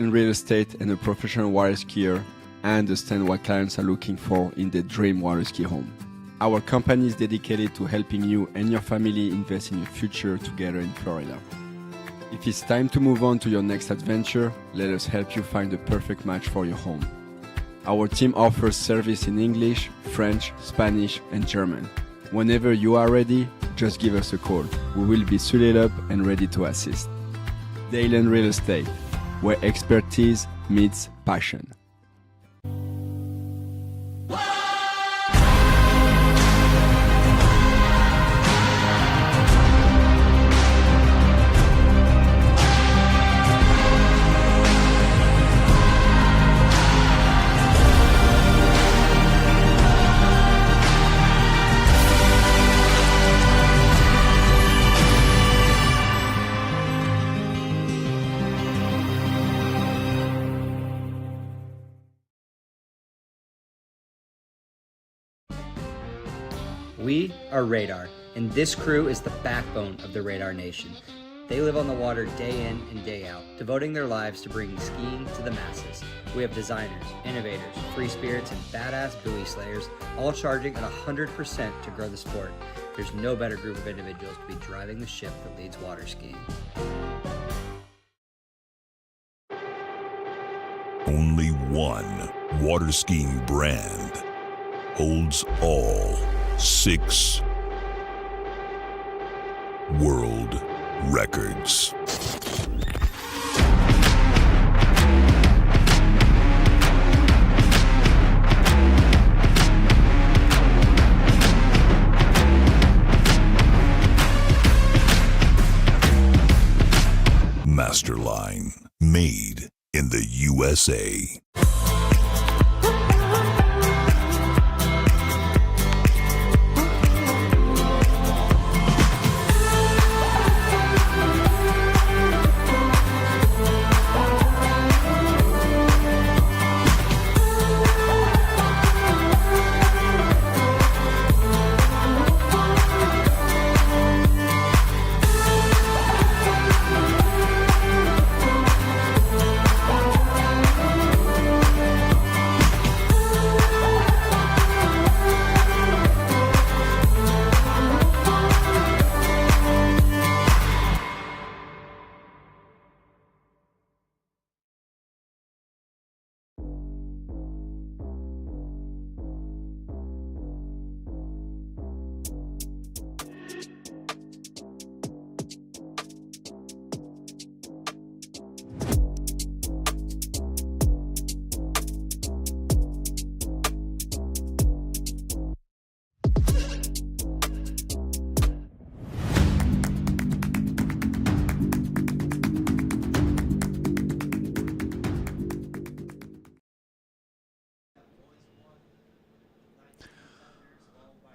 in real estate and a professional water skier, I understand what clients are looking for in their dream water ski home. Our company is dedicated to helping you and your family invest in your future together in Florida. If it's time to move on to your next adventure, let us help you find the perfect match for your home. Our team offers service in English, French, Spanish, and German. Whenever you are ready, just give us a call. We will be suited up and ready to assist. Dayland Real Estate, where expertise meets passion. We are Radar, and this crew is the backbone of the Radar Nation. They live on the water day in and day out, devoting their lives to bringing skiing to the masses. We have designers, innovators, free spirits, and badass buoy slayers, all charging at 100% to grow the sport. There's no better group of individuals to be driving the ship that leads water skiing. Only one water skiing brand holds all 6 world records. Masterline, made in the USA.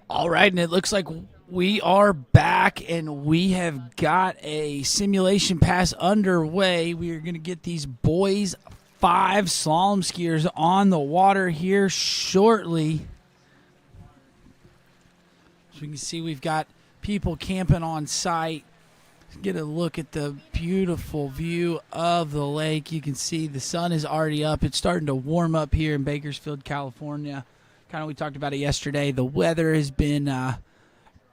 All right, and it looks like we are back, and we have got a simulation pass underway. We are going to get these boys 5 slalom skiers on the water here shortly. As we can see, we've got people camping on site. Get a look at the beautiful view of the lake. You can see the sun is already up. It's starting to warm up here in Bakersfield, California. Kind of, we talked about it yesterday. The weather has been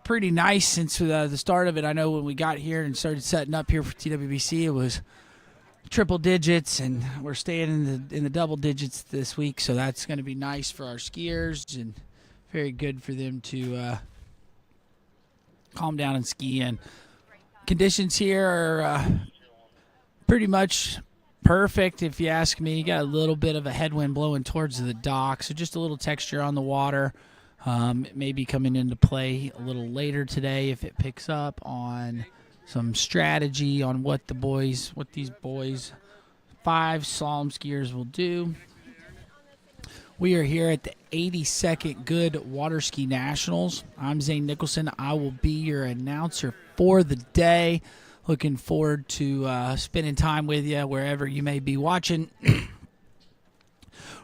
pretty nice since the start of it. I know when we got here and started setting up here for TWBC, it was triple digits, and we're staying in the double digits this week. So that's going to be nice for our skiers and very good for them to calm down and ski. And conditions here are pretty much perfect, if you ask me. You got a little bit of a headwind blowing towards the dock, so just a little texture on the water. It may be coming into play a little later today if it picks up on some strategy on what these boys 5 slalom skiers will do. We are here at the 82nd Goode Water Ski Nationals. I'm Zane Nicholson. I will be your announcer for the day. Looking forward to spending time with you wherever you may be watching.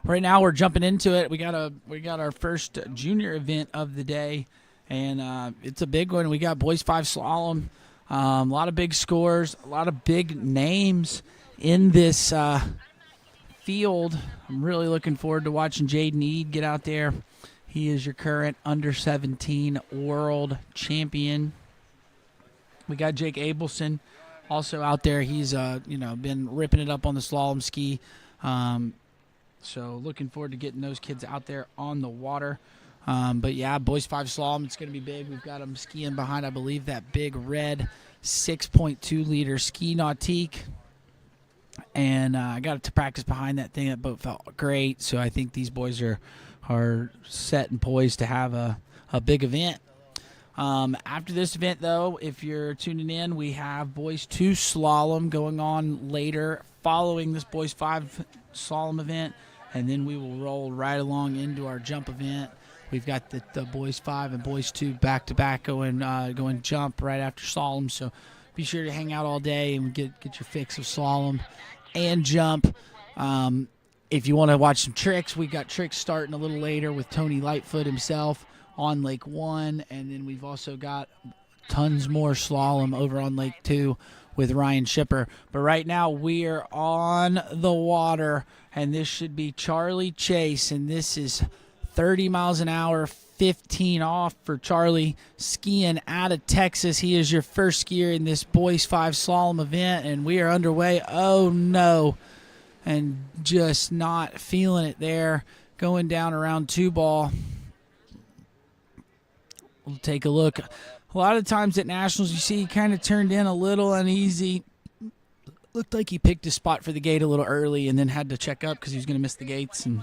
Right now, we're jumping into it. We got our first junior event of the day, and it's a big one. We got boys 5 slalom. A lot of big scores, a lot of big names in this field, I'm really looking forward to watching Jaden Eid get out there. He is your current under-17 world champion. We got Jake Abelson also out there. He's been ripping it up on the slalom ski. So looking forward to getting those kids out there on the water. But yeah, boys 5 slalom, it's going to be big. We've got them skiing behind, I believe, that big red 6.2 liter ski nautique. And I got to practice behind that thing. That boat felt great. So I think these boys are set and poised to have a big event. After this event, though, if you're tuning in, we have boys 2 slalom going on later following this boys 5 slalom event. And then we will roll right along into our jump event. We've got the boys 5 and boys 2 back-to-back going jump right after slalom. So be sure to hang out all day and get your fix of slalom and jump. If you want to watch some tricks, we got tricks starting a little later with Tony Lightfoot himself on Lake 1. And then we've also got tons more slalom over on Lake 2 with Ryan Shipper. But right now we are on the water, and this should be Charlie Chase, and this is 30 miles an hour, 15 off for Charlie, skiing out of Texas. He is your first skier in this boys 5 slalom event, and we are underway. Oh no, and just not feeling it there, going down around 2 ball. We'll take a look. A lot of times at Nationals, you see he kind of turned in a little uneasy. Looked like he picked his spot for the gate a little early and then had to check up because he was going to miss the gates, and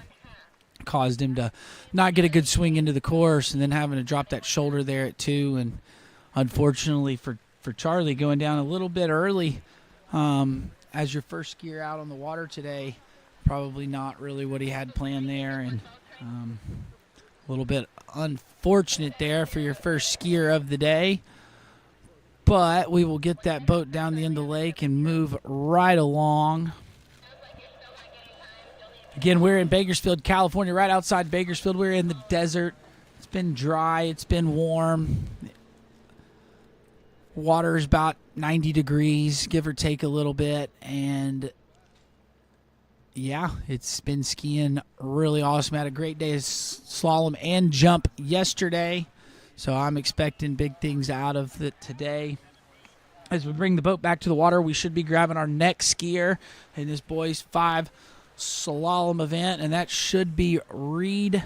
caused him to not get a good swing into the course, and then having to drop that shoulder there at 2. And unfortunately for Charlie, going down a little bit early as your first skier out on the water today, probably not really what he had planned there, and a little bit unfortunate there for your first skier of the day. But we will get that boat down the end of the lake and move right along. Again, we're in Bakersfield, California, right outside Bakersfield. We're in the desert. It's been dry. It's been warm. Water is about 90 degrees, give or take a little bit. And, yeah, it's been skiing really awesome. Had a great day of slalom and jump yesterday. So I'm expecting big things out of it today. As we bring the boat back to the water, we should be grabbing our next skier in this boys 5 slalom event, and that should be Reed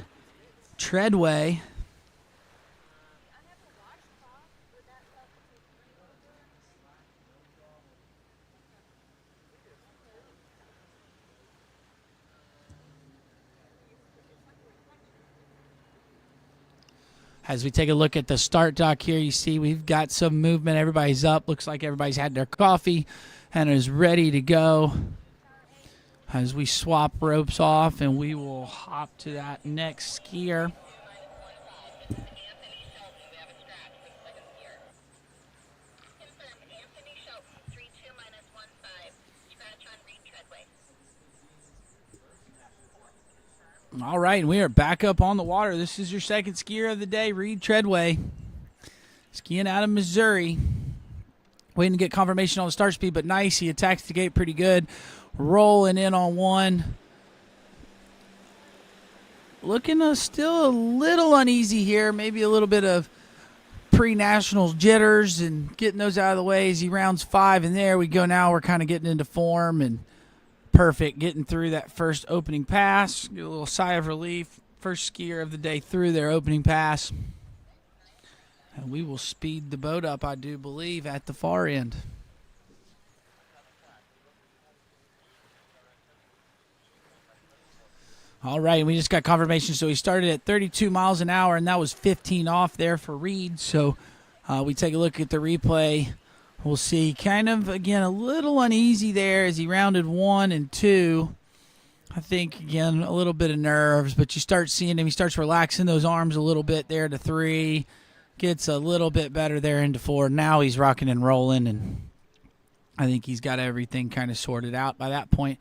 Treadway. As we take a look at the start dock here, you see we've got some movement. Everybody's up. Looks like everybody's had their coffee and is ready to go. As we swap ropes off, and we will hop to that next skier. All right, and we are back up on the water. This is your second skier of the day, Reed Treadway, skiing out of Missouri. Waiting to get confirmation on the start speed, but nice. He attacks the gate pretty good. Rolling in on 1. Looking still a little uneasy here. Maybe a little bit of pre-nationals jitters and getting those out of the way as he rounds 5. And there we go. Now we're kind of getting into form, and perfect. Getting through that first opening pass. Get a little sigh of relief. First skier of the day through their opening pass. And we will speed the boat up, I do believe, at the far end. All right, and we just got confirmation. So he started at 32 miles an hour, and that was 15 off there for Reed. So we take a look at the replay. We'll see kind of, again, a little uneasy there as he rounded 1 and 2. I think, again, a little bit of nerves, but you start seeing him. He starts relaxing those arms a little bit there to 3. Gets a little bit better there into 4. Now he's rocking and rolling, and I think he's got everything kind of sorted out by that point.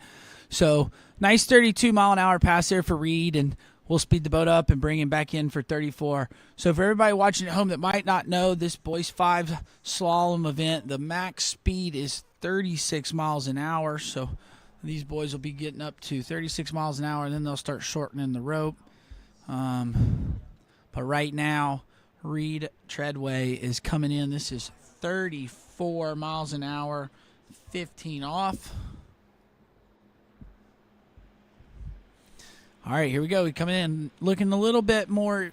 So nice 32-mile-an-hour pass there for Reed, and we'll speed the boat up and bring him back in for 34. So for everybody watching at home that might not know, this Boys 5 slalom event, the max speed is 36 miles an hour. So These boys will be getting up to 36 miles an hour, and then they'll start shortening the rope. But right now, Reed Treadway is coming in. This is 34 miles an hour, 15 off. All right, here we go. We come in looking a little bit more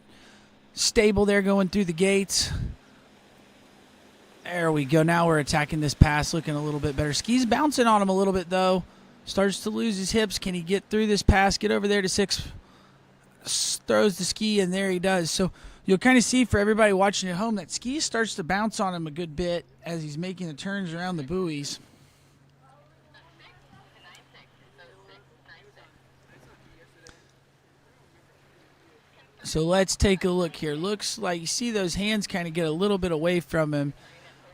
stable there going through the gates. There we go. Now we're attacking this pass, looking a little bit better. Ski's bouncing on him a little bit, though. Starts to lose his hips. Can he get through this pass, get over there to 6? Throws the ski, and there he does. So you'll kind of see for everybody watching at home that Ski starts to bounce on him a good bit as he's making the turns around the buoys. So let's take a look here. Looks like you see those hands kind of get a little bit away from him.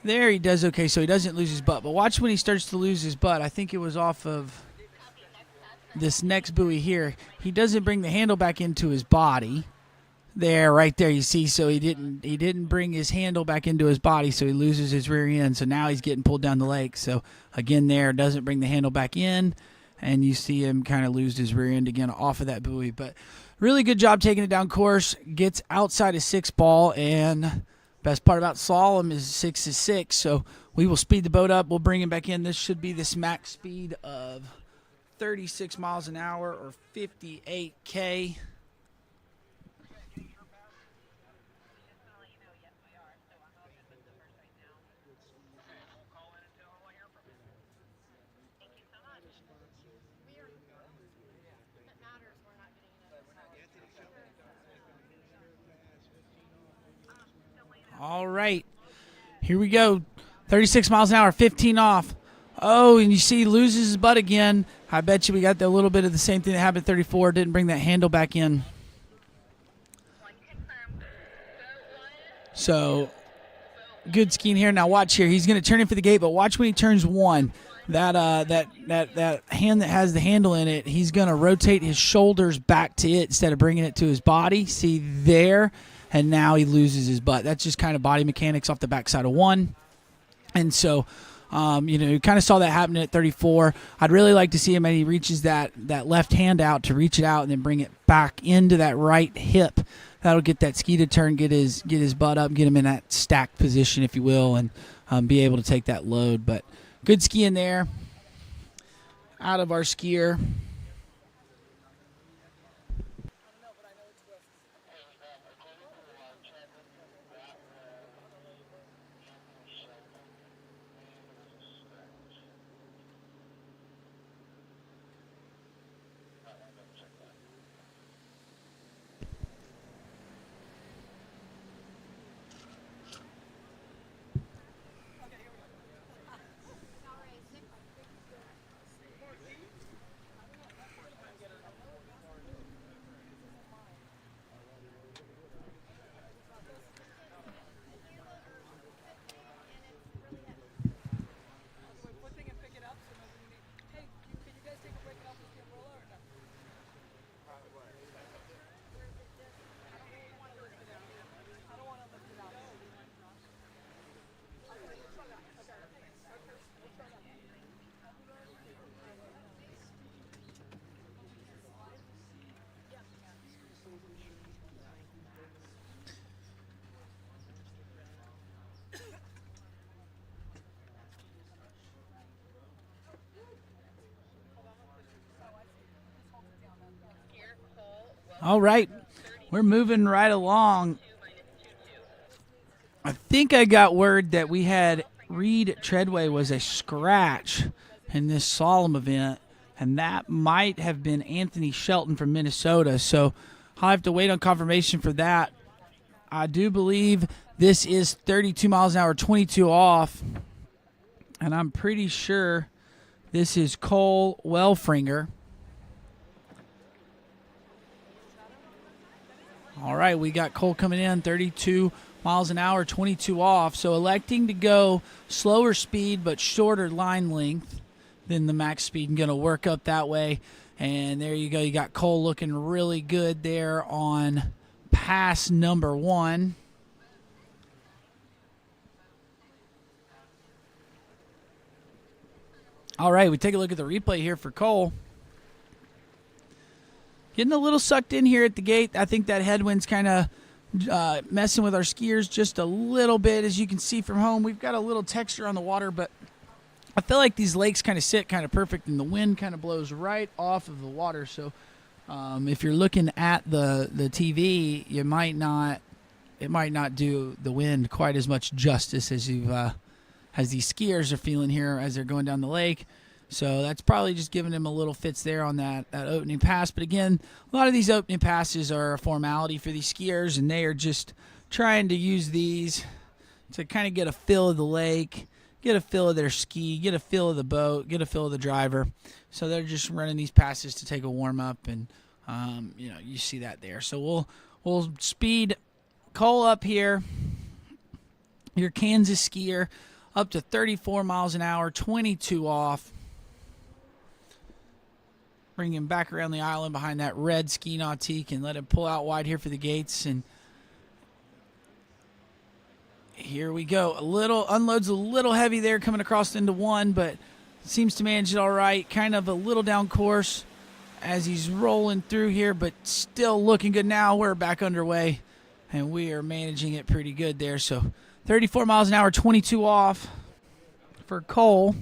There he does okay, so he doesn't lose his butt. But watch when he starts to lose his butt. I think it was off of this next buoy here. He doesn't bring the handle back into his body. There, right there, you see. So he didn't bring his handle back into his body, so he loses his rear end. So now he's getting pulled down the lake. So again, there, doesn't bring the handle back in, and you see him kind of lose his rear end again off of that buoy. But really good job taking it down course. Gets outside his 6 ball, and best part about slalom is 6 is 6. So we will speed the boat up. We'll bring him back in. This should be this max speed of 36 miles an hour or 58K. All right, here we go. 36 miles an hour, 15 off. Oh, and you see he loses his butt again. I bet you we got a little bit of the same thing that happened at 34. Didn't bring that handle back in. So, good skiing here. Now watch here. He's going to turn in for the gate, but watch when he turns 1. That hand that has the handle in it, he's going to rotate his shoulders back to it instead of bringing it to his body. See there? And now he loses his butt. That's just kind of body mechanics off the backside of 1. And so, you kind of saw that happening at 34. I'd really like to see him, and he reaches that left hand out to reach it out and then bring it back into that right hip. That'll get that ski to turn, get his butt up, get him in that stacked position, if you will, and be able to take that load. But good skiing there out of our skier. All right, we're moving right along. I think I got word that we had Reed Treadway was a scratch in this solemn event, and that might have been Anthony Shelton from Minnesota. So I'll have to wait on confirmation for that. I do believe this is 32 miles an hour, 22 off, and I'm pretty sure this is Cole Welfringer. All right, we got Cole coming in, 32 miles an hour, 22 off. So electing to go slower speed but shorter line length than the max speed and going to work up that way. And there you go. You got Cole looking really good there on pass number 1. All right, we take a look at the replay here for Cole. Getting a little sucked in here at the gate. I think that headwind's kind of messing with our skiers just a little bit. As you can see from home, we've got a little texture on the water, but I feel like these lakes kind of sit kind of perfect, and the wind kind of blows right off of the water. So if you're looking at the TV, it might not do the wind quite as much justice as these skiers are feeling here as they're going down the lake. So that's probably just giving them a little fits there on that opening pass. But again, a lot of these opening passes are a formality for these skiers, and they are just trying to use these to kind of get a feel of the lake, get a feel of their ski, get a feel of the boat, get a feel of the driver. So they're just running these passes to take a warm-up, and you see that there. So we'll speed Cole up here, your Kansas skier, up to 34 miles an hour, 22 off. Bring him back around the island behind that red ski nautique and let him pull out wide here for the gates. And here we go. Unloads a little heavy there coming across into one, but seems to manage it all right. Kind of a little down course as he's rolling through here, but still looking good now. We're back underway, and we are managing it pretty good there. So 34 miles an hour, 22 off for Cole.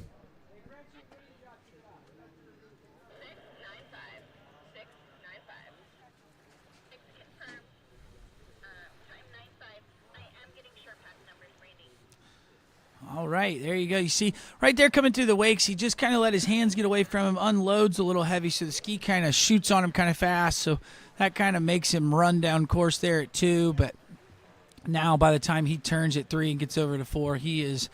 All right, there you go. You see right there coming through the wakes, he just kind of let his hands get away from him, unloads a little heavy, so the ski kind of shoots on him kind of fast, so that kind of makes him run down course there at 2, but now by the time he turns at 3 and gets over to 4, he is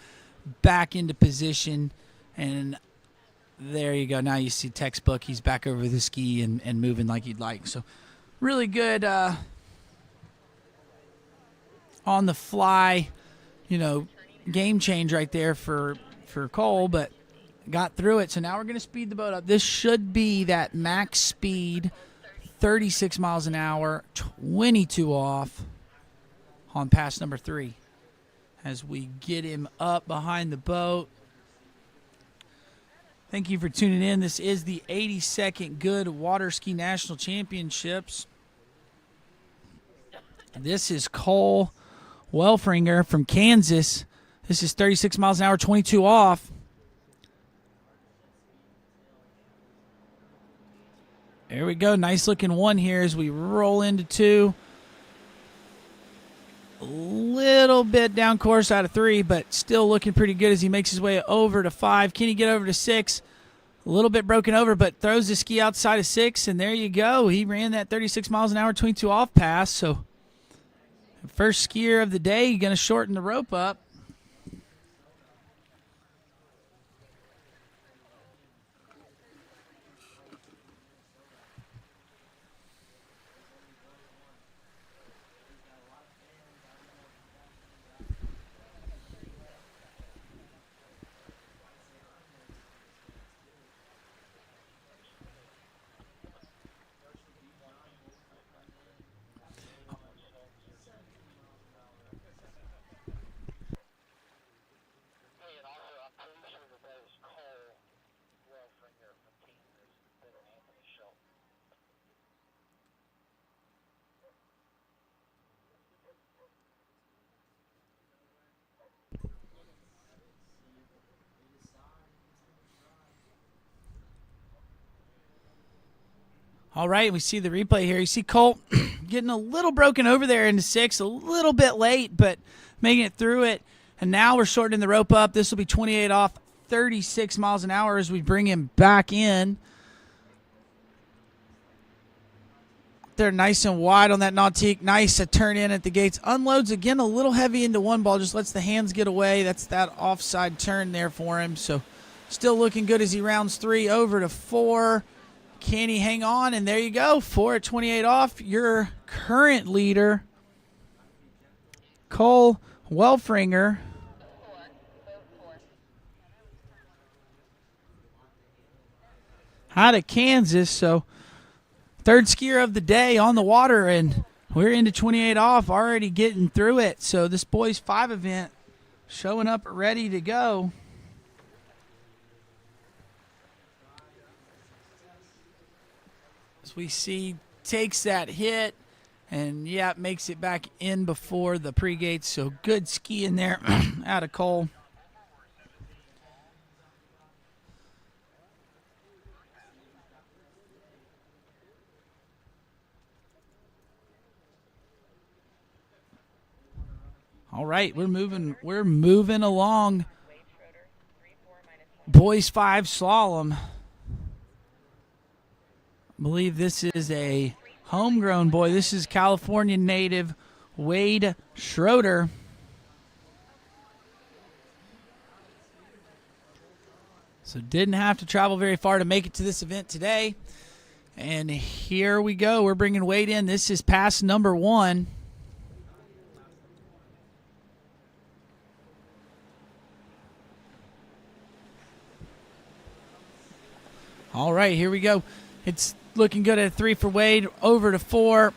back into position, and there you go. Now you see textbook, he's back over the ski and moving like he'd like. So really good on the fly, game change right there for Cole, but got through it. So now we're going to speed the boat up. This should be that max speed, 36 miles an hour, 22 off on pass number 3 as we get him up behind the boat. Thank you for tuning in. This is the 82nd Goode Water Ski National Championships. This is Cole Welfringer from Kansas. This is 36 miles an hour, 22 off. There we go. Nice looking 1 here as we roll into 2. A little bit down course out of 3, but still looking pretty good as he makes his way over to 5. Can he get over to 6? A little bit broken over, but throws the ski outside of 6, and there you go. He ran that 36 miles an hour, 22 off pass. So first skier of the day, going to shorten the rope up. All right, we see the replay here. You see Colt getting a little broken over there into 6, a little bit late, but making it through it. And now we're shortening the rope up. This will be 28 off, 36 miles an hour as we bring him back in. They're nice and wide on that nautique. Nice a turn in at the gates. Unloads again a little heavy into 1 ball. Just lets the hands get away. That's that offside turn there for him. So still looking good as he rounds 3 over to 4. Can he hang on? And there you go. 4 at 28 off. Your current leader, Cole Welfringer. Out of Kansas. So third skier of the day on the water, and we're into 28 off, already getting through it. So this boys 5 event showing up ready to go. As we see, takes that hit and, yeah, makes it back in before the pre-gates. So good ski in there out of Cole. All right, we're moving along. Boys 5 slalom. I believe this is a homegrown boy. This is California native Wade Schroeder. So didn't have to travel very far to make it to this event today. And here we go. We're bringing Wade in. This is pass number 1. All right, here we go. It's looking good at 3 for Wade, over to 4.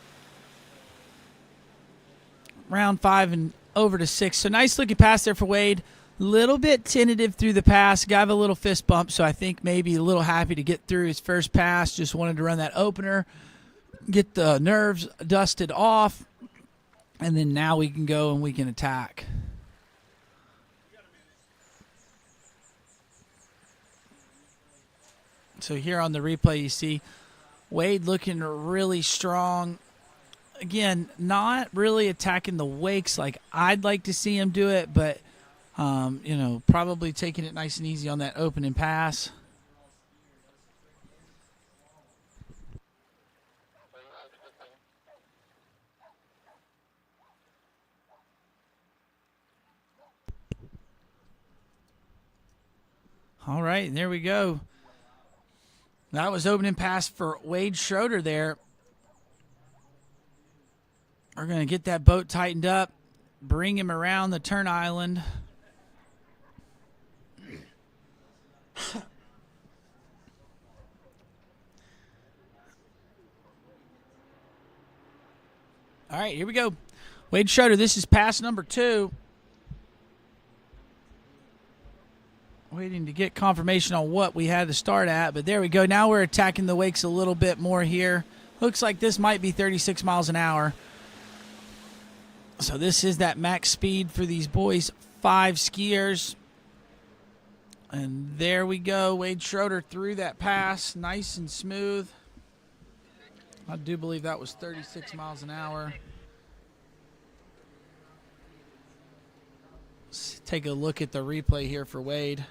Round 5 and over to 6. So nice looking pass there for Wade. Little bit tentative through the pass. Got a little fist bump, so I think maybe a little happy to get through his first pass. Just wanted to run that opener, get the nerves dusted off, and then now we can go and we can attack. So here on the replay, you see Wade looking really strong. Again, not really attacking the wakes like I'd like to see him do it, but, probably taking it nice and easy on that opening pass. All right, there we go. That was opening pass for Wade Schroeder there. We're going to get that boat tightened up, bring him around the turn island. All right, here we go. Wade Schroeder, this is pass number 2. Waiting to get confirmation on what we had to start at, but there we go. Now we're attacking the wakes a little bit more here. Looks like this might be 36 miles an hour. So this is that max speed for these boys 5 skiers. And there we go. Wade Schroeder through that pass, nice and smooth. I do believe that was 36 miles an hour. Let's take a look at the replay here for Wade.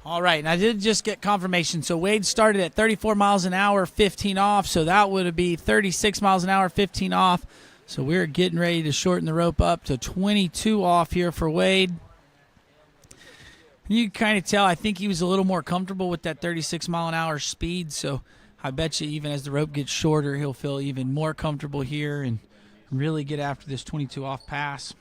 All right, and I did just get confirmation. So Wade started at 34 miles an hour, 15 off. So that would be 36 miles an hour, 15 off. So we're getting ready to shorten the rope up to 22 off here for Wade. You can kind of tell, I think he was a little more comfortable with that 36 mile an hour speed. So I bet you even as the rope gets shorter, he'll feel even more comfortable here and really get after this 22 off pass.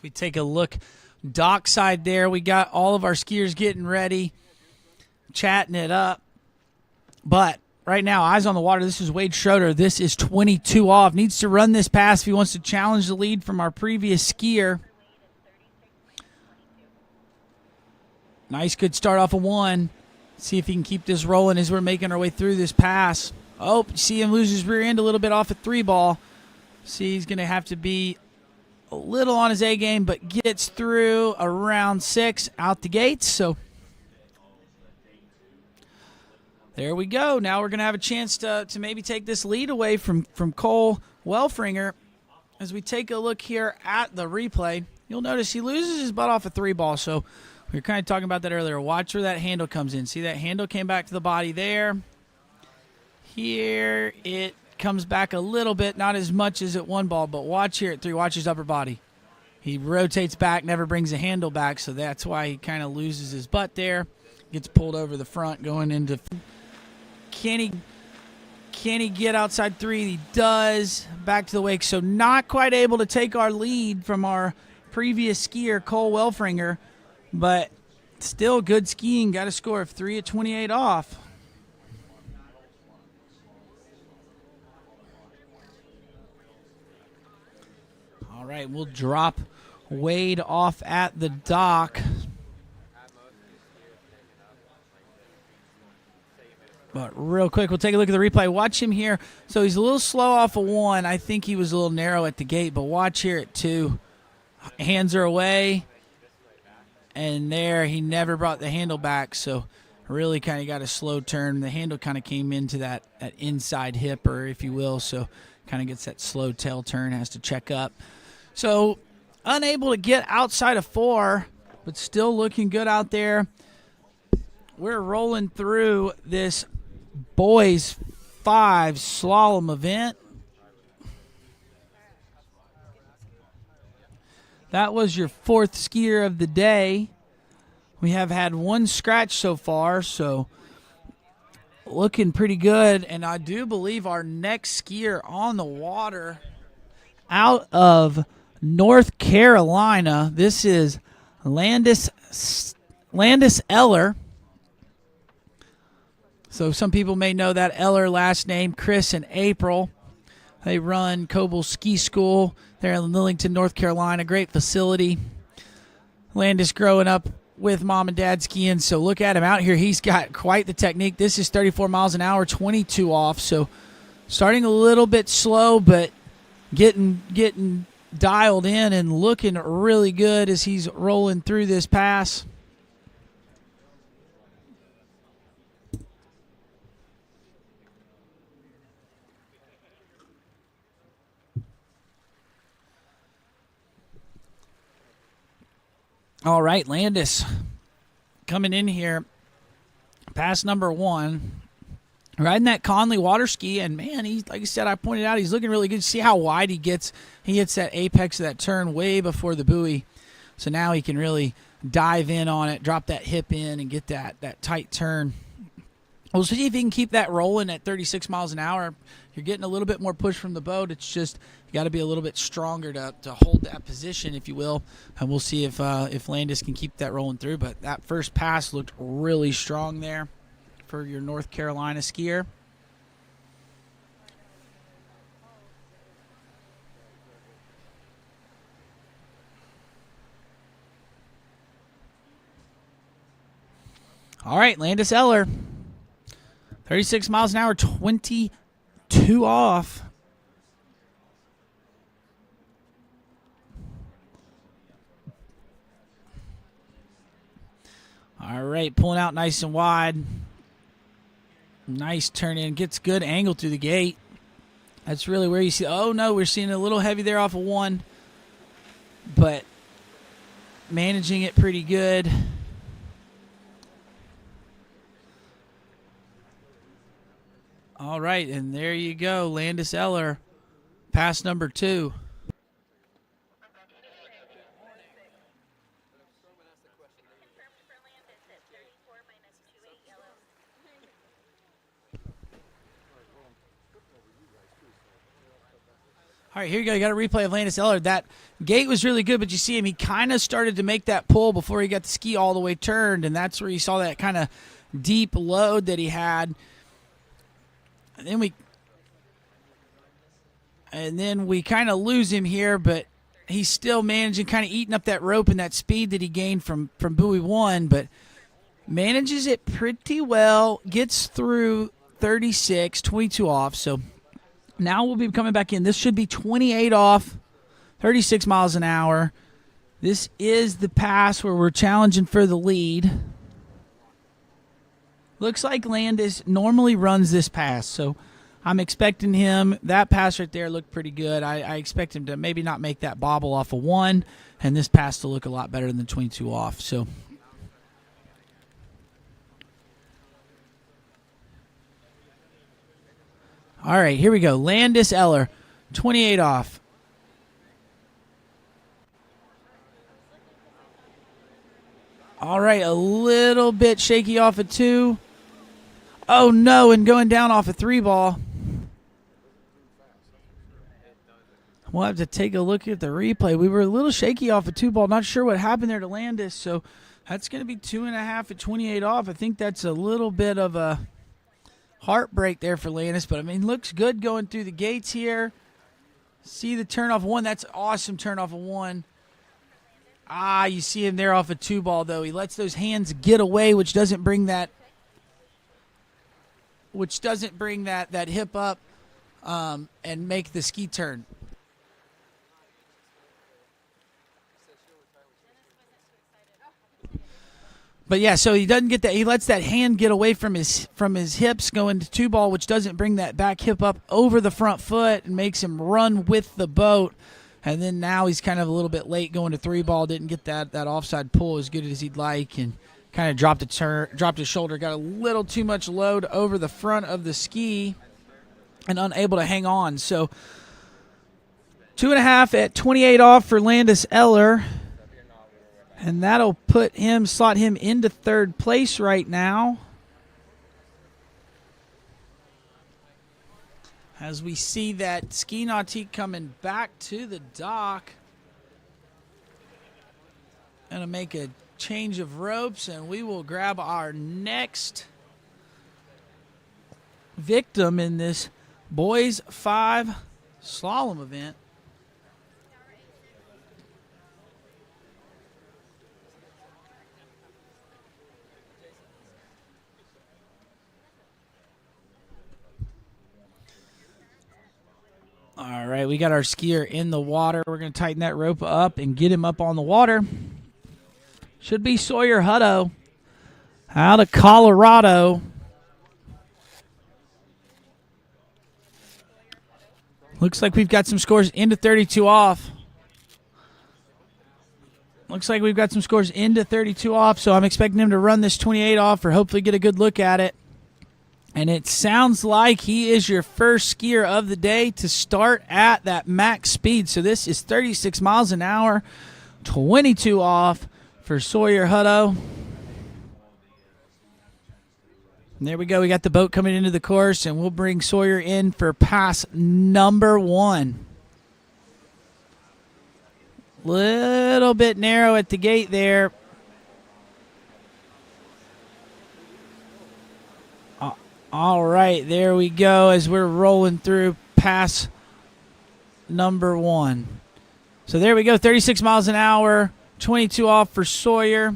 We take a look dockside there. We got all of our skiers getting ready, chatting it up. But right now, eyes on the water. This is Wade Schroeder. This is 22 off. Needs to run this pass if he wants to challenge the lead from our previous skier. Nice, good start off of 1. See if he can keep this rolling as we're making our way through this pass. Oh, see him lose his rear end a little bit off a 3 ball. See, he's going to have to be a little on his A game, but gets through around 6 out the gates. So there we go. Now we're going to have a chance to maybe take this lead away from Cole Welfringer. As we take a look here at the replay, you'll notice he loses his butt off a 3 ball. So we were kind of talking about that earlier. Watch where that handle comes in. See that handle came back to the body there. Here it comes back a little bit, not as much as at 1 ball, but watch here at 3. Watch his upper body. He rotates back, never brings the handle back, so that's why he kind of loses his butt there. Gets pulled over the front going into. Can he Can he get outside 3? He does. Back to the wake. So not quite able to take our lead from our previous skier, Cole Welfringer, but still good skiing. Got a score of 3 at 28 off. All right, we'll drop Wade off at the dock. But real quick, we'll take a look at the replay. Watch him here. So he's a little slow off of 1. I think he was a little narrow at the gate, but watch here at 2. Hands are away. And there, he never brought the handle back, so really kind of got a slow turn. The handle kind of came into that inside hip, or if you will, so kind of gets that slow tail turn, has to check up. So unable to get outside of 4, but still looking good out there. We're rolling through this boys 5 slalom event. That was your 4th skier of the day. We have had 1 scratch so far, so looking pretty good. And I do believe our next skier on the water out of North Carolina, this is Landis Eller. So some people may know that Eller last name, Chris and April. They run Coble Ski School. They're in Lillington, North Carolina. Great facility. Landis growing up with mom and dad skiing, so look at him out here. He's got quite the technique. This is 34 miles an hour, 22 off, so starting a little bit slow, but getting dialed in and looking really good as he's rolling through this pass. All right, Landis coming in here, pass number 1, riding that Conley water ski, and man, he's, like I said, I pointed out, he's looking really good. See how wide he gets? He hits that apex of that turn way before the buoy, so now he can really dive in on it, drop that hip in, and get that tight turn. We'll see if he can keep that rolling at 36 miles an hour. You're getting a little bit more push from the boat. It's just you got to be a little bit stronger to hold that position, if you will. And we'll see if Landis can keep that rolling through. But that first pass looked really strong there for your North Carolina skier. All right, Landis Eller. 36 miles an hour, 22 off. All right, pulling out nice and wide. Nice turn in. Gets good angle through the gate. That's really where you see. Oh, no, we're seeing a little heavy there off of 1. But managing it pretty good. All right, and there you go, Landis Eller, pass number 2. All right, here you go. You got a replay of Landis Eller. That gate was really good, but you see him, he kind of started to make that pull before he got the ski all the way turned, and that's where you saw that kind of deep load that he had. And then we kind of lose him here, but he's still managing, kind of eating up that rope and that speed that he gained from buoy 1, but manages it pretty well, gets through 36, 22 off. So now we'll be coming back in. This should be 28 off, 36 miles an hour. This is the pass where we're challenging for the lead. Looks like Landis normally runs this pass, so I'm expecting him. That pass right there looked pretty good. I expect him to maybe not make that bobble off of 1, and this pass to look a lot better than the 22 off. So, all right, here we go. Landis Eller, 28 off. All right, a little bit shaky off of 2. Oh, no, and going down off a 3 ball. We'll have to take a look at the replay. We were a little shaky off a 2 ball. Not sure what happened there to Landis. So that's going to be 2.5 at 28 off. I think that's a little bit of a heartbreak there for Landis. But, I mean, looks good going through the gates here. See the turnoff 1. That's awesome turnoff of 1. You see him there off a 2 ball, though. He lets those hands get away, which doesn't bring that hip up and make the ski turn. But yeah, so he doesn't get that. He lets that hand get away from his hips going to 2 ball, which doesn't bring that back hip up over the front foot and makes him run with the boat. And then now he's kind of a little bit late going to 3 ball. Didn't get that offside pull as good as he'd like, and kind of dropped his shoulder. Got a little too much load over the front of the ski, and unable to hang on. So 2.5 at 28 off for Landis Eller. And that'll slot him into 3rd place right now. As we see that ski nautique coming back to the dock. Gonna make a change of ropes, and we will grab our next victim in this boys 5 slalom event. All right, we got our skier in the water. We're going to tighten that rope up and get him up on the water. Should be Sawyer Hutto out of Colorado. Looks like we've got some scores into 32 off. So I'm expecting him to run this 28 off or hopefully get a good look at it. And it sounds like he is your first skier of the day to start at that max speed. So this is 36 miles an hour, 22 off for Sawyer Hutto. And there we go. We got the boat coming into the course, and we'll bring Sawyer in for pass number 1. Little bit narrow at the gate there. All right, there we go as we're rolling through pass number 1. So there we go, 36 miles an hour, 22 off for Sawyer.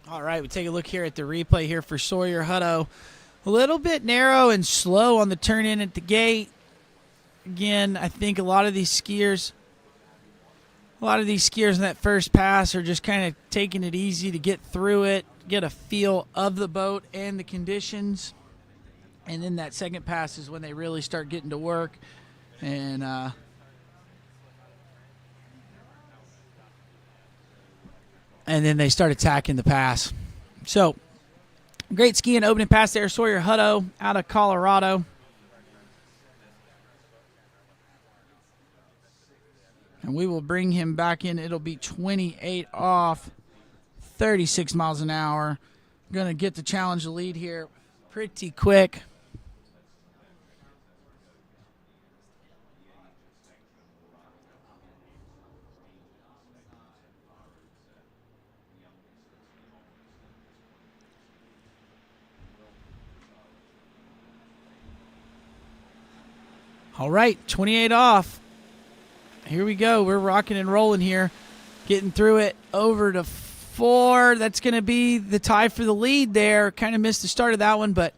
All right, we take a look here at the replay here for Sawyer Hutto. A little bit narrow and slow on the turn in at the gate. Again, I think a lot of these skiers in that first pass are just kind of taking it easy to get through it, get a feel of the boat and the conditions. And then that second pass is when they really start getting to work. And then they start attacking the pass. So, great skiing opening pass there. Sawyer Hutto out of Colorado. And we will bring him back in. It'll be 28 off, 36 miles an hour. Going to get to challenge the lead here pretty quick. All right, 28 off. Here we go. We're rocking and rolling here. Getting through it over to 4. That's going to be the tie for the lead there. Kind of missed the start of that one, but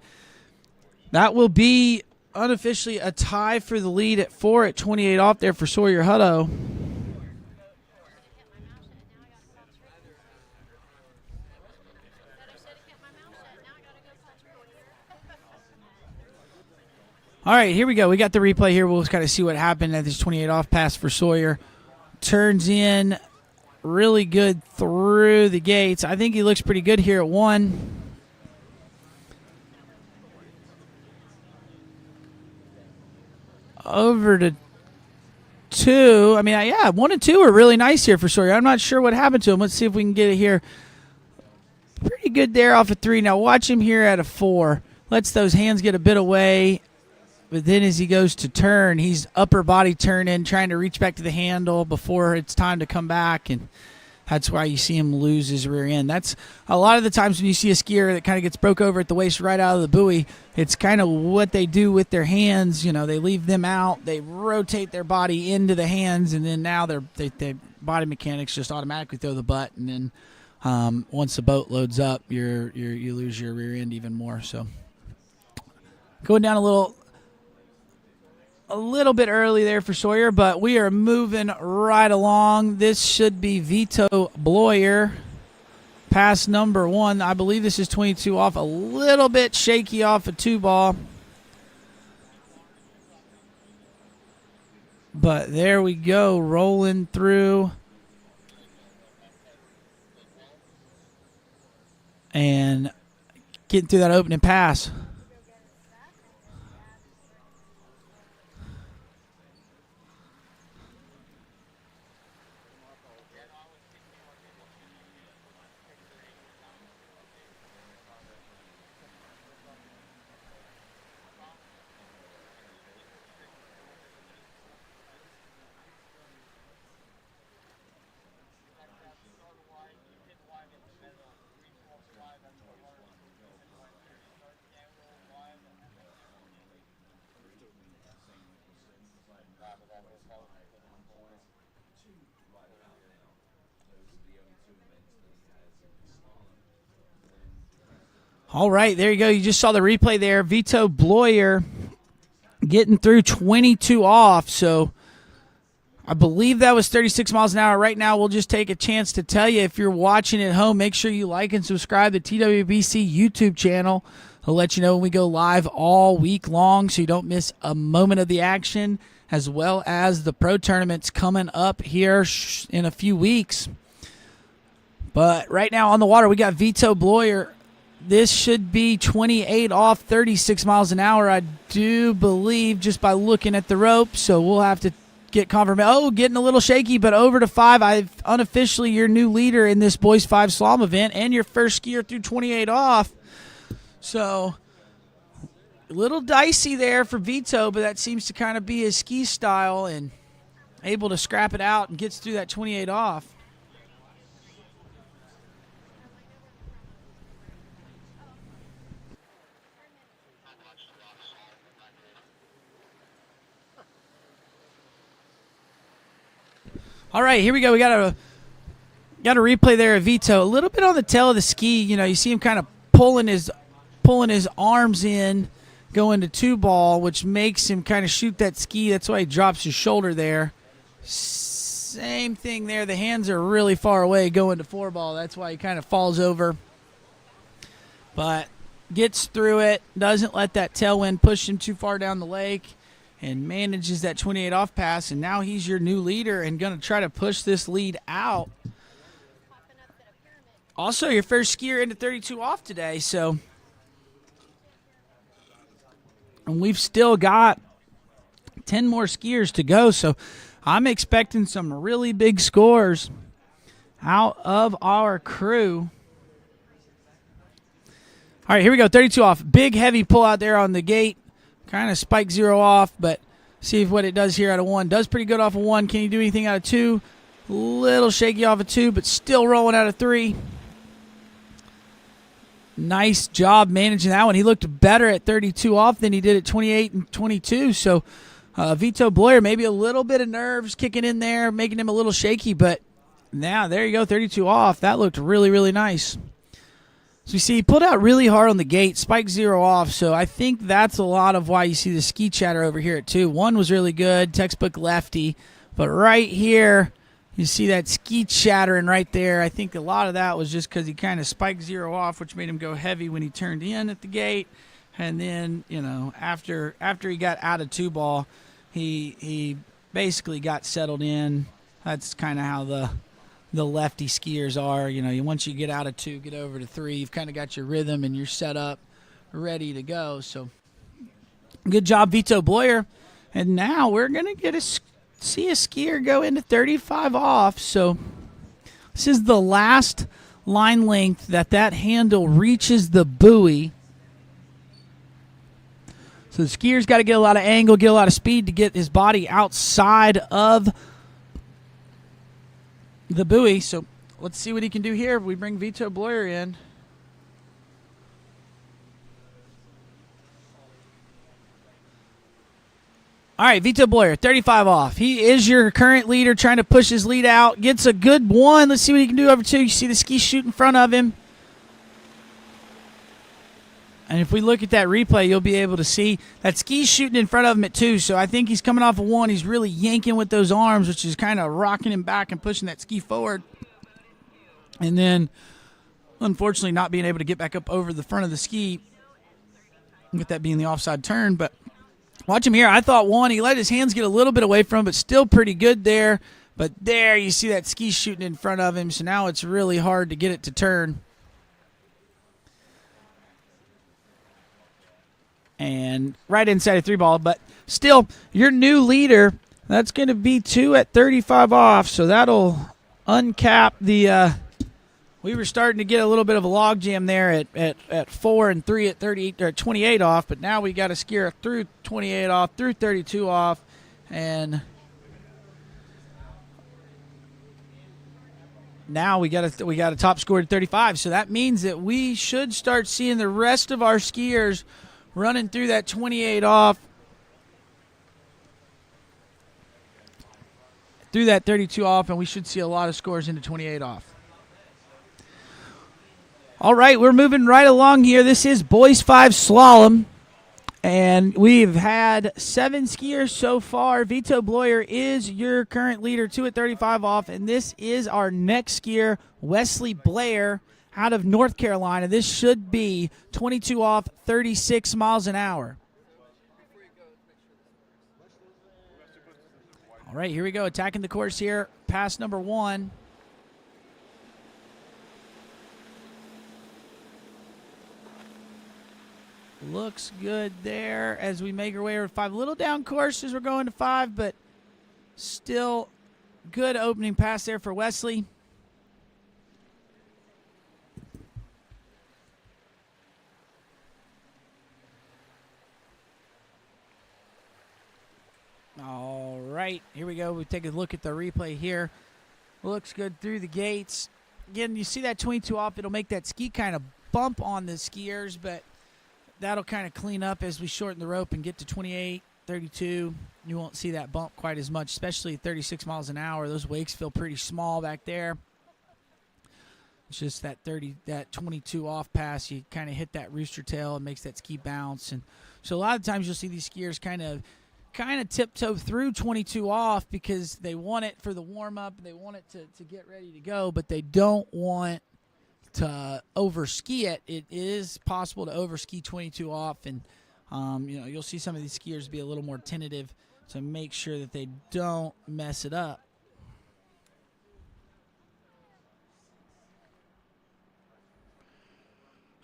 that will be unofficially a tie for the lead at 4 at 28 off there for Sawyer Hutto. All right, here we go. We got the replay here. We'll kind of see what happened at this 28 off pass for Sawyer. Turns in really good through the gates. I think he looks pretty good here at 1. Over to 2. I mean, yeah, 1 and 2 are really nice here for Sawyer. I'm not sure what happened to him. Let's see if we can get it here. Pretty good there off of 3. Now watch him here at a 4. Lets those hands get a bit away. But then as he goes to turn, he's upper body turning, trying to reach back to the handle before it's time to come back. And that's why you see him lose his rear end. That's a lot of the times when you see a skier that kind of gets broke over at the waist right out of the buoy, it's kind of what they do with their hands. You know, they leave them out, they rotate their body into the hands, and then now their body mechanics just automatically throw the butt. And then once the boat loads up, you lose your rear end even more. So going down a little bit early there for Sawyer, but we are moving right along. This should be Vito Bloyer, pass number 1. I believe this is 22 off, a little bit shaky off a 2-ball. But there we go, rolling through. And getting through that opening pass. All right, there you go. You just saw the replay there. Vito Bloyer getting through 22 off. So I believe that was 36 miles an hour. Right now, we'll just take a chance to tell you, if you're watching at home, make sure you like and subscribe to the TWBC YouTube channel. I'll let you know when we go live all week long so you don't miss a moment of the action, as well as the pro tournaments coming up here in a few weeks. But right now on the water, we got Vito Bloyer. This should be 28 off, 36 miles an hour, I do believe, just by looking at the rope. So we'll have to get confirmation. Oh, getting a little shaky, but over to 5. I've unofficially your new leader in this boys 5 slalom event and your first skier through 28 off. So a little dicey there for Vito, but that seems to kind of be his ski style, and able to scrap it out and gets through that 28 off. All right, here we go. We got a replay there of Vito. A little bit on the tail of the ski. You know, you see him kind of pulling his arms in, going to 2-ball, which makes him kind of shoot that ski. That's why he drops his shoulder there. Same thing there. The hands are really far away going to 4-ball. That's why he kind of falls over. But gets through it, doesn't let that tailwind push him too far down the lake, and manages that 28 off pass, and now he's your new leader and going to try to push this lead out. Also, your first skier into 32 off today, so. And we've still got 10 more skiers to go, so I'm expecting some really big scores out of our crew. All right, here we go, 32 off. Big, heavy pull out there on the gate. Kind of spike 0 off, but see what it does here out of 1. Does pretty good off of 1. Can you do anything out of 2? Little shaky off of 2, but still rolling out of 3. Nice job managing that one. He looked better at 32 off than he did at 28 and 22. So Vito Bloyer, maybe a little bit of nerves kicking in there, making him a little shaky, but now there you go, 32 off. That looked really, really nice. So you see, he pulled out really hard on the gate, spike 0 off, so I think that's a lot of why you see the ski chatter over here at 2. 1 was really good, textbook lefty, but right here, you see that ski chattering right there. I think a lot of that was just because he kind of spiked 0 off, which made him go heavy when he turned in at the gate, and then, you know, after he got out of 2-ball, he basically got settled in. That's kind of how the lefty skiers are. You know, once you get out of 2, get over to 3, you've kind of got your rhythm and you're set up, ready to go. So good job, Vito Bloyer. And now we're going to get a see a skier go into 35 off. So this is the last line length that handle reaches the buoy. So the skier's got to get a lot of angle, get a lot of speed to get his body outside of the buoy. So let's see what he can do here. We bring Vito Bloyer in. All right, Vito Bloyer, 35 off. He is your current leader, trying to push his lead out. Gets a good one. Let's see what he can do over two. You see the ski shoot in front of him. And if we look at that replay, you'll be able to see that ski's shooting in front of him at 2. So I think he's coming off of 1. He's really yanking with those arms, which is kind of rocking him back and pushing that ski forward. And then, unfortunately, not being able to get back up over the front of the ski, with that being the offside turn. But watch him here. I thought 1. He let his hands get a little bit away from him, but still pretty good there. But there you see that ski shooting in front of him. So now it's really hard to get it to turn. And right inside a 3 ball, but still, your new leader, that's going to be 2 at 35 off, so that'll uncap the, we were starting to get a little bit of a log jam there at 4 and 3 at 38 or 28 off, but now we got a skier through 28 off, through 32 off, and now we got a top score at 35, so that means that we should start seeing the rest of our skiers running through that 28 off, through that 32 off, and we should see a lot of scores into 28 off. All right, we're moving right along here. This is Boys 5 Slalom, and we've had 7 skiers so far. Vito Bloyer is your current leader, 2 at 35 off, and this is our next skier, Wesley Blair, out of North Carolina. This should be 22 off, 36 miles an hour. All right, here we go. Attacking the course here. Pass number 1. Looks good there as we make our way over 5. A little down course as we're going to 5, but still good opening pass there for Wesley. All right, here we go. We take a look at the replay here. Looks good through the gates. Again, you see that 22 off. It'll make that ski kind of bump on the skiers, but that'll kind of clean up as we shorten the rope and get to 28, 32. You won't see that bump quite as much, especially 36 miles an hour. Those wakes feel pretty small back there. It's just that 22 off pass. You kind of hit that rooster tail and makes that ski bounce. And so a lot of times you'll see these skiers kind of tiptoe through 22 off because they want it for the warm-up. They want it to get ready to go, but they don't want to over-ski it. It is possible to over-ski 22 off, and you'll see some of these skiers be a little more tentative to make sure that they don't mess it up.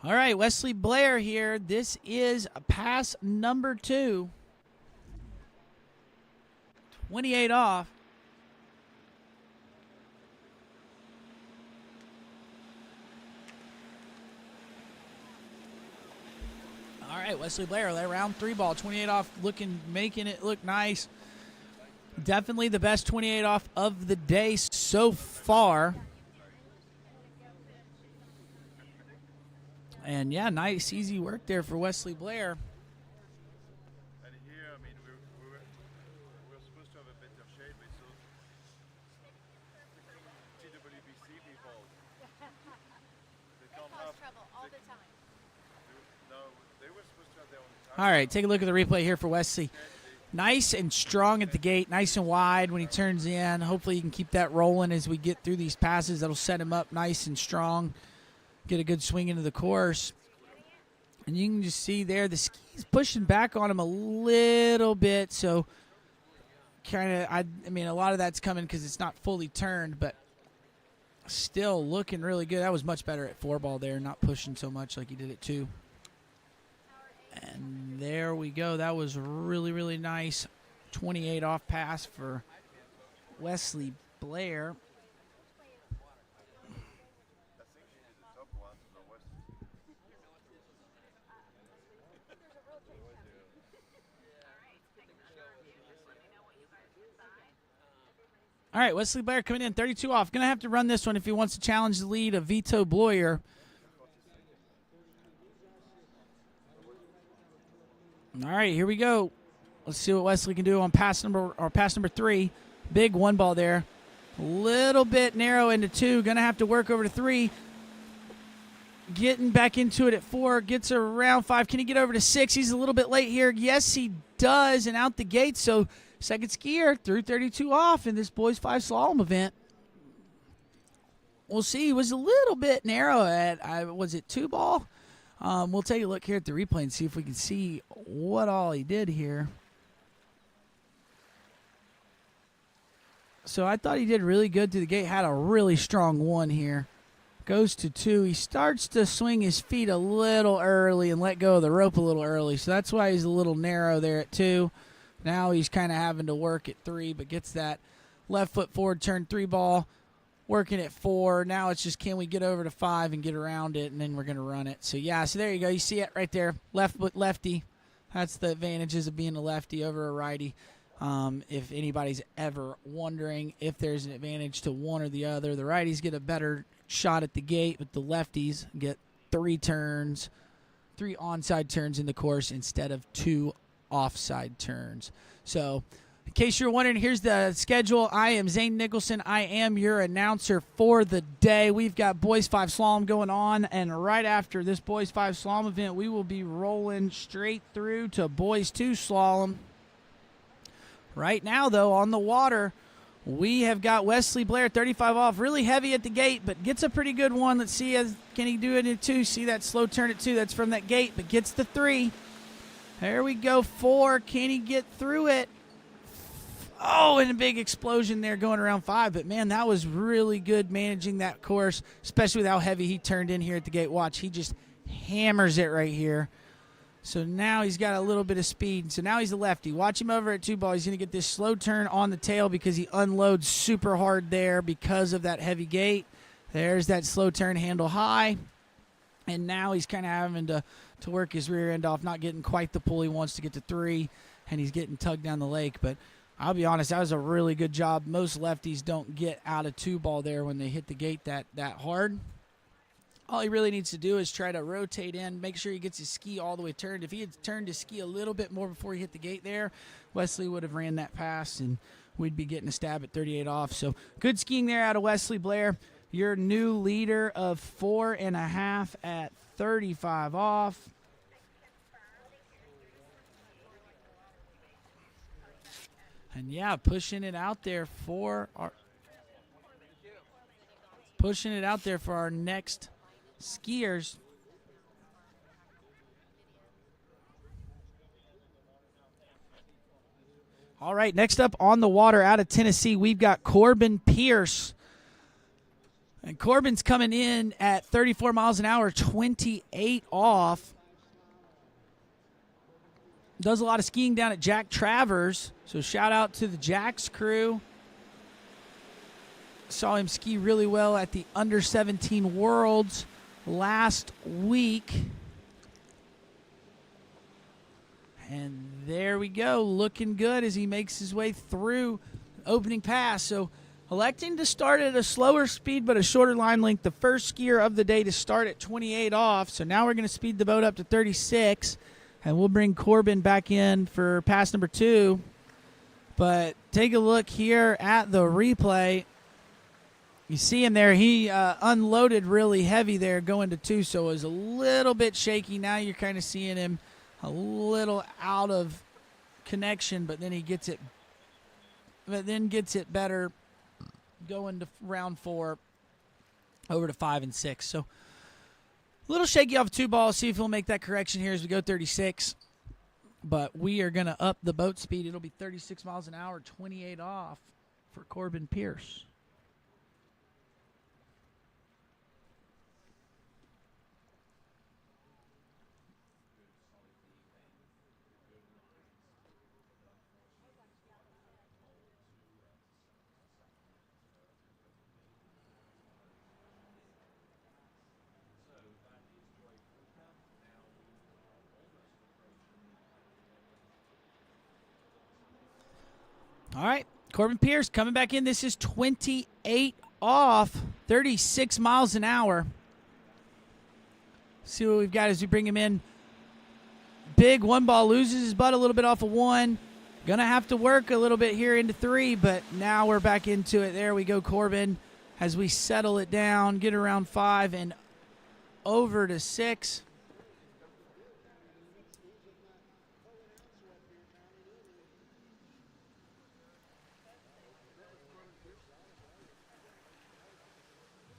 All right, Wesley Blair here. This is pass number 2. 28 off. All right, Wesley Blair, that round 3 ball, 28 off, making it look nice. Definitely the best 28 off of the day so far. And yeah, nice, easy work there for Wesley Blair. All right, take a look at the replay here for Wesley. Nice and strong at the gate, nice and wide when he turns in. Hopefully he can keep that rolling as we get through these passes. That'll set him up nice and strong. Get a good swing into the course. And you can just see there the ski's pushing back on him a little bit. So kind of, I mean, a lot of that's coming because it's not fully turned, but still looking really good. That was much better at 4 ball there, not pushing so much like he did at 2. And there we go. That was really, really nice 28 off pass for Wesley Blair. All right, Wesley Blair coming in, 32 off. Going to have to run this one if he wants to challenge the lead of Vito Bloyer. All right, here we go. Let's see what Wesley can do on pass number 3. Big one ball there. A little bit narrow into 2. Going to have to work over to 3. Getting back into it at 4. Gets around 5. Can he get over to 6? He's a little bit late here. Yes, he does, and out the gate. So second skier through 32 off in this boys 5 slalom event. We'll see. He was a little bit narrow at, was it 2 ball? We'll take a look here at the replay and see if we can see what all he did here. So I thought he did really good through the gate. Had a really strong 1 here. Goes to 2. He starts to swing his feet a little early and let go of the rope a little early. So that's why he's a little narrow there at 2. Now he's kind of having to work at 3, but gets that left foot forward turn 3 ball. Working at 4. Now it's just, can we get over to 5 and get around it, and then we're going to run it. So, yeah, so there you go. You see it right there. Left foot lefty. That's the advantages of being a lefty over a righty. If anybody's ever wondering if there's an advantage to one or the other, the righties get a better shot at the gate, but the lefties get 3 turns, 3 onside turns in the course instead of 2 offside turns. So, in case you're wondering, here's the schedule. I am Zane Nicholson. I am your announcer for the day. We've got Boys 5 Slalom going on, and right after this Boys 5 Slalom event, we will be rolling straight through to Boys 2 Slalom. Right now, though, on the water, we have got Wesley Blair, 35 off, really heavy at the gate, but gets a pretty good one. Let's see, can he do it in 2? See that slow turn at 2? That's from that gate, but gets the 3. There we go, 4. Can he get through it? Oh, and a big explosion there going around 5. But, man, that was really good managing that course, especially with how heavy he turned in here at the gate. Watch, he just hammers it right here. So now he's got a little bit of speed. So now he's a lefty. Watch him over at 2 ball. He's going to get this slow turn on the tail because he unloads super hard there because of that heavy gate. There's that slow turn handle high. And now he's kind of having to work his rear end off, not getting quite the pull he wants to get to 3, and he's getting tugged down the lake. But I'll be honest, that was a really good job. Most lefties don't get out of 2 ball there when they hit the gate that hard. All he really needs to do is try to rotate in, make sure he gets his ski all the way turned. If he had turned his ski a little bit more before he hit the gate there, Wesley would have ran that pass, and we'd be getting a stab at 38 off. So good skiing there out of Wesley Blair. Your new leader of 4.5 at 35 off. And, yeah, pushing it out there for our next skiers. All right, next up on the water out of Tennessee, we've got Corbin Pierce. And Corbin's coming in at 34 miles an hour, 28 off. Does a lot of skiing down at Jack Travers, so shout out to the Jack's crew. Saw him ski really well at the Under-17 Worlds last week. And there we go, looking good as he makes his way through the opening pass. So electing to start at a slower speed but a shorter line length, the first skier of the day to start at 28 off. So now we're going to speed the boat up to 36. And we'll bring Corbin back in for pass number 2. But take a look here at the replay. You see him there. He unloaded really heavy there going to 2, so it was a little bit shaky. Now you're kind of seeing him a little out of connection, but then he gets it. But then gets it better going to round 4 over to 5 and 6. So a little shaky off 2 ball. See if he'll make that correction here as we go 36. But we are going to up the boat speed. It'll be 36 miles an hour, 28 off for Corbin Pierce. All right, Corbin Pierce coming back in. This is 28 off, 36 miles an hour. See what we've got as we bring him in. Big one ball, loses his butt a little bit off of 1. Going to have to work a little bit here into 3, but now we're back into it. There we go, Corbin, as we settle it down, get around 5 and over to 6.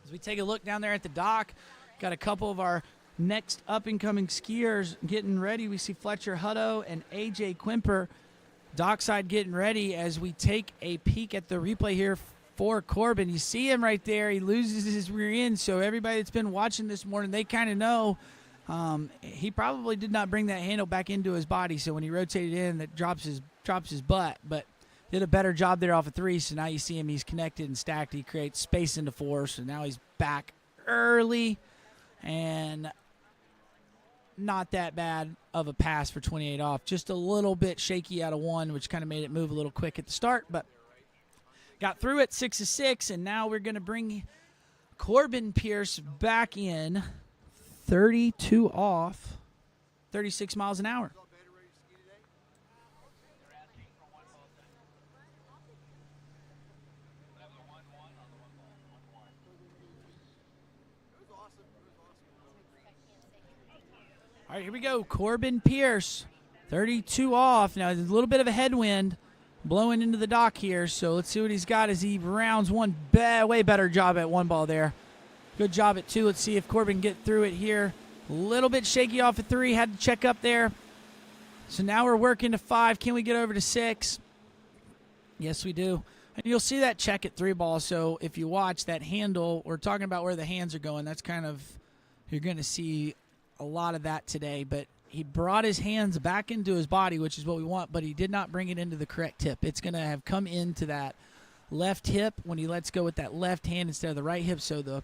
As we take a look down there at the dock, got a couple of our next up-and-coming skiers getting ready. We see Fletcher Hutto and A.J. Quimper dockside getting ready as we take a peek at the replay here for Corbin. You see him right there. He loses his rear end, so everybody that's been watching this morning, they kind of know he probably did not bring that handle back into his body, so when he rotated in, that drops his butt, but did a better job there off of 3, so now you see him. He's connected and stacked. He creates space into 4, so now he's back early and not that bad of a pass for 28 off. Just a little bit shaky out of 1, which kind of made it move a little quick at the start, but got through it 6-6, and now we're going to bring Corbin Pierce back in 32 off, 36 miles an hour. All right, here we go. Corbin Pierce, 32 off. Now, there's a little bit of a headwind blowing into the dock here, so let's see what he's got as he rounds 1. Way better job at 1 ball there. Good job at 2. Let's see if Corbin can get through it here. A little bit shaky off of 3. Had to check up there. So now we're working to 5. Can we get over to 6? Yes, we do. And you'll see that check at 3 ball. So if you watch that handle, we're talking about where the hands are going. That's kind of, you're going to see a lot of that today, but he brought his hands back into his body, which is what we want, but he did not bring it into the correct hip. It's going to have come into that left hip when he lets go with that left hand instead of the right hip. So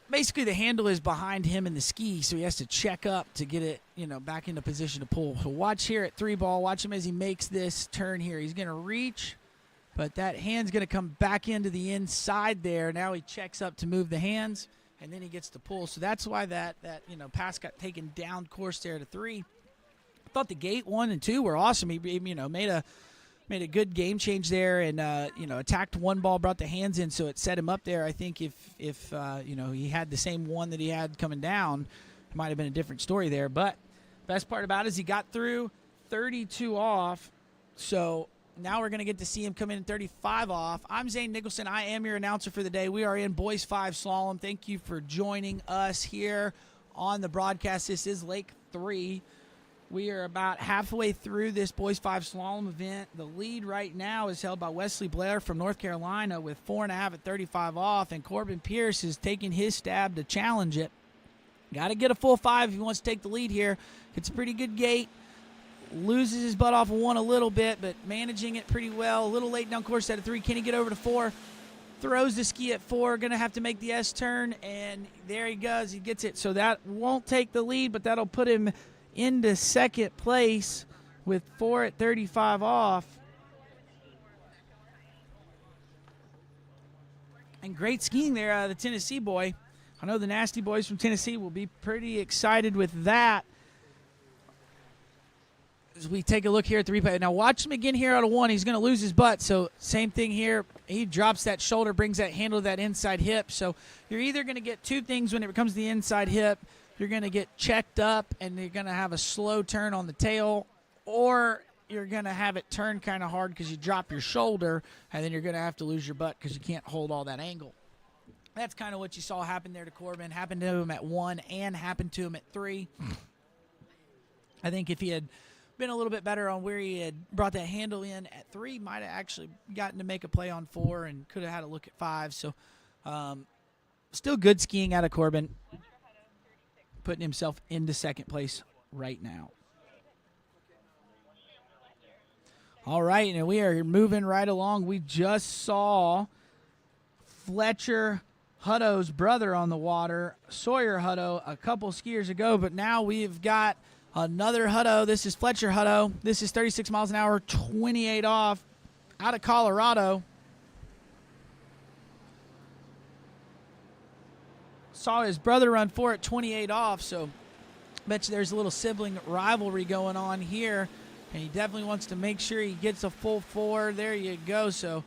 basically the handle is behind him in the ski, so he has to check up to get it, back into position to pull. So watch here at 3 ball. Watch him as he makes this turn here. He's going to reach, but that hand's going to come back into the inside there. Now he checks up to move the hands, and then he gets to pull. So that's why that pass got taken down course there to 3. I thought the gate 1 and 2 were awesome. He made a good game change there, and attacked 1 ball, brought the hands in, so it set him up there. I think if he had the same 1 that he had coming down, it might have been a different story there. But best part about it is he got through 32 off. So now we're going to get to see him come in 35 off. I'm Zane Nicholson. I am your announcer for the day. We are in Boys 5 Slalom. Thank you for joining us here on the broadcast. This is Lake 3. We are about halfway through this Boys 5 Slalom event. The lead right now is held by Wesley Blair from North Carolina with 4.5 at 35 off, and Corbin Pierce is taking his stab to challenge it. Got to get a full 5 if he wants to take the lead here. It's a pretty good gate. Loses his butt off of 1 a little bit, but managing it pretty well. A little late down course at a 3. Can he get over to 4? Throws the ski at 4. Going to have to make the S turn, and there he goes. He gets it. So that won't take the lead, but that'll put him into second place with 4 at 35 off. And great skiing there out of the Tennessee boy. I know the Nasty Boys from Tennessee will be pretty excited with that. As we take a look here at the replay. Now watch him again here out of 1. He's going to lose his butt. So same thing here. He drops that shoulder, brings that handle to that inside hip. So you're either going to get 2 things when it comes to the inside hip. You're going to get checked up and you're going to have a slow turn on the tail, or you're going to have it turn kind of hard because you drop your shoulder, and then you're going to have to lose your butt because you can't hold all that angle. That's kind of what you saw happen there to Corbin. Happened to him at 1 and happened to him at 3. I think if he had been a little bit better on where he had brought that handle in at 3, might have actually gotten to make a play on 4 and could have had a look at 5. So still good skiing out of Corbin, putting himself into second place right now. All right, and we are moving right along. We just saw Fletcher Hutto's brother on the water, Sawyer Hutto, a couple skiers ago, but now we've got another Hutto. This is Fletcher Hutto. This is 36 miles an hour, 28 off. out of Colorado. Saw his brother run 4 at 28 off, so bet you there's a little sibling rivalry going on here, and he definitely wants to make sure he gets a full 4. There you go. So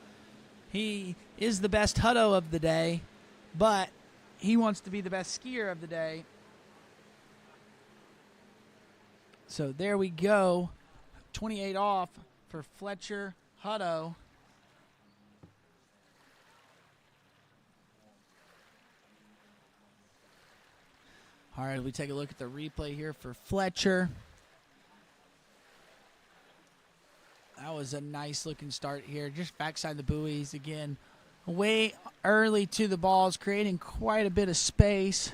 he is the best Hutto of the day, but he wants to be the best skier of the day. So there we go. 28 off for Fletcher Hutto. All right, we take a look at the replay here for Fletcher. That was a nice looking start here. Just backside the buoys again. Way early to the balls, creating quite a bit of space.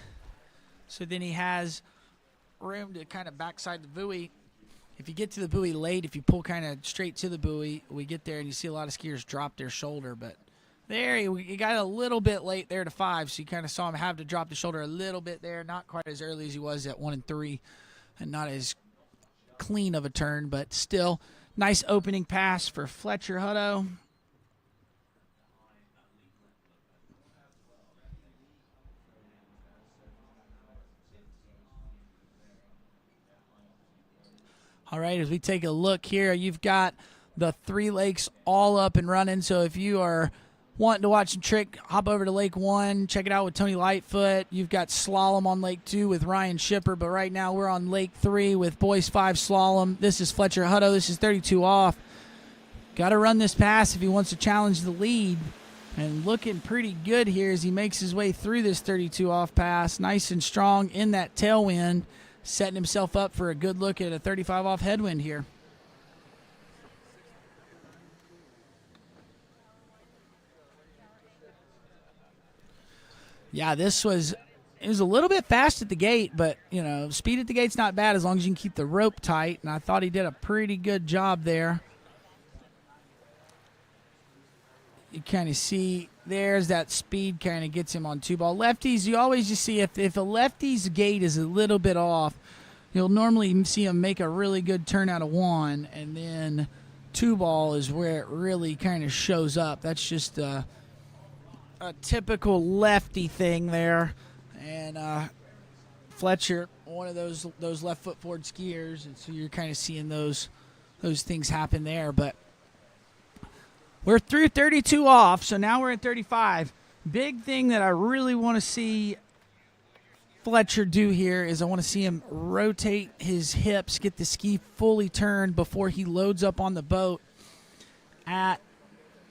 So then he has room to kind of backside the buoy. If you get to the buoy late, if you pull kind of straight to the buoy, we get there and you see a lot of skiers drop their shoulder. But there, he got a little bit late there to 5, so you kind of saw him have to drop the shoulder a little bit there. Not quite as early as he was at 1 and 3, and not as clean of a turn, but still nice opening pass for Fletcher Hutto. All right, as we take a look here, you've got the 3 lakes all up and running. So if you are wanting to watch some trick, hop over to Lake 1, check it out with Tony Lightfoot. You've got slalom on Lake 2 with Ryan Shipper, but right now we're on Lake 3 with boys 5 slalom. This is Fletcher Hutto. This is 32 off. Got to run this pass if he wants to challenge the lead. And looking pretty good here as he makes his way through this 32 off pass. Nice and strong in that tailwind, setting himself up for a good look at a 35 off headwind here. Yeah, it was a little bit fast at the gate, but, you know, speed at the gate's not bad as long as you can keep the rope tight, and I thought he did a pretty good job there. You kind of see there's that speed kind of gets him on 2-ball. Lefties, you always just see if a lefty's gate is a little bit off, you'll normally see him make a really good turn out of 1, and then 2-ball is where it really kind of shows up. That's just a typical lefty thing there, and Fletcher, one of those left foot forward skiers, and so you're kind of seeing those things happen there. But we're through 32 off, so now we're at 35. Big thing that I really want to see Fletcher do here is I want to see him rotate his hips, get the ski fully turned before he loads up on the boat at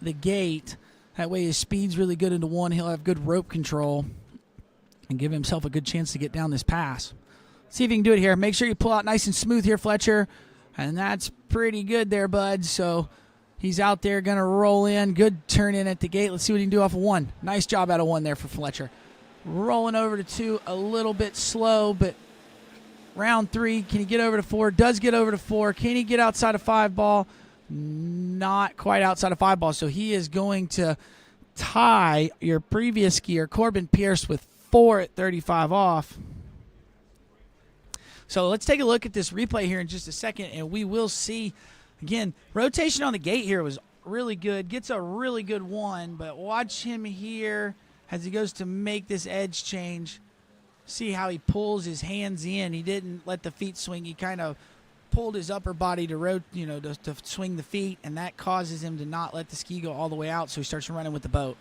the gate. That way his speed's really good into 1. He'll have good rope control and give himself a good chance to get down this pass. See if you can do it here. Make sure you pull out nice and smooth here, Fletcher. And that's pretty good there, bud. So he's out there going to roll in. Good turn in at the gate. Let's see what he can do off of 1. Nice job out of 1 there for Fletcher. Rolling over to 2, a little bit slow, but round 3, can he get over to 4? Does get over to 4. Can he get outside of 5-ball? Not quite outside of 5-ball, so he is going to tie your previous skier, Corbin Pierce, with 4 at 35 off. So let's take a look at this replay here in just a second, and we will see, again, rotation on the gate here was really good. Gets a really good 1, but watch him here as he goes to make this edge change. See how he pulls his hands in. He didn't let the feet swing. He kind of pulled his upper body to to swing the feet, and that causes him to not let the ski go all the way out, so he starts running with the boat.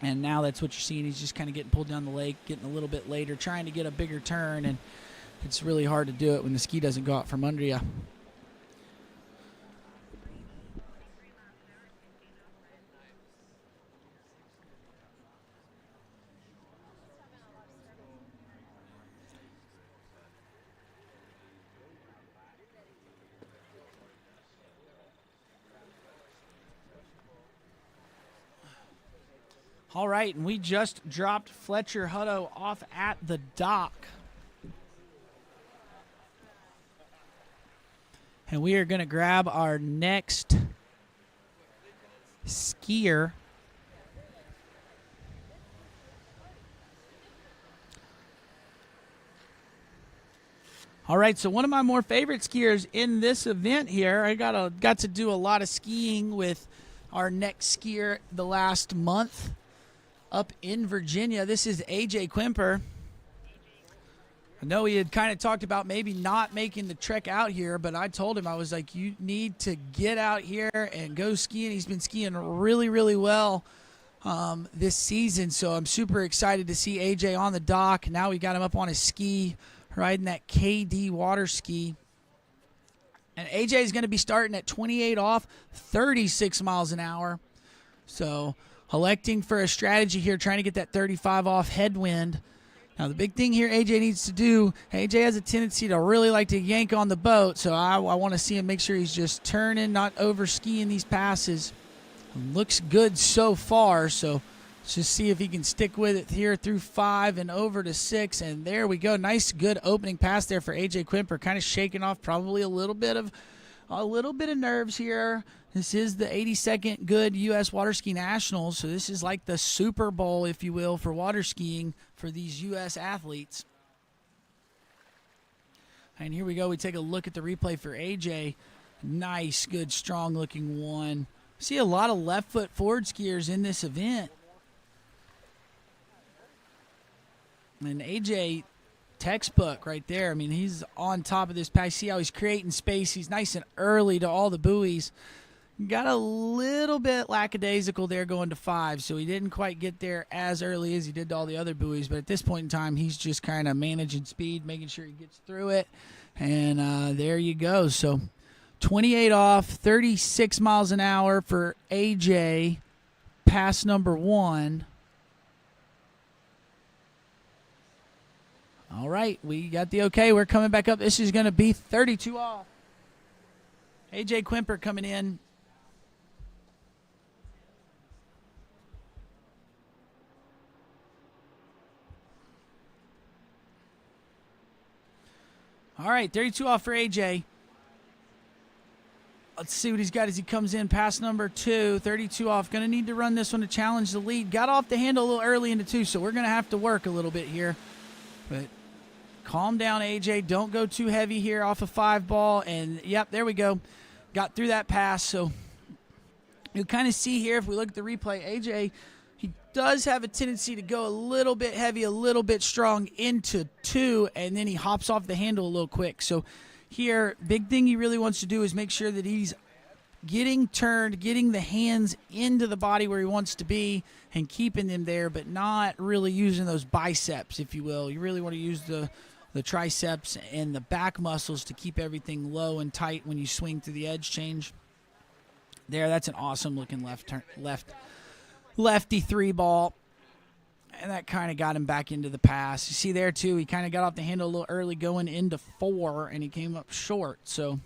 And now that's what you're seeing. He's just kind of getting pulled down the lake, getting a little bit later, trying to get a bigger turn, and it's really hard to do it when the ski doesn't go out from under you. All right, and we just dropped Fletcher Hutto off at the dock. And we are going to grab our next skier. All right, so one of my more favorite skiers in this event here, I got to do a lot of skiing with our next skier the last month up in Virginia. This is AJ Quimper. I know he had kind of talked about maybe not making the trek out here, but I told him, I was like, you need to get out here and go skiing. He's been skiing really, really well this season, so I'm super excited to see AJ on the dock. Now we got him up on his ski, riding that KD water ski. And AJ is going to be starting at 28 off, 36 miles an hour. So electing for a strategy here, trying to get that 35 off headwind. Now, the big thing here AJ needs to do, AJ has a tendency to really like to yank on the boat, so I want to see him make sure he's just turning, not over skiing these passes. Looks good so far, so let's just see if he can stick with it here through 5 and over to 6, and there we go. Nice, good opening pass there for AJ Quimper, kind of shaking off probably a little bit of nerves here. This is the 82nd Goode U.S. Water Ski Nationals, so this is like the Super Bowl, if you will, for water skiing for these U.S. athletes. And here we go. We take a look at the replay for AJ. Nice, good, strong-looking one. See a lot of left foot forward skiers in this event. And AJ, textbook right there. I mean, he's on top of this pass. See how he's creating space. He's nice and early to all the buoys. Got a little bit lackadaisical there going to 5, so he didn't quite get there as early as he did to all the other buoys. But at this point in time, he's just kind of managing speed, making sure he gets through it. And there you go. So 28 off, 36 miles an hour for AJ, pass number 1. All right, we got the okay. We're coming back up. This is going to be 32 off. AJ Quimper coming in. All right, 32 off for AJ. Let's see what he's got as he comes in. Pass number 2, 32 off. Going to need to run this one to challenge the lead. Got off the handle a little early into 2, so we're going to have to work a little bit here. But calm down, AJ. Don't go too heavy here off a 5 ball. And, yep, there we go. Got through that pass. So you'll kind of see here if we look at the replay, AJ, he does have a tendency to go a little bit heavy, a little bit strong into 2, and then he hops off the handle a little quick. So here, big thing he really wants to do is make sure that he's getting turned, getting the hands into the body where he wants to be and keeping them there, but not really using those biceps, if you will. You really want to use the triceps and the back muscles to keep everything low and tight when you swing through the edge change. There, that's an awesome looking lefty 3 ball. And that kind of got him back into the pass. You see there, too, he kind of got off the handle a little early going into 4, and he came up short. So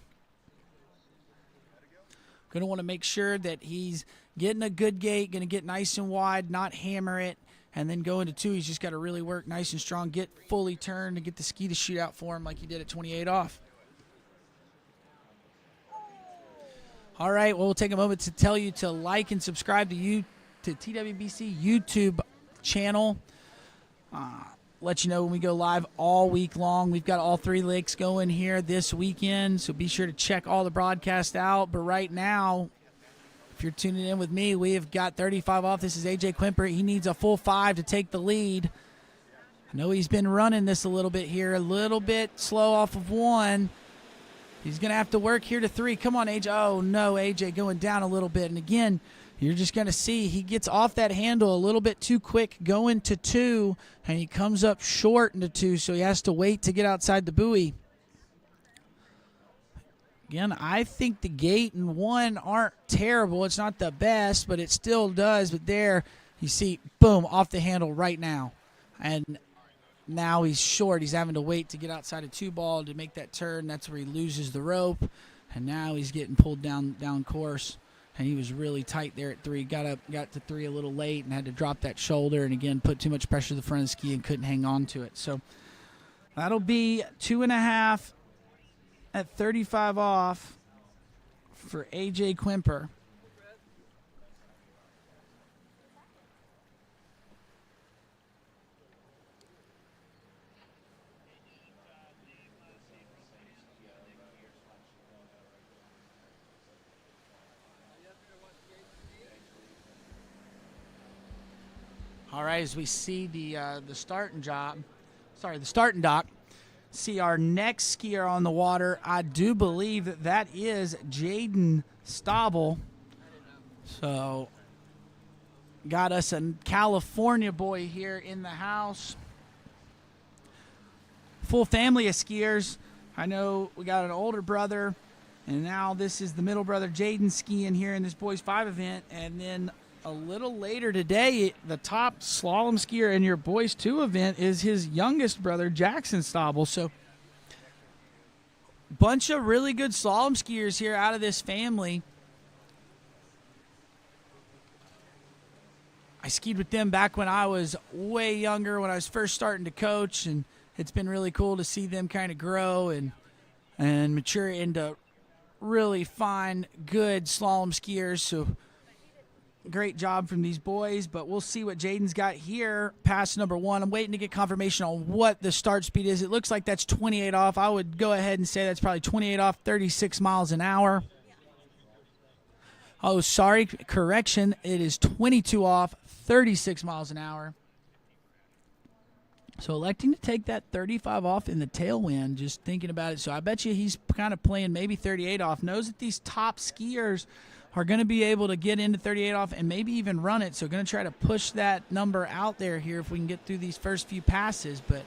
going to want to make sure that he's getting a good gait, going to get nice and wide, not hammer it. And then go into 2, he's just got to really work nice and strong, get fully turned, and get the ski to shoot out for him like he did at 28 off. All right, well, we'll take a moment to tell you to like and subscribe to TWBC YouTube channel. Let you know when we go live all week long. We've got all 3 lakes going here this weekend, so be sure to check all the broadcasts out. But right now, if you're tuning in with me, we have got 35 off. This is AJ Quimper. He needs a full 5 to take the lead. I know he's been running this a little bit here, a little bit slow off of 1. He's going to have to work here to 3. Come on, AJ. Oh, no, AJ going down a little bit. And again, you're just going to see he gets off that handle a little bit too quick going to 2, and he comes up short into 2, so he has to wait to get outside the buoy. Again, I think the gate and 1 aren't terrible. It's not the best, but it still does. But there, you see, boom, off the handle right now. And now he's short. He's having to wait to get outside a 2 ball to make that turn. That's where he loses the rope. And now he's getting pulled down course. And he was really tight there at 3. Got to 3 a little late and had to drop that shoulder. And, again, put too much pressure to the front of the ski and couldn't hang on to it. So that'll be 2.5 at 35 off for AJ Quimper. All right, as we see the starting dock, see our next skier on the water. I do believe that is Jaden Eid. So, got us a California boy here in the house. Full family of skiers. I know we got an older brother, and now this is the middle brother, Jaden, skiing here in this Boys 5 event. And then a little later today, the top slalom skier in your Boys 2 event is his youngest brother, Jackson Eid. So, bunch of really good slalom skiers here out of this family. I skied with them back when I was way younger, when I was first starting to coach, and it's been really cool to see them kind of grow and mature into really fine, good slalom skiers. So great job from these boys, but we'll see what Jaden's got here past number 1. I'm waiting to get confirmation on what the start speed is. It looks like that's 28 off. I would go ahead and say that's probably 28 off, 36 miles an hour. Oh, sorry, correction. It is 22 off, 36 miles an hour. So electing to take that 35 off in the tailwind, just thinking about it. So I bet you he's kind of playing maybe 38 off. Knows that these top skiers are going to be able to get into 38 off and maybe even run it. So going to try to push that number out there here if we can get through these first few passes. But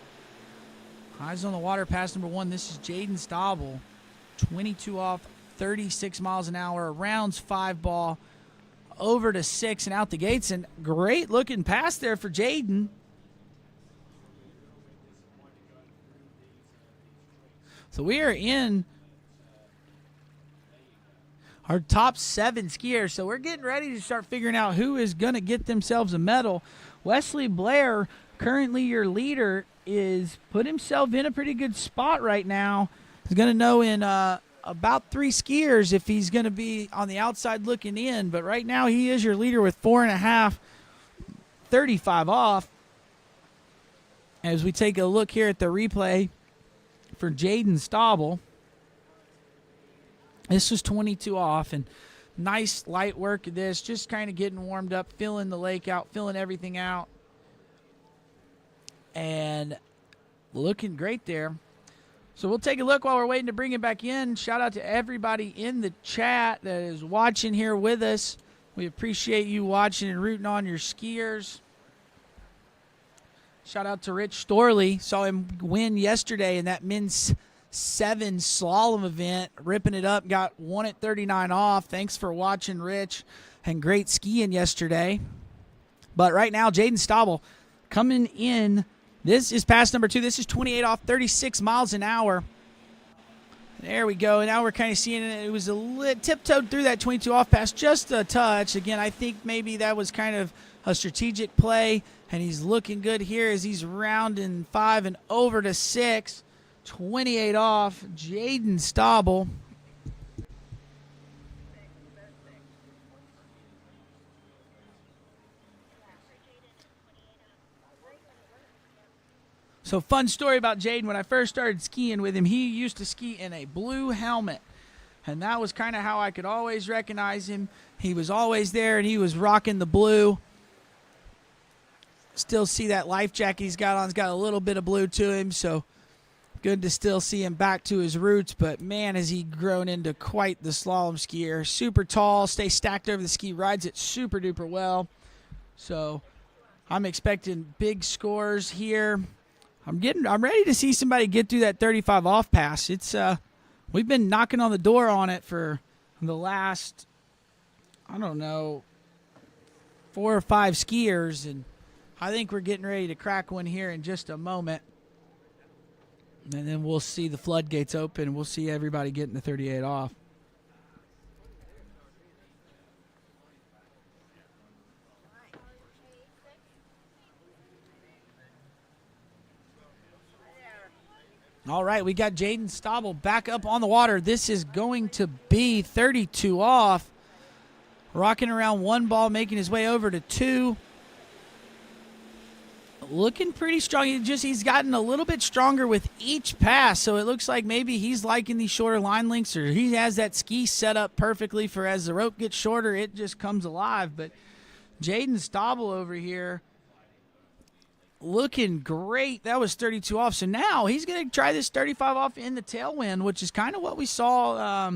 eyes on the water, pass number 1. This is Jaden Eid, 22 off, 36 miles an hour, rounds 5 ball, over to 6 and out the gates. And great looking pass there for Jaden. So we are in our top 7 skiers. So we're getting ready to start figuring out who is going to get themselves a medal. Wesley Blair, currently your leader, is put himself in a pretty good spot right now. He's going to know in about 3 skiers if he's going to be on the outside looking in. But right now he is your leader with 4.5, 35 off. As we take a look here at the replay for Jaden Eid, this was 22 off, and nice light work of this, just kind of getting warmed up, filling the lake out, filling everything out, and looking great there. So we'll take a look while we're waiting to bring it back in. Shout out to everybody in the chat that is watching here with us. We appreciate you watching and rooting on your skiers. Shout out to Rich Storley. Saw him win yesterday in that men's 7 slalom event, ripping it up, got 1 at 39 off. Thanks for watching, Rich, and great skiing yesterday. But right now, Jaden Eid coming in. This is pass number 2. This is 28 off, 36 miles an hour. There we go. And now we're kind of seeing it. It was tiptoed through that 22 off pass just a touch. Again, I think maybe that was kind of a strategic play, and he's looking good here as he's rounding 5 and over to 6. 28 off, Jaden Eid. So fun story about Jaden. When I first started skiing with him, he used to ski in a blue helmet. And that was kind of how I could always recognize him. He was always there, and he was rocking the blue. Still see that life jacket he's got on. He's got a little bit of blue to him, so good to still see him back to his roots. But, man, has he grown into quite the slalom skier. Super tall, stays stacked over the ski, rides it super duper well. So I'm expecting big scores here. I'm ready to see somebody get through that 35 off pass. It's we've been knocking on the door on it for the last, I don't know, 4 or 5 skiers, and I think we're getting ready to crack one here in just a moment. And then we'll see the floodgates open, and we'll see everybody getting the 38 off. All right, we got Jaden Eid back up on the water. This is going to be 32 off. Rocking around 1 ball, making his way over to 2. Looking pretty strong. He's gotten a little bit stronger with each pass, so it looks like maybe he's liking these shorter line lengths, or he has that ski set up perfectly for as the rope gets shorter, it just comes alive. But Jaden Eid over here looking great. That was 32 off. So now he's going to try this 35 off in the tailwind, which is kind of what we saw.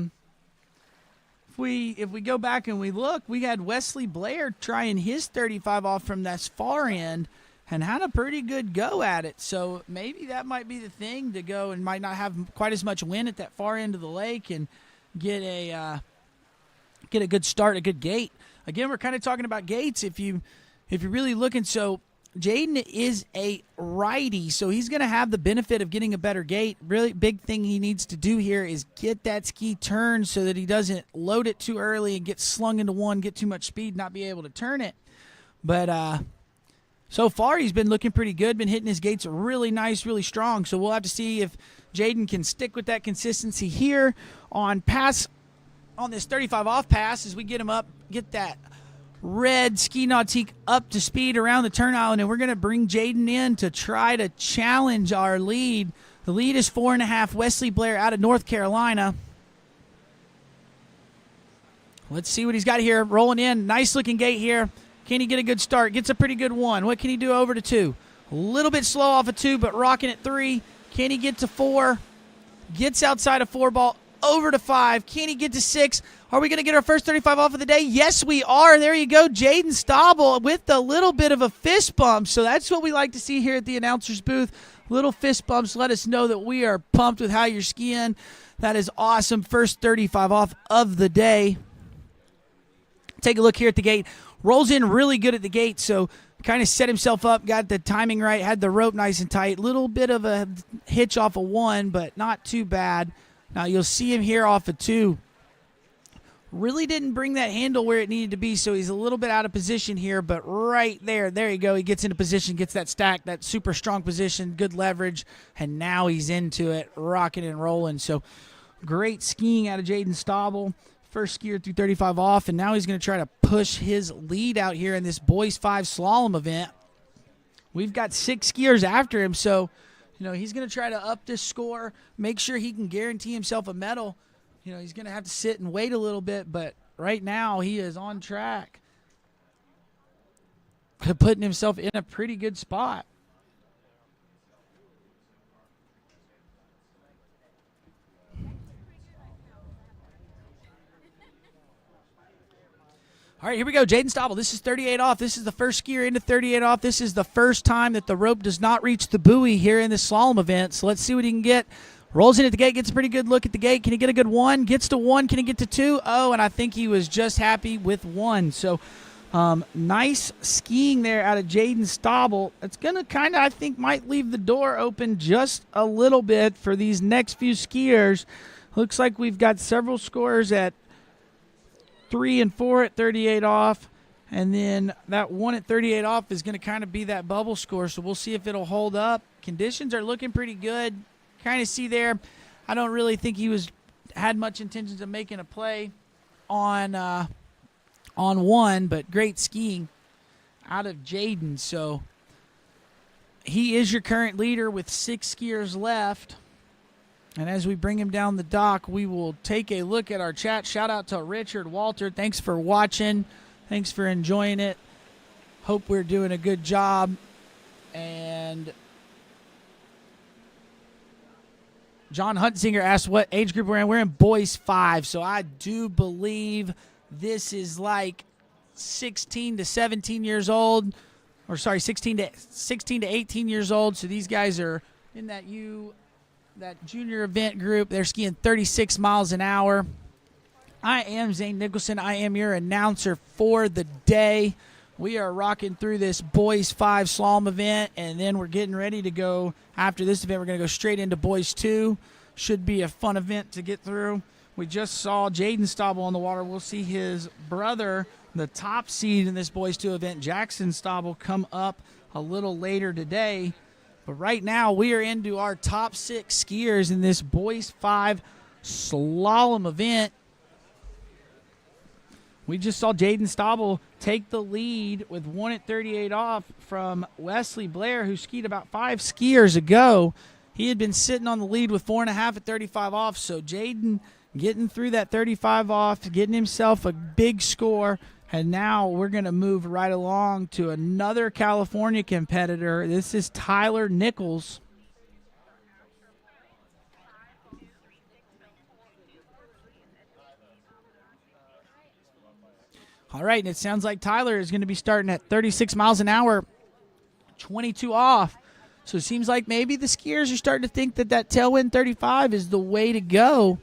If we go back and we look, we had Wesley Blair trying his 35 off from that far end and had a pretty good go at it. So maybe that might be the thing to go, and might not have quite as much wind at that far end of the lake and get a good start, a good gate. Again, we're kind of talking about gates if you're really looking. So Jaden is a righty, so he's going to have the benefit of getting a better gate. Really big thing he needs to do here is get that ski turned so that he doesn't load it too early and get slung into one, get too much speed, not be able to turn it. But so far he's been looking pretty good, been hitting his gates really nice, really strong. So we'll have to see if Jaden can stick with that consistency here on this 35 off pass as we get him up, get that red ski nautique up to speed around the turn island, and we're going to bring Jaden in to try to challenge our lead. The lead is 4.5. Wesley Blair out of North Carolina. Let's see what he's got here. Rolling in. Nice looking gate here. Can he get a good start? Gets a pretty good one. What can he do over to 2? A little bit slow off of 2, but rocking at 3. Can he get to 4? Gets outside of 4 ball. Over to 5. Can he get to 6? Are we going to get our first 35 off of the day? Yes, we are. There you go. Jaden Stauble with a little bit of a fist bump. So that's what we like to see here at the announcer's booth. Little fist bumps let us know that we are pumped with how you're skiing. That is awesome. First 35 off of the day. Take a look here at the gate. Rolls in really good at the gate, so kind of set himself up, got the timing right, had the rope nice and tight. Little bit of a hitch off of 1, but not too bad. Now you'll see him here off of 2. Really didn't bring that handle where it needed to be, so he's a little bit out of position here, but right there you go. He gets into position, gets that stack, that super strong position, good leverage, and now he's into it, rocking and rolling. So great skiing out of Jaden Stauble. First skier through 35 off, and now he's going to try to push his lead out here in this boys 5 slalom event. We've got 6 skiers after him, so he's going to try to up this score, make sure he can guarantee himself a medal. He's going to have to sit and wait a little bit, but right now he is on track to putting himself in a pretty good spot. All right, here we go. Jaden Stauble. This is 38 off. This is the first skier into 38 off. This is the first time that the rope does not reach the buoy here in this slalom event. So let's see what he can get. Rolls in at the gate, gets a pretty good look at the gate. Can he get a good 1? Gets to 1. Can he get to 2? Oh, and I think he was just happy with 1. So nice skiing there out of Jaden Stauble. It's going to kind of, I think, might leave the door open just a little bit for these next few skiers. Looks like we've got several scores at 3 and 4 at 38 off, and then that 1 at 38 off is going to kind of be that bubble score, so we'll see if it'll hold up. Conditions are looking pretty good. Kind of see there, I don't really think he had much intentions of making a play on 1, but great skiing out of Jaden. So he is your current leader with 6 skiers left. And as we bring him down the dock, we will take a look at our chat. Shout out to Richard Walter. Thanks for watching. Thanks for enjoying it. Hope we're doing a good job. And John Huntsinger asked what age group we're in. We're in boys 5. So I do believe this is like 16 to 17 years old. Or sorry, 16 to 18 years old. So these guys are in that junior event group. They're skiing 36 miles an hour. I am Zane Nicholson. I am your announcer for the day. We are rocking through this boys 5 slalom event, and then we're getting ready to go. After this event, we're going to go straight into boys 2. Should be a fun event to get through. We just saw Jaden Stauble on the water. We'll see his brother, the top seed in this boys 2 event, Jackson Stauble, come up a little later today. But right now, we are into our top 6 skiers in this boys 5 slalom event. We just saw Jaden Stauble take the lead with 1 at 38 off from Wesley Blair, who skied about 5 skiers ago. He had been sitting on the lead with 4.5 at 35 off. So Jaden getting through that 35 off, getting himself a big score, And now we're going to move right along to another California competitor. This is Tyler Nichols. All right, and it sounds like Tyler is going to be starting at 36 miles an hour, 22 off. So it seems like maybe the skiers are starting to think that tailwind 35 is the way to go.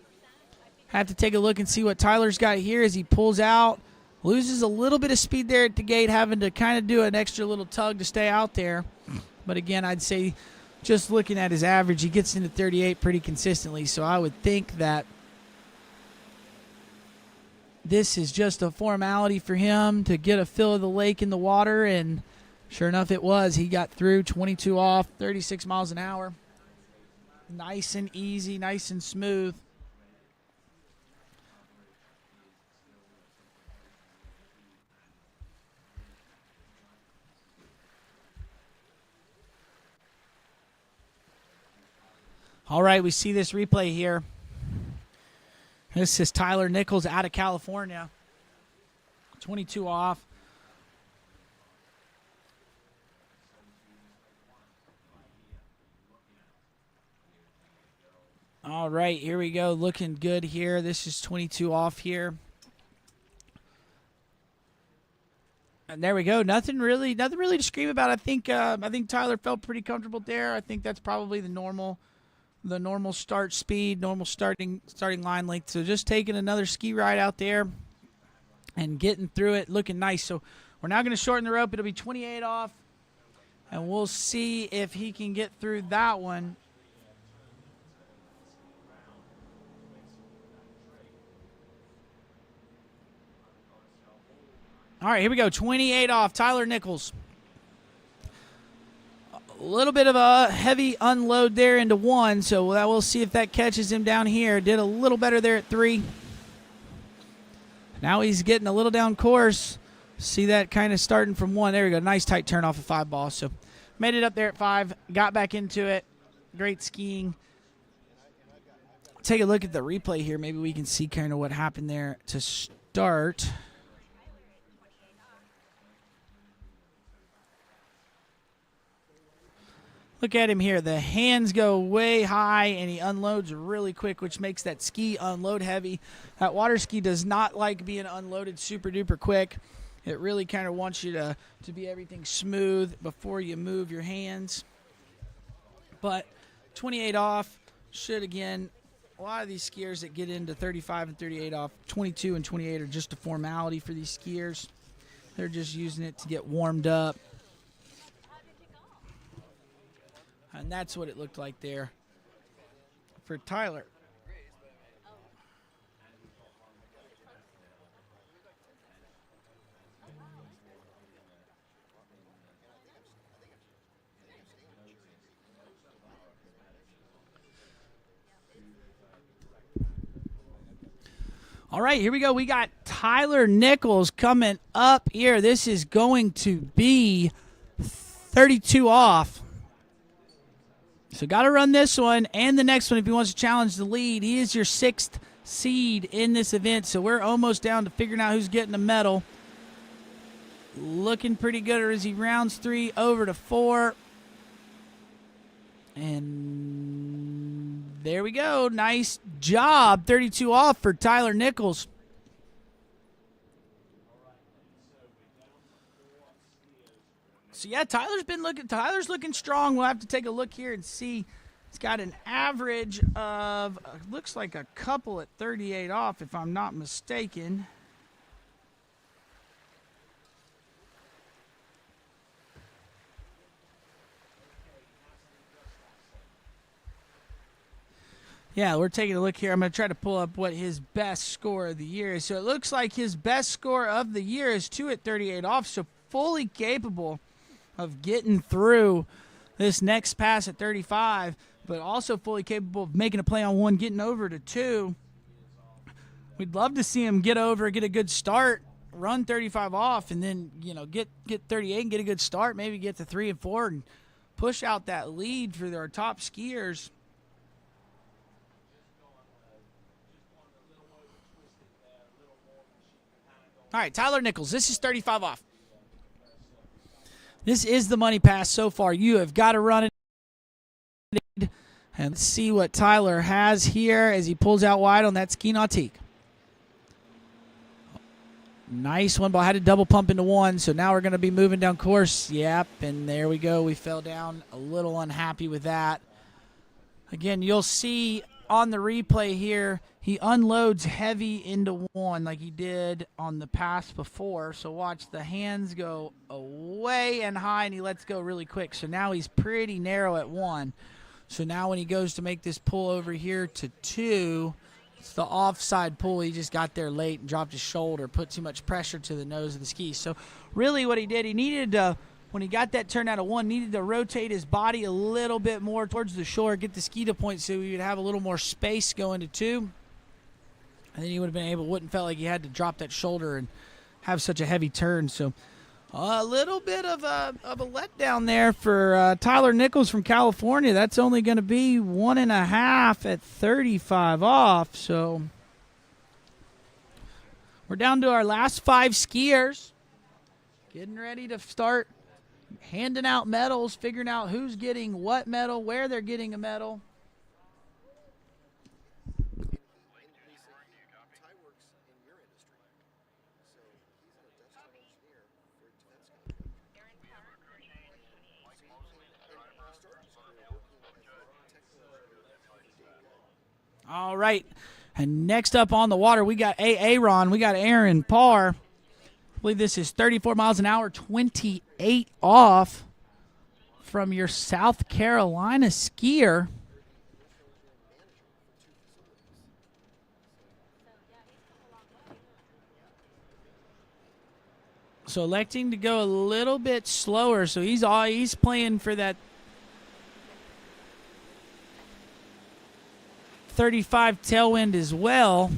Have to take a look and see what Tyler's got here as he pulls out. Loses a little bit of speed there at the gate, having to kind of do an extra little tug to stay out there. But again, I'd say just looking at his average, he gets into 38 pretty consistently. So I would think that this is just a formality for him to get a feel of the lake in the water. And sure enough, it was. He got through 22 off, 36 miles an hour. Nice and easy, nice and smooth. All right, we see this replay here. This is Tyler Nichols out of California. 22 off. All right, here we go. Looking good here. This is 22 off here. And there we go. Nothing really to scream about. I think Tyler felt pretty comfortable there. I think that's probably the normal start speed, normal starting line length. So just taking another ski ride out there and getting through it, looking nice. So we're now going to shorten the rope. It'll be 28 off, and we'll see if he can get through that one. All right, here we go. 28 off, Tyler Nichols. A little bit of a heavy unload there into 1, so we'll see if that catches him down here. Did a little better there at 3. Now he's getting a little down course. See that kind of starting from 1. There we go. Nice tight turn off of 5 ball. So made it up there at 5. Got back into it. Great skiing. Take a look at the replay here. Maybe we can see kind of what happened there to start. Look at him here. The hands go way high, and he unloads really quick, which makes that ski unload heavy. That water ski does not like being unloaded super duper quick. It really kind of wants you to be everything smooth before you move your hands. But 28 off should, again, a lot of these skiers that get into 35 and 38 off, 22 and 28 are just a formality for these skiers. They're just using it to get warmed up. And that's what it looked like there for Tyler. All right, here we go. We got Tyler Nichols coming up here. This is going to be 32 off. So got to run this one and the next one if he wants to challenge the lead. He is your 6th seed in this event, so we're almost down to figuring out who's getting a medal. Looking pretty good as he rounds 3 over to 4. And there we go. Nice job. 32 off for Tyler Nichols. So, yeah, Tyler's looking strong. We'll have to take a look here and see. He's got an average of, looks like a couple at 38 off, if I'm not mistaken. Yeah, we're taking a look here. I'm going to try to pull up what his best score of the year is. So it looks like his best score of the year is 2 at 38 off, so fully capable of getting through this next pass at 35, but also fully capable of making a play on 1, getting over to 2. We'd love to see him get over, get a good start, run 35 off, and then, get 38 and get a good start, maybe get to 3 and 4 and push out that lead for our top skiers. All right, Tyler Nichols, this is 35 off. This is the money pass so far. You have got to run it. And let's see what Tyler has here as he pulls out wide on that ski nautique. Nice one ball. Had to double pump into one, so now we're going to be moving down course. Yep, and there we go. We fell down. A little unhappy with that. Again, you'll see on the replay here, he unloads heavy into one like he did on the pass before. So watch the hands go away and high, and he lets go really quick. So now he's pretty narrow at one. So now when he goes to make this pull over here to two, it's the offside pull. He just got there late and dropped his shoulder, put too much pressure to the nose of the ski. So really what he did, he needed to, when he got that turn out of one, needed to rotate his body a little bit more towards the shore, get the ski to point so he would have a little more space going to two. And then he would have been able, wouldn't felt like he had to drop that shoulder and have such a heavy turn. So a little bit of a letdown there for Tyler Nichols from California. That's only going to be 1.5 at 35 off. So we're down to our last 5 skiers. Getting ready to start handing out medals, figuring out who's getting what medal, where they're getting a medal. All right, and next up on the water, we got Aaron. We got Aaron Parr. I believe this is 34 miles an hour, 28 off from your South Carolina skier. So electing to go a little bit slower, so he's playing for that 35 tailwind as well.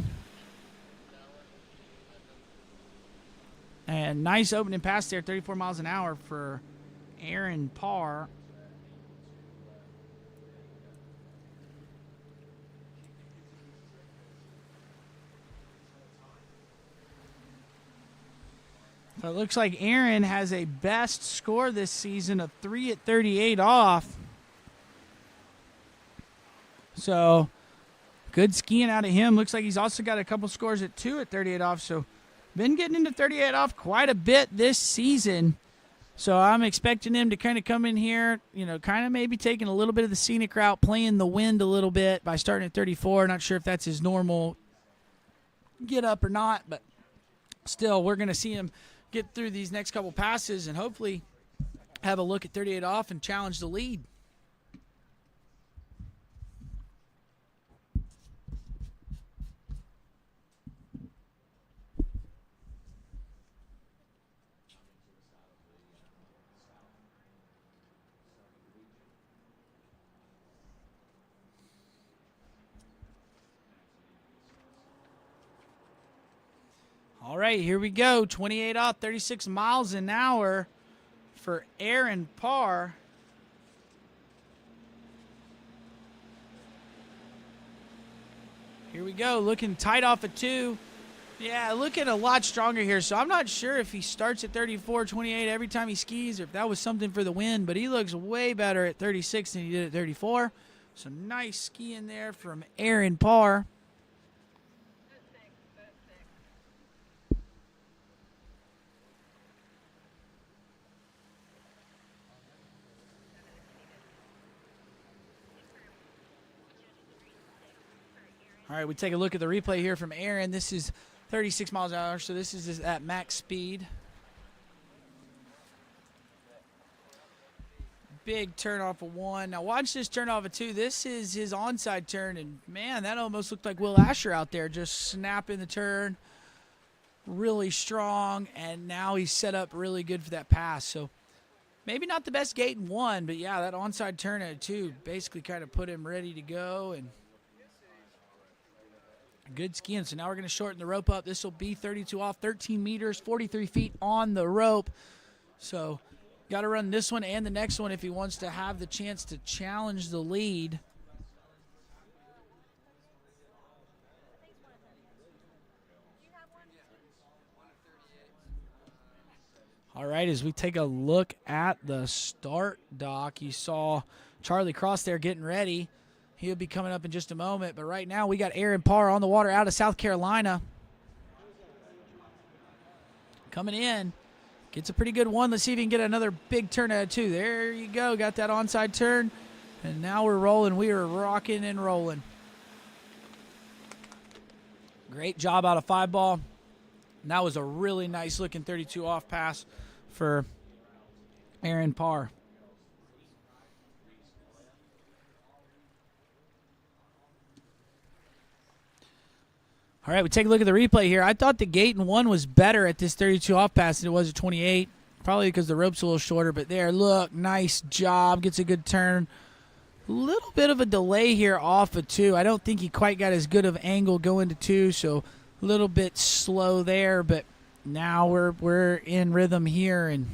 And nice opening pass there, 34 miles an hour for Aaron Parr. So it looks like Aaron has a best score this season of 3 at 38 off. So good skiing out of him. Looks like he's also got a couple scores at 2 at 38 off. So been getting into 38 off quite a bit this season. So I'm expecting him to kind of come in here, kind of maybe taking a little bit of the scenic route, playing the wind a little bit by starting at 34. Not sure if that's his normal get up or not, but still we're going to see him get through these next couple passes and hopefully have a look at 38 off and challenge the lead. All right, here we go. 28 off, 36 miles an hour for Aaron Parr. Here we go, looking tight off at 2. Yeah, looking a lot stronger here. So I'm not sure if he starts at 34, 28 every time he skis or if that was something for the win, but he looks way better at 36 than he did at 34. So nice skiing there from Aaron Parr. All right, we take a look at the replay here from Aaron. This is 36 miles an hour, so this is at max speed. Big turn off of 1. Now watch this turn off of 2. This is his onside turn, and man, that almost looked like Will Asher out there, just snapping the turn. Really strong, and now he's set up really good for that pass. So maybe not the best gate in 1, but yeah, that onside turn at 2 basically kind of put him ready to go, and good skiing. So now we're going to shorten the rope up. This will be 32 off, 13 meters, 43 feet on the rope. So got to run this one and the next one if he wants to have the chance to challenge the lead. All right, as we take a look at the start dock, you saw Charlie Cross there getting ready. He'll be coming up in just a moment, but right now we got Aaron Parr on the water out of South Carolina. Coming in, gets a pretty good one. Let's see if he can get another big turn out of 2. There you go, got that onside turn, and now we're rolling. We are rocking and rolling. Great job out of 5 ball. And that was a really nice looking 32 off pass for Aaron Parr. All right, we take a look at the replay here. I thought the gate in 1 was better at this 32 off pass than it was at 28. Probably because the rope's a little shorter, but there, look, nice job. Gets a good turn. A little bit of a delay here off of 2. I don't think he quite got as good of angle going to 2, so a little bit slow there, but now we're in rhythm here, and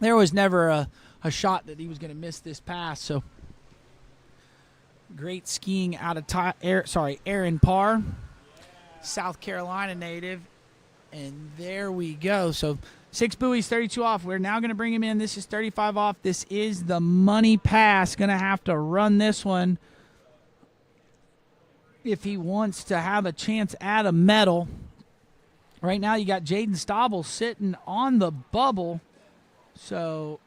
there was never a shot that he was going to miss this pass. So great skiing out of Aaron Parr, South Carolina native, and there we go. So 6 buoys, 32 off. We're now going to bring him in. This is 35 off. This is the money pass. Going to have to run this one if he wants to have a chance at a medal. Right now you got Jaden Eid sitting on the bubble. So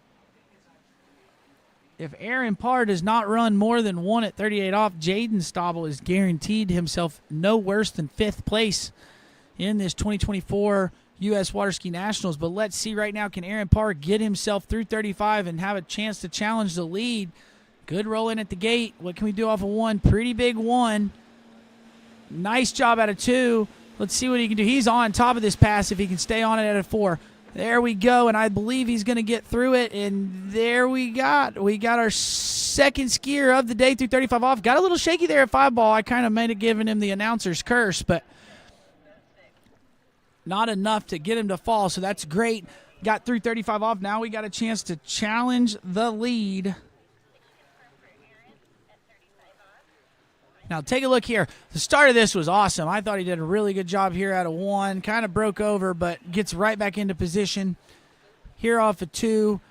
if Aaron Parr does not run more than 1 at 38 off, Jaden Eid is guaranteed himself no worse than 5th place in this 2024 U.S. Water Ski Nationals. But let's see right now, can Aaron Parr get himself through 35 and have a chance to challenge the lead? Good roll in at the gate. What can we do off of 1? Pretty big 1. Nice job out of 2. Let's see what he can do. He's on top of this pass if he can stay on it at a 4. There we go, and I believe he's going to get through it, and there we got our second skier of the day through 35 off. Got a little shaky there at 5 ball. I kind of might have given him the announcer's curse, but not enough to get him to fall, so that's great. Got through 35 off. Now we got a chance to challenge the lead. Now, take a look here. The start of this was awesome. I thought he did a really good job here out of 1. Kind of broke over, but gets right back into position. Here off of 2.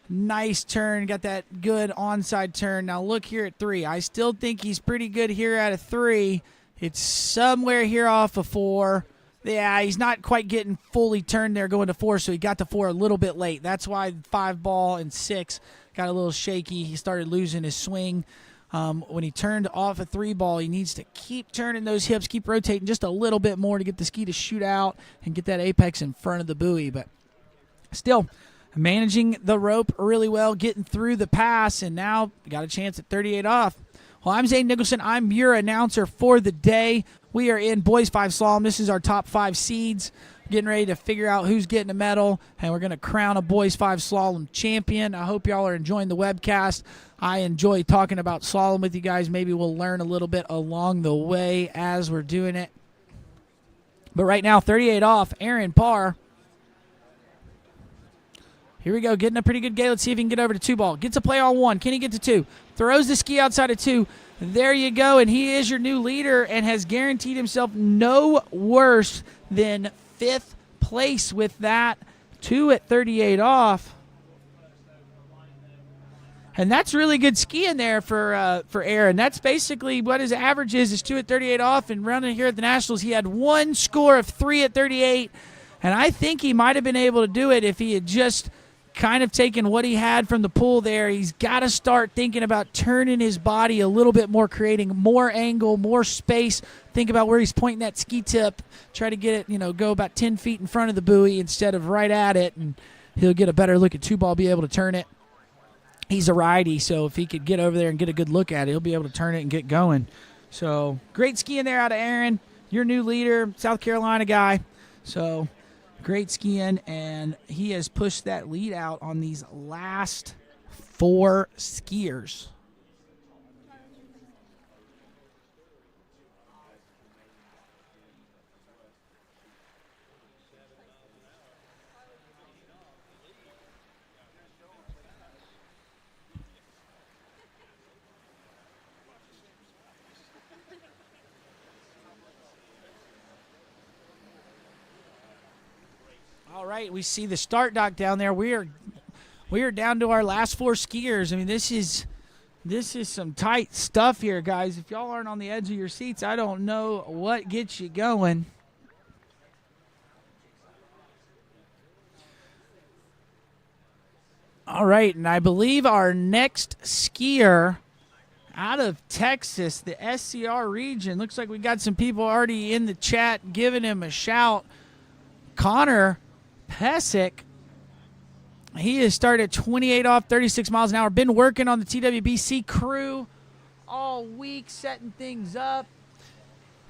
Nice turn. Got that good onside turn. Now, look here at 3. I still think he's pretty good here out of 3. It's somewhere here off of 4. Yeah, he's not quite getting fully turned there going to 4, so he got to 4 a little bit late. That's why 5 ball and 6 got a little shaky. He started losing his swing. When he turned off a 3 ball, he needs to keep turning those hips, keep rotating just a little bit more to get the ski to shoot out and get that apex in front of the buoy. But still managing the rope really well, getting through the pass, and now got a chance at 38 off. Well, I'm Zane Nicholson. I'm your announcer for the day. We are in Boys 5 Slalom. This is our top 5 seeds. Getting ready to figure out who's getting a medal, and we're going to crown a Boys 5 Slalom champion. I hope y'all are enjoying the webcast. I enjoy talking about slalom with you guys. Maybe we'll learn a little bit along the way as we're doing it. But right now, 38 off, Aaron Parr. Here we go, getting a pretty good gate. Let's see if he can get over to 2 ball. Gets a play on 1. Can he get to 2? Throws the ski outside of 2. There you go, and he is your new leader and has guaranteed himself no worse than 5th place with that. 2 at 38 off. And that's really good skiing there for Aaron. That's basically what his average is 2 at 38 off. And running here at the Nationals, he had 1 score of 3 at 38. And I think he might have been able to do it if he had just kind of taken what he had from the pool there. He's got to start thinking about turning his body a little bit more, creating more angle, more space. Think about where he's pointing that ski tip. Try to get it, go about 10 feet in front of the buoy instead of right at it. And he'll get a better look at 2 ball, be able to turn it. He's a righty, so if he could get over there and get a good look at it, he'll be able to turn it and get going. So great skiing there out of Aaron, your new leader, South Carolina guy. So great skiing, and he has pushed that lead out on these last 4 skiers. All right, we see the start dock down there. We are down to our last 4 skiers. I mean, this is some tight stuff here, guys. If y'all aren't on the edge of your seats, I don't know what gets you going. All right, and I believe our next skier out of Texas, the SCR region, looks like we got some people already in the chat giving him a shout. Connor Pesic, he has started 28 off, 36 miles an hour. Been working on the TWBC crew all week, setting things up.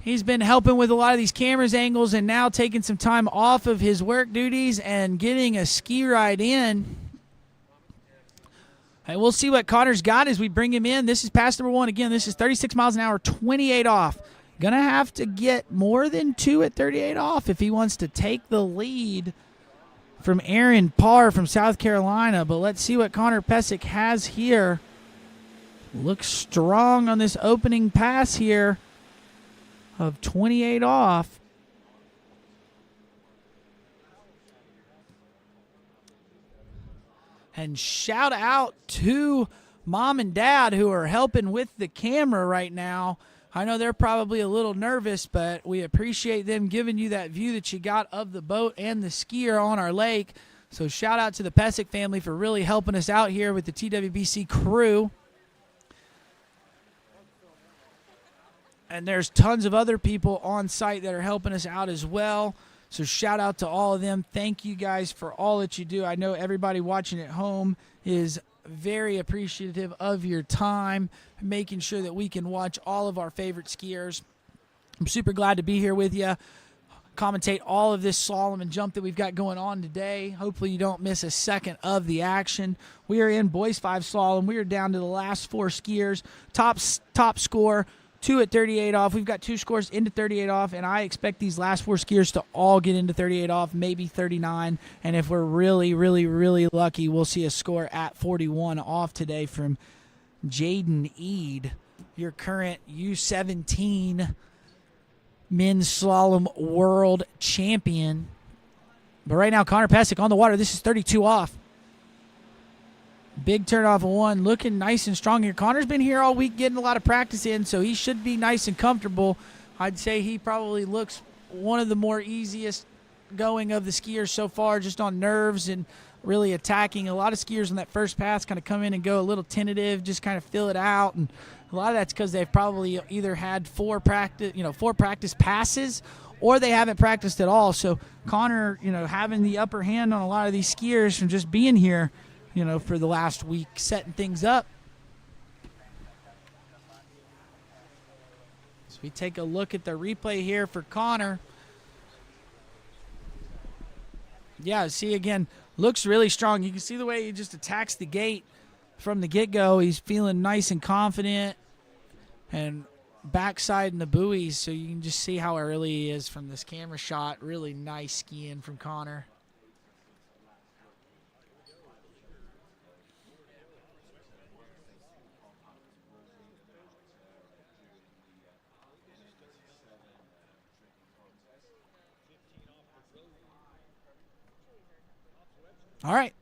He's been helping with a lot of these cameras angles and now taking some time off of his work duties and getting a ski ride in. And we'll see what Connor's got as we bring him in. This is pass number 1. Again, this is 36 miles an hour, 28 off. Going to have to get more than 2 at 38 off if he wants to take the lead from Aaron Parr from South Carolina. But let's see what Connor Pesic has here. Looks strong on this opening pass here of 28 off. And shout out to Mom and Dad who are helping with the camera right now. I know they're probably a little nervous, but we appreciate them giving you that view that you got of the boat and the skier on our lake. So shout out to the Pesic family for really helping us out here with the TWBC crew. And there's tons of other people on site that are helping us out as well. So shout out to all of them. Thank you guys for all that you do. I know everybody watching at home is very appreciative of your time, making sure that we can watch all of our favorite skiers. I'm super glad to be here with you, commentate all of this slalom and jump that we've got going on today. Hopefully you don't miss a second of the action. We are in boys 5 slalom. We are down to the last 4 skiers. Top score, 2 at 38 off. We've got 2 scores into 38 off, and I expect these last 4 skiers to all get into 38 off, maybe 39. And if we're really, really, really lucky, we'll see a score at 41 off today from Jaden Eid, your current U17 men's slalom world champion. But right now, Connor Pesic on the water. This is 32 off. Big turn off of 1, looking nice and strong here. Connor's been here all week getting a lot of practice in, so he should be nice and comfortable. I'd say he probably looks one of the more easiest going of the skiers so far, just on nerves and really attacking. A lot of skiers on that first pass kind of come in and go a little tentative, just kind of fill it out, and a lot of that's because they've probably either had 4 practice passes or they haven't practiced at all. So Connor, having the upper hand on a lot of these skiers from just being here, for the last week, setting things up. So we take a look at the replay here for Connor. Yeah, see again, looks really strong. You can see the way he just attacks the gate from the get-go. He's feeling nice and confident and backside in the buoys, so you can just see how early he is from this camera shot. Really nice skiing from Connor. All right.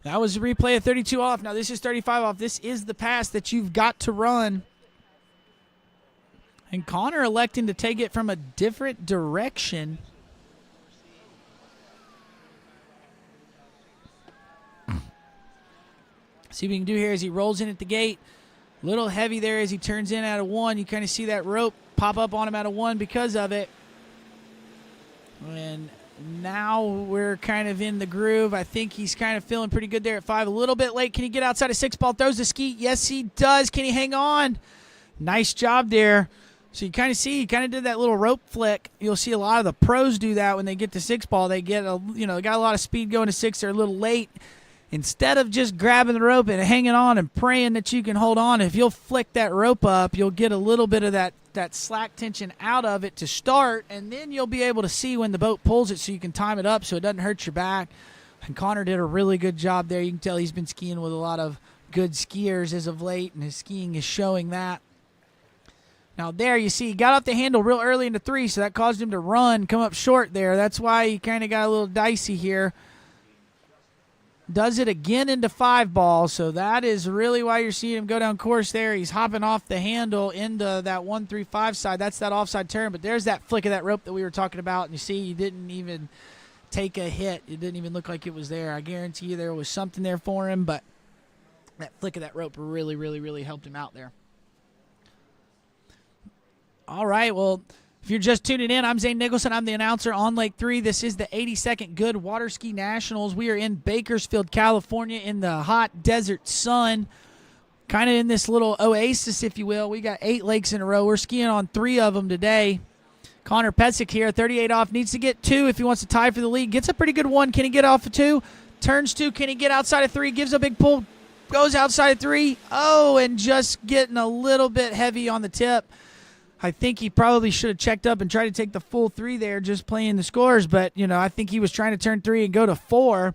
That was a replay of 32 off. Now this is 35 off. This is the pass that you've got to run. And Connor electing to take it from a different direction. See what we can do here as he rolls in at the gate. A little heavy there as he turns in out of 1. You kind of see that rope pop up on him out of 1 because of it. And now we're kind of in the groove. I think he's kind of feeling pretty good there at 5. A little bit late. Can he get outside of 6 ball? Throws the ski. Yes, he does. Can he hang on? Nice job there. So you kind of see, he kind of did that little rope flick. You'll see a lot of the pros do that when they get to 6 ball. They get they got a lot of speed going to 6. They're a little late. Instead of just grabbing the rope and hanging on and praying that you can hold on, if you'll flick that rope up, you'll get a little bit of that slack tension out of it to start, and then you'll be able to see when the boat pulls it so you can time it up so it doesn't hurt your back. And Connor did a really good job there. You can tell he's been skiing with a lot of good skiers as of late, and his skiing is showing that. Now there you see he got off the handle real early into 3, so that caused him to come up short there. That's why he kind of got a little dicey here. Does it again into 5 ball, so that is really why you're seeing him go down course there. He's hopping off the handle into that 1-3-5 side. That's that offside turn, but there's that flick of that rope that we were talking about, and you see he didn't even take a hit. It didn't even look like it was there. I guarantee you there was something there for him, but that flick of that rope really, really, really helped him out there. All right, well, if you're just tuning in, I'm Zane Nicholson. I'm the announcer on Lake 3. This is the 82nd Goode Water Ski Nationals. We are in Bakersfield, California in the hot desert sun, kind of in this little oasis, if you will. We got 8 lakes in a row. We're skiing on 3 of them today. Connor Pesic here, 38 off, needs to get 2 if he wants to tie for the lead. Gets a pretty good 1. Can he get off of 2? Turns 2. Can he get outside of 3? Gives a big pull. Goes outside of 3. Oh, and just getting a little bit heavy on the tip. I think he probably should have checked up and tried to take the full 3 there, just playing the scores. But, I think he was trying to turn 3 and go to 4.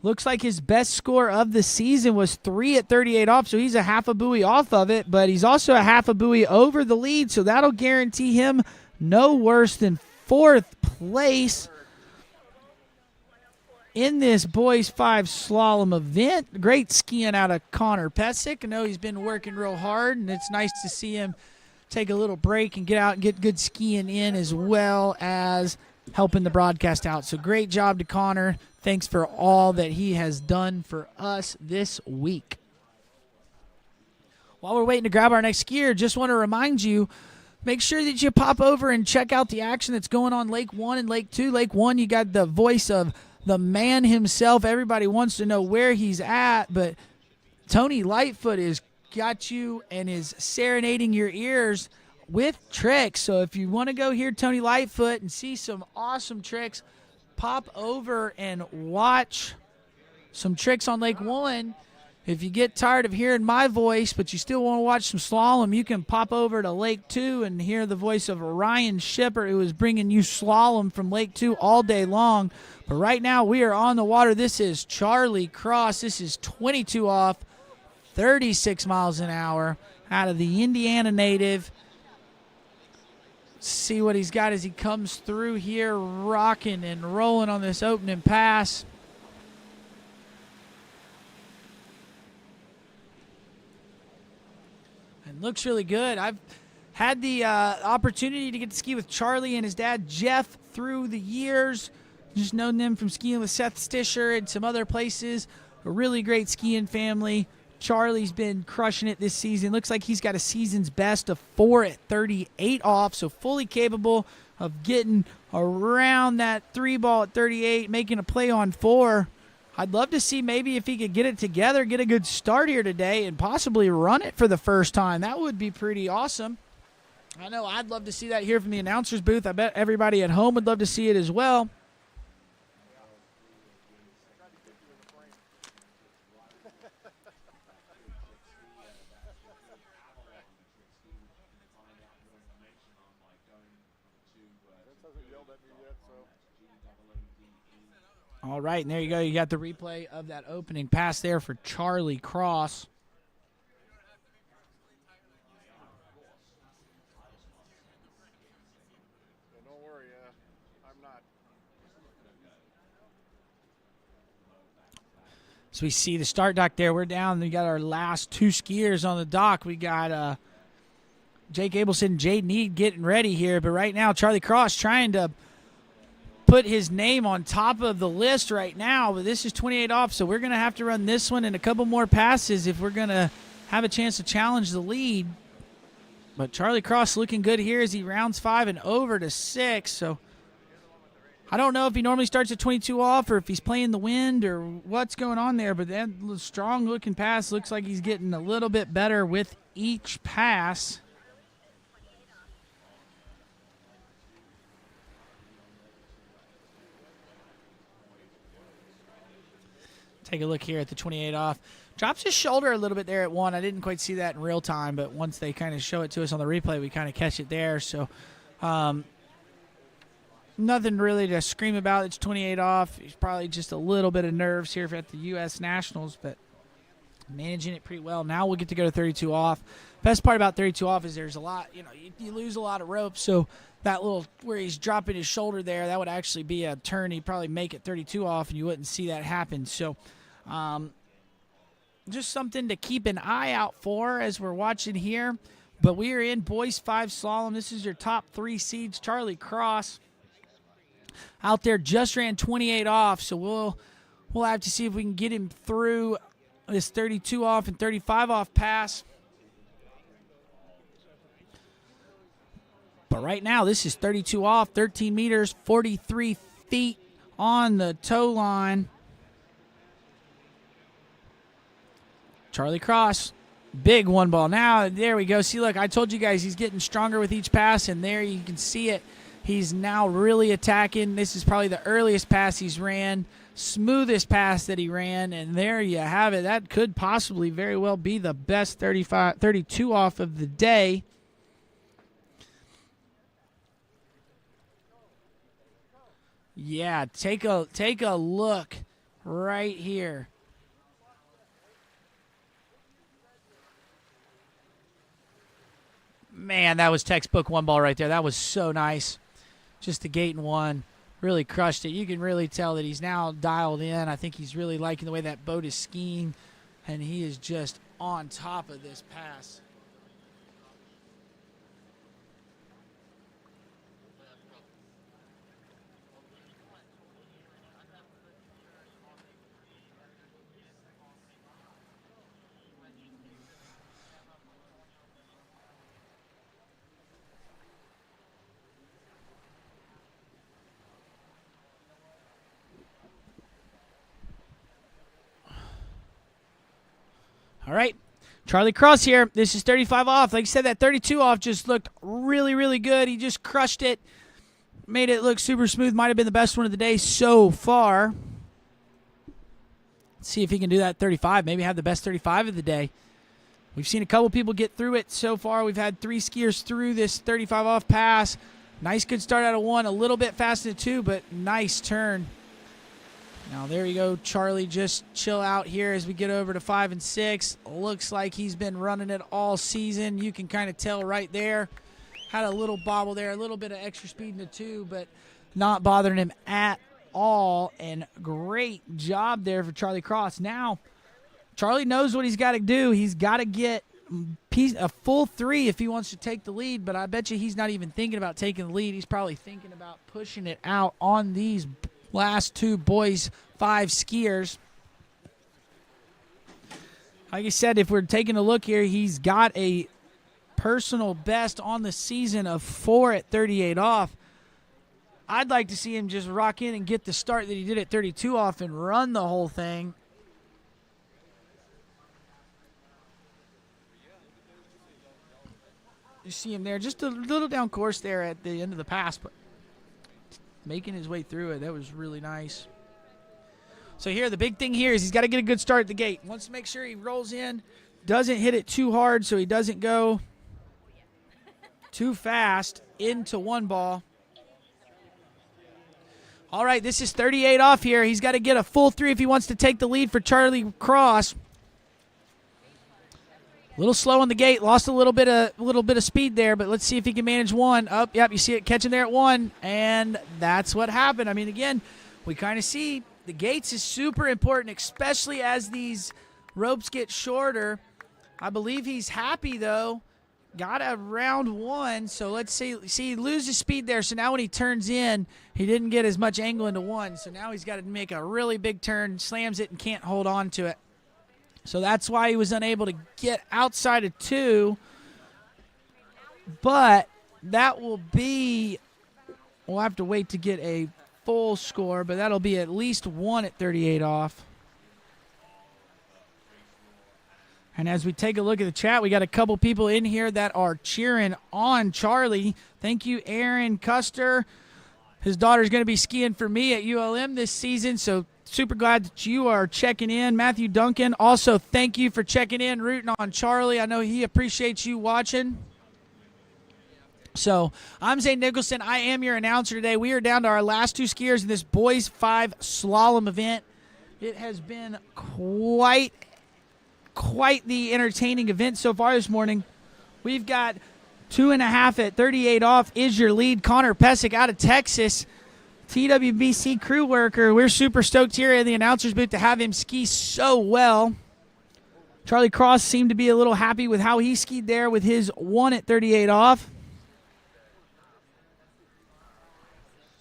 Looks like his best score of the season was 3 at 38 off, so he's a half a buoy off of it. But he's also a half a buoy over the lead, so that'll guarantee him no worse than 4th place in this boys 5 slalom event. Great skiing out of Connor Pesic. I know he's been working real hard, and it's nice to see him take a little break and get out and get good skiing in, as well as helping the broadcast out. So great job to Connor. Thanks for all that he has done for us this week. While we're waiting to grab our next skier, just want to remind you, make sure that you pop over and check out the action that's going on Lake 1 and Lake 2. Lake 1, you got the voice of the man himself. Everybody wants to know where he's at, but Tony Lightfoot is got you and is serenading your ears with tricks. So if you want to go hear Tony Lightfoot and see some awesome tricks, pop over and watch some tricks on Lake 1. If you get tired of hearing my voice, but you still want to watch some slalom, you can pop over to Lake 2 and hear the voice of Ryan Shepard, who is bringing you slalom from Lake 2 all day long. But right now we are on the water. This is Charlie Cross. This is 22 off, 36 miles an hour out of the Indiana native. See what he's got as he comes through here, rocking and rolling on this opening pass. And looks really good. I've had the opportunity to get to ski with Charlie and his dad, Jeff, through the years. Just known them from skiing with Seth Stisher and some other places. A really great skiing family. Charlie's been crushing it this season. Looks like he's got a season's best of 4 at 38 off, so fully capable of getting around that 3 ball at 38, making a play on 4. I'd love to see maybe if he could get it together, get a good start here today, and possibly run it for the first time. That would be pretty awesome. I know I'd love to see that here from the announcer's booth. I bet everybody at home would love to see it as well. All right, and there you go. You got the replay of that opening pass there for Charlie Cross. Yeah, don't worry, I'm not. So we see the start dock there. We're down. We got our last 2 skiers on the dock. We got Jake Abelson and Jaden Eid getting ready here. But right now, Charlie Cross trying to put his name on top of the list right now, but this is 28 off, so we're going to have to run this one and a couple more passes if we're going to have a chance to challenge the lead. But Charlie Cross looking good here as he rounds 5 and over to 6, so I don't know if he normally starts at 22 off or if he's playing the wind or what's going on there, but that strong looking pass looks like he's getting a little bit better with each pass. Take a look here at the 28 off. Drops his shoulder a little bit there at 1. I didn't quite see that in real time, but once they kind of show it to us on the replay, we kind of catch it there. So nothing really to scream about. It's 28 off. He's probably just a little bit of nerves here at the U.S. Nationals, but managing it pretty well. Now we'll get to go to 32 off. Best part about 32 off is there's a lot, you lose a lot of rope, so that little where he's dropping his shoulder there, that would actually be a turn. He'd probably make it 32 off, and you wouldn't see that happen. So just something to keep an eye out for as we're watching here. But we are in boys 5 slalom. This is your top 3 seeds. Charlie Cross out there just ran 28 off, so we'll have to see if we can get him through this 32 off and 35 off pass. But right now, this is 32 off, 13 meters, 43 feet on the toe line. Charlie Cross, big one ball. Now, there we go. See, look, I told you guys he's getting stronger with each pass, and there you can see it. He's now really attacking. This is probably the earliest pass he's ran, smoothest pass that he ran, and there you have it. That could possibly very well be the best 32 off of the day. Yeah, take a look right here. Man, that was textbook one ball right there. That was so nice. Just the gate and one. Really crushed it. You can really tell that he's now dialed in. I think he's really liking the way that boat is skiing, and he is just on top of this pass. All right, Charlie Cross here. This is 35 off. Like I said, that 32 off just looked really, really good. He just crushed it, made it look super smooth. Might have been the best one of the day so far. Let's see if he can do that 35, maybe have the best 35 of the day. We've seen a couple people get through it so far. We've had 3 skiers through this 35 off pass. Nice good start out of 1, a little bit fast into 2, but nice turn. Now, there you go, Charlie. Just chill out here as we get over to 5 and 6. Looks like he's been running it all season. You can kind of tell right there. Had a little bobble there, a little bit of extra speed in the 2, but not bothering him at all. And great job there for Charlie Cross. Now, Charlie knows what he's got to do. He's got to get a full 3 if he wants to take the lead, but I bet you he's not even thinking about taking the lead. He's probably thinking about pushing it out on these last 2 boys 5 skiers. Like I said, if we're taking a look here, he's got a personal best on the season of 4 at 38 off. I'd like to see him just rock in and get the start that he did at 32 off and run the whole thing. You see him there, just a little down course there at the end of the pass, but making his way through it. That was really nice. So here, the big thing here is he's got to get a good start at the gate. Wants to make sure he rolls in, doesn't hit it too hard so he doesn't go too fast into one ball. All right, this is 38 off here. He's got to get a full 3 if he wants to take the lead for Charlie Cross. A little slow on the gate, lost a little bit of speed there, but let's see if he can manage 1. Yep, you see it catching there at 1, and that's what happened. I mean, again, we kind of see the gates is super important, especially as these ropes get shorter. I believe he's happy, though. Got a round 1, so let's see, he loses speed there, so now when he turns in, he didn't get as much angle into 1, so now he's got to make a really big turn, slams it, and can't hold on to it. So that's why he was unable to get outside of 2. But that will be, we'll have to wait to get a full score, but that'll be at least 1 at 38 off. And as we take a look at the chat, we got a couple people in here that are cheering on Charlie. Thank you, Aaron Custer. His daughter's going to be skiing for me at ULM this season, so super glad that you are checking in. Matthew Duncan, also thank you for checking in, rooting on Charlie. I know he appreciates you watching. So I'm Zane Nicholson. I am your announcer today. We are down to our last 2 skiers in this Boys 5 slalom event. It has been quite the entertaining event so far this morning. We've got 2.5 at 38 off is your lead. Connor Pesic out of Texas, TWBC crew worker. We're super stoked here in the announcer's booth to have him ski so well. Charlie Cross seemed to be a little happy with how he skied there with his 1 at 38 off.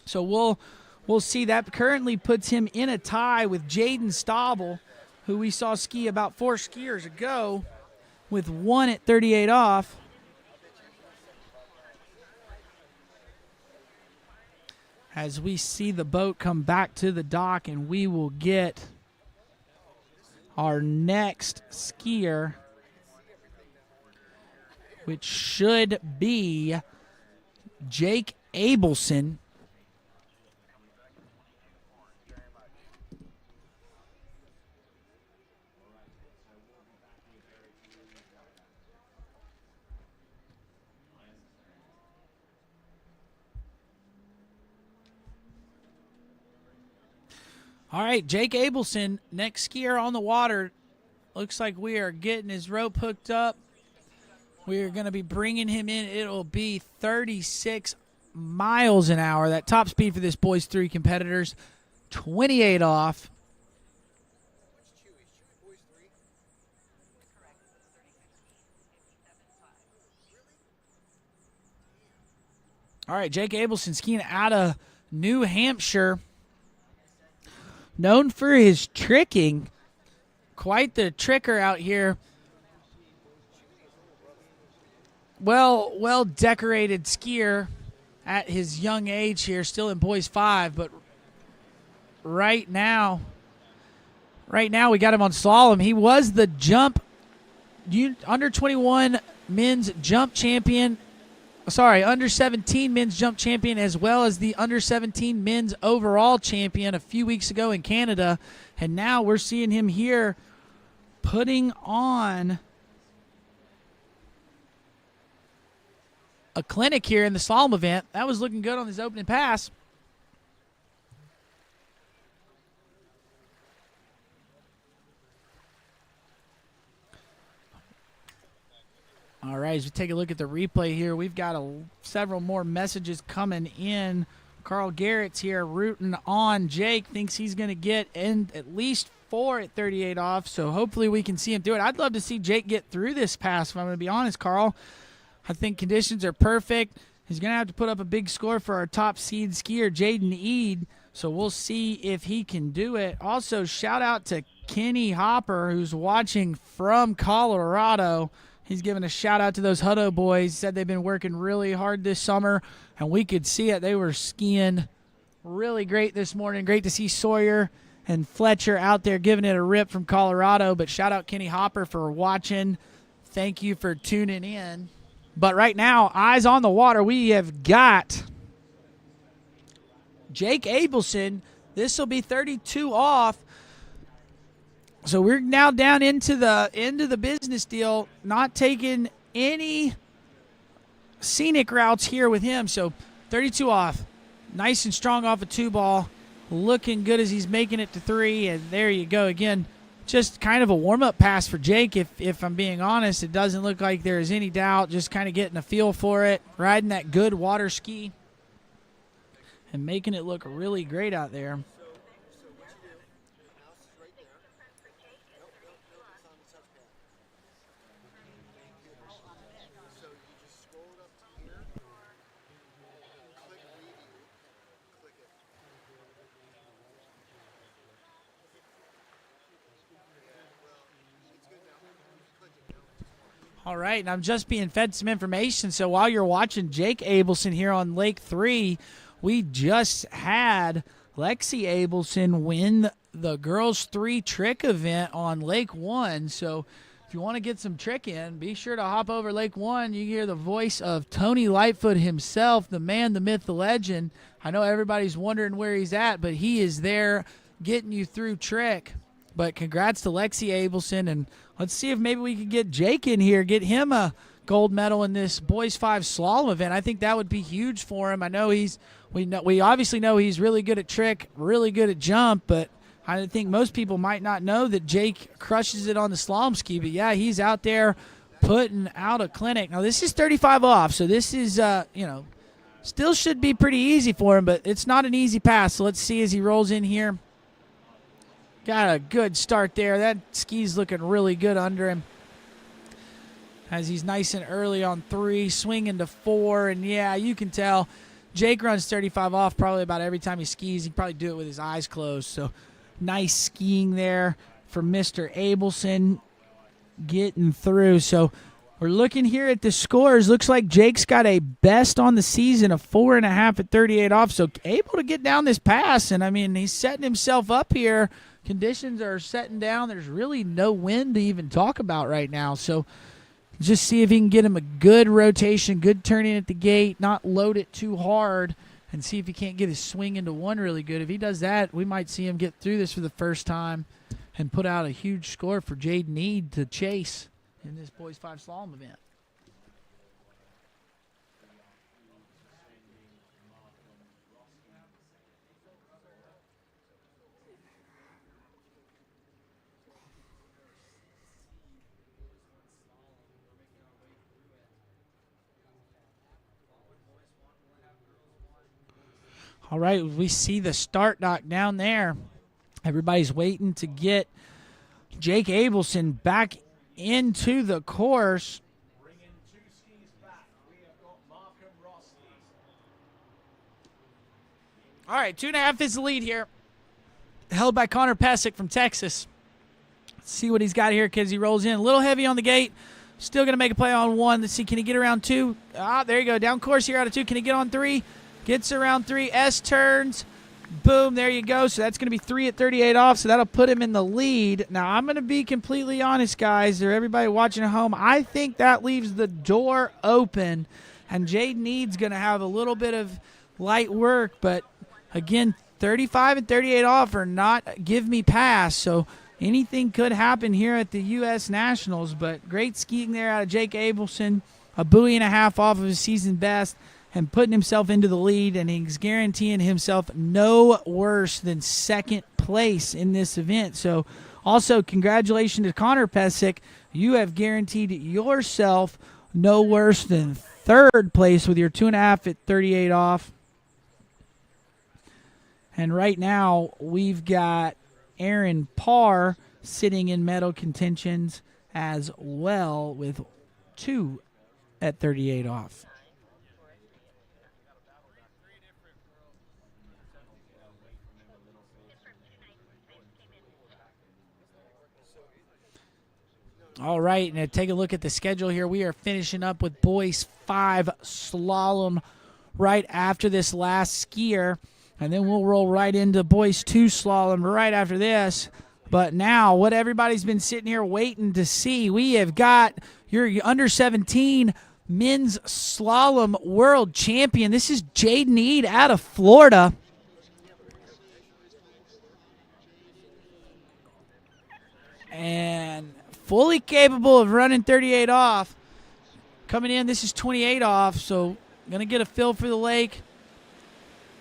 So we'll see. That currently puts him in a tie with Jaden Eid, who we saw ski about 4 skiers ago with 1 at 38 off. As we see the boat come back to the dock, and we will get our next skier, which should be Jake Abelson. All right, Jake Abelson, next skier on the water. Looks like we are getting his rope hooked up. We are going to be bringing him in. It'll be 36 miles an hour. That top speed for this boys 3 competitors, 28 off. All right, Jake Abelson skiing out of New Hampshire. Known for his tricking. Quite the tricker out here. Well decorated skier at his young age here, still in boys 5, but right now we got him on slalom. He was the under 21 men's jump champion. Under 17 men's jump champion, as well as the under 17 men's overall champion a few weeks ago in Canada. And now we're seeing him here putting on a clinic here in the slalom event. That was looking good on his opening pass. All right, as we take a look at the replay here, we've got several more messages coming in. Carl Garrett's here rooting on Jake, thinks he's going to get in at least 4 at 38 off, so hopefully we can see him do it. I'd love to see Jake get through this pass, if I'm going to be honest, Carl. I think conditions are perfect. He's going to have to put up a big score for our top seed skier, Jaden Eid, so we'll see if he can do it. Also, shout out to Kenny Hopper, who's watching from Colorado. He's giving a shout-out to those Hutto boys. Said they've been working really hard this summer, and we could see it. They were skiing really great this morning. Great to see Sawyer and Fletcher out there giving it a rip from Colorado. But shout-out Kenny Hopper for watching. Thank you for tuning in. But right now, eyes on the water, we have got Jake Abelson. This will be 32 off. So we're now down into the end of the business deal, not taking any scenic routes here with him. So 32 off, nice and strong off a 2-ball, looking good as he's making it to 3. And there you go. Again, just kind of a warm-up pass for Jake, if I'm being honest. It doesn't look like there is any doubt, just kind of getting a feel for it, riding that good water ski, and making it look really great out there. All right, and I'm just being fed some information. So while you're watching Jake Abelson here on Lake 3, we just had Lexi Abelson win the Girls 3 trick event on Lake 1. So if you want to get some trick in, be sure to hop over Lake 1. You hear the voice of Tony Lightfoot himself, the man, the myth, the legend. I know everybody's wondering where he's at, but he is there getting you through trick. But congrats to Lexi Abelson, and let's see if maybe we can get Jake in here, get him a gold medal in this Boys 5 slalom event. I think that would be huge for him. I know we obviously know he's really good at trick, really good at jump, but I think most people might not know that Jake crushes it on the slalom ski. But yeah, he's out there putting out a clinic. Now, this is 35 off, so this is, still should be pretty easy for him, but it's not an easy pass. So let's see as he rolls in here. Got a good start there. That ski's looking really good under him. As he's nice and early on 3, swinging to 4, and yeah, you can tell Jake runs 35 off probably about every time he skis. He'd probably do it with his eyes closed. So nice skiing there from Mr. Abelson getting through. So we're looking here at the scores. Looks like Jake's got a best on the season of 4.5 at 38 off. So able to get down this pass, and I mean, he's setting himself up here. Conditions are setting down. There's really no wind to even talk about right now. So just see if he can get him a good rotation, good turning at the gate, not load it too hard, and see if he can't get his swing into 1 really good. If he does that, we might see him get through this for the first time and put out a huge score for Jaden Eid to chase in this boys 5 slalom event. All right, we see the start dock down there. Everybody's waiting to get Jake Abelson back into the course. All right, 2.5 is the lead here. Held by Connor Pesic from Texas. Let's see what he's got here because he rolls in. A little heavy on the gate. Still going to make a play on 1. Let's see, can he get around 2? There you go. Down course here out of 2. Can he get on 3? Gets around 3. S turns. Boom, there you go. So that's going to be 3 at 38 off, so that'll put him in the lead. Now, I'm going to be completely honest, guys, or everybody watching at home. I think that leaves the door open, and Jaden Eid's going to have a little bit of light work. But, again, 35 and 38 off are not give me pass, so anything could happen here at the U.S. Nationals. But great skiing there out of Jake Abelson, a buoy and a half off of his season best, and putting himself into the lead, and he's guaranteeing himself no worse than second place in this event. So also congratulations to Connor Pesic. You have guaranteed yourself no worse than third place with your 2.5 at 38 off. And right now we've got Aaron Parr sitting in medal contentions as well with 2 at 38 off. All right, now take a look at the schedule here. We are finishing up with boys 5 slalom right after this last skier, and then we'll roll right into boys 2 slalom right after this. But now, what everybody's been sitting here waiting to see, we have got your under 17 men's slalom world champion. This is Jaden Eid out of Florida. And fully capable of running 38 off. Coming in, this is 28 off, so going to get a feel for the lake.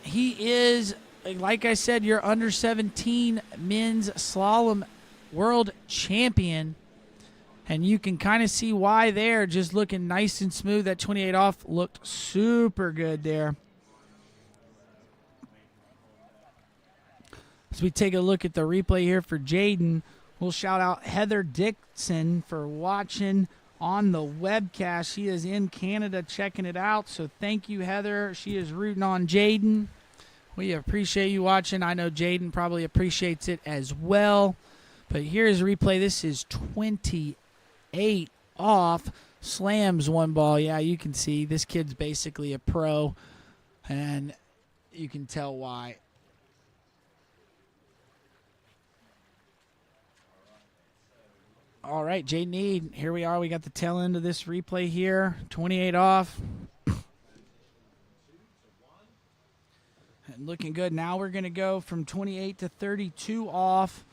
He is, like I said, your under 17 men's slalom world champion. And you can kind of see why there, just looking nice and smooth. That 28 off looked super good there. As we take a look at the replay here for Jaden, we'll shout out Heather Dixon for watching on the webcast. She is in Canada checking it out, so thank you, Heather. She is rooting on Jaden. We appreciate you watching. I know Jaden probably appreciates it as well. But here's a replay. This is 28 off. Slams one ball. Yeah, you can see this kid's basically a pro, and you can tell why. All right, Jaden Eid, here we are. We got the tail end of this replay here. 28 off. And looking good. Now we're going to go from 28 to 32 off.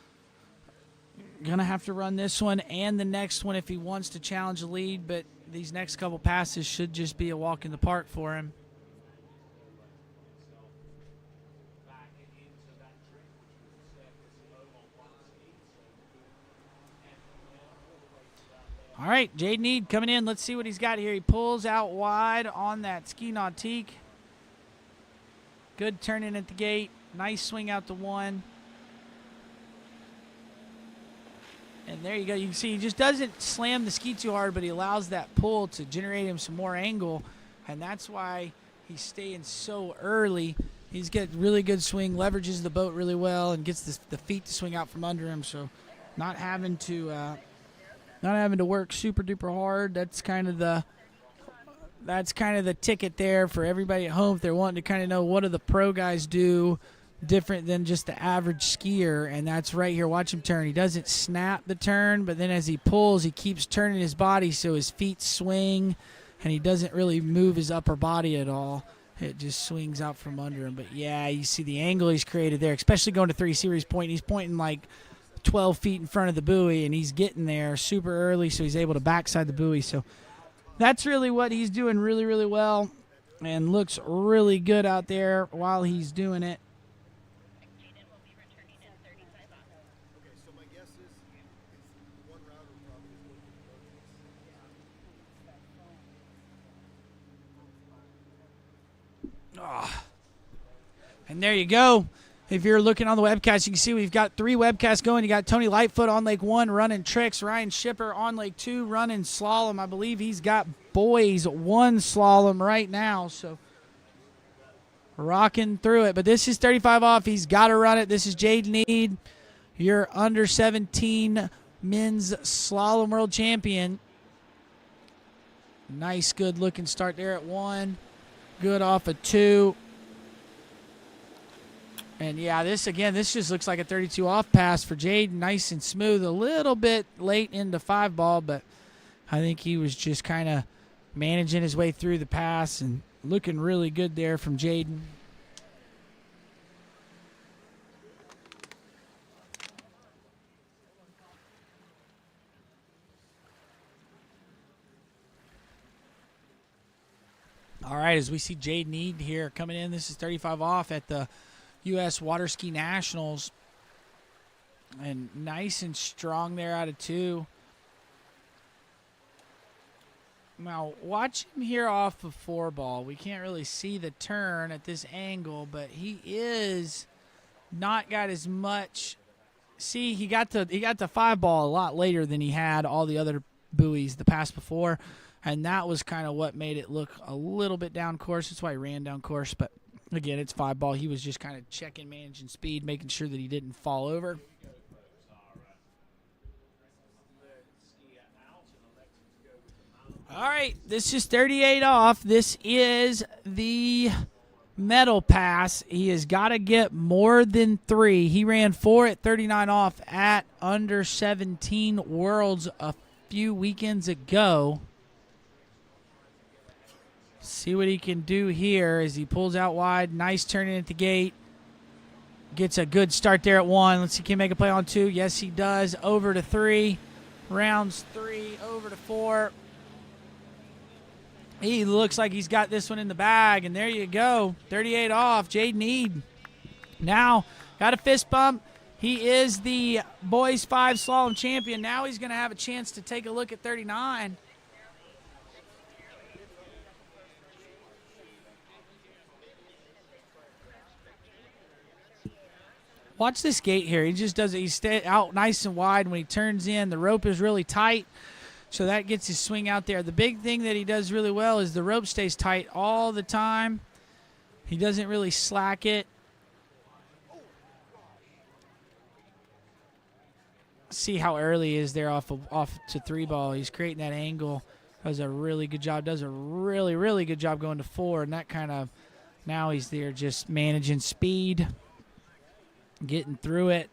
Going to have to run this one and the next one if he wants to challenge the lead, but these next couple passes should just be a walk in the park for him. All All right, Jaden Eid coming in. Let's see what he's got here. He pulls out wide on that ski nautique. Good turn in at the gate. Nice swing out to 1. And there you go. You can see he just doesn't slam the ski too hard, but he allows that pull to generate him some more angle. And that's why he's staying so early. He's got really good swing, leverages the boat really well, and gets the feet to swing out from under him. So not having to work super duper hard. That's kind of the ticket there for everybody at home if they're wanting to kind of know what do the pro guys do different than just the average skier. And that's right here. Watch him turn. He doesn't snap the turn, but then as he pulls, he keeps turning his body so his feet swing, and he doesn't really move his upper body at all. It just swings out from under him. But, yeah, you see the angle he's created there, especially going to 3 series point. He's pointing like 12 feet in front of the buoy, and he's getting there super early, so he's able to backside the buoy. So that's really what he's doing really, really well, and looks really good out there while he's doing it. And there you go. If you're looking on the webcast, you can see we've got 3 webcasts going. You got Tony Lightfoot on Lake 1 running tricks. Ryan Shipper on Lake 2 running slalom. I believe he's got boys 1 slalom right now. So rocking through it. But this is 35 off. He's got to run it. This is Jaden Eid, your under 17 men's slalom world champion. Nice, good looking start there at 1. Good off of 2. And, yeah, this just looks like a 32 off pass for Jaden. Nice and smooth. A little bit late into 5 ball, but I think he was just kind of managing his way through the pass and looking really good there from Jaden. All right, as we see Jaden Eid here coming in, this is 35 off at the U.S. Water Ski Nationals. And nice and strong there out of 2. Now, watch him here off of 4 ball. We can't really see the turn at this angle, but he is not got as much. See, he got the 5 ball a lot later than he had all the other buoys the pass before. And that was kind of what made it look a little bit down course. That's why he ran down course. But, again, it's 5 ball. He was just kind of checking, managing speed, making sure that he didn't fall over. All right, this is 38 off. This is the medal pass. He has got to get more than 3. He ran 4 at 39 off at under 17 Worlds a few weekends ago. See what he can do here as he pulls out wide. Nice turning at the gate. Gets a good start there at 1. Let's see, can he make a play on 2? Yes, he does. Over to 3. Rounds 3, over to 4. He looks like he's got this one in the bag, and there you go. 38 off, Jaden Eid. Now, got a fist bump. He is the boys 5 slalom champion. Now he's going to have a chance to take a look at 39. Watch this gate here. He just does it. He stays out nice and wide when he turns in. The rope is really tight, so that gets his swing out there. The big thing that he does really well is the rope stays tight all the time. He doesn't really slack it. See how early he is there off to 3 ball. He's creating that angle. Does a really good job. Does a really, really good job going to 4, and that kind of now he's there just managing speed. Getting through it.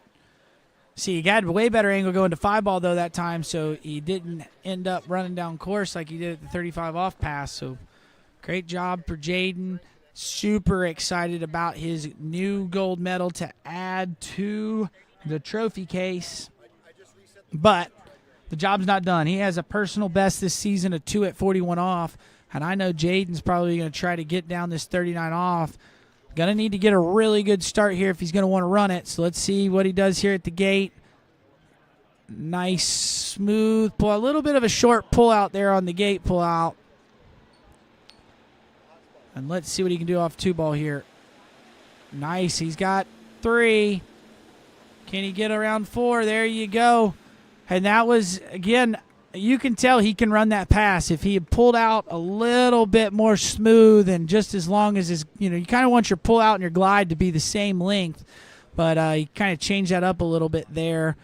See, he got a way better angle going to 5 ball, though, that time, so he didn't end up running down course like he did at the 35 off pass. So great job for Jaden. Super excited about his new gold medal to add to the trophy case. But the job's not done. He has a personal best this season of 2 at 41 off, and I know Jaden's probably going to try to get down this 39 off. Going to need to get a really good start here if he's going to want to run it. So let's see what he does here at the gate. Nice, smooth pull. A little bit of a short pull out there on the gate pull out. And let's see what he can do off 2 ball here. Nice. He's got 3. Can he get around 4? There you go. And that was, again, you can tell he can run that pass. If he had pulled out a little bit more smooth and just as long as his, you kind of want your pull out and your glide to be the same length. But he kind of changed that up a little bit there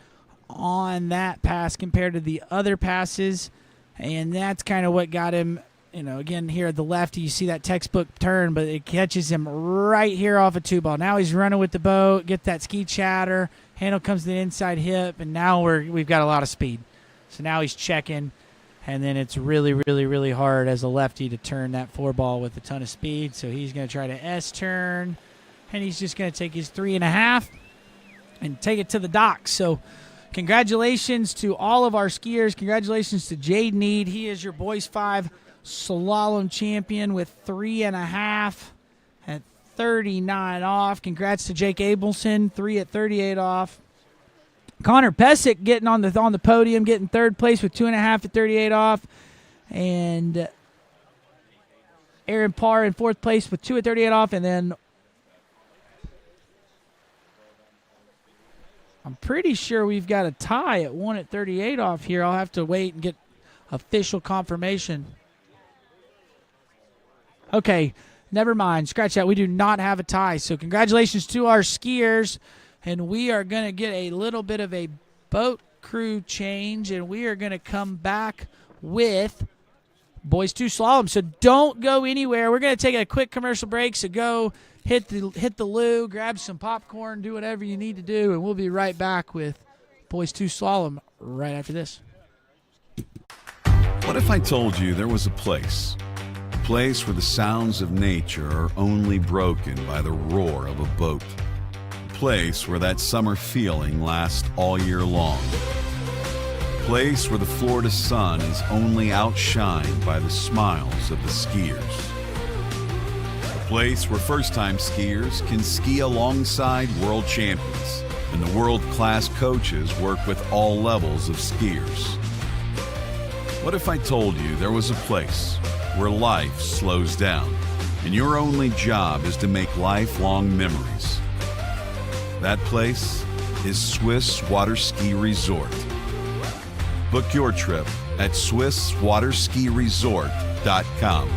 on that pass compared to the other passes. And that's kind of what got him, again, here at the lefty, you see that textbook turn, but it catches him right here off a 2 ball. Now he's running with the boat, get that ski chatter, handle comes to the inside hip, and now we've got a lot of speed. So now he's checking, and then it's really, really, really hard as a lefty to turn that 4 ball with a ton of speed. So he's going to try to S-turn, and he's just going to take his 3.5 and take it to the dock. So congratulations to all of our skiers. Congratulations to Jaden Eid. He is your boys 5 slalom champion with 3.5 at 39 off. Congrats to Jake Abelson, 3 at 38 off. Connor Pesic getting on the podium, getting 3rd place with 2.5 at 38 off. And Aaron Parr in 4th place with 2 at 38 off. And then I'm pretty sure we've got a tie at 1 at 38 off here. I'll have to wait and get official confirmation. Okay, never mind. Scratch that. We do not have a tie. So congratulations to our skiers. And we are going to get a little bit of a boat crew change, and we are going to come back with boys 2 slalom. So don't go anywhere. We're going to take a quick commercial break. So go hit the loo, grab some popcorn, do whatever you need to do, and we'll be right back with boys 2 slalom right after this. What if I told you there was a place where the sounds of nature are only broken by the roar of a boat? Place where that summer feeling lasts all year long. Place where the Florida sun is only outshined by the smiles of the skiers. A place where first-time skiers can ski alongside world champions, and the world-class coaches work with all levels of skiers. What if I told you there was a place where life slows down, and your only job is to make lifelong memories? That place is Swiss Water Ski Resort. Book your trip at SwissWaterSkiResort.com.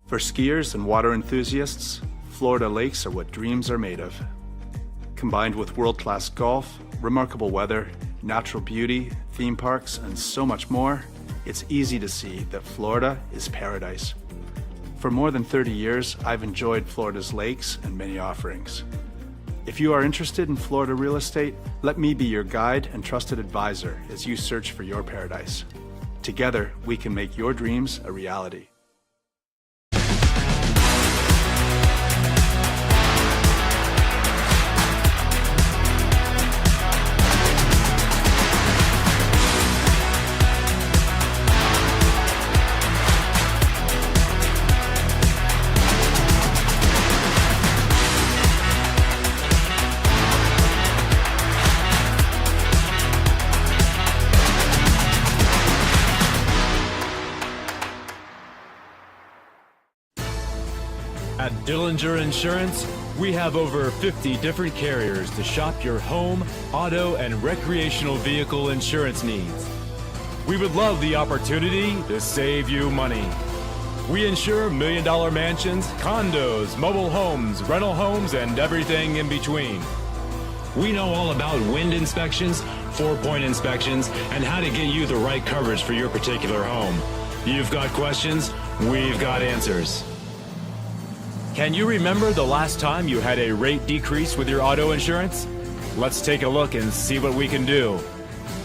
For skiers and water enthusiasts, Florida lakes are what dreams are made of. Combined with world-class golf, remarkable weather, natural beauty, theme parks, and so much more, it's easy to see that Florida is paradise. For more than 30 years, I've enjoyed Florida's lakes and many offerings. If you are interested in Florida real estate, let me be your guide and trusted advisor as you search for your paradise. Together, we can make your dreams a reality. At Dillinger Insurance, We have over 50 different carriers to shop your home, auto, and recreational vehicle insurance needs. We would love the opportunity to save you money. We insure million-dollar mansions, condos, mobile homes, rental homes, and everything in between. We know all about wind inspections, 4-point inspections, and how to get you the right coverage for your particular home. You've got questions, we've got answers. Can you remember the last time you had a rate decrease with your auto insurance? Let's take a look and see what we can do.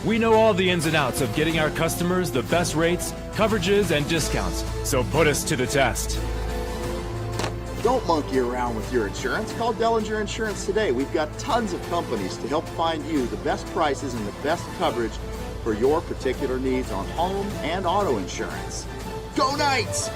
We know all the ins and outs of getting our customers the best rates, coverages, and discounts, so put us to the test. Don't monkey around with your insurance. Call Dellinger Insurance today. We've got tons of companies to help find you the best prices and the best coverage for your particular needs on home and auto insurance. Go Knights!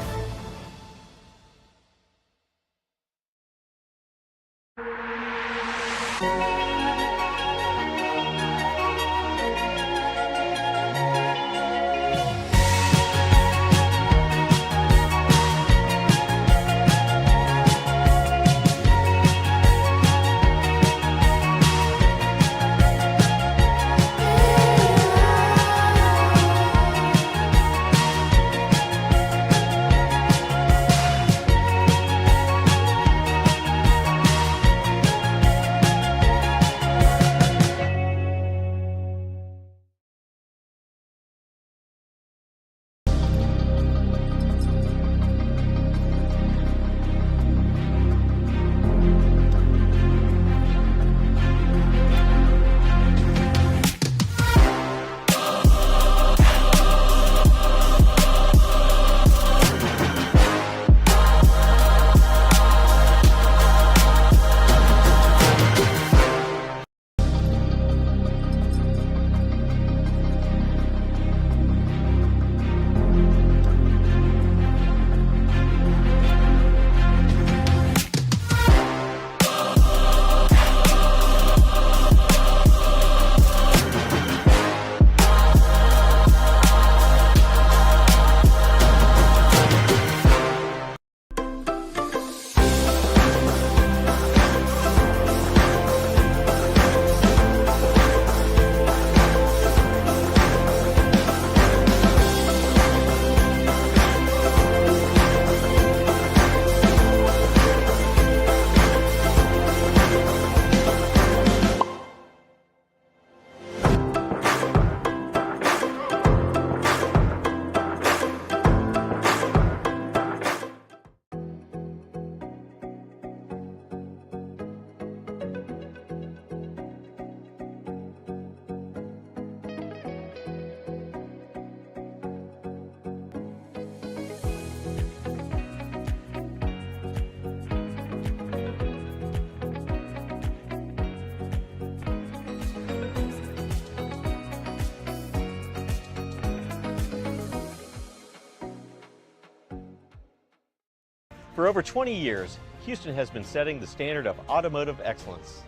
For over 20 years, Houston has been setting the standard of automotive excellence.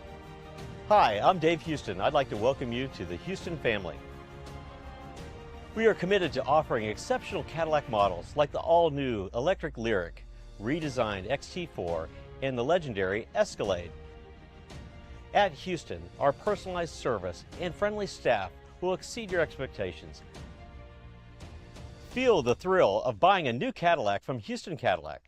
Hi, I'm Dave Houston. I'd like to welcome you to the Houston family. We are committed to offering exceptional Cadillac models like the all-new electric Lyriq, redesigned XT4, and the legendary Escalade. At Houston, our personalized service and friendly staff will exceed your expectations. Feel the thrill of buying a new Cadillac from Houston Cadillac.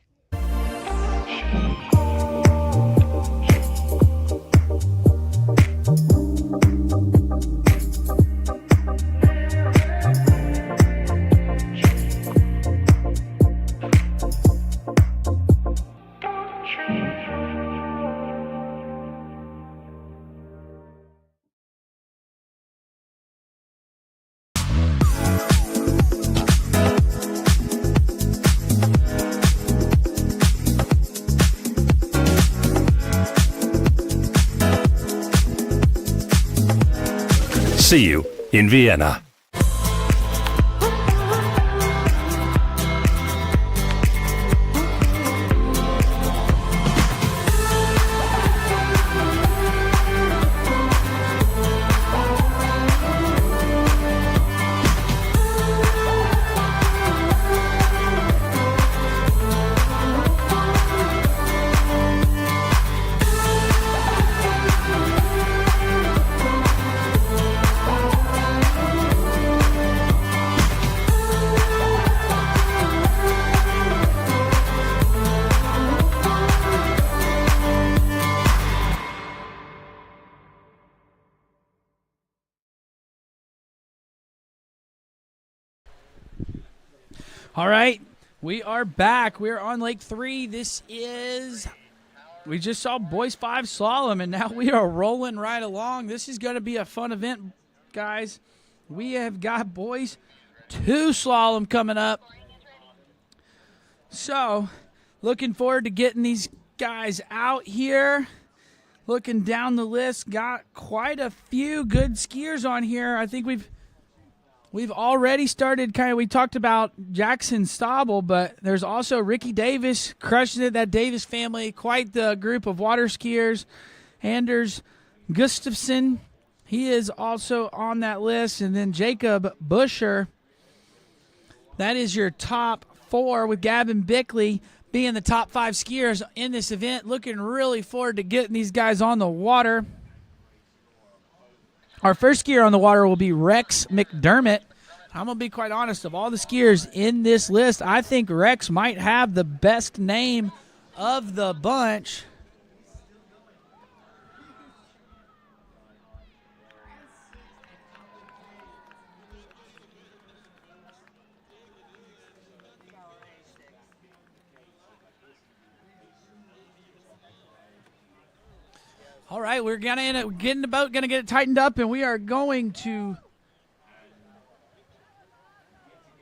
See you in Vienna. All right, we are back. We're on Lake 3. We just saw boys 5 slalom, and now we are rolling right along. This is going to be a fun event, guys. We have got boys 2 slalom coming up. So, looking forward to getting these guys out here. Looking down the list, got quite a few good skiers on here. I think we've already started we talked about Jackson Stauble, but there's also Ricky Davis crushing it, that Davis family, quite the group of water skiers. Anders Gustafson, he is also on that list. And then Jacob Busher, that is your top 4 with Gavin Bickley being the top 5 skiers in this event. Looking really forward to getting these guys on the water. Our first skier on the water will be Rex McDermott. I'm going to be quite honest, of all the skiers in this list, I think Rex might have the best name of the bunch. All right, we're going to get in the boat, going to get it tightened up, and we are going to...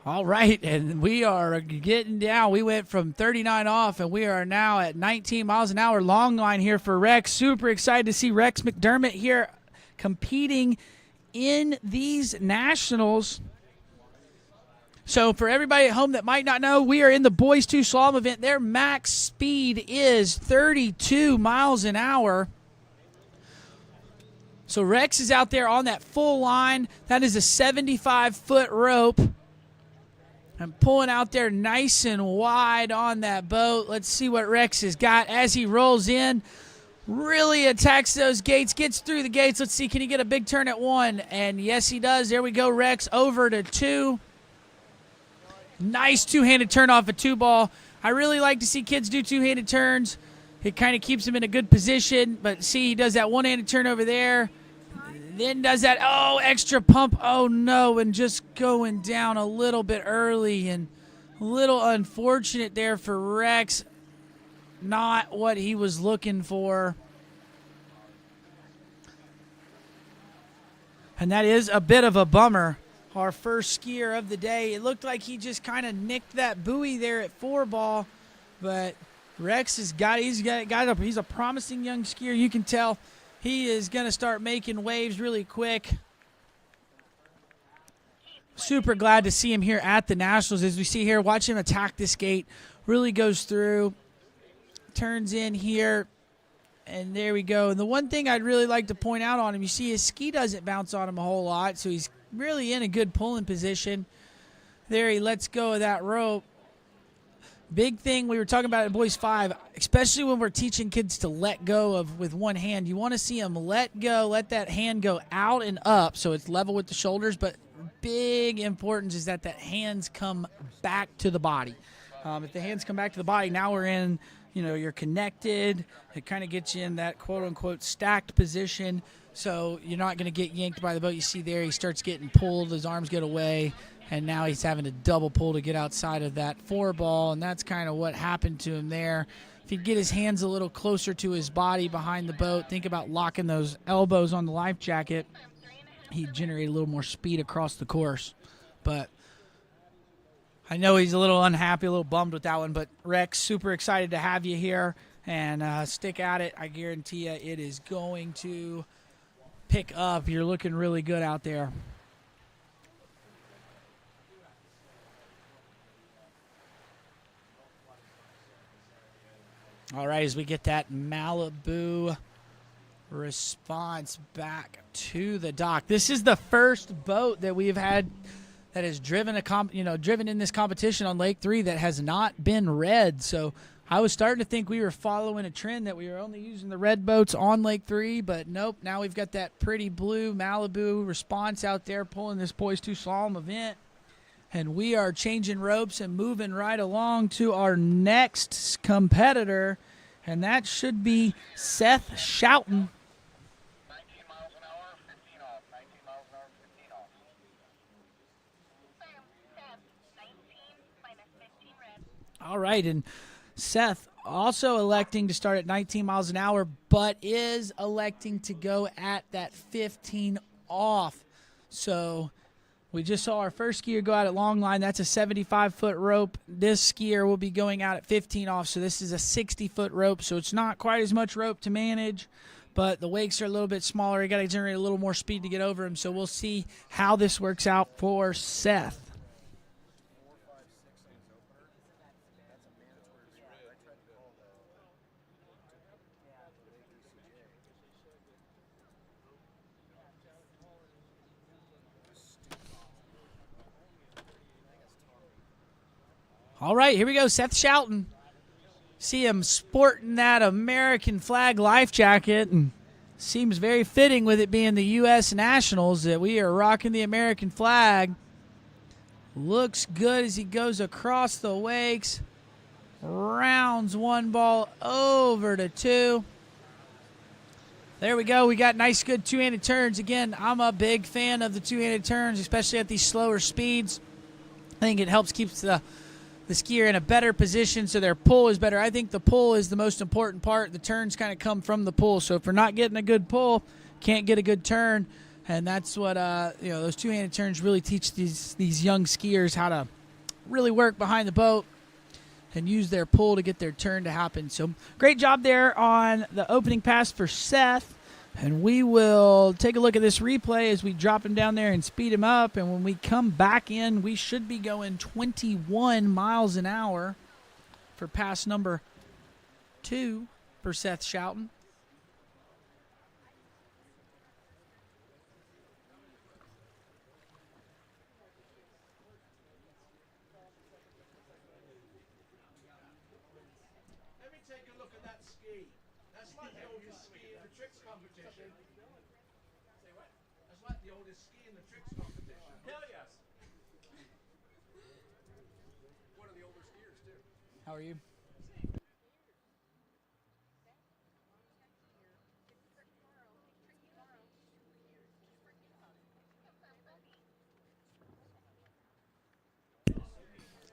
All right, and we are getting down. We went from 39 off, and we are now at 19 miles an hour. Long line here for Rex. Super excited to see Rex McDermott here competing in these nationals. So for everybody at home that might not know, we are in the Boys 2 Slalom event. Their max speed is 32 miles an hour. So Rex is out there on that full line. That is a 75-foot rope. I'm pulling out there nice and wide on that boat. Let's see what Rex has got as he rolls in. Really attacks those gates, gets through the gates. Let's see, can he get a big turn at 1? And yes, he does. There we go, Rex over to 2. Nice two-handed turn off a 2-ball. I really like to see kids do two-handed turns. It kind of keeps him in a good position. But see, he does that one-handed turn over there. Then does that, extra pump. Oh, no, and just going down a little bit early. And a little unfortunate there for Rex. Not what he was looking for. And that is a bit of a bummer. Our first skier of the day. It looked like he just kind of nicked that buoy there at 4-ball. But Rex he's a promising young skier. You can tell he is going to start making waves really quick. Super glad to see him here at the Nationals. As we see here, watch him attack this gate. Really goes through. Turns in here. And there we go. And the one thing I'd really like to point out on him, you see his ski doesn't bounce on him a whole lot. So he's really in a good pulling position. There he lets go of that rope. Big thing we were talking about in Boys 5, especially when we're teaching kids to let go with one hand. You want to see them let go, let that hand go out and up so it's level with the shoulders. But big importance is that hands come back to the body. If the hands come back to the body, now we're in, you're connected. It kind of gets you in that quote-unquote stacked position. So you're not going to get yanked by the boat. You see there, he starts getting pulled. His arms get away. And now he's having to double pull to get outside of that 4-ball, and that's kind of what happened to him there. If he'd get his hands a little closer to his body behind the boat, think about locking those elbows on the life jacket, he'd generate a little more speed across the course. But I know he's a little unhappy, a little bummed with that one, but Rex, super excited to have you here, and stick at it. I guarantee you it is going to pick up. You're looking really good out there. All right, as we get that Malibu response back to the dock. This is the first boat that we've had that has driven driven in this competition on Lake 3 that has not been red. So I was starting to think we were following a trend that we were only using the red boats on Lake 3, but nope. Now we've got that pretty blue Malibu response out there pulling this Boys 2 Slalom event. And we are changing ropes and moving right along to our next competitor, and that should be Seth Shelton. 19 miles an hour, 15 off. 19 miles an hour, 15 off. All right, and Seth also electing to start at 19 miles an hour, but is electing to go at that 15 off. So we just saw our first skier go out at long line. That's a 75-foot rope. This skier will be going out at 15 off, so this is a 60-foot rope, so it's not quite as much rope to manage, but the wakes are a little bit smaller. You got to generate a little more speed to get over them, so we'll see how this works out for Seth. All right, here we go. Seth Shelton. See him sporting that American flag life jacket, and seems very fitting with it being the U.S. Nationals that we are rocking the American flag. Looks good as he goes across the wakes. Rounds one ball over to two. There we go. We got nice, good two-handed turns. Again, I'm a big fan of the two-handed turns, especially at these slower speeds. I think it helps keep the skier in a better position so their pull is better. I think the pull is the most important part. The turns kind of come from the pull. So if we're not getting a good pull, can't get a good turn. And that's what those two-handed turns really teach these young skiers how to really work behind the boat and use their pull to get their turn to happen. So great job there on the opening pass for Seth. And we will take a look at this replay as we drop him down there and speed him up. And when we come back in, we should be going 21 miles an hour for pass number 2 for Seth Shelton. Let me take a look at that ski. That's like the oldest ski in the tricks competition. Say what? That's like the oldest ski in the tricks competition. Hell yes. One of the older skiers too. How are you?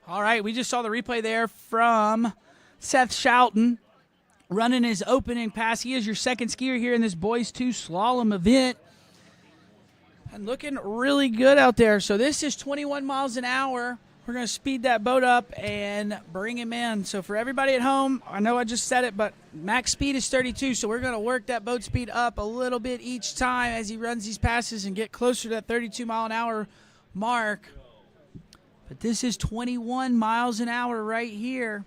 All right, we just saw the replay there from Seth Shelton running his opening pass. He is your second skier here in this boys 2 slalom event. And looking really good out there. So this is 21 miles an hour. We're going to speed that boat up and bring him in. So for everybody at home, I know I just said it, but max speed is 32. So we're going to work that boat speed up a little bit each time as he runs these passes and get closer to that 32 mile an hour mark. But this is 21 miles an hour right here.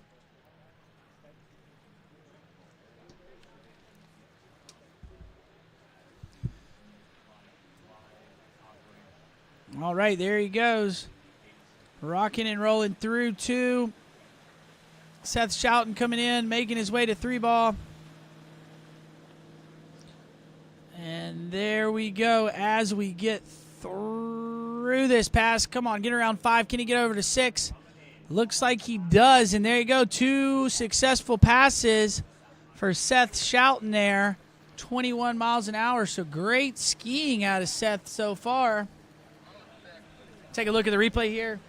All right, there he goes. Rocking and rolling through 2. Seth Shelton coming in, making his way to 3 ball. And there we go as we get through this pass. Come on, get around 5. Can he get over to 6? Looks like he does. And there you go. 2 successful passes for Seth Shelton there. 21 miles an hour. So great skiing out of Seth so far. Take a look at the replay here.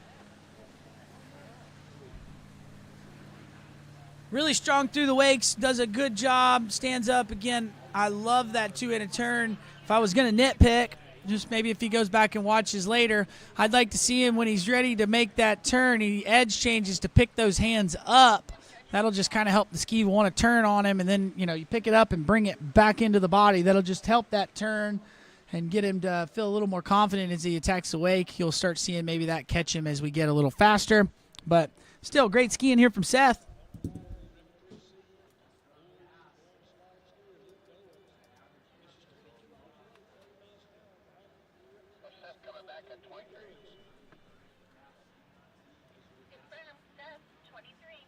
Really strong through the wakes. Does a good job. Stands up again. I love that two-handed turn. If I was going to nitpick, just maybe if he goes back and watches later, I'd like to see him when he's ready to make that turn. He edge changes to pick those hands up. That'll just kind of help the ski want to turn on him, and then you pick it up and bring it back into the body. That'll just help that turn and get him to feel a little more confident as he attacks the wake. You'll start seeing maybe that catch him as we get a little faster. But still, great skiing here from Seth. Coming back at 23. Confirm, Seth, 23.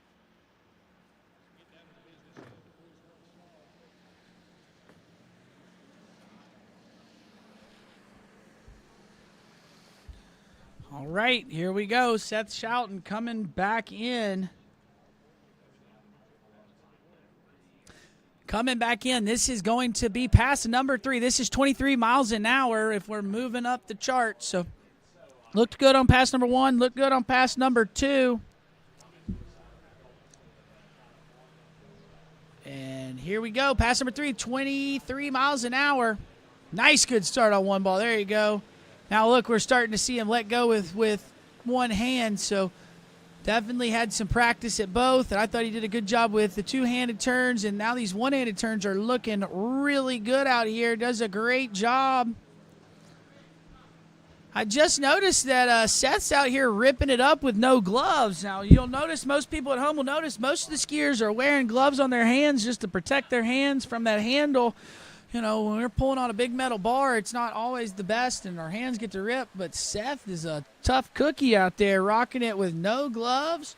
All right, here we go. Seth Shelton coming back in. Coming back in. This is going to be pass number 3. This is 23 miles an hour if we're moving up the chart. So looked good on pass number 1. Looked good on pass number 2. And here we go. Pass number 3, 23 miles an hour. Nice good start on one ball. There you go. Now look, we're starting to see him let go with one hand, so definitely had some practice at both, and I thought he did a good job with the two-handed turns, and now these one-handed turns are looking really good out here. Does a great job. I just noticed that Seth's out here ripping it up with no gloves. Now, you'll notice, most people at home will notice, most of the skiers are wearing gloves on their hands just to protect their hands from that handle. You know, when we're pulling on a big metal bar, it's not always the best, and our hands get to rip. But Seth is a tough cookie out there, rocking it with no gloves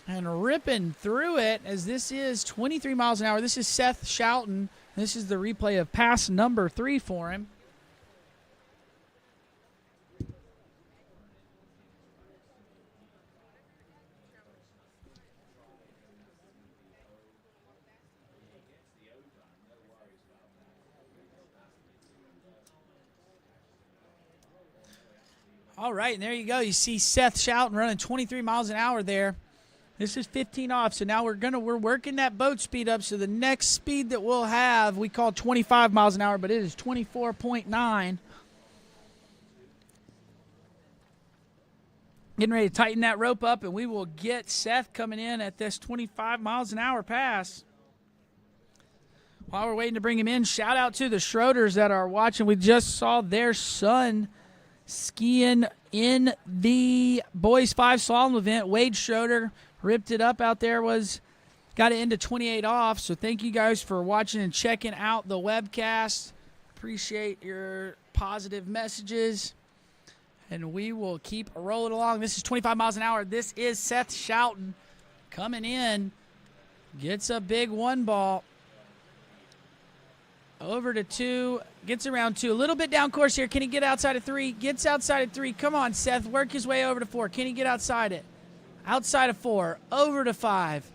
and ripping through it, as this is 23 miles an hour. This is Seth Shelton. This is the replay of pass number 3 for him. All right, and there you go. You see Seth Shelton running 23 miles an hour there. This is 15 off, so now we're working that boat speed up. So the next speed that we'll have, we call 25 miles an hour, but it is 24.9. Getting ready to tighten that rope up, and we will get Seth coming in at this 25 miles an hour pass. While we're waiting to bring him in, shout out to the Schroeders that are watching. We just saw their son skiing in the boys 5 slalom event. Wade Schroeder ripped it up out there, got it into 28 off. So thank you guys for watching and checking out the webcast. Appreciate your positive messages, and we will keep rolling along. This is 25 miles an hour. This is Seth Shelton coming in, gets a big one ball. Over to 2, gets around 2. A little bit down course here. Can he get outside of 3? Gets outside of 3. Come on, Seth. Work his way over to 4. Can he get outside it? Outside of 4. Over to 5.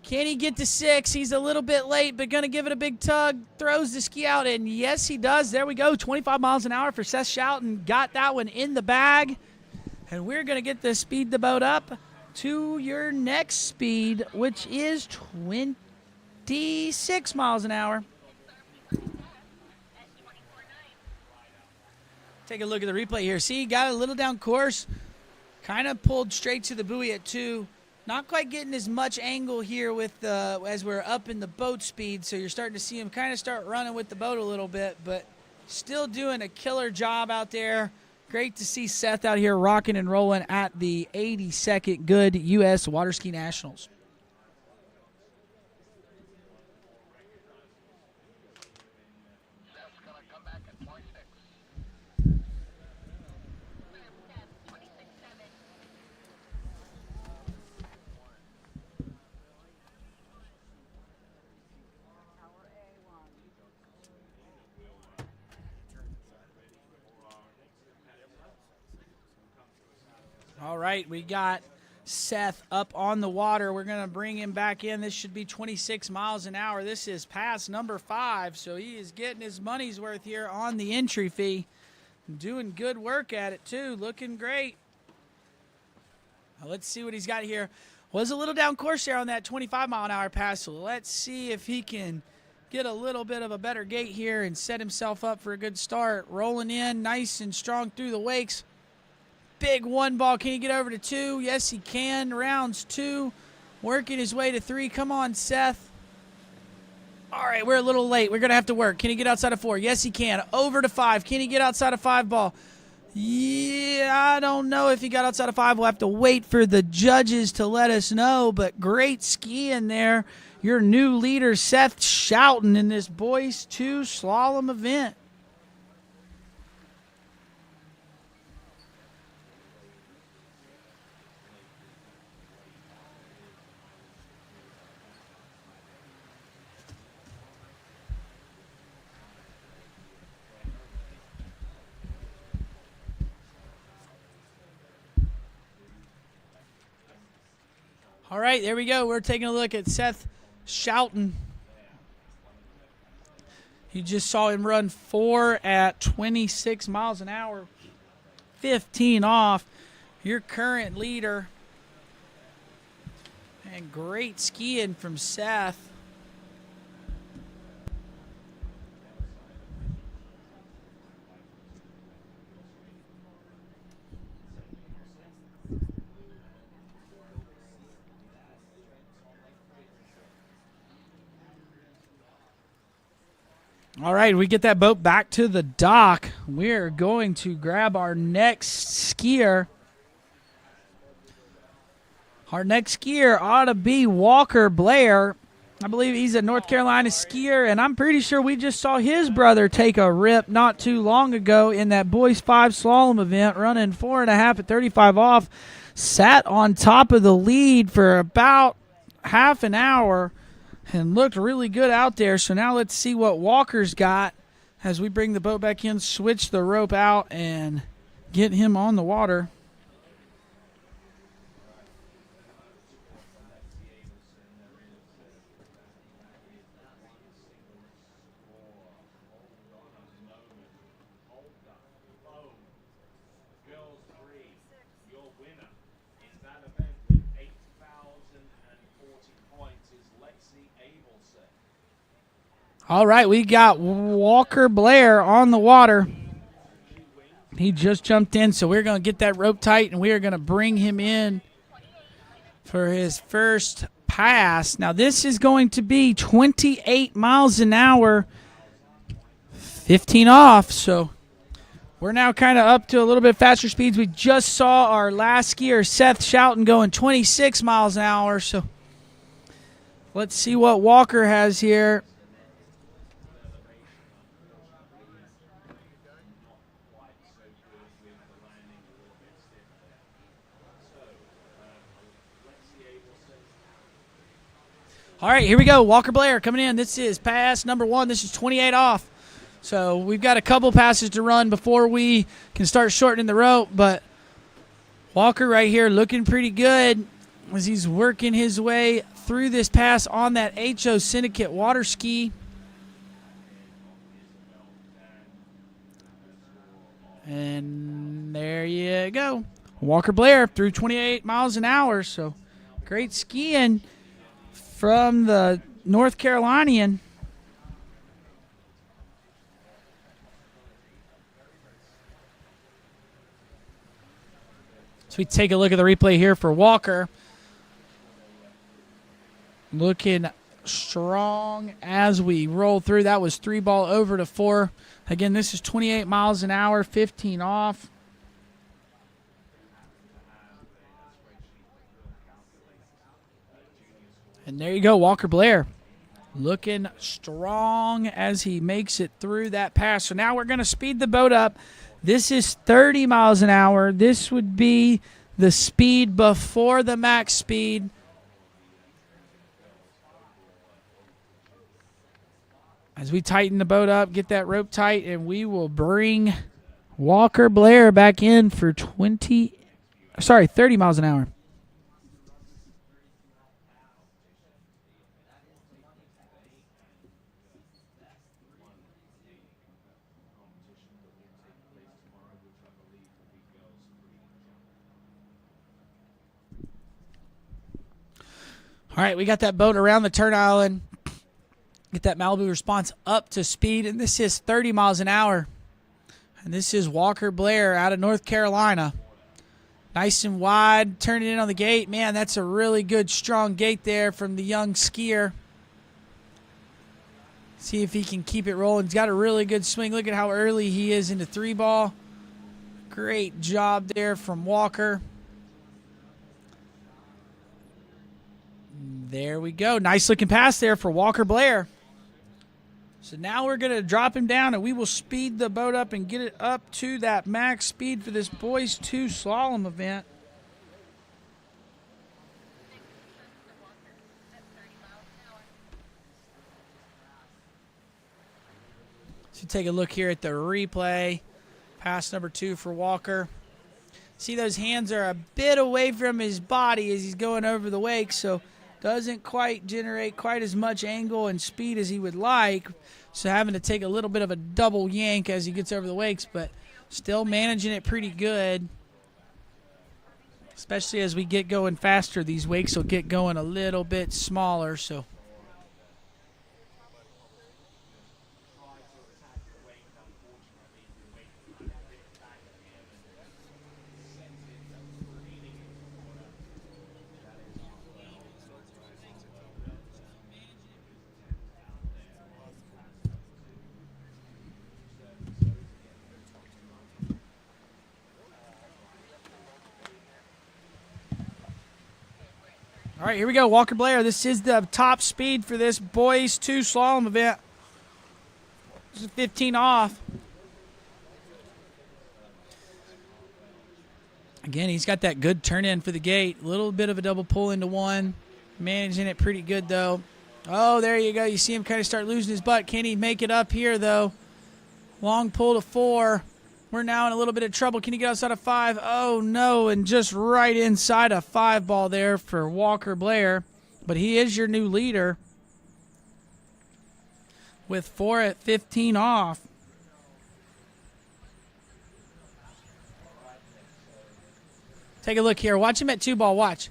Can he get to 6? He's a little bit late, but going to give it a big tug. Throws the ski out, and yes, he does. There we go. 25 miles an hour for Seth Shelton. Got that one in the bag. And we're going to get the speed the boat up to your next speed, which is 26 miles an hour. Take a look at the replay here. See, got a little down course. Kind of pulled straight to the buoy at 2. Not quite getting as much angle here with as we're up in the boat speed. So you're starting to see him kind of start running with the boat a little bit. But still doing a killer job out there. Great to see Seth out here rocking and rolling at the 82nd Goode U.S. Water Ski Nationals. All right, we got Seth up on the water. We're going to bring him back in. This should be 26 miles an hour. This is pass number 5, so he is getting his money's worth here on the entry fee. Doing good work at it, too. Looking great. Now, let's see what he's got here. Was a little down course there on that 25-mile-an-hour pass, so let's see if he can get a little bit of a better gait here and set himself up for a good start. Rolling in nice and strong through the wakes. Big one ball. Can he get over to 2? Yes, he can. Rounds 2. Working his way to 3. Come on, Seth. All right, we're a little late. We're going to have to work. Can he get outside of 4? Yes, he can. Over to 5. Can he get outside of 5 ball? Yeah, I don't know if he got outside of 5. We'll have to wait for the judges to let us know, but great skiing there. Your new leader, Seth Shelton, in this boys 2 slalom event. All right, there we go. We're taking a look at Seth Shelton. You just saw him run 4 at 26 miles an hour, 15 off. Your current leader And great skiing from Seth. All right, we get that boat back to the dock. We're going to grab our next skier. Our next skier ought to be Walker Blair. I believe he's a North Carolina skier, and I'm pretty sure we just saw his brother take a rip not too long ago in that boys 5 slalom event, running 4.5 at 35 off. Sat on top of the lead for about half an hour and looked really good out there. So now let's see what Walker's got as we bring the boat back in, switch the rope out, and get him on the water. All right, we got Walker Blair on the water. He just jumped in, so we're going to get that rope tight, and we are going to bring him in for his first pass. Now, this is going to be 28 miles an hour, 15 off, so we're now kind of up to a little bit faster speeds. We just saw our last skier, Seth Shelton, going 26 miles an hour, so let's see what Walker has here. All right, here we go. Walker Blair coming in. This is pass number 1. This is 28 off. So we've got a couple passes to run before we can start shortening the rope. But Walker right here looking pretty good as he's working his way through this pass on that HO Syndicate water ski. And there you go. Walker Blair through 28 miles an hour. So great skiing from the North Carolinian. So we take a look at the replay here for Walker. Looking strong as we roll through. That was 3 ball over to 4. Again, this is 28 miles an hour, 15 off. And there you go, Walker Blair looking strong as he makes it through that pass. So now we're going to speed the boat up. This is 30 miles an hour. This would be the speed before the max speed. As we tighten the boat up, get that rope tight, and we will bring Walker Blair back in for 30 miles an hour. All right, we got that boat around the turn island. Get that Malibu Response up to speed, and this is 30 miles an hour. And this is Walker Blair out of North Carolina. Nice and wide, turning in on the gate. Man, that's a really good, strong gate there from the young skier. See if he can keep it rolling. He's got a really good swing. Look at how early he is into 3 ball. Great job there from Walker. There we go. Nice looking pass there for Walker Blair. So now we're going to drop him down, and we will speed the boat up and get it up to that max speed for this boys 2 slalom event. So take a look here at the replay. Pass number 2 for Walker. See, those hands are a bit away from his body as he's going over the wake, so doesn't quite generate quite as much angle and speed as he would like. So having to take a little bit of a double yank as he gets over the wakes, but still managing it pretty good. Especially as we get going faster, these wakes will get going a little bit smaller. So all right, here we go. Walker Blair. This is the top speed for this boys 2 slalom event. This is 15 off. Again, he's got that good turn in for the gate. A little bit of a double pull into one. Managing it pretty good, though. Oh, there you go. You see him kind of start losing his butt. Can he make it up here, though? Long pull to 4. We're now in a little bit of trouble. Can he get outside of 5? Oh, no, and just right inside a 5 ball there for Walker Blair. But he is your new leader with 4 at 15 off. Take a look here. Watch him at 2 ball. Watch.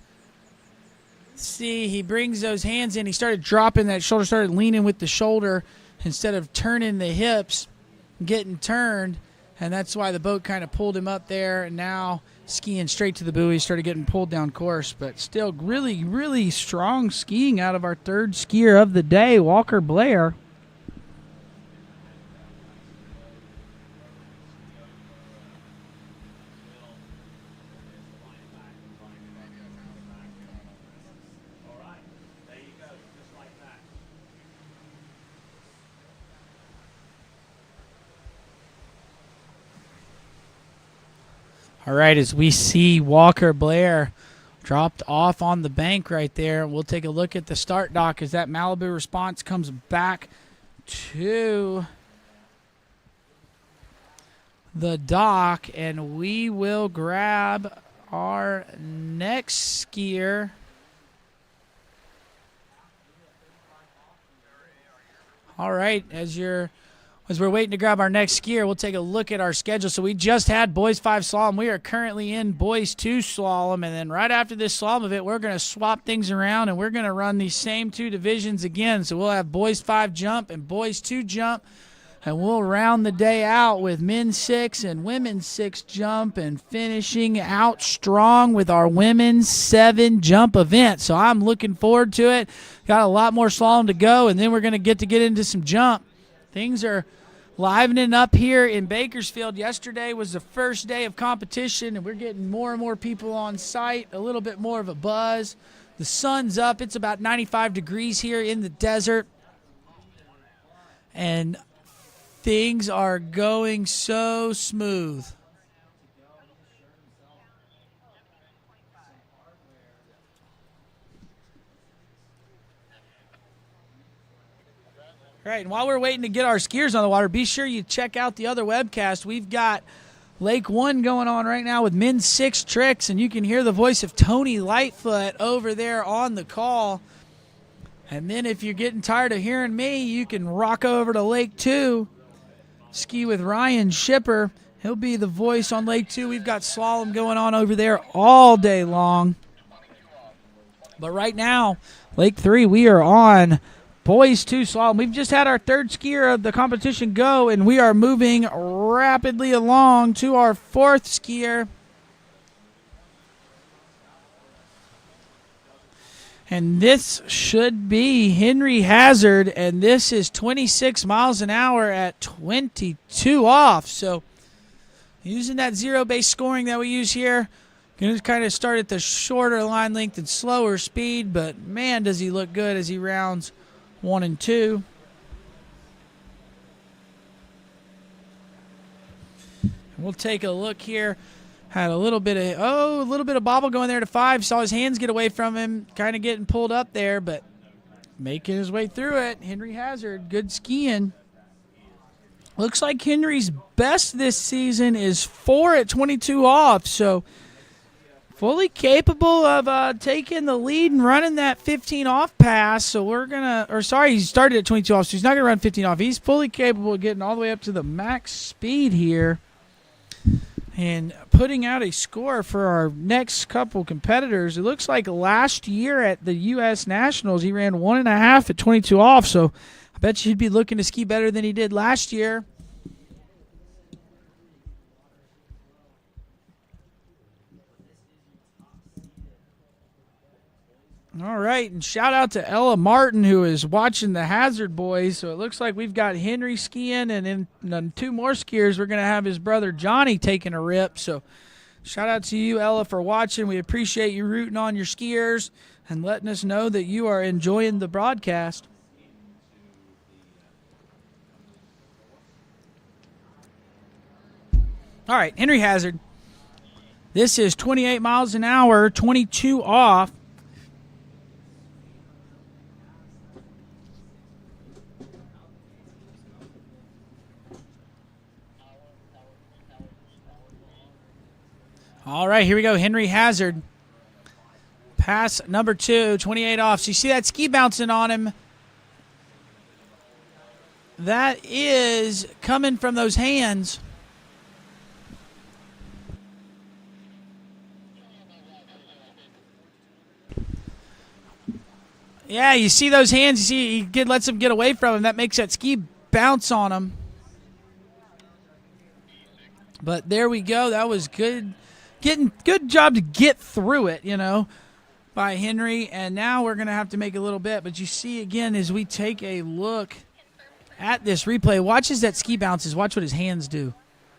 See, he brings those hands in. He started dropping that shoulder, started leaning with the shoulder instead of turning the hips, getting turned. And that's why the boat kind of pulled him up there. And now skiing straight to the buoy, started getting pulled down course. But still really, really strong skiing out of our 3rd skier of the day, Walker Blair. All right, as we see Walker Blair dropped off on the bank right there, we'll take a look at the start dock as that Malibu Response comes back to the dock, and we will grab our next skier. All right, as we're waiting to grab our next skier, we'll take a look at our schedule. So we just had boys 5 slalom. We are currently in boys 2 slalom. And then right after this slalom event, we're going to swap things around and we're going to run these same 2 divisions again. So we'll have boys 5 jump and boys 2 jump. And we'll round the day out with men's 6 and women's 6 jump and finishing out strong with our women's 7 jump event. So I'm looking forward to it. Got a lot more slalom to go, and then we're going to get into some jump. Things are livening up here in Bakersfield. Yesterday was the first day of competition, and we're getting more and more people on site, a little bit more of a buzz. The sun's up. It's about 95 degrees here in the desert. And things are going so smooth. All right, and while we're waiting to get our skiers on the water, be sure you check out the other webcast. We've got Lake 1 going on right now with men's 6 tricks, and you can hear the voice of Tony Lightfoot over there on the call. And then if you're getting tired of hearing me, you can rock over to Lake 2, ski with Ryan Shipper. He'll be the voice on Lake 2. We've got slalom going on over there all day long. But right now, Lake 3, we are on boys 2 slalom. We've just had our 3rd skier of the competition go, and we are moving rapidly along to our 4th skier. And this should be Henry Hazard, and this is 26 miles an hour at 22 off. So using that zero-based scoring that we use here, going to kind of start at the shorter line length and slower speed, but man, does he look good as he rounds 1 and 2. We'll take a look here. Had a little bit of bobble going there to 5. Saw his hands get away from him, kind of getting pulled up there, but making his way through it. Henry Hazard, good skiing. Looks like Henry's best this season is 4 at 22 off, so fully capable of taking the lead and running that 15 off pass. So he started at 22 off, so he's not going to run 15 off. He's fully capable of getting all the way up to the max speed here And putting out a score for our next couple competitors, it looks like last year at the U.S. Nationals, he ran 1.5 at 22 off. So I bet you he'd be looking to ski better than he did last year. All right, and shout out to Ella Martin, who is watching the Hazard boys. So it looks like we've got Henry skiing, and in 2 more skiers, we're going to have his brother Johnny taking a rip. So shout out to you, Ella, for watching. We appreciate you rooting on your skiers and letting us know that you are enjoying the broadcast. All right, Henry Hazard. This is 28 miles an hour, 22 off. All right, here we go. Henry Hazard. Pass number 2, 28 off. So you see that ski bouncing on him. That is coming from those hands. Yeah, you see those hands. You see he lets him get away from him. That makes that ski bounce on him. But there we go. That was good. Good job to get through it, by Henry. And now we're going to have to make a little bit. But you see, again, as we take a look at this replay, watch as that ski bounces. Watch what his hands do.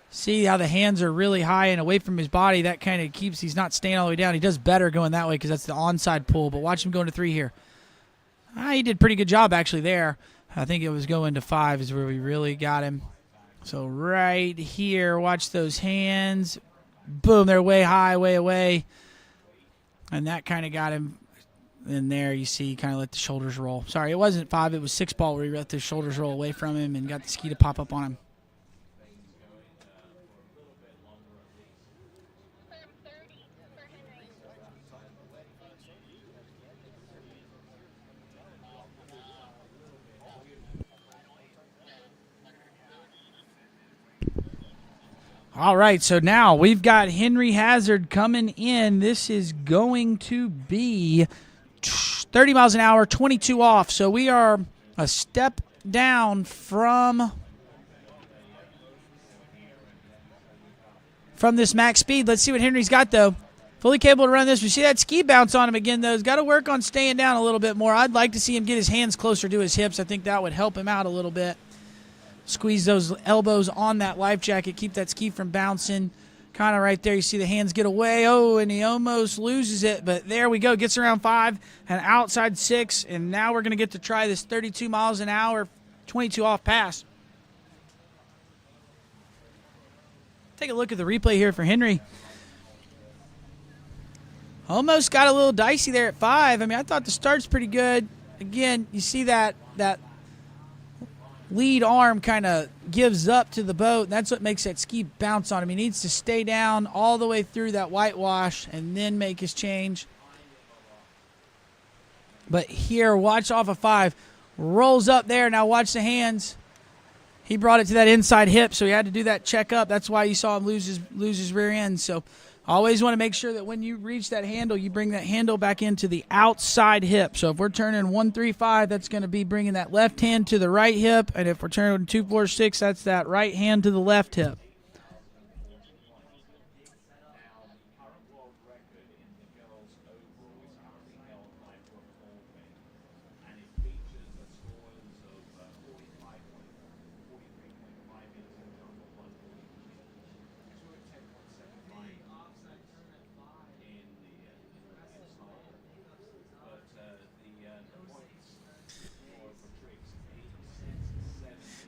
See how the hands are really high and away from his body. That kind of keeps, he's not staying all the way down. He does better going that way because that's the onside pull. But watch him going to 3 here. He did a pretty good job, actually, there. I think it was going to 5 is where we really got him. So right here, watch those hands. Boom, they're way high, way away. And that kind of got him in there. You see, he kind of let the shoulders roll. Sorry, it wasn't 5. It was 6 ball where he let the shoulders roll away from him and got the ski to pop up on him. All right, so now we've got Henry Hazard coming in. This is going to be 30 miles an hour, 22 off. So we are a step down from this max speed. Let's see what Henry's got, though. Fully capable to run this. We see that ski bounce on him again, though. He's got to work on staying down a little bit more. I'd like to see him get his hands closer to his hips. I think that would help him out a little bit. Squeeze those elbows on that life jacket. Keep that ski from bouncing. Kind of right there. You see the hands get away. Oh, and he almost loses it. But there we go. Gets around 5 and outside 6. And now we're going to get to try this 32 miles an hour, 22 off pass. Take a look at the replay here for Henry. Almost got a little dicey there at 5. I mean, I thought the start's pretty good. Again, you see that lead arm kind of gives up to the boat. That's what makes that ski bounce on him. He needs to stay down all the way through that whitewash and then make his change. But here, watch off of 5. Rolls up there. Now watch the hands. He brought it to that inside hip, so he had to do that check up. That's why you saw him lose his rear end. So always want to make sure that when you reach that handle, you bring that handle back into the outside hip. So if we're turning 1-3-5, that's going to be bringing that left hand to the right hip. And if we're turning 2-4-6, that's that right hand to the left hip.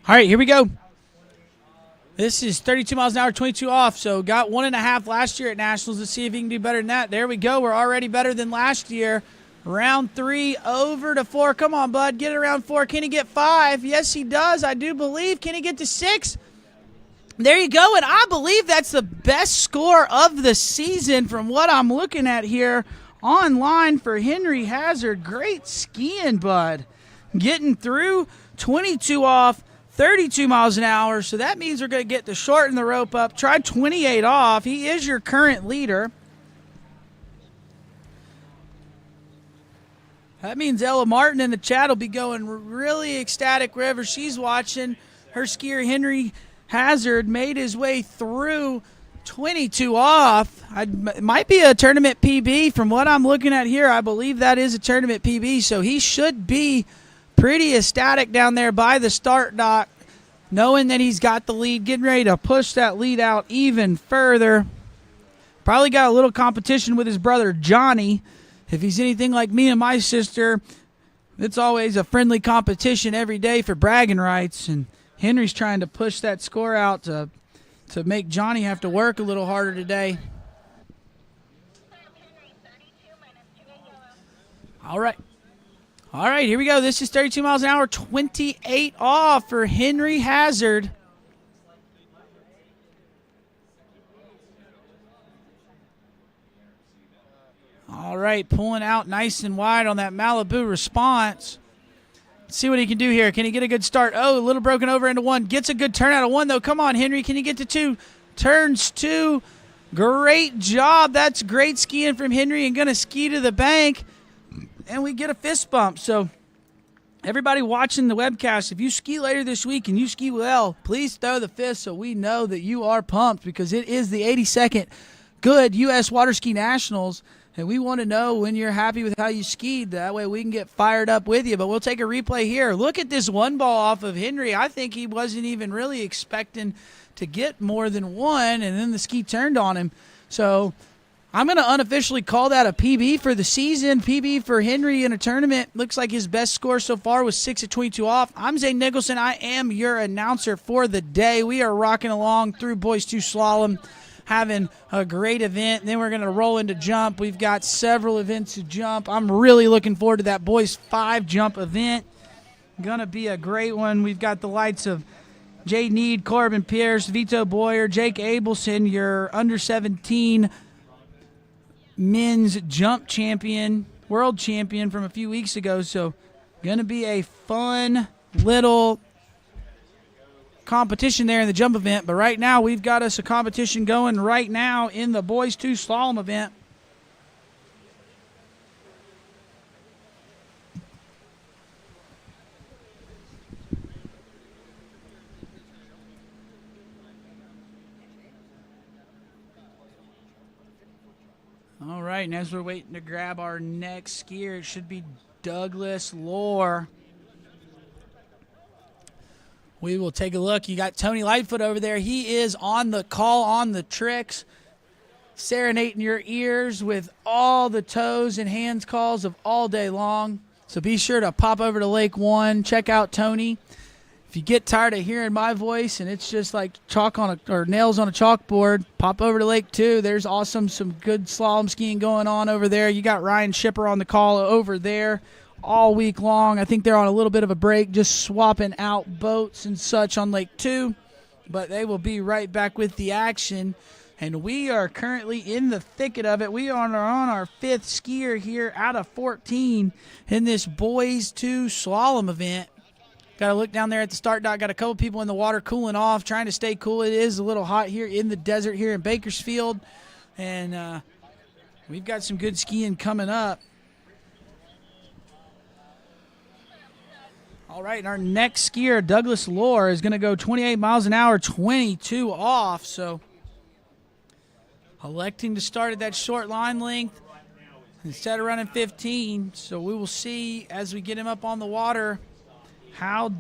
All right, here we go. This is 32 miles an hour, 22 off. So got 1.5 last year at Nationals. Let's see if he can do better than that. There we go. We're already better than last year. Round 3 over to 4. Come on, bud. Get it around 4. Can he get 5? Yes, he does. I do believe. Can he get to 6? There you go. And I believe that's the best score of the season from what I'm looking at here online for Henry Hazard. Great skiing, bud. Getting through 22 off. 32 miles an hour. So that means we're going to get to shorten the rope up. Try 28 off. He is your current leader. That means Ella Martin in the chat will be going really ecstatic wherever she's watching. Her skier Henry Hazard made his way through 22 off. It might be a tournament PB from what I'm looking at here. I believe that is a tournament PB, so he should be pretty ecstatic down there by the start dock, knowing that he's got the lead, getting ready to push that lead out even further. Probably got a little competition with his brother Johnny. If he's anything like me and my sister, it's always a friendly competition every day for bragging rights, and Henry's trying to push that score out to make Johnny have to work a little harder today. All right. All right, here we go. This is 32 miles an hour, 28 off for Henry Hazard. All right, pulling out nice and wide on that Malibu response. Let's see what he can do here. Can he get a good start? Oh, a little broken over into one. Gets a good turn out of one, though. Come on, Henry. Can you get to two? Turns two. Great job. That's great skiing from Henry, and going to ski to the bank. And we get a fist bump. So everybody watching the webcast, if you ski later this week and you ski well, please throw the fist so we know that you are pumped, because it is the 82nd Goode U.S. Water Ski Nationals. And we want to know when you're happy with how you skied. That way we can get fired up with you. But we'll take a replay here. Look at this one ball off of Henry. I think he wasn't even really expecting to get more than one, and then the ski turned on him. So I'm going to unofficially call that a PB for the season. PB for Henry in a tournament. Looks like his best score so far was 6 at 22 off. I'm Zane Nicholson. I am your announcer for the day. We are rocking along through Boys 2 Slalom, having a great event. And then we're going to roll into jump. We've got several events to jump. I'm really looking forward to that Boys 5 jump event. Going to be a great one. We've got the lights of Jaden Eid, Corbin Pierce, Vito Bloyer, Jake Abelson, your under-17 men's jump champion, world champion from a few weeks ago. So going to be a fun little competition there in the jump event. But right now we've got us a competition going right now in the Boys 2 Slalom event. All right, and as we're waiting to grab our next skier, it should be Douglas Lohr. We will take a look. You got Tony Lightfoot over there. He is on the call, on the tricks, serenading your ears with all the toes and hands calls of all day long. So be sure to pop over to Lake 1. Check out Tony. If you get tired of hearing my voice and it's just like nails on a chalkboard, pop over to Lake 2. There's some good slalom skiing going on over there. You got Ryan Shipper on the call over there all week long. I think they're on a little bit of a break, just swapping out boats and such on Lake 2. But they will be right back with the action. And we are currently in the thicket of it. We are on our fifth skier here out of 14 in this Boys 2 Slalom event. Got to look down there at the start dock. Got a couple people in the water cooling off, trying to stay cool. It is a little hot here in the desert here in Bakersfield. And we've got some good skiing coming up. All right, and our next skier, Douglas Lohr, is going to go 28 miles an hour, 22 off. So electing to start at that short line length instead of running 15. So we will see as we get him up on the water how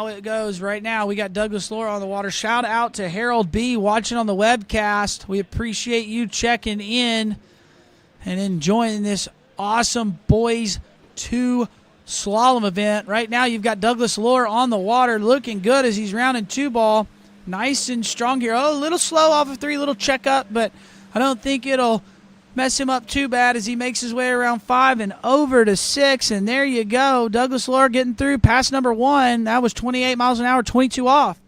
it goes right now. We got Douglas Lohr on the water. Shout out to Harold B. watching on the webcast. We appreciate you checking in and enjoying this awesome Boys 2 Slalom event. Right now you've got Douglas Lohr on the water looking good as he's rounding 2-ball. Nice and strong here. Oh, a little slow off of 3, little check up, but I don't think it'll mess him up too bad as he makes his way around 5 and over to 6. And there you go. Douglas Lohr getting through pass number 1. That was 28 miles an hour, 22 off.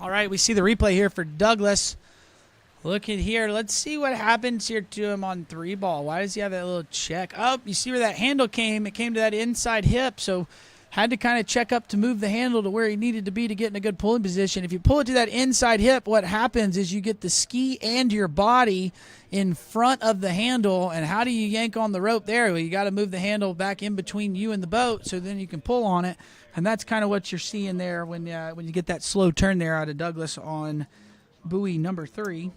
All right, we see the replay here for Douglas. Look at here. Let's see what happens here to him on 3-ball. Why does he have that little check? Oh, you see where that handle came? It came to that inside hip, so had to kind of check up to move the handle to where he needed to be to get in a good pulling position. If you pull it to that inside hip, what happens is you get the ski and your body in front of the handle, and how do you yank on the rope there? Well, you got to move the handle back in between you and the boat so then you can pull on it, and that's kind of what you're seeing there when you get that slow turn there out of Douglas on buoy number 3.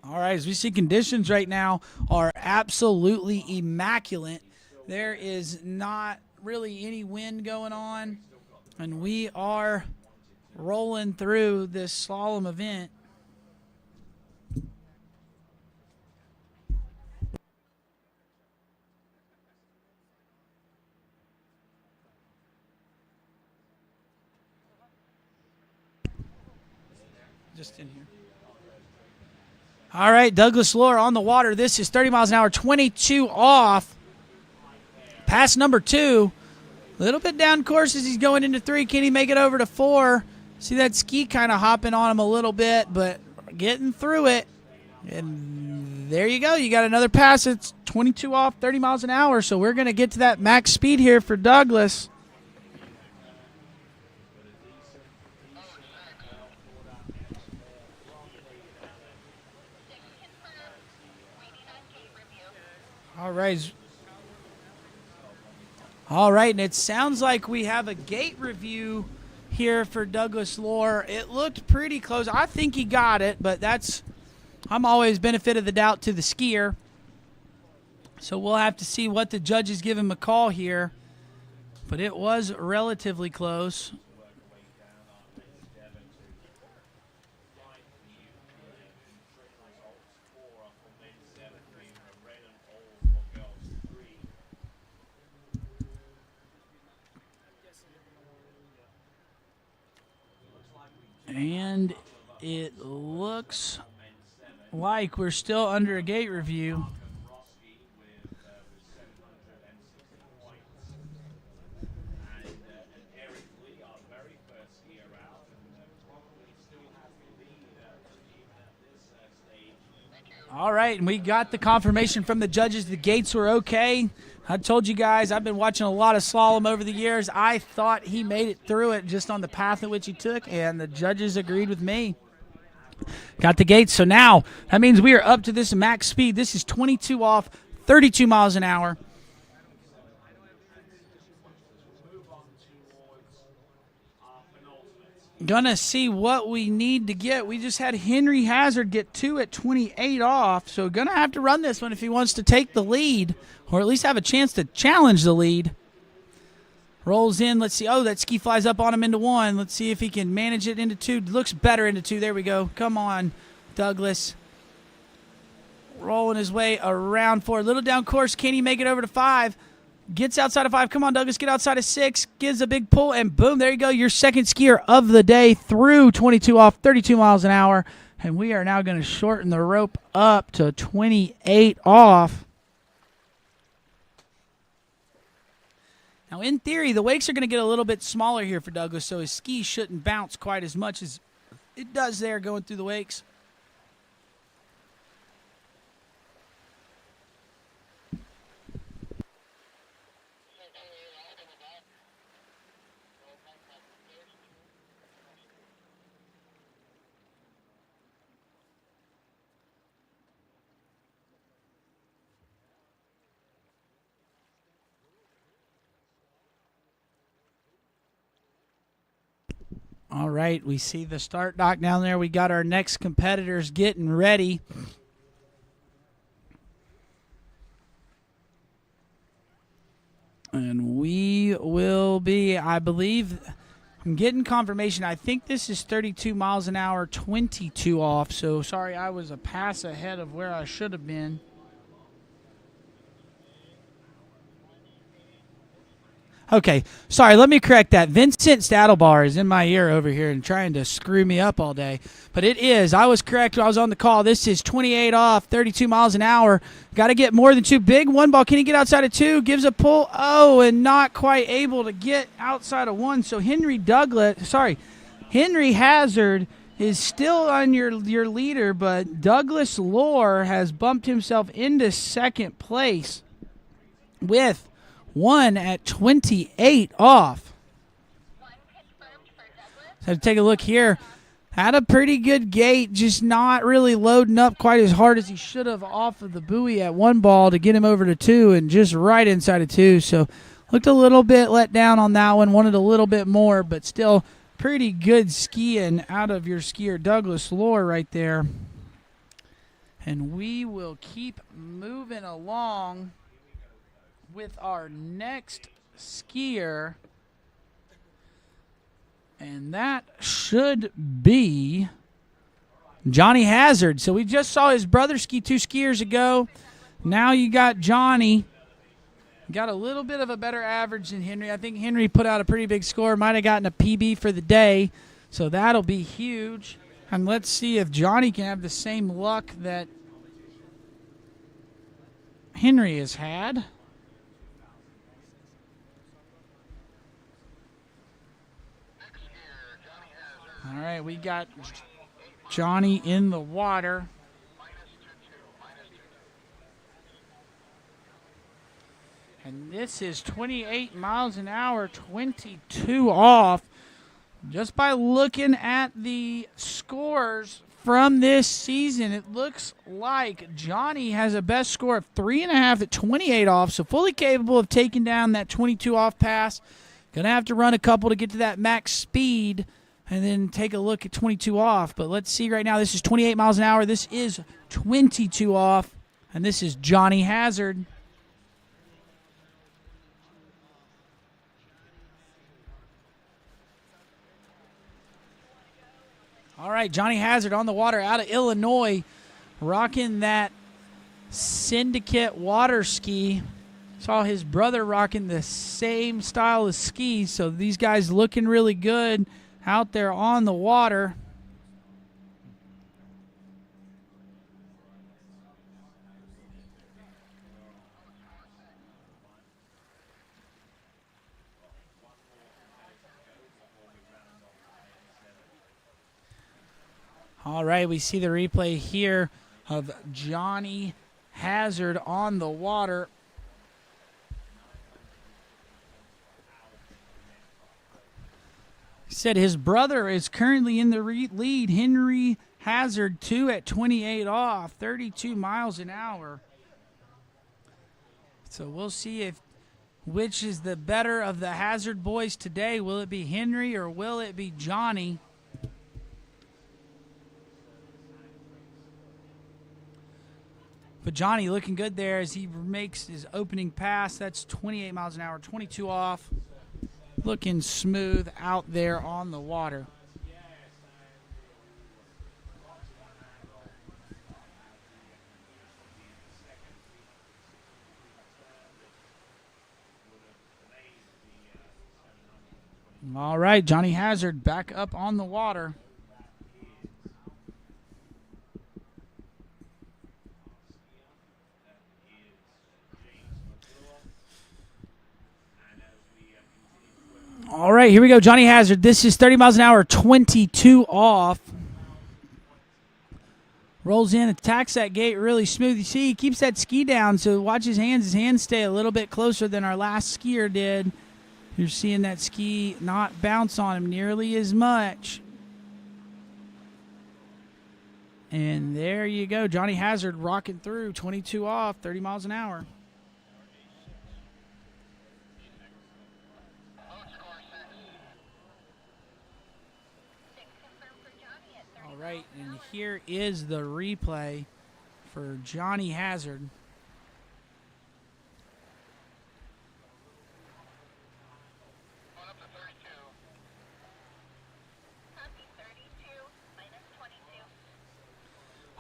All right, as we see, conditions right now are absolutely immaculate. There is not really any wind going on, and we are rolling through this slalom event. Just in here. All right, Douglas Lohr on the water. This is 30 miles an hour, 22 off. Pass number 2. A little bit down course as he's going into 3. Can he make it over to 4? See that ski kind of hopping on him a little bit, but getting through it. And there you go. You got another pass. It's 22 off, 30 miles an hour. So we're going to get to that max speed here for Douglas. All right, and it sounds like we have a gate review here for Douglas Lohr. It looked pretty close. I think he got it, but I'm always benefit of the doubt to the skier. So we'll have to see what the judges give him a call here. But it was relatively close. And it looks like we're still under a gate review. All right, and we got the confirmation from the judges the gates were okay. I told you guys, I've been watching a lot of slalom over the years. I thought he made it through it just on the path in which he took, and the judges agreed with me. Got the gates, so now that means we are up to this max speed. This is 22 off, 32 miles an hour. Gonna see what we need to get. We just had Henry Hazard get 2 at 28 off, so gonna have to run this one if he wants to take the lead, or at least have a chance to challenge the lead. Rolls in, let's see. Oh, that ski flies up on him into 1. Let's see if he can manage it into 2. Looks better into 2. There we go. Come on, Douglas. Rolling his way around 4. Little down course. Can he make it over to 5? Gets outside of 5. Come on, Douglas. Get outside of 6. Gives a big pull, and boom, there you go. Your second skier of the day through 22 off, 32 miles an hour. And we are now going to shorten the rope up to 28 off. Now, in theory, the wakes are going to get a little bit smaller here for Douglas, so his ski shouldn't bounce quite as much as it does there going through the wakes. All right, we see the start dock down there. We got our next competitors getting ready. And we will be, I believe, I'm getting confirmation. I think this is 32 miles an hour, 22 off. So, sorry, I was a pass ahead of where I should have been. Okay, sorry, let me correct that. Vincent Stadelbar is in my ear over here and trying to screw me up all day. But it is. I was correct when I was on the call. This is 28 off, 32 miles an hour. Got to get more than 2. Big 1 ball. Can he get outside of 2? Gives a pull. Oh, and not quite able to get outside of 1. So Henry Hazard is still on your leader, but Douglas Lohr has bumped himself into second place with 1 at 28 off. So take a look here. Had a pretty good gate, just not really loading up quite as hard as he should have off of the buoy at 1 ball to get him over to 2 and just right inside of 2. So looked a little bit let down on that one. Wanted a little bit more, but still pretty good skiing out of your skier Douglas Lohr right there. And we will keep moving along with our next skier, and that should be Johnny Hazard. So we just saw his brother ski 2 skiers ago. Now you got Johnny. Got a little bit of a better average than Henry. I think Henry put out a pretty big score. Might have gotten a PB for the day, so that'll be huge. And let's see if Johnny can have the same luck that Henry has had. All right, we got Johnny in the water. And this is 28 miles an hour, 22 off. Just by looking at the scores from this season, it looks like Johnny has a best score of 3.5 at 28 off, so fully capable of taking down that 22 off pass. Going to have to run a couple to get to that max speed and then take a look at 22 off. But let's see right now. This is 28 miles an hour. This is 22 off, and this is Johnny Hazard. All right, Johnny Hazard on the water out of Illinois, rocking that Syndicate water ski. Saw his brother rocking the same style of skis, so these guys looking really good out there on the water. All right, we see the replay here of Johnny Hazard on the water. He said his brother is currently in the lead. Henry Hazard 2 at 28 off, 32 miles an hour. So we'll see which is the better of the Hazard boys today. Will it be Henry or will it be Johnny? But Johnny looking good there as he makes his opening pass. That's 28 miles an hour, 22 off. Looking smooth out there on the water. All right, Johnny Hazard back up on the water. All right, here we go. Johnny Hazard. This is 30 miles an hour, 22 off. Rolls in, attacks that gate really smooth. You see, he keeps that ski down, so watch his hands. His hands stay a little bit closer than our last skier did. You're seeing that ski not bounce on him nearly as much. And there you go. Johnny Hazard rocking through, 22 off, 30 miles an hour. Right, and here is the replay for Johnny Hazard.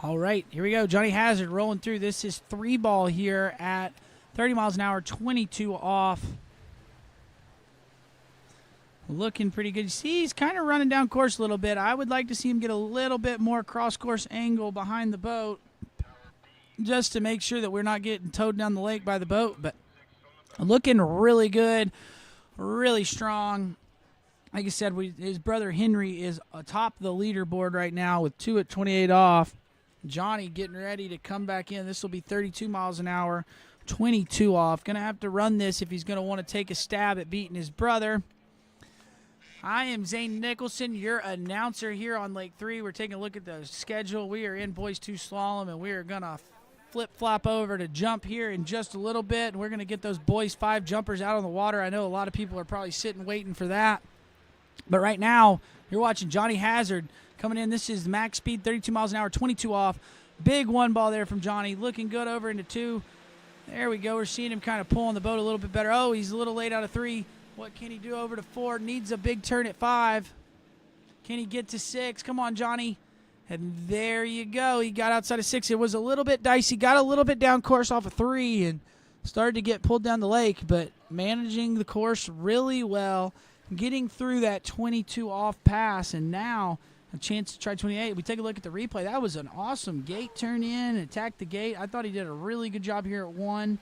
All right, here we go. Johnny Hazard rolling through. This is 3 ball here at 30 miles an hour, 22 off. looking pretty good. See, he's kind of running down course a little bit. I would like to see him get a little bit more cross-course angle behind the boat just to make sure that we're not getting towed down the lake by the boat. But looking really good, really strong. Like I said, his brother Henry is atop the leaderboard right now with 2 at 28 off. Johnny getting ready to come back in. This will be 32 miles an hour, 22 off. Going to have to run this if he's going to want to take a stab at beating his brother. I am Zane Nicholson, your announcer here on Lake 3. We're taking a look at the schedule. We are in Boys 2 Slalom, and we are going to flip-flop over to jump here in just a little bit. And we're going to get those Boys 5 jumpers out on the water. I know a lot of people are probably sitting waiting for that. But right now, you're watching Johnny Hazard coming in. This is max speed, 32 miles an hour, 22 off. Big one ball there from Johnny. Looking good over into 2. There we go. We're seeing him kind of pulling the boat a little bit better. Oh, he's a little late out of 3. What can he do over to 4? Needs a big turn at 5. Can he get to 6? Come on, Johnny. And there you go. He got outside of 6. It was a little bit dicey. Got a little bit down course off of 3 and started to get pulled down the lake, but managing the course really well, getting through that 22 off pass, and now a chance to try 28. We take a look at the replay. That was an awesome gate turn in, attack the gate. I thought he did a really good job here at 1.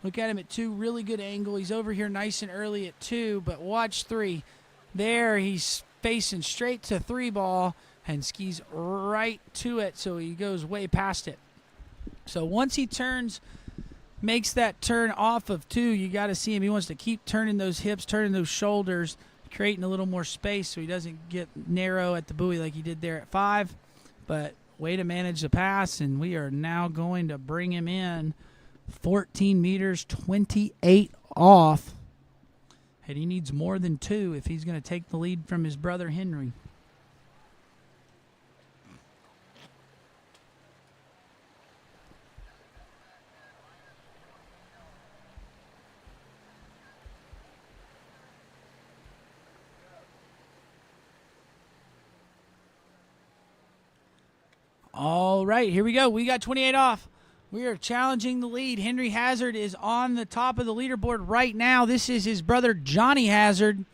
Look at him at 2, really good angle. He's over here nice and early at 2, but watch 3. There, he's facing straight to 3 ball and skis right to it, so he goes way past it. So once he turns, makes that turn off of 2, you got to see him. He wants to keep turning those hips, turning those shoulders, creating a little more space so he doesn't get narrow at the buoy like he did there at 5. But way to manage the pass, and we are now going to bring him in 14 meters, 28 off. And he needs more than 2 if he's going to take the lead from his brother Henry. All right, here we go. We got 28 off. We are challenging the lead. Henry Hazard is on the top of the leaderboard right now. This is his brother Johnny Hazard.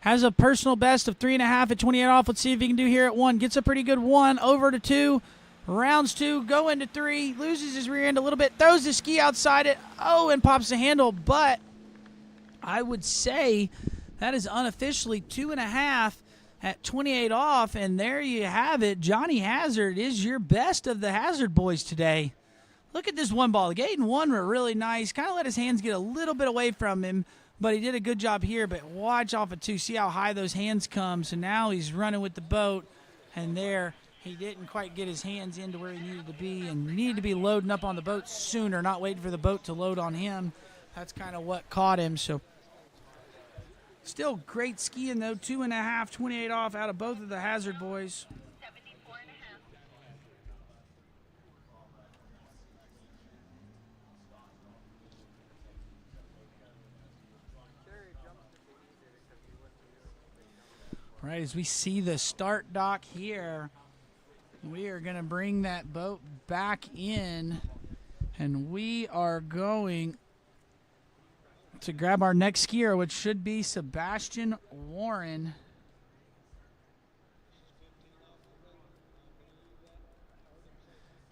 Has a personal best of 3.5 at 28 off. Let's see if he can do here at 1. Gets a pretty good 1 over to 2. Rounds 2, go into 3. Loses his rear end a little bit. Throws the ski outside it. Oh, and pops the handle. But I would say that is unofficially 2.5 at 28 off. And there you have it. Johnny Hazard is your best of the Hazard boys today. Look at this 1 ball. The gate and 1 were really nice. Kind of let his hands get a little bit away from him, but he did a good job here. But watch off of 2. See how high those hands come. So now he's running with the boat, and there he didn't quite get his hands into where he needed to be, and he needed to be loading up on the boat sooner, not waiting for the boat to load on him. That's kind of what caught him. So still great skiing, though. 2.5, 28 off out of both of the Hazard boys. All right, as we see the start dock here, we are going to bring that boat back in, and we are going to grab our next skier, which should be Sebastian Warren.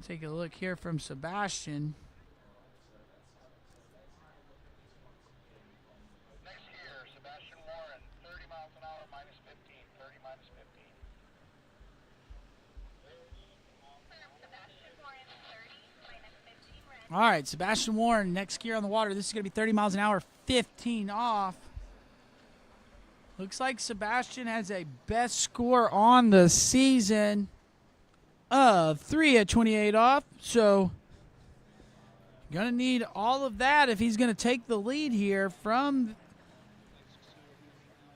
Take a look here from Sebastian. All right, Sebastian Warren, next skier on the water. This is going to be 30 miles an hour, 15 off. Looks like Sebastian has a best score on the season of 3 at 28 off. So, going to need all of that if he's going to take the lead here from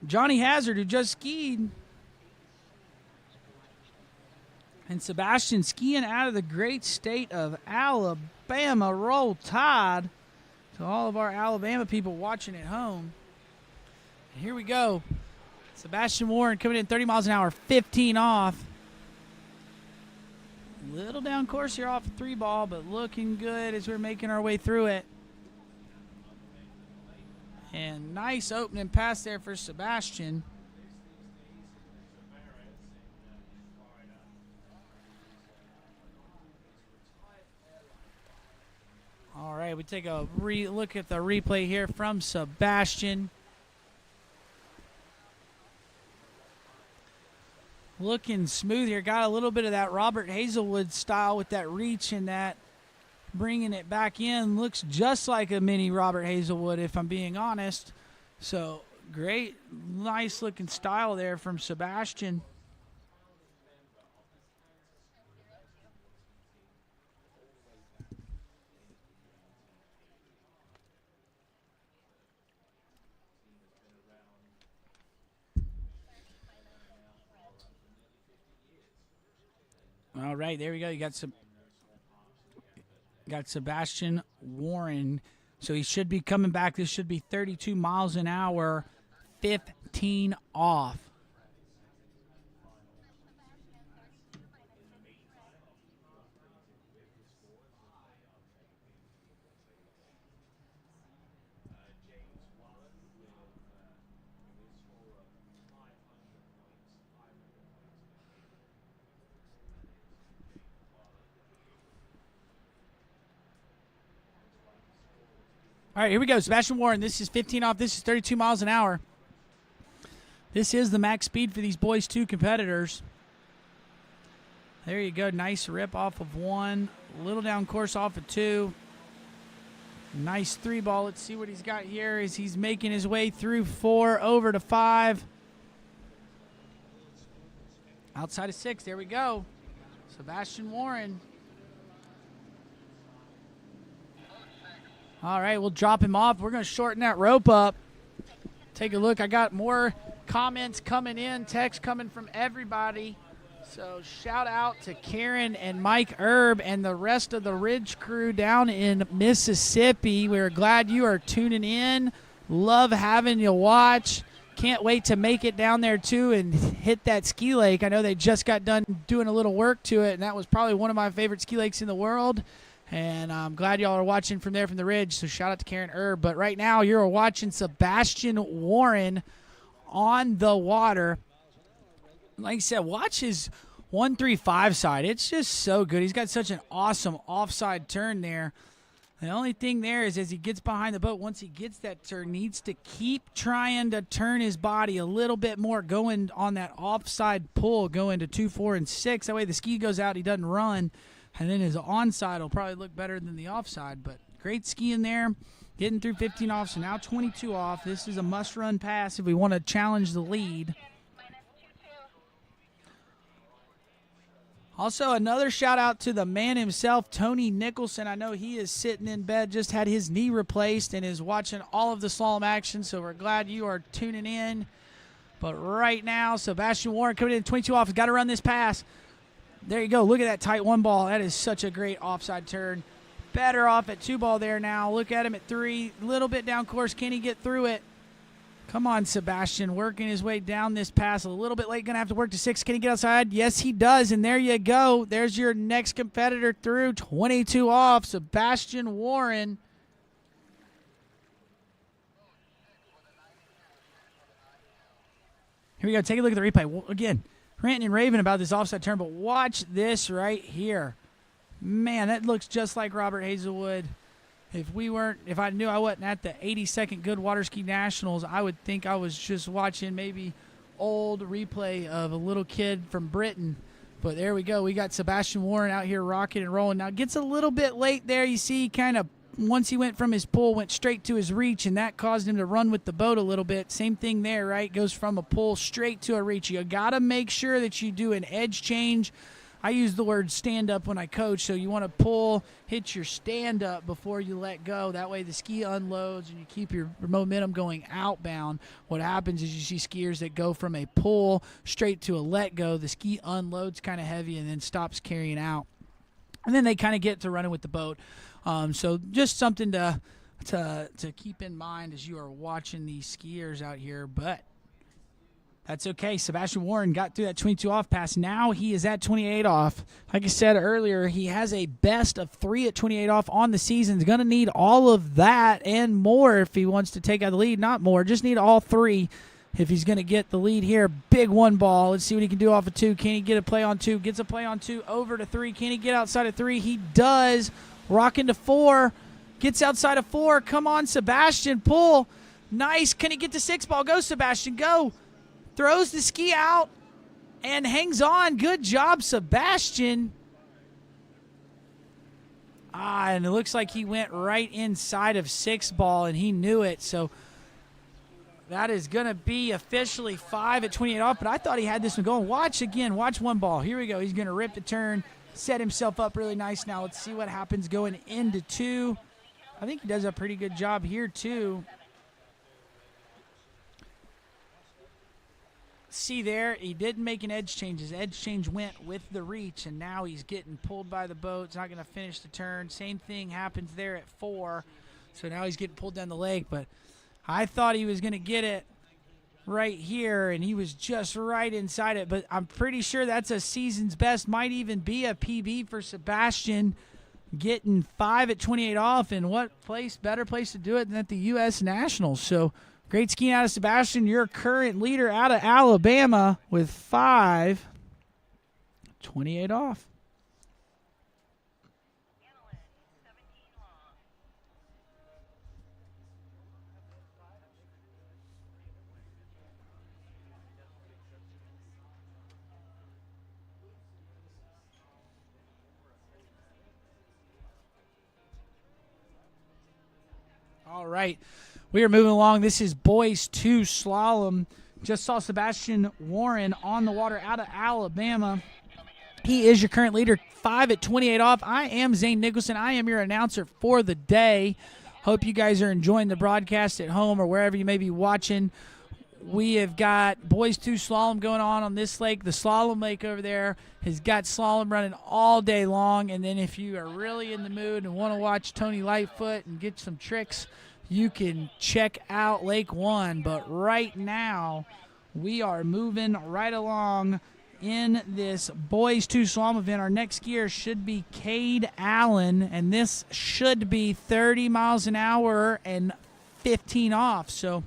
Johnny Hazard, who just skied. And Sebastian skiing out of the great state of Alabama. Roll Tide to all of our Alabama people watching at home. And here we go. Sebastian Warren coming in 30 miles an hour, 15 off. Little down course here off a 3 ball, but looking good as we're making our way through it. And nice opening pass there for Sebastian. right, we take a look at the replay here from Sebastian. Looking smooth here. Got a little bit of that Robert Hazelwood style with that reach and that bringing it back in. Looks just like a mini Robert Hazelwood, if I'm being honest. So great, nice looking style there from Sebastian. All right, there we go. You got Sebastian Warren. So he should be coming back. This should be 32 miles an hour, 15 off. All right, here we go. Sebastian Warren, this is 15 off. This is 32 miles an hour. This is the max speed for these boys' two competitors. There you go. Nice rip off of one. Little down course off of two. Nice three ball. Let's see what he's got here as he's making his way through four, over to five. Outside of six. There we go. Sebastian Warren. All right, we'll drop him off. We're going to shorten that rope up. Take a look. I got more comments coming in, text coming from everybody. So shout out to Karen and Mike Erb and the rest of the Ridge crew down in Mississippi. We're glad you are tuning in. Love having you watch. Can't wait to make it down there, too, and hit that ski lake. I know they just got done doing a little work to it, and that was probably one of my favorite ski lakes in the world. And I'm glad y'all are watching from there from the Ridge, so shout out to Karen Erb. But right now you're watching Sebastian Warren on the water. Like I said, watch his 135 side. It's just so good. He's got such an awesome offside turn there. The only thing there is as he gets behind the boat, once he gets that turn, needs to keep trying to turn his body a little bit more, going on that offside pull, going to 2, 4, and 6. That way the ski goes out, he doesn't run. And then his onside will probably look better than the offside. But great skiing there, getting through 15 off, so now 22 off. This is a must-run pass if we want to challenge the lead. Also, another shout-out to the man himself, Tony Nicholson. I know he is sitting in bed, just had his knee replaced, and is watching all of the slalom action, so we're glad you are tuning in. But right now, Sebastian Warren coming in 22 off. He's got to run this pass. There you go. Look at that tight one ball. That is such a great offside turn. Better off at 2 ball there now. Look at him at 3. Little bit down course. Can he get through it? Come on, Sebastian. Working his way down this pass. A little bit late. Going to have to work to 6. Can he get outside? Yes, he does. And there you go. There's your next competitor through. 22 off. Sebastian Warren. Here we go. Take a look at the replay. Again, ranting and raving about this offside turn, but watch this right here. Man, that looks just like Robert Hazelwood. If I knew I wasn't at the 82nd Good Water Ski Nationals, I would think I was just watching maybe old replay of a little kid from Britain. But there we go. We got Sebastian Warren out here rocking and rolling. Now, it gets a little bit late there. You see, kind of, once he went from his pull, went straight to his reach, and that caused him to run with the boat a little bit. Same thing there, right? Goes from a pull straight to a reach. You got to make sure that you do an edge change. I use the word stand-up when I coach, so you want to pull, hit your stand-up before you let go. That way the ski unloads and you keep your momentum going outbound. What happens is you see skiers that go from a pull straight to a let go. The ski unloads kind of heavy and then stops carrying out. And then they kind of get to running with the boat. So just something to keep in mind as you are watching these skiers out here. But that's okay. Sebastian Warren got through that 22 off pass. Now he is at 28 off. Like I said earlier, he has a best of 3 at 28 off on the season. He's going to need all of that and more if he wants to take out the lead. Not more, just need all 3 if he's going to get the lead here. Big one ball. Let's see what he can do off of 2. Can he get a play on 2? Gets a play on 2 over to 3. Can he get outside of 3? He does. Rocking to 4. Gets outside of 4. Come on, Sebastian. Pull. Nice. Can he get the 6 ball? Go, Sebastian. Go. Throws the ski out and hangs on. Good job, Sebastian. And it looks like he went right inside of 6 ball, and he knew it. So that is going to be officially 5 at 28 off, but I thought he had this one going. Watch again. Watch 1 ball. Here we go. He's going to rip the turn, set himself up really nice. Now let's see what happens going into 2. I think he does a pretty good job here, too. See there, he didn't make an edge change. His edge change went with the reach, and now he's getting pulled by the boat. He's not going to finish the turn. Same thing happens there at 4. So now he's getting pulled down the lake, but I thought he was going to get it right here, and he was just right inside it. But I'm pretty sure that's a season's best. Might even be a PB for Sebastian, getting 5 at 28 off. And what better place to do it than at the U.S. Nationals? So great skiing out of Sebastian, your current leader out of Alabama with 5, 28 off. All right. We are moving along. This is boys 2 slalom. Just saw Sebastian Warren on the water out of Alabama. He is your current leader, 5 at 28 off. I am Zane Nicholson. I am your announcer for the day. Hope you guys are enjoying the broadcast at home or wherever you may be watching. We have got boys 2 slalom going on this lake. The slalom lake over there has got slalom running all day long. And then if you are really in the mood and want to watch Tony Lightfoot and get some tricks, you can check out Lake 1. But right now, we are moving right along in this boys 2 slalom event. Our next skier should be Cade Allen, and this should be 30 miles an hour and 15 off. So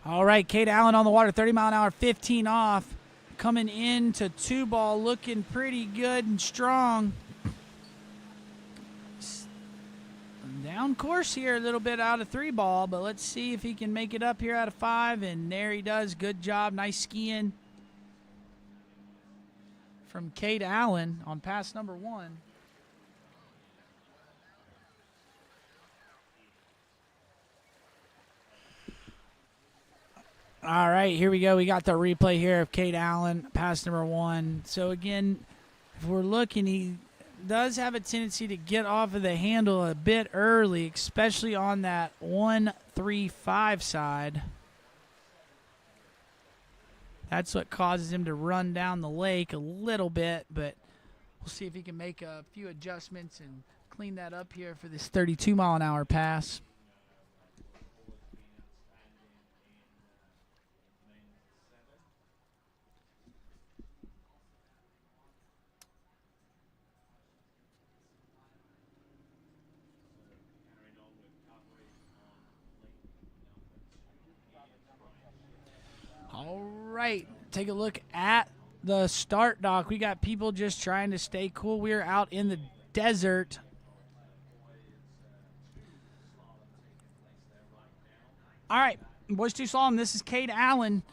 all right, Cade Allen on the water, 30 mile an hour, 15 off. Coming into 2 ball, looking pretty good and strong. Down course here a little bit out of 3 ball, but let's see if he can make it up here out of 5, and there he does. Good job, nice skiing from Cade Allen on pass number 1. All right, here we go. We got the replay here of Cade Allen, pass number 1. So, again, if we're looking, he does have a tendency to get off of the handle a bit early, especially on that 1-3-5 side. That's what causes him to run down the lake a little bit, but we'll see if he can make a few adjustments and clean that up here for this 32 mile an hour pass. All right, take a look at the start dock. We got people just trying to stay cool. We're out in the desert. All right, boys 2 slalom. This is Cade Allen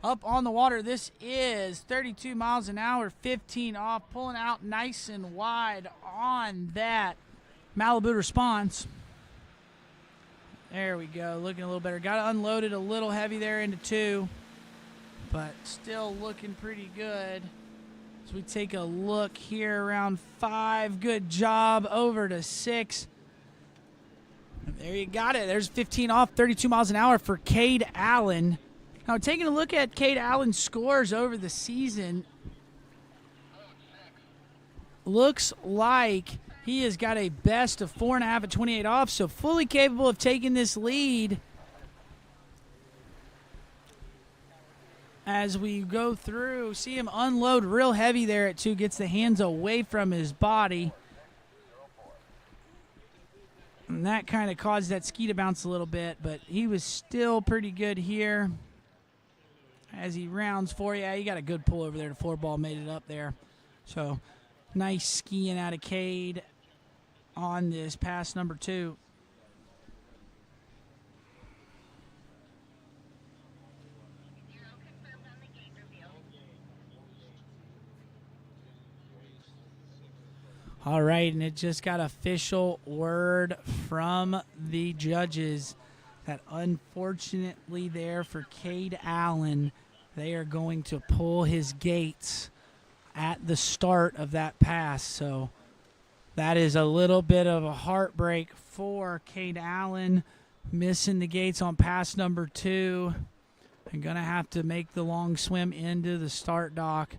up on the water. This is 32 miles an hour, 15 off, pulling out nice and wide on that Malibu response. There we go, looking a little better. Got unloaded a little heavy there into 2. But still looking pretty good. As we take a look here around 5. Good job over to 6. And there you got it. There's 15 off, 32 miles an hour for Cade Allen. Now taking a look at Cade Allen's scores over the season. Looks like he has got a best of 4.5 at 28 off. So fully capable of taking this lead. As we go through, see him unload real heavy there at 2, gets the hands away from his body. And that kind of caused that ski to bounce a little bit, but he was still pretty good here as he rounds 4. Yeah, he got a good pull over there. The floor ball made it up there. So nice skiing out of Cade on this pass number 2. All right, and it just got official word from the judges that unfortunately there for Cade Allen, they are going to pull his gates at the start of that pass. So that is a little bit of a heartbreak for Cade Allen, missing the gates on pass number 2 and going to have to make the long swim into the start dock,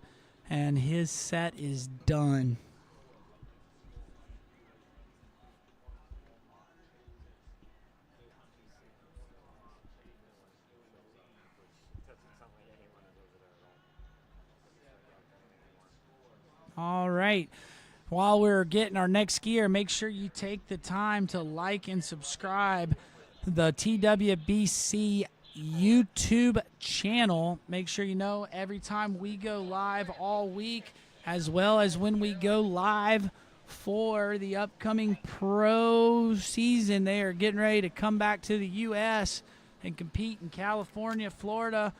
and his set is done. All right. While we're getting our next skier, make sure you take the time to like and subscribe the TWBC YouTube channel. Make sure you know every time we go live all week, as well as when we go live for the upcoming pro season. They are getting ready to come back to the U.S. and compete in California, Florida,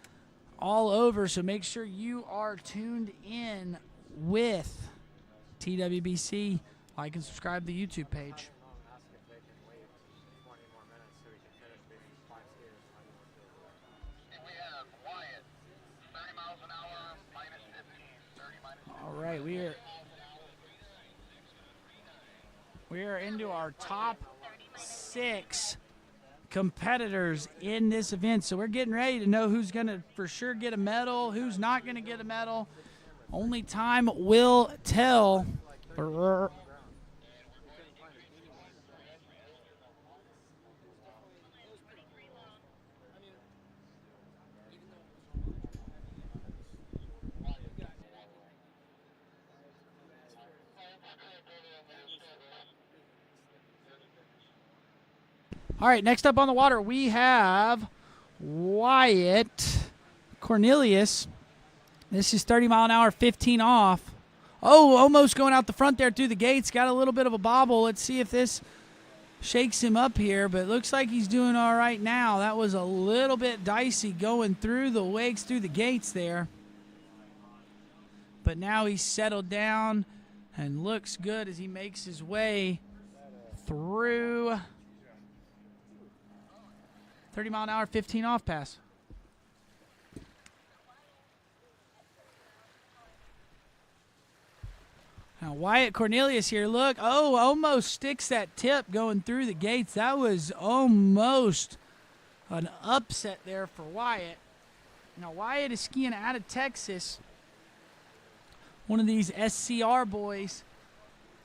all over. So make sure you are tuned in with TWBC. Like and subscribe to the YouTube page. All right, we are into our top 6 competitors in this event. So we're getting ready to know who's going to for sure get a medal, who's not going to get a medal. Only time will tell. All right, next up on the water, we have Wyatt Cornelius. This is 30 mile an hour, 15 off. Oh, almost going out the front there through the gates. Got a little bit of a bobble. Let's see if this shakes him up here, but it looks like he's doing all right now. That was a little bit dicey going through the wakes, through the gates there. But now he's settled down and looks good as he makes his way through 30 mile an hour, 15 off pass. Now Wyatt Cornelius here, look, almost sticks that tip going through the gates. That was almost an upset there for Wyatt. Now Wyatt is skiing out of Texas. One of these SCR boys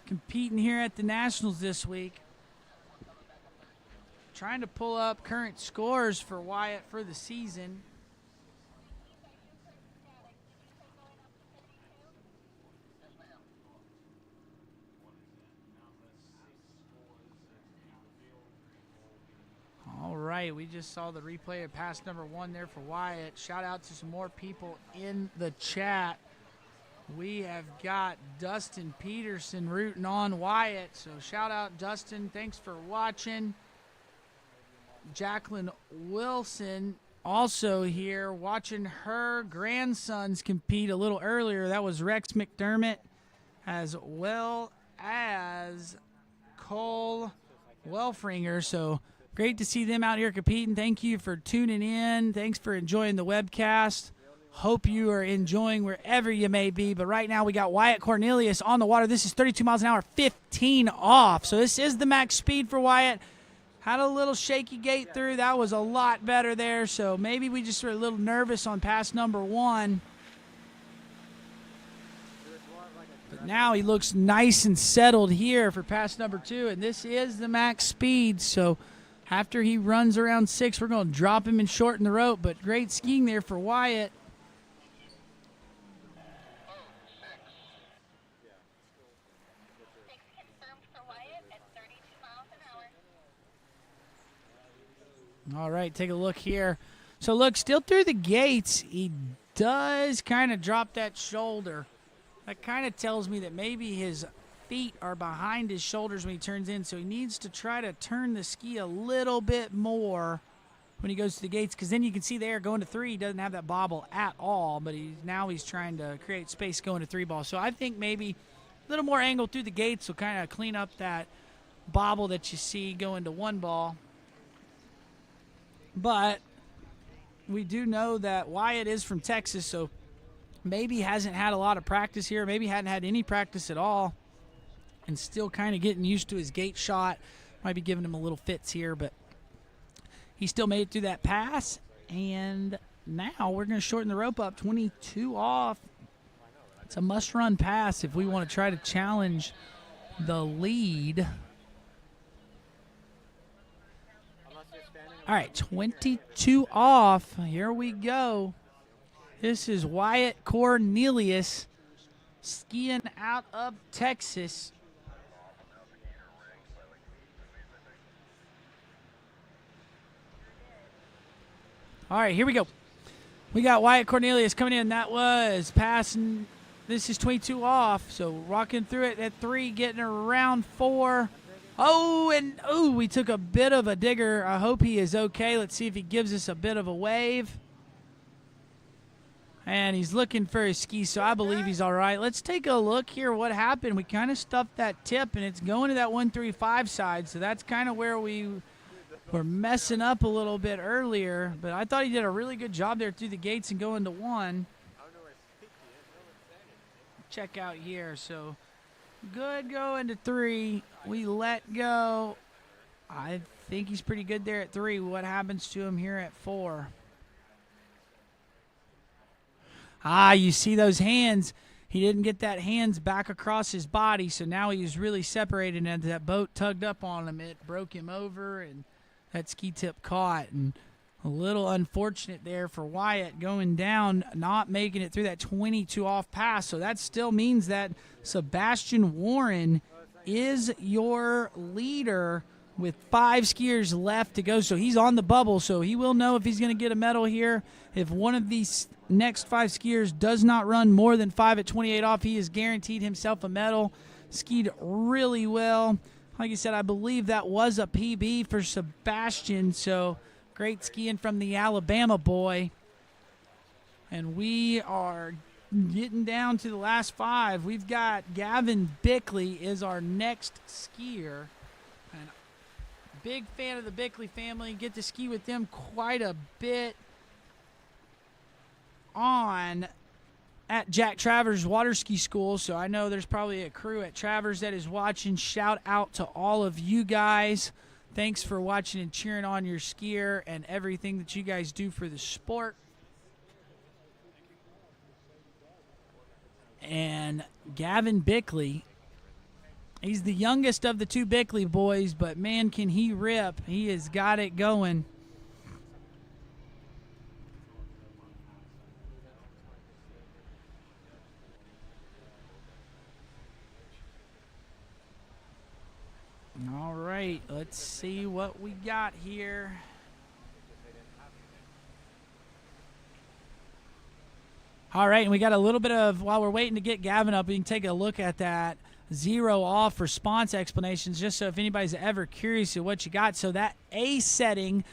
competing here at the Nationals this week. Trying to pull up current scores for Wyatt for the season. All right, we just saw the replay of pass number 1 there for Wyatt. Shout out to some more people in the chat. We have got Dustin Peterson rooting on Wyatt. So shout out, Dustin. Thanks for watching. Jacqueline Wilson also here watching her grandsons compete a little earlier. That was Rex McDermott as well as Cole Welfringer. So great to see them out here competing. Thank you for tuning in. Thanks for enjoying the webcast. Hope you are enjoying wherever you may be. But right now we got Wyatt Cornelius on the water. This is 32 miles an hour, 15 off. So this is the max speed for Wyatt. Had a little shaky gate through. That was a lot better there. So maybe we just were a little nervous on pass number 1. But now he looks nice and settled here for pass number 2. And this is the max speed. So after he runs around 6, we're going to drop him and shorten the rope. But great skiing there for Wyatt. All right, take a look here. So, look, still through the gates, he does kind of drop that shoulder. That kind of tells me that maybe his feet are behind his shoulders when he turns in, so he needs to try to turn the ski a little bit more when he goes to the gates, because then you can see there going to 3, he doesn't have that bobble at all, but now he's trying to create space going to 3 ball. So I think maybe a little more angle through the gates will kind of clean up that bobble that you see going to 1 ball. But we do know that Wyatt is from Texas, so maybe hasn't had a lot of practice here, maybe hadn't had any practice at all, and still kind of getting used to his gate shot. Might be giving him a little fits here, but he still made it through that pass. And now we're going to shorten the rope up, 22 off. It's a must-run pass if we want to try to challenge the lead. All right, 22 off. Here we go. This is Wyatt Cornelius skiing out of Texas. All right, here we go. We got Wyatt Cornelius coming in. That was passing. This is 22 off, so rocking through it at 3, getting around 4. We took a bit of a digger. I hope he is okay. Let's see if he gives us a bit of a wave. And he's looking for his ski, so I believe he's all right. Let's take a look here what happened. We kind of stuffed that tip, and it's going to that 135 side, so that's kind of where we were messing up a little bit earlier. But I thought he did a really good job there through the gates and going to 1. Check out here. So good going to 3. We let go. I think he's pretty good there at 3. What happens to him here at 4? You see those hands. He didn't get that hands back across his body, so now he's really separated, and that boat tugged up on him. It broke him over, and that ski tip caught. And a little unfortunate there for Wyatt going down, not making it through that 22 off pass. So that still means that Sebastian Warren is your leader with 5 skiers left to go. So he's on the bubble, so he will know if he's going to get a medal here. If one of these next 5 skiers does not run more than 5 at 28 off, he has guaranteed himself a medal. Skied really well. Like I said, I believe that was a PB for Sebastian, so great skiing from the Alabama boy. And we are getting down to the last 5. We've got Gavin Bickley is our next skier. And big fan of the Bickley family. Get to ski with them quite a bit at Jack Travers Water Ski School, so I know there's probably a crew at Travers that is watching. Shout out to all of you guys. Thanks for watching and cheering on your skier and everything that you guys do for the sport. And Gavin Bickley, he's the youngest of the 2 Bickley boys, but man, can he rip. He has got it going. All right, let's see what we got here. All right, and we got a little bit of, while we're waiting to get Gavin up, we can take a look at that 0 off response explanations, just so if anybody's ever curious of what you got. So that A setting,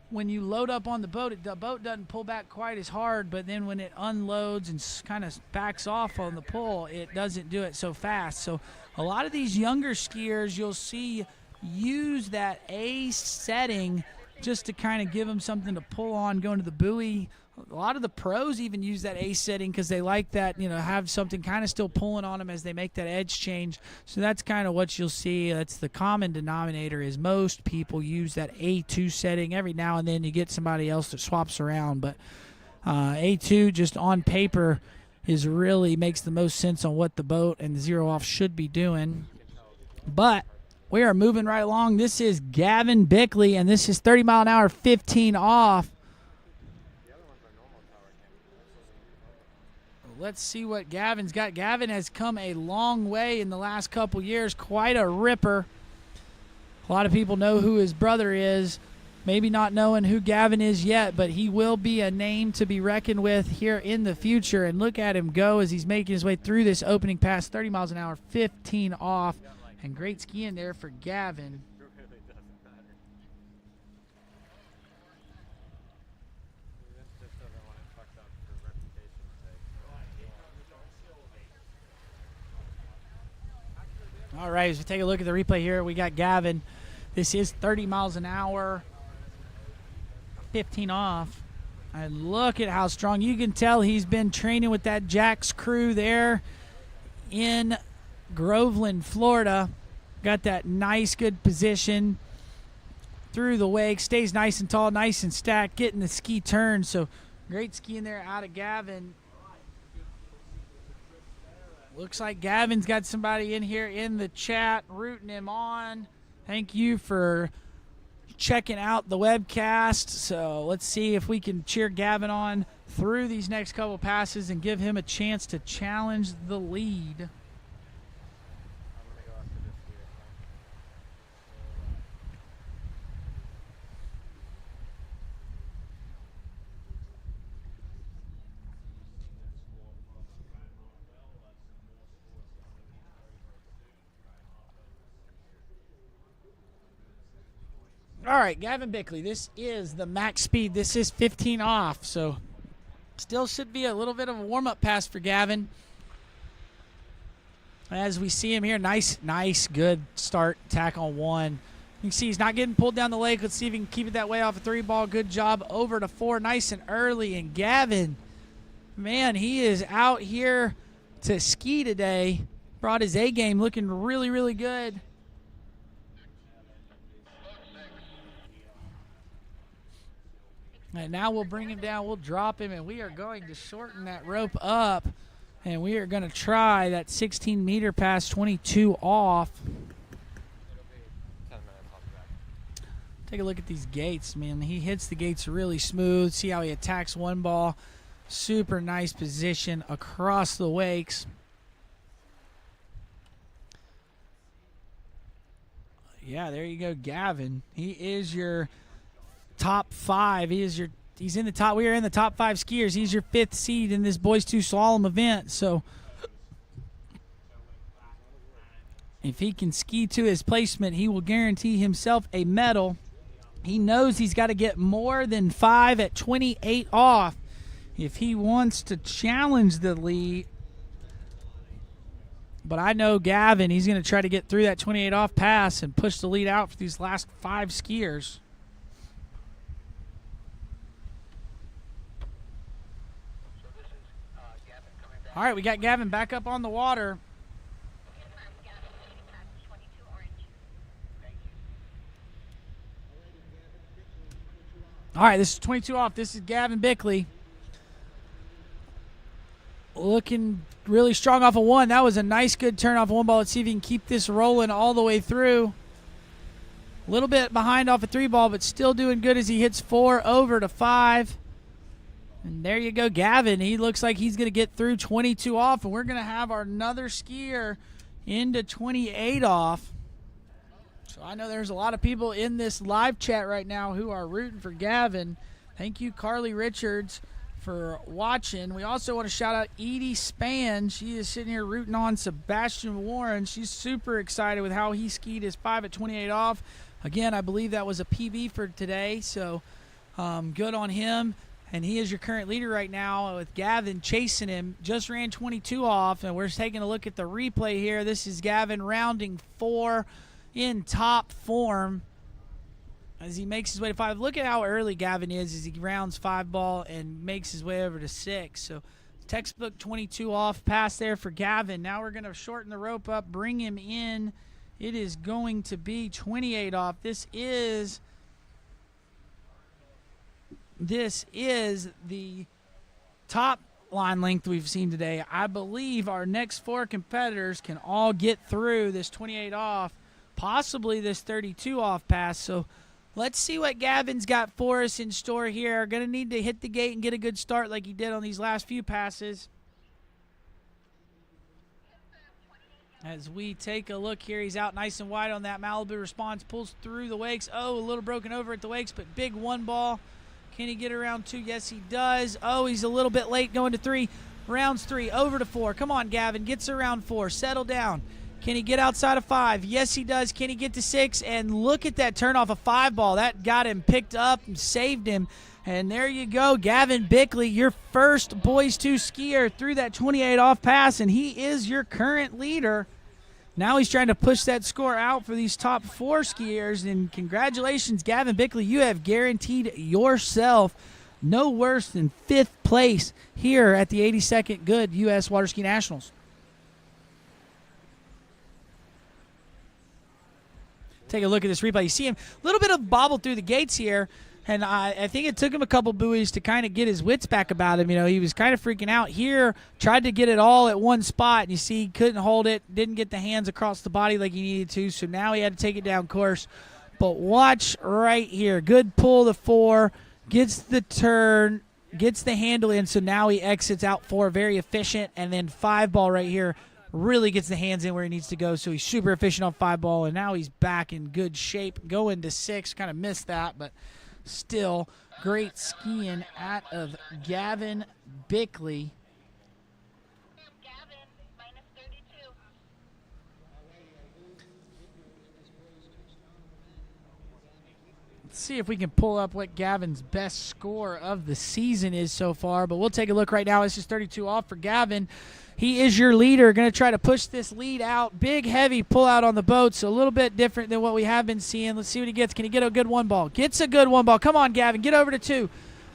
when you load up on the boat doesn't pull back quite as hard, but then when it unloads and kind of backs off on the pull, it doesn't do it so fast. So a lot of these younger skiers you'll see use that A setting just to kind of give them something to pull on going to the buoy. A lot of the pros even use that A setting because they like that, have something kind of still pulling on them as they make that edge change. So that's kind of what you'll see. That's the common denominator, is most people use that A2 setting. Every now and then you get somebody else that swaps around, but A2 just on paper really makes the most sense on what the boat and the 0 off should be doing. But we are moving right along. This is Gavin Bickley, and this is 30 mile an hour, 15 off. Let's see what Gavin's got. Gavin has come a long way in the last couple years. Quite a ripper. A lot of people know who his brother is. maybe not knowing who Gavin is yet, but he will be a name to be reckoned with here in the future. And look at him go as he's making his way through this opening pass, 30 miles an hour, 15 off. And great skiing there for Gavin. All right, as we take a look at the replay here, we got Gavin. This is 30 miles an hour, 15 off. And look at how strong. You can tell he's been training with that Jack's crew there in Groveland, Florida. Got that nice, good position through the wake. Stays nice and tall, nice and stacked, getting the ski turn. So great skiing there out of Gavin. Looks like Gavin's got somebody in here in the chat rooting him on. Thank you for checking out the webcast. So let's see if we can cheer Gavin on through these next couple passes and give him a chance to challenge the lead. All right, Gavin Bickley, this is the max speed. This is 15 off, so still should be a little bit of a warm-up pass for Gavin. As we see him here, nice, good start, tack on one. You can see he's not getting pulled down the lake. Let's see if he can keep it that way off a 3-ball. Good job over to 4, nice and early. And Gavin, man, he is out here to ski today. Brought his A game, looking really, really good. And now we'll bring him down, we'll drop him, and we are going to shorten that rope up. And we are going to try that 16-meter pass, 22 off. Take a look at these gates, man. He hits the gates really smooth. See how he attacks one ball. Super nice position across the wakes. Yeah, there you go, Gavin. He is your top 5. He's in the top. We are in the top 5 skiers. He's your 5th seed in this boys 2 slalom event. So if he can ski to his placement, he will guarantee himself a medal. He knows he's got to get more than 5 at 28 off if he wants to challenge the lead. But I know Gavin, he's going to try to get through that 28 off pass and push the lead out for these last 5 skiers. All right, we got Gavin back up on the water. All right, this is 22 off. This is Gavin Bickley. Looking really strong off of 1. That was a nice, good turn off of 1 ball. Let's see if he can keep this rolling all the way through. A little bit behind off a 3 ball, but still doing good as he hits 4 over to 5. And there you go, Gavin. He looks like he's going to get through 22 off, and we're going to have our another skier into 28 off. So I know there's a lot of people in this live chat right now who are rooting for Gavin. Thank you, Carly Richards, for watching. We also want to shout out Edie Spann. She is sitting here rooting on Sebastian Warren. She's super excited with how he skied his 5 at 28 off. Again, I believe that was a PB for today, so good on him. And he is your current leader right now with Gavin chasing him. Just ran 22 off, and we're taking a look at the replay here. This is Gavin rounding 4 in top form as he makes his way to 5. Look at how early Gavin is as he rounds 5 ball and makes his way over to 6. So textbook 22 off pass there for Gavin. Now we're going to shorten the rope up, bring him in. It is going to be 28 off. This is the top line length we've seen today. I believe our next 4 competitors can all get through this 28 off, possibly this 32 off pass. So let's see what Gavin's got for us in store here. Going to need to hit the gate and get a good start like he did on these last few passes. As we take a look here, he's out nice and wide on that Malibu response, pulls through the wakes. Oh, a little broken over at the wakes, but big one ball. Can he get around 2? Yes, he does. Oh, he's a little bit late going to 3. Rounds 3, over to 4. Come on, Gavin, gets around 4. Settle down. Can he get outside of 5? Yes, he does. Can he get to 6? And look at that turn off a 5 ball. That got him picked up and saved him. And there you go, Gavin Bickley, your first Boys 2 skier through that 28 off pass, and he is your current leader. Now he's trying to push that score out for these top 4 skiers, and congratulations, Gavin Bickley. You have guaranteed yourself no worse than 5th place here at the 82nd Goode U.S. Water Ski Nationals. Take a look at this replay. You see him, a little bit of bobble through the gates here, and I think it took him a couple buoys to kind of get his wits back about him. You know, he was kind of freaking out here, tried to get it all at one spot, and you see he couldn't hold it, didn't get the hands across the body like he needed to, so now he had to take it down course. But watch right here. Good pull to 4, gets the turn, gets the handle in, so now he exits out 4, very efficient, and then 5 ball right here really gets the hands in where he needs to go, so he's super efficient on 5 ball, and now he's back in good shape, going to 6. Kind of missed that, but still great skiing out of Gavin Bickley. Gavin, minus 32. Let's see if we can pull up what Gavin's best score of the season is so far, but we'll take a look right now. This is 32 off for Gavin. He is your leader, going to try to push this lead out. Big, heavy pull out on the boat, so a little bit different than what we have been seeing. Let's see what he gets. Can he get a good 1 ball? Gets a good 1 ball. Come on, Gavin, get over to 2.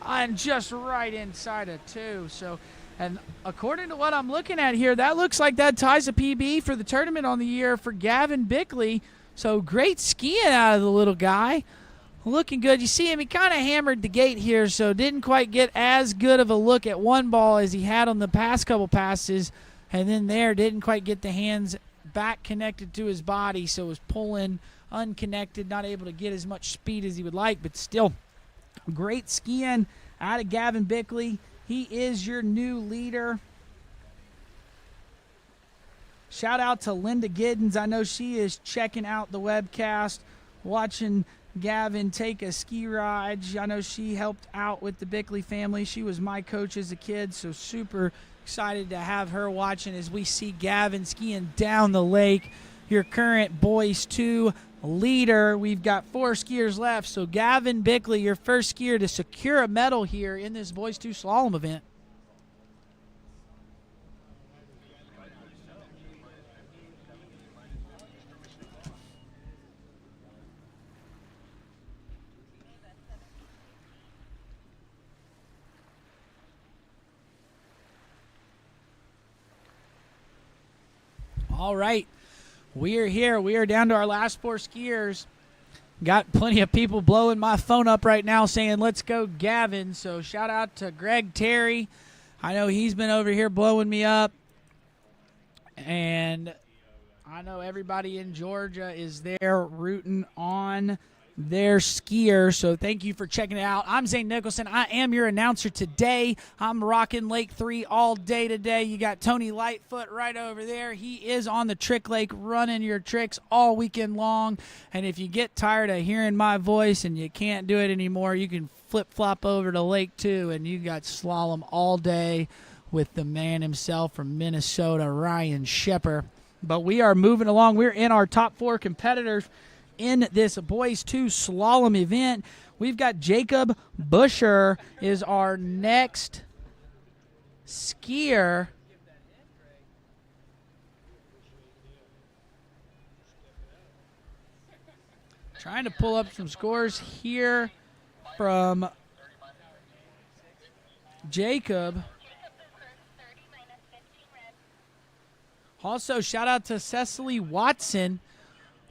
And just right inside of 2. So, and according to what I'm looking at here, that looks like that ties a PB for the tournament on the year for Gavin Bickley. So great skiing out of the little guy. Looking good. You see him, he kind of hammered the gate here, so didn't quite get as good of a look at 1 ball as he had on the past couple passes. And then there, didn't quite get the hands back connected to his body, so was pulling unconnected, not able to get as much speed as he would like, but still great skiing out of Gavin Bickley. He is your new leader. Shout out to Linda Giddens. I know she is checking out the webcast, watching Gavin take a ski ride. I know she helped out with the Bickley family. She was my coach as a kid, so super excited to have her watching as we see Gavin skiing down the lake. Your current Boys 2 leader. We've got 4 skiers left, so Gavin Bickley, your first skier to secure a medal here in this Boys 2 slalom event. All right, we are here. We are down to our last 4 skiers. Got plenty of people blowing my phone up right now saying, let's go Gavin. So shout out to Greg Terry. I know he's been over here blowing me up. And I know everybody in Georgia is there rooting on their skier. So thank you for checking it out. I'm Zane Nicholson. I am your announcer today. I'm rocking Lake 3 all day today. You got Tony Lightfoot right over there. He is on the trick lake running your tricks all weekend long. And if you get tired of hearing my voice and you can't do it anymore, you can flip-flop over to Lake 2 and you got slalom all day with the man himself from Minnesota, Ryan Shepper. But we are moving along. We're in our top 4 competitors in this Boys 2 slalom event. We've got Jacob Busher is our next skier. Trying to pull up some scores here from Jacob. Also, shout out to Cecily Watson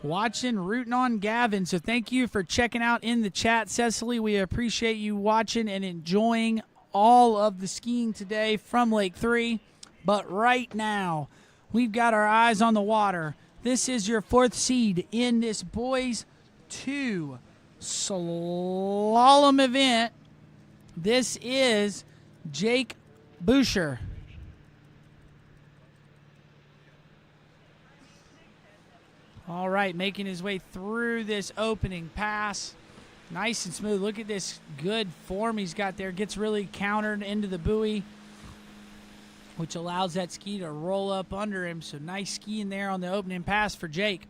watching, rooting on Gavin. So thank you for checking out in the chat, Cecily. We appreciate you watching and enjoying all of the skiing today from Lake 3. But right now, we've got our eyes on the water. This is your 4th seed in this Boys 2 slalom event. This is Jake Busher. All right, making his way through this opening pass. Nice and smooth. Look at this good form he's got there. Gets really countered into the buoy, which allows that ski to roll up under him. So nice skiing there on the opening pass for Jake.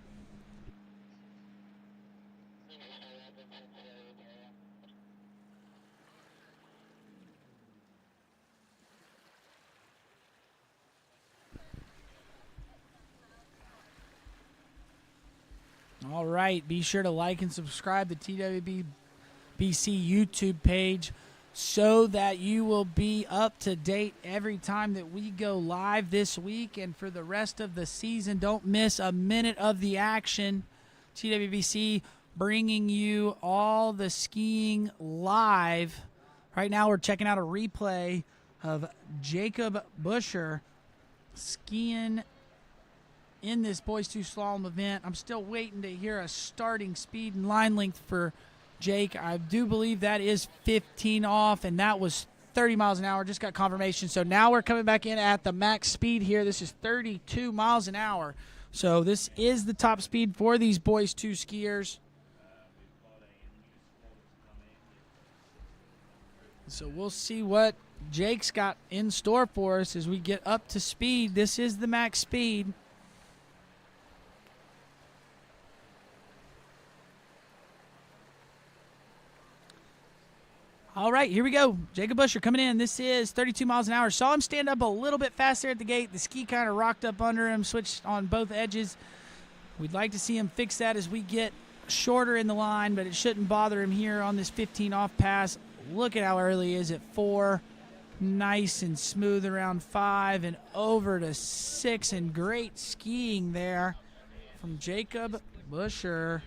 All right, be sure to like and subscribe to TWBC YouTube page so that you will be up to date every time that we go live this week and for the rest of the season. Don't miss a minute of the action. TWBC bringing you all the skiing live. Right now we're checking out a replay of Jacob Busher skiing in this boys 2 slalom event. I'm still waiting to hear a starting speed and line length for Jake. I do believe that is 15 off, and that was 30 miles an hour. Just got confirmation. So now we're coming back in at the max speed here. This is 32 miles an hour. So this is the top speed for these boys 2 skiers. So we'll see what Jake's got in store for us as we get up to speed. This is the max speed. All right, here we go. Jacob Busher coming in. This is 32 miles an hour. Saw him stand up a little bit fast there at the gate. The ski kind of rocked up under him, switched on both edges. We'd like to see him fix that as we get shorter in the line, but it shouldn't bother him here on this 15 off pass. Look at how early he is at 4. Nice and smooth around 5 and over to 6, and great skiing there from Jacob Busher.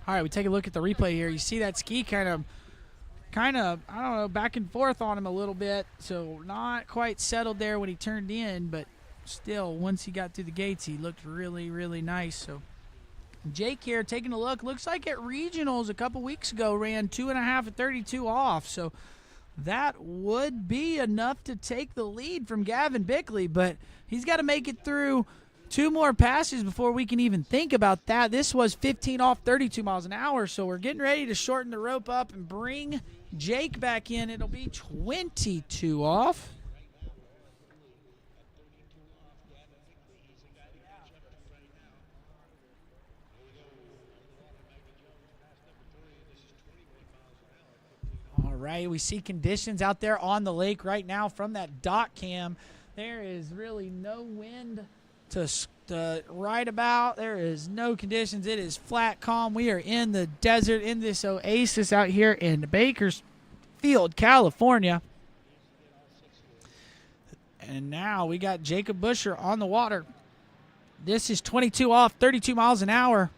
All right, we take a look at the replay here. You see that ski kind of, I don't know, back and forth on him a little bit. So not quite settled there when he turned in, but still, once he got through the gates, he looked really, really nice. So Jake here taking a look. Looks like at regionals a couple weeks ago ran 2.5 at 32 off. So that would be enough to take the lead from Gavin Bickley, but he's got to make it through 2 more passes before we can even think about that. This was 15 off 32 miles an hour, so we're getting ready to shorten the rope up and bring Jake back in. It'll be 22 off. All right, we see conditions out there on the lake right now from that dock cam. There is really no wind to write about. There is no conditions. It is flat, calm. We are in the desert, in this oasis out here in Bakersfield, California. And now we got Jacob Busher on the water. This is 22 off, 32 miles an hour.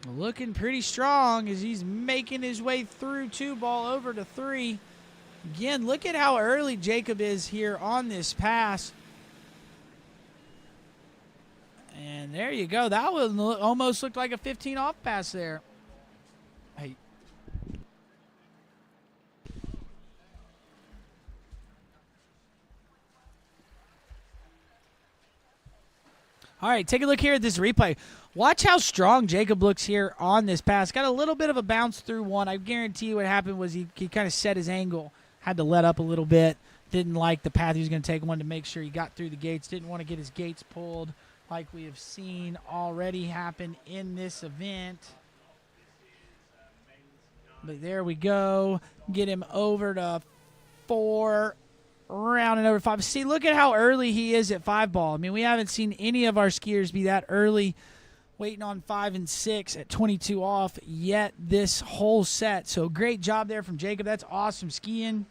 Looking pretty strong as he's making his way through 2 ball over to 3. Again, look at how early Jacob is here on this pass. And there you go. That one almost looked like a 15 off pass there. Hey. All right, take a look here at this replay. Watch how strong Jacob looks here on this pass. Got a little bit of a bounce through one. I guarantee you what happened was he kind of set his angle, had to let up a little bit, didn't like the path he was going to take, wanted to make sure he got through the gates, didn't want to get his gates pulled like we have seen already happen in this event. But there we go. Get him over to 4, rounding over 5. See, look at how early he is at 5 ball. I mean, we haven't seen any of our skiers be that early waiting on 5 and 6 at 22 off yet this whole set. So great job there from Jacob. That's awesome skiing.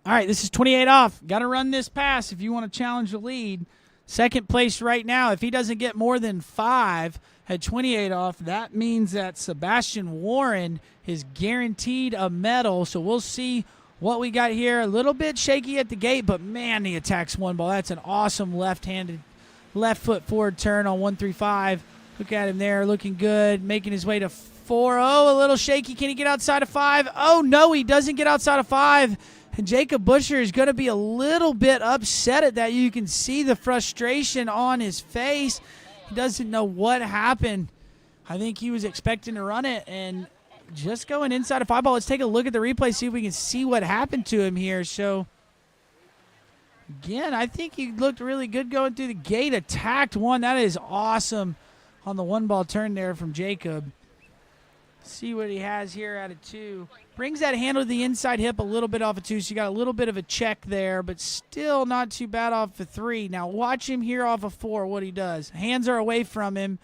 All right, this is 28 off. Got to run this pass if you want to challenge the lead. Second place right now, if he doesn't get more than 5 at 28 off, that means that Sebastian Warren is guaranteed a medal. So we'll see what we got here. A little bit shaky at the gate, but man, he attacks one ball. That's an awesome left-handed, left foot forward turn on 135. Look at him there, looking good, making his way to 4. Oh, a little shaky. Can he get outside of 5? Oh, no, he doesn't get outside of 5. And Jacob Busher is going to be a little bit upset at that. You can see the frustration on his face. He doesn't know what happened. I think he was expecting to run it and just going inside of 5 ball. Let's take a look at the replay, see if we can see what happened to him here. So, again, I think he looked really good going through the gate. Attacked one. That is awesome on the 1 ball turn there from Jacob. See what he has here out of 2. Brings that handle to the inside hip a little bit off of 2, so you got a little bit of a check there, but still not too bad off of 3. Now watch him here off of 4, what he does. Hands are away from him,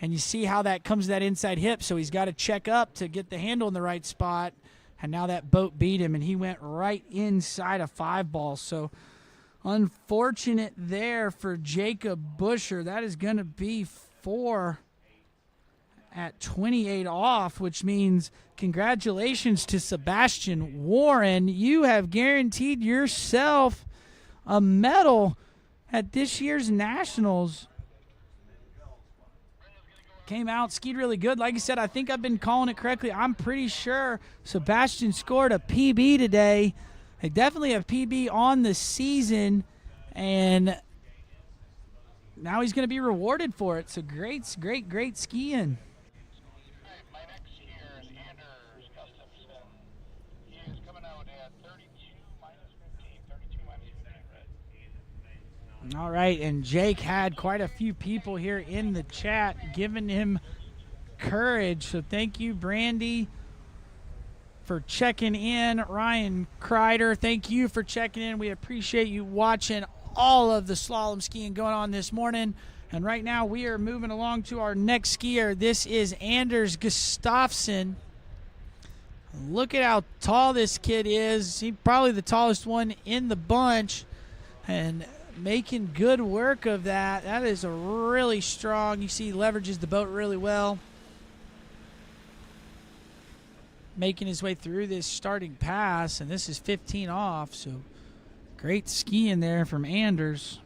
and you see how that comes to that inside hip, so he's got to check up to get the handle in the right spot, and now that boat beat him, and he went right inside of 5 ball. So unfortunate there for Jacob Busher. That is going to be 4 at 28 off, which means congratulations to Sebastian Warren. You have guaranteed yourself a medal at this year's Nationals. Came out, skied really good. Like I said, I think I've been calling it correctly. I'm pretty sure Sebastian scored a PB today. Definitely a PB on the season, and now he's going to be rewarded for it. So great skiing. All right, and Jake had quite a few people here in the chat giving him courage. So thank you, Brandy, for checking in. Ryan Kreider, thank you for checking in. We appreciate you watching all of the slalom skiing going on this morning. And right now we are moving along to our next skier. This is Anders Gustafsson. Look at how tall this kid is. He's probably the tallest one in the bunch. And making good work of that. That is a really strong. You see he leverages the boat really well. Making his way through this starting pass, and this is 15 off, so great skiing there from Anders.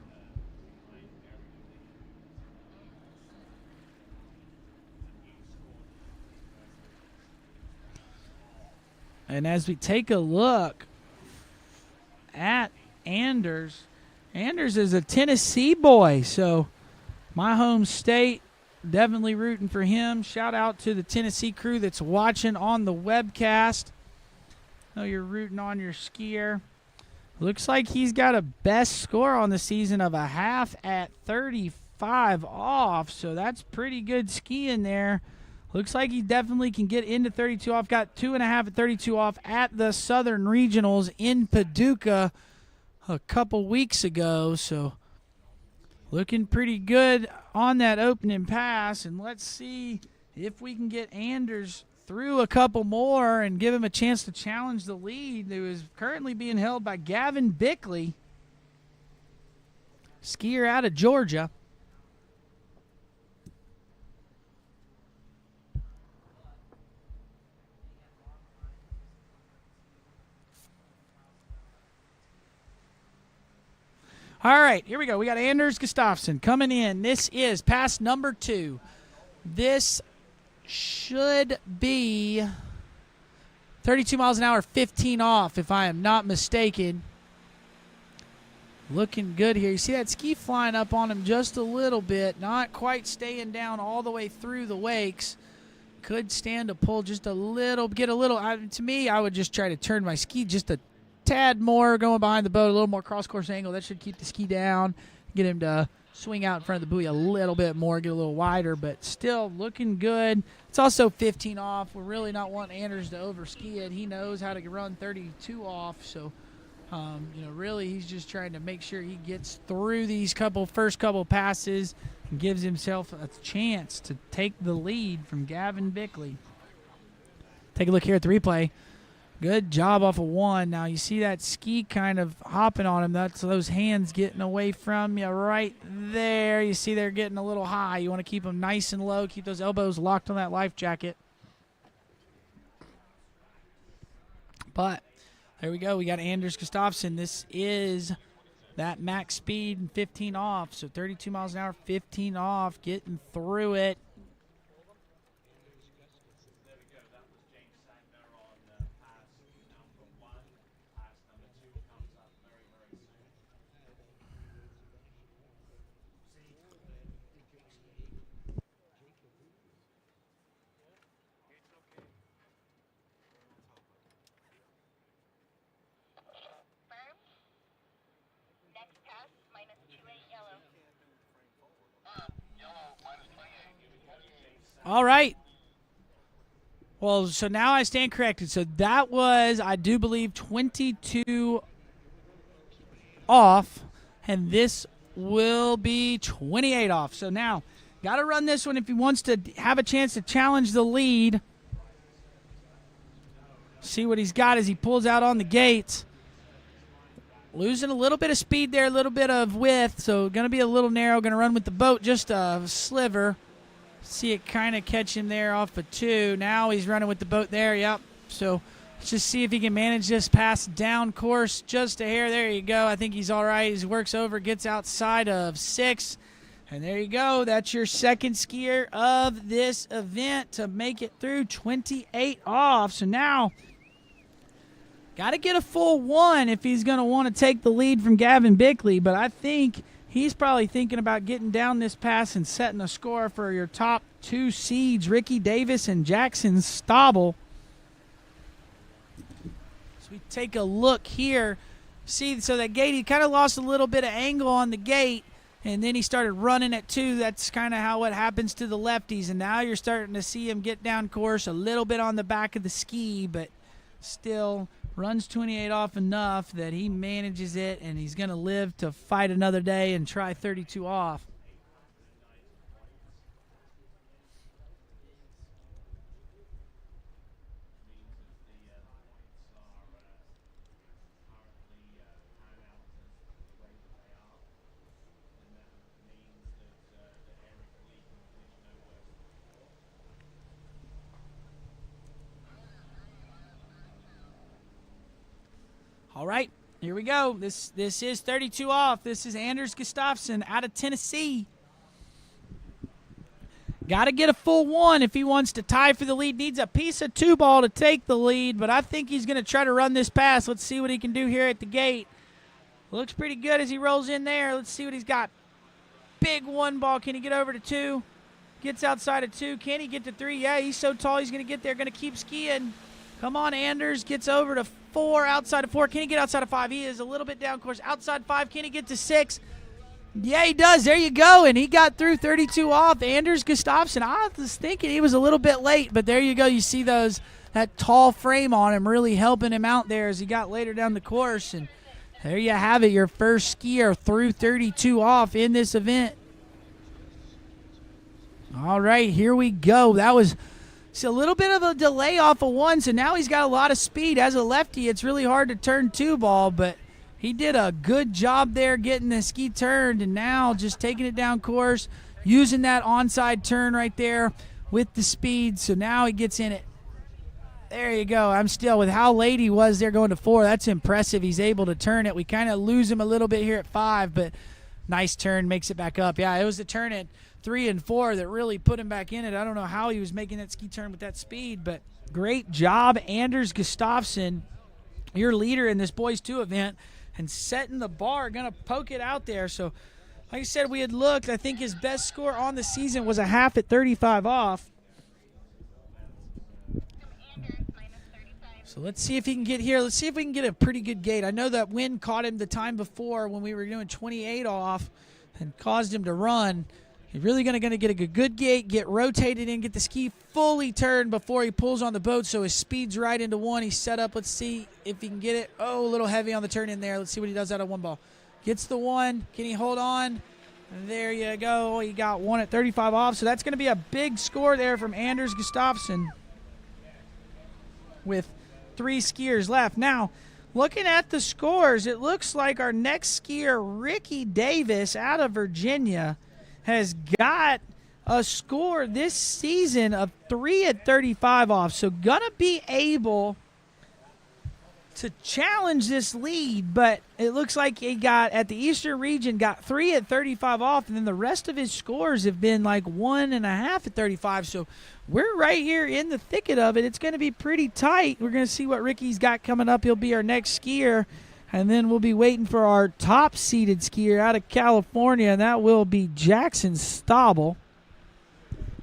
And as we take a look at Anders is a Tennessee boy, so my home state, definitely rooting for him. Shout out to the Tennessee crew that's watching on the webcast. I know you're rooting on your skier. Looks like he's got a best score on the season of a half at 35 off, so that's pretty good skiing there. Looks like he definitely can get into 32 off. Got 2.5 at 32 off at the Southern Regionals in Paducah a couple weeks ago, so looking pretty good on that opening pass. And let's see if we can get Anders through a couple more and give him a chance to challenge the lead that is currently being held by Gavin Bickley, skier out of Georgia. All right, here we go. We got Anders Gustafsson coming in. This is pass number 2. This should be 32 miles an hour, 15 off, if I am not mistaken. Looking good here. You see that ski flying up on him just a little bit, not quite staying down all the way through the wakes. Could stand to pull just a little, to me, I would just try to turn my ski just a tad more, going behind the boat, a little more cross-course angle. That should keep the ski down, get him to swing out in front of the buoy a little bit more, get a little wider, but still looking good. It's also 15 off. We're really not wanting Anders to over-ski it. He knows how to run 32 off, so really he's just trying to make sure he gets through these first couple passes and gives himself a chance to take the lead from Gavin Bickley. Take a look here at the replay. Good job off of 1. Now you see that ski kind of hopping on him. That's those hands getting away from you right there. You see they're getting a little high. You want to keep them nice and low. Keep those elbows locked on that life jacket. But there we go. We got Anders Gustafsson. This is that max speed, 15 off. So 32 miles an hour, 15 off, getting through it. All right. Well, so now I stand corrected. So that was, I do believe, 22 off, and this will be 28 off. So now, got to run this one if he wants to have a chance to challenge the lead. See what he's got as he pulls out on the gates. Losing a little bit of speed there, a little bit of width, so going to be a little narrow. Going to run with the boat just a sliver. See it kind of catch him there off of 2. Now he's running with the boat there. Yep. So let's just see if he can manage this pass down course just a hair. There you go. I think he's all right. He works over, gets outside of 6. And there you go. That's your second skier of this event to make it through 28 off. So now got to get a full 1 if he's going to want to take the lead from Gavin Bickley. But I think he's probably thinking about getting down this pass and setting a score for your top 2 seeds, Ricky Davis and Jackson Stauble. So we take a look here. See, so that gate, he kind of lost a little bit of angle on the gate, and then he started running at 2. That's kind of how it happens to the lefties. And now you're starting to see him get down course a little bit on the back of the ski, but still runs 28 off enough that he manages it, and he's going to live to fight another day and try 32 off. All right, here we go. This is 32 off. This is Anders Gustafsson out of Tennessee. Got to get a full 1 if he wants to tie for the lead. Needs a piece of 2 ball to take the lead, but I think he's going to try to run this pass. Let's see what he can do here at the gate. Looks pretty good as he rolls in there. Let's see what he's got. Big 1 ball. Can he get over to 2? Gets outside of 2. Can he get to 3? Yeah, he's so tall he's going to get there. Going to keep skiing. Come on, Anders. Gets over to 4, outside of 4. Can he get outside of 5? He is a little bit down course. Outside 5. Can he get to 6? Yeah, he does. There you go. And he got through 32 off. Anders Gustafsson, I was thinking he was a little bit late, but there you go. You see that tall frame on him really helping him out there as he got later down the course. And there you have it, your first skier through 32 off in this event. All right, here we go. That was a little bit of a delay off of 1, so now he's got a lot of speed. As a lefty, it's really hard to turn 2 ball, but he did a good job there getting the ski turned, and now just taking it down course, using that onside turn right there with the speed, so now he gets in it. There you go. I'm still with how late he was there going to 4. That's impressive. He's able to turn it. We kind of lose him a little bit here at 5, but nice turn, makes it back up. Yeah, it was the turn at 3 and 4 that really put him back in it. I don't know how he was making that ski turn with that speed, but great job, Anders Gustafsson, your leader in this Boys 2 event, and setting the bar, going to poke it out there. So, like I said, we had looked. I think his best score on the season was a half at 35 off. So let's see if he can get here. Let's see if we can get a pretty good gate. I know that wind caught him the time before when we were doing 28 off and caused him to run. He's really going to get a good gate, get rotated in, get the ski fully turned before he pulls on the boat so his speed's right into 1. He's set up. Let's see if he can get it. Oh, a little heavy on the turn in there. Let's see what he does out of 1 ball. Gets the 1. Can he hold on? There you go. He got 1 at 35 off. So that's going to be a big score there from Anders Gustafsson with 3 skiers left. Now, looking at the scores, it looks like our next skier, Ricky Davis out of Virginia, has got a score this season of 3 at 35 off. So going to be able to challenge this lead, but it looks like he got, at the Eastern region, got 3 at 35 off, and then the rest of his scores have been like 1.5 at 35. So we're right here in the thicket of it. It's going to be pretty tight. We're going to see what Ricky's got coming up. He'll be our next skier, and then we'll be waiting for our top-seeded skier out of California, and that will be Jackson Stabel.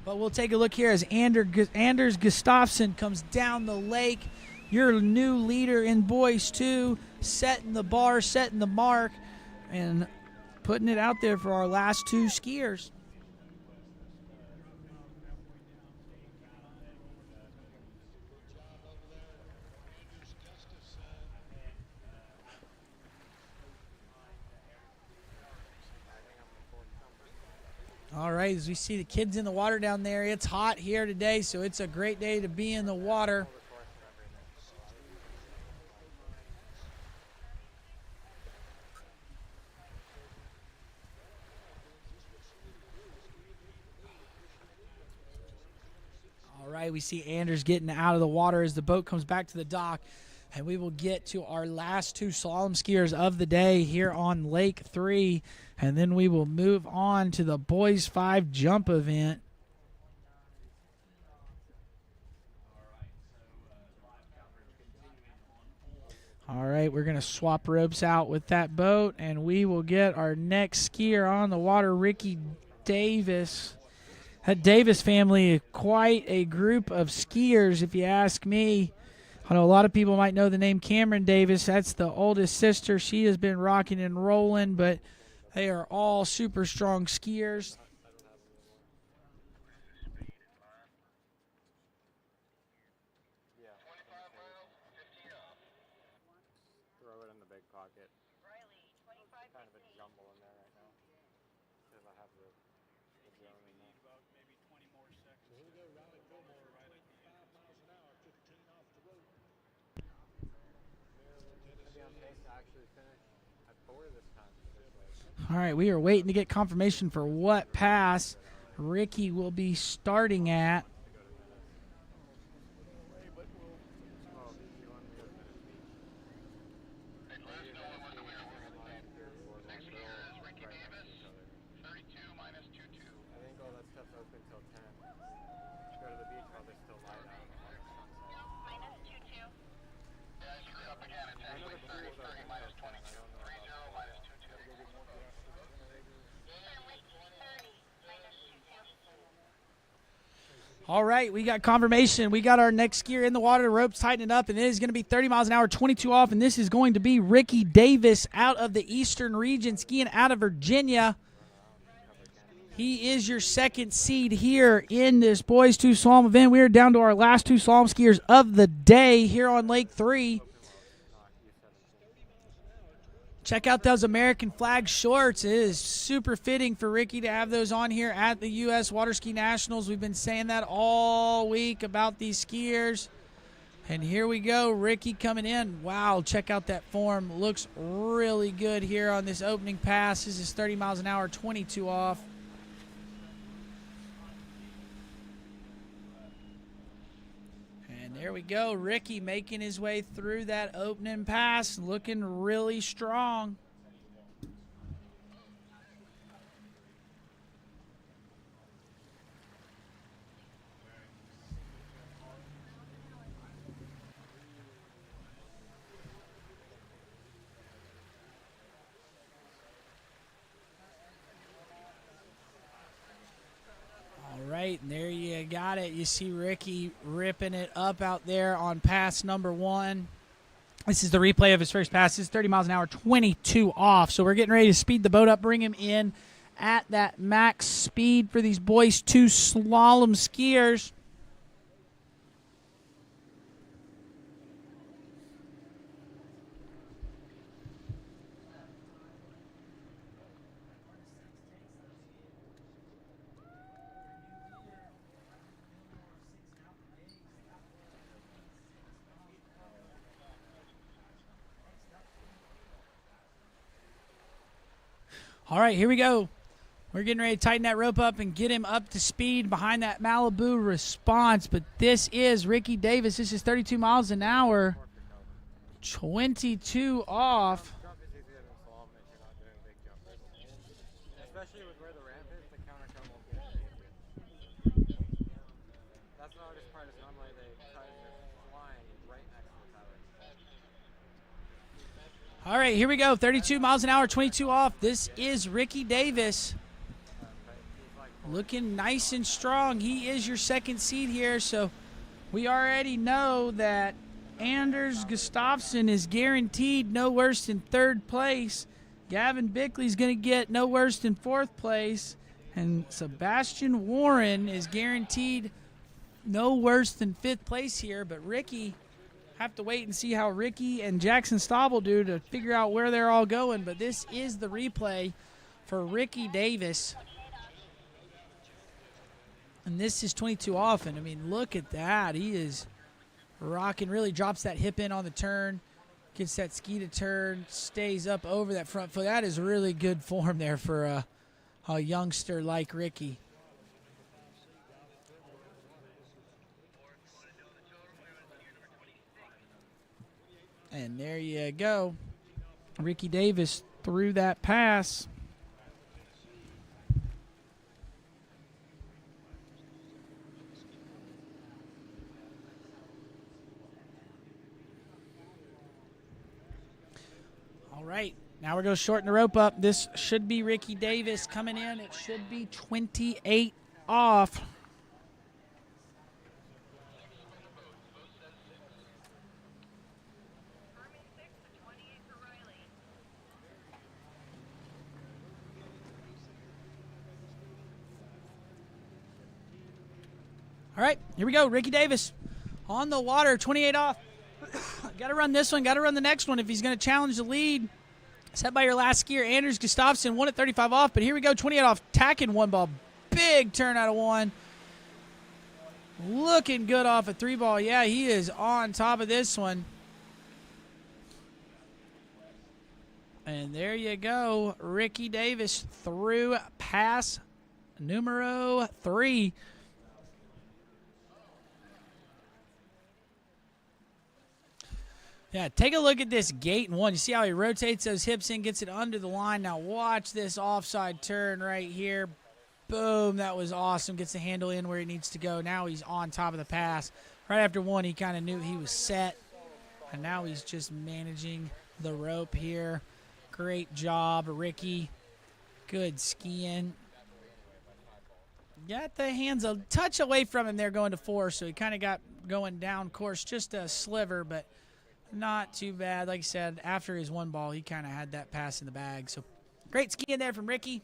But we'll take a look here as Anders Gustafsson comes down the lake. Your new leader in boys 2, setting the bar, setting the mark, and putting it out there for our last 2 skiers. All right, as we see the kids in the water down there, it's hot here today, so it's a great day to be in the water. All right, we see Anders getting out of the water as the boat comes back to the dock, and we will get to our last 2 slalom skiers of the day here on Lake 3, and then we will move on to the Boys 5 jump event. All right, we're going to swap ropes out with that boat, and we will get our next skier on the water, Ricky Davis. That Davis family, quite a group of skiers, if you ask me. I know a lot of people might know the name Cameron Davis. That's the oldest sister. She has been rocking and rolling, but they are all super strong skiers. All right, we are waiting to get confirmation for what pass Ricky will be starting at. All right, we got confirmation. We got our next skier in the water. The rope's tightening up, and it is going to be 30 miles an hour, 22 off, and this is going to be Ricky Davis out of the Eastern region, skiing out of Virginia. He is your second seed here in this Boys 2 Slalom event. We are down to our last 2 slalom skiers of the day here on Lake 3. Check out those American flag shorts. It is super fitting for Ricky to have those on here at the U.S. Water Ski Nationals. We've been saying that all week about these skiers. And here we go, Ricky coming in. Wow, check out that form. Looks really good here on this opening pass. This is 30 miles an hour, 22 off. There we go, Ricky making his way through that opening pass, looking really strong. Right, and there you got it. You see Ricky ripping it up out there on pass number 1. This is the replay of his first pass. This is 30 miles an hour, 22 off. So we're getting ready to speed the boat up, bring him in at that max speed for these Boys 2 slalom skiers. All right, here we go. We're getting ready to tighten that rope up and get him up to speed behind that Malibu response. But this is Ricky Davis. This is 32 miles an hour, 22 off. Especially with where the ramp is, the counter come won't be. That's the hardest part, is normally they try to flying right next to the tower. All right, here we go. 32 miles an hour, 22 off. This is Ricky Davis. Looking nice and strong. He is your second seed here, so we already know that Anders Gustafsson is guaranteed no worse than third place. Gavin Bickley's going to get no worse than fourth place. And Sebastian Warren is guaranteed no worse than fifth place here. But Ricky, have to wait and see how Ricky and Jackson Stauble do to figure out where they're all going. But this is the replay for Ricky Davis. And this is 22 off. And, I mean, look at that. He is rocking, really drops that hip in on the turn. Gets that ski to turn, stays up over that front foot. That is really good form there for a youngster like Ricky. And there you go. Ricky Davis threw that pass. All right, now we're going to shorten the rope up. This should be Ricky Davis coming in. It should be 28 off. All right, here we go. Ricky Davis on the water, 28 off. Got to run this one, got to run the next one if he's going to challenge the lead. Set by your last skier, Anders Gustafsson, won at 35 off, but here we go, 28 off, tacking one ball. Big turn out of one. Looking good off a three ball. Yeah, he is on top of this one. And there you go. Ricky Davis through pass numero 3. Yeah, take a look at this gate in one. You see how he rotates those hips in, gets it under the line. Now watch this offside turn right here. Boom, that was awesome. Gets the handle in where he needs to go. Now he's on top of the pass. Right after one, he kind of knew he was set. And now he's just managing the rope here. Great job, Ricky. Good skiing. Got the hands a touch away from him there going to 4, so he kind of got going down course just a sliver, but not too bad. Like I said, after his one ball, he kind of had that pass in the bag. So great skiing there from Ricky.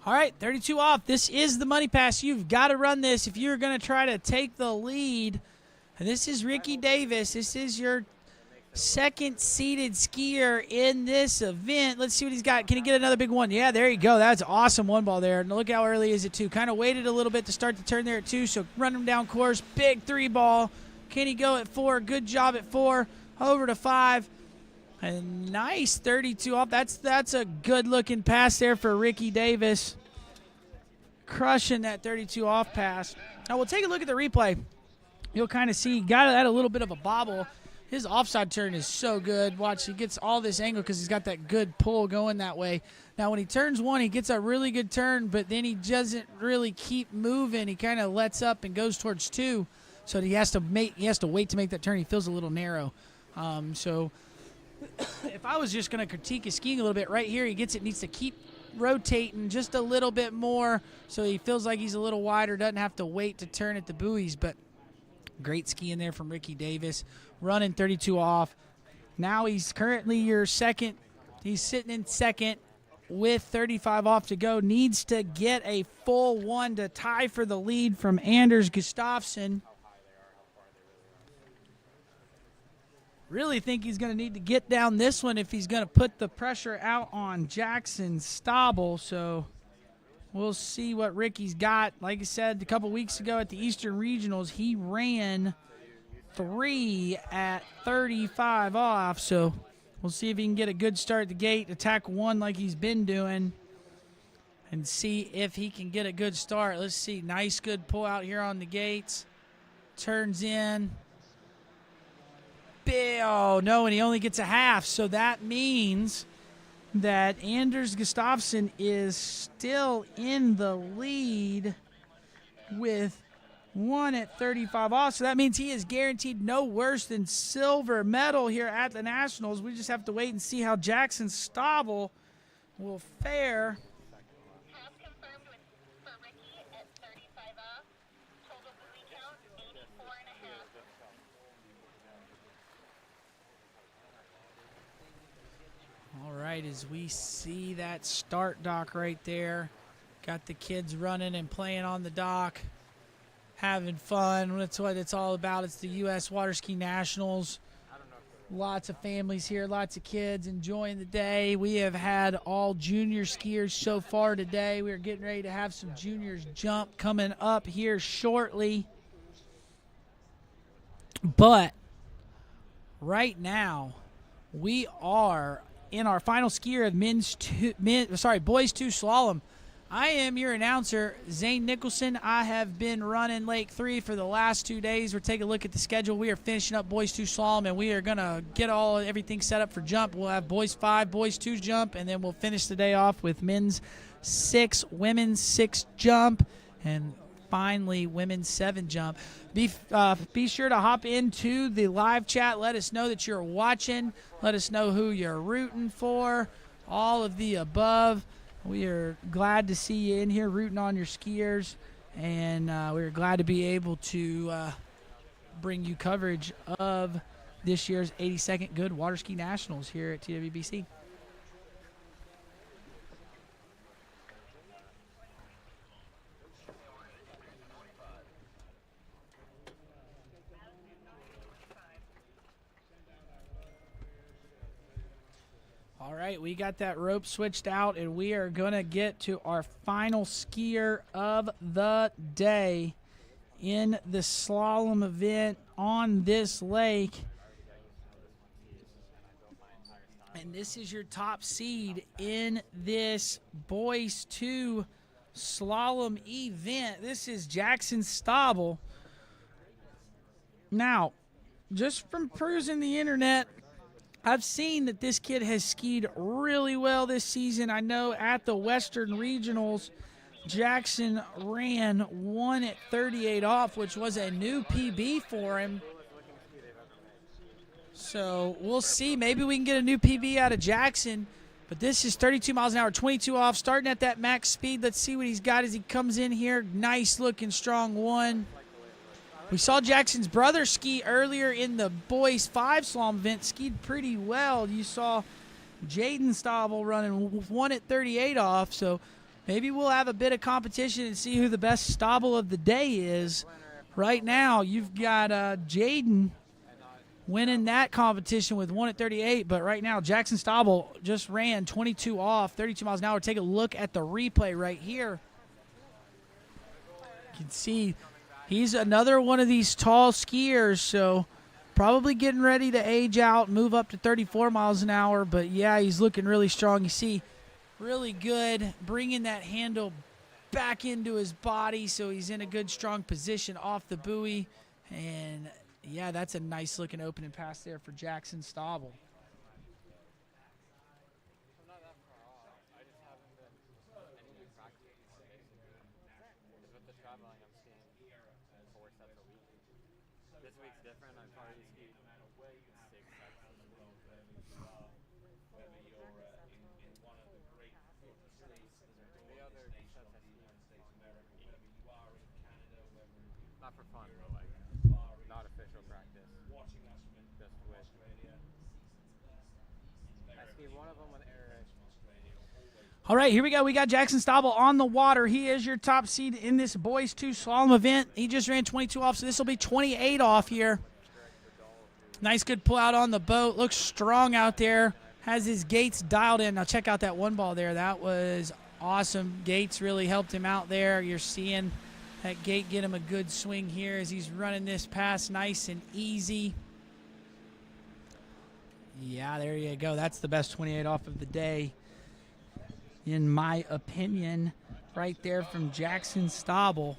All right, 32 off. This is the money pass. You've got to run this if you're going to try to take the lead. And this is Ricky Davis. This is your second-seeded skier in this event. Let's see what he's got. Can he get another big one? Yeah, there you go. That's awesome one ball there. And look how early is it, too. Kind of waited a little bit to start the turn there at 2, so run him down course. Big 3 ball. Can he go at 4? Good job at 4. Over to 5. And nice 32 off. That's a good-looking pass there for Ricky Davis. Crushing that 32 off pass. Now we'll take a look at the replay. You'll kind of see he got at a little bit of a bobble. His offside turn is so good. Watch, he gets all this angle because he's got that good pull going that way. Now when he turns 1, he gets a really good turn, but then he doesn't really keep moving. He kind of lets up and goes towards 2. So he has to wait to make that turn. He feels a little narrow. So if I was just going to critique his skiing a little bit, right here he gets it, needs to keep rotating just a little bit more so he feels like he's a little wider, doesn't have to wait to turn at the buoys. But great skiing there from Ricky Davis, running 32 off. Now he's currently your second. He's sitting in second with 35 off to go. Needs to get a full one to tie for the lead from Anders Gustafsson. Really think he's going to need to get down this one if he's going to put the pressure out on Jackson Stabel. So we'll see what Ricky's got. Like I said a couple weeks ago at the Eastern Regionals, he ran 3 at 35 off. So we'll see if he can get a good start at the gate, attack 1 like he's been doing, and see if he can get a good start. Let's see. Nice, good pull out here on the gates. Turns in. Oh, no, and he only gets a half. So that means that Anders Gustafsson is still in the lead with 1 at 35 off. So that means he is guaranteed no worse than silver medal here at the Nationals. We just have to wait and see how Jackson Stabel will fare. All right, as we see that start dock right there, got the kids running and playing on the dock, having fun. That's what it's all about. It's the U.S. Water Ski Nationals. Lots of families here, lots of kids enjoying the day. We have had all junior skiers so far today. We are getting ready to have some juniors jump coming up here shortly. But right now, we are in our final skier of boys 2 slalom. I am your announcer, Zane Nicholson. I have been running Lake 3 for the last 2 days. We're taking a look at the schedule. We are finishing up boys 2 slalom, and we are going to get everything set up for jump. We'll have boys 5, boys 2 jump, and then we'll finish the day off with men's 6, women's 6 jump, and finally women's 7 jump. Be sure to hop into the live chat. Let us know that you're watching. Let us know who you're rooting for. All of the above. We are glad to see you in here rooting on your skiers, and we're glad to be able to bring you coverage of this year's 82nd Goode Water Ski Nationals here at TWBC. All right, we got that rope switched out, and we are going to get to our final skier of the day in the slalom event on this lake. And this is your top seed in this boys 2 slalom event. This is Jackson Stabel. Now, just from perusing the internet, I've seen that this kid has skied really well this season. I know at the Western Regionals, Jackson ran 1 at 38 off, which was a new PB for him. So we'll see. Maybe we can get a new PB out of Jackson. But this is 32 miles an hour, 22 off, starting at that max speed. Let's see what he's got as he comes in here. Nice looking strong 1. We saw Jackson's brother ski earlier in the boys 5 slalom event, skied pretty well. You saw Jaden Stabel running 1 at 38 off, so maybe we'll have a bit of competition and see who the best Stabel of the day is. Right now, you've got Jaden winning that competition with 1 at 38, but right now Jackson Stabel just ran 22 off, 32 miles an hour. Take a look at the replay right here. You can see he's another one of these tall skiers, so probably getting ready to age out, move up to 34 miles an hour. But, yeah, he's looking really strong. You see, really good, bringing that handle back into his body so he's in a good, strong position off the buoy. And, yeah, that's a nice-looking opening pass there for Jackson Stabel. Not for fun, but like not official practice. Just with. I skied one of them with Eric. All right, here we go. We got Jackson Stauble on the water. He is your top seed in this boys 2 slalom event. He just ran 22 off, so this will be 28 off here. Nice good pull out on the boat. Looks strong out there. Has his gates dialed in. Now check out that one ball there. That was awesome. Gates really helped him out there. You're seeing that gate get him a good swing here as he's running this pass nice and easy. Yeah, there you go. That's the best 28 off of the day, in my opinion, right there from Jackson Stauble.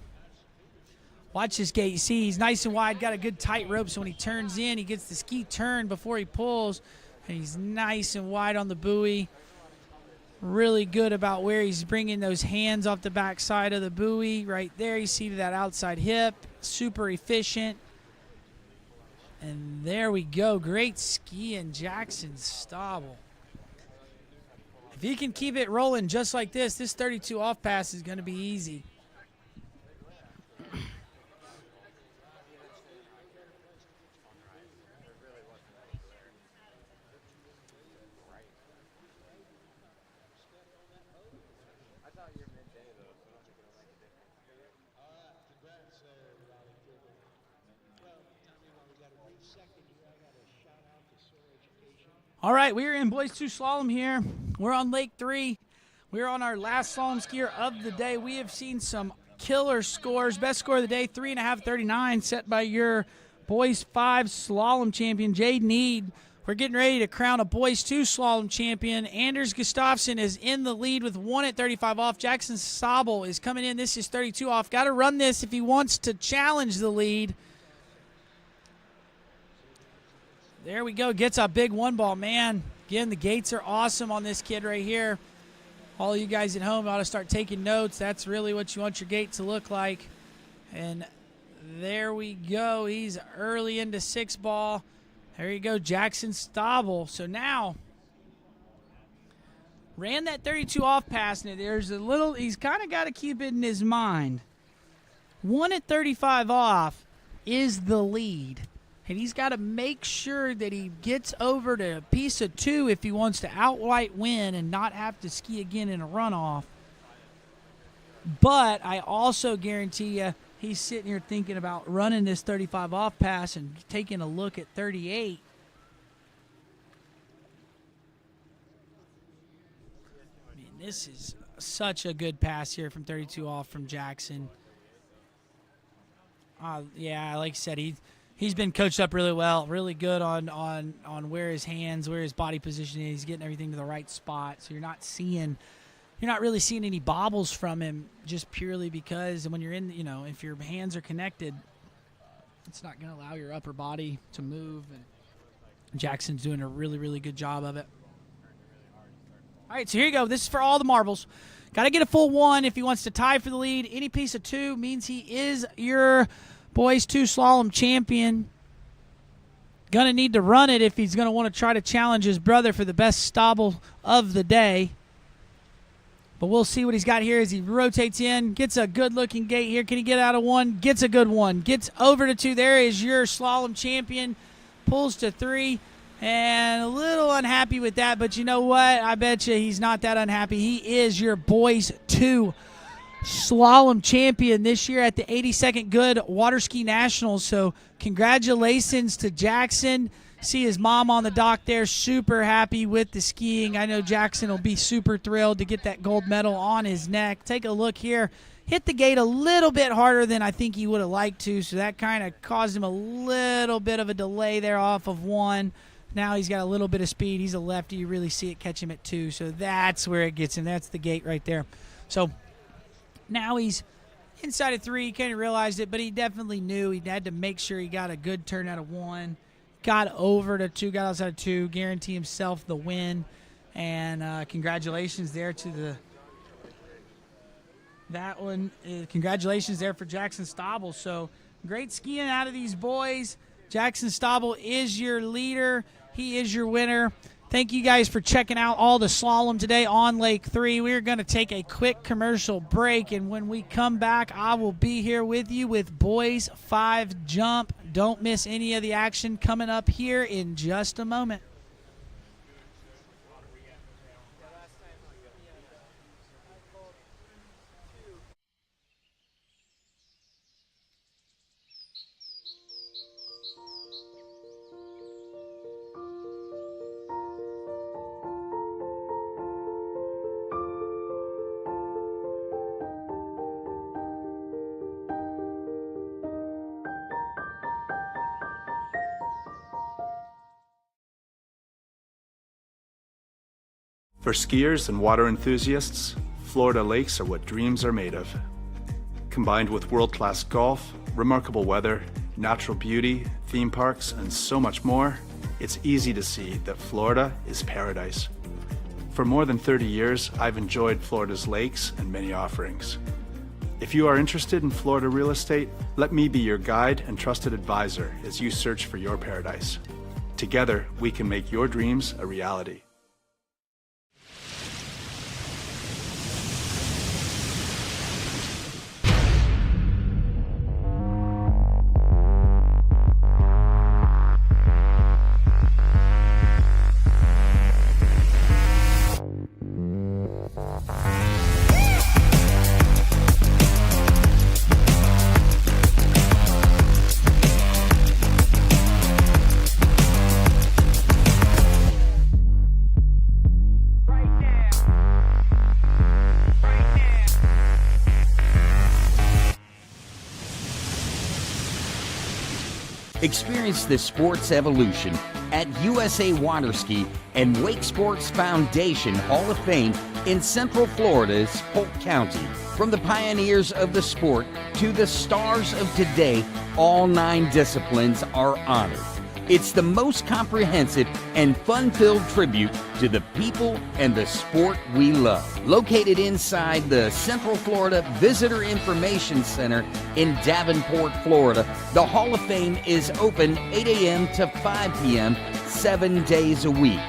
Watch this gate. You see he's nice and wide, got a good tight rope, so when he turns in, he gets the ski turn before he pulls, and he's nice and wide on the buoy. Really good about where he's bringing those hands off the back side of the buoy. Right there, you see that outside hip. Super efficient. And there we go. Great skiing, Jackson Stauble. If he can keep it rolling just like this 32 off pass is going to be easy. All right, we're in boys 2 slalom here. We're on Lake 3. We're on our last slalom skier of the day. We have seen some killer scores. Best score of the day, 3.539, set by your boys 5 slalom champion, Jaden Eid. We're getting ready to crown a boys 2 slalom champion. Anders Gustafsson is in the lead with 1 at 35 off. Jackson Stauble is coming in. This is 32 off. Got to run this if he wants to challenge the lead. There we go. Gets a big one ball, man. Again, the gates are awesome on this kid right here. All you guys at home ought to start taking notes. That's really what you want your gate to look like. And there we go. He's early into 6 ball. There you go, Jackson Stauble. So now, ran that 32 off pass. Now there's a little, he's kind of got to keep it in his mind. 1 at 35 off is the lead. And he's got to make sure that he gets over to a piece of 2 if he wants to outright win and not have to ski again in a runoff. But I also guarantee you he's sitting here thinking about running this 35 off pass and taking a look at 38. I mean, this is such a good pass here from 32 off from Jackson. Yeah, like I said, he's been coached up really well, really good on where his hands, where his body position is. He's getting everything to the right spot. So you're not really seeing any bobbles from him, just purely because when you're in, if your hands are connected, it's not going to allow your upper body to move. And Jackson's doing a really, really good job of it. All right, so here you go. This is for all the marbles. Got to get a full 1 if he wants to tie for the lead. Any piece of 2 means he is your boys 2 slalom champion. Gonna need to run it if he's gonna want to try to challenge his brother for the best Stauble of the day. But we'll see what he's got here as he rotates in. Gets a good looking gate here. Can he get out of 1? Gets a good one. Gets over to 2. There is your slalom champion. Pulls to 3. And a little unhappy with that. But you know what? I bet you he's not that unhappy. He is your boys 2 slalom champion this year at the 82nd Goode Water Ski Nationals. So congratulations to Jackson. See his mom on the dock there, super happy with the skiing. I know Jackson will be super thrilled to get that gold medal on his neck. Take a look here. Hit the gate a little bit harder than I think he would have liked to, so that kind of caused him a little bit of a delay there off of 1. Now he's got a little bit of speed. He's a lefty. You really see it catch him at 2, so that's where it gets him. That's the gate right there. So now he's inside of 3. He kind of realized it, but he definitely knew he had to make sure he got a good turn out of 1. Got over to 2, got outside of 2, guarantee himself the win. And congratulations there to that one. Congratulations there for Jackson Stauble. So great skiing out of these boys. Jackson Stauble is your leader. He is your winner. Thank you guys for checking out all the slalom today on Lake 3. We're going to take a quick commercial break, and when we come back, I will be here with you with Boys 5 Jump. Don't miss any of the action coming up here in just a moment. For skiers and water enthusiasts, Florida lakes are what dreams are made of. Combined with world-class golf, remarkable weather, natural beauty, theme parks, and so much more, it's easy to see that Florida is paradise. For more than 30 years, I've enjoyed Florida's lakes and many offerings. If you are interested in Florida real estate, let me be your guide and trusted advisor as you search for your paradise. Together, we can make your dreams a reality. Experience the sports evolution at USA Waterski and Wake Sports Foundation Hall of Fame in Central Florida's Polk County. From the pioneers of the sport to the stars of today, all 9 disciplines are honored. It's the most comprehensive and fun-filled tribute to the people and the sport we love. Located inside the Central Florida Visitor Information Center in Davenport, Florida, the Hall of Fame is open 8 a.m. to 5 p.m. 7 days a week.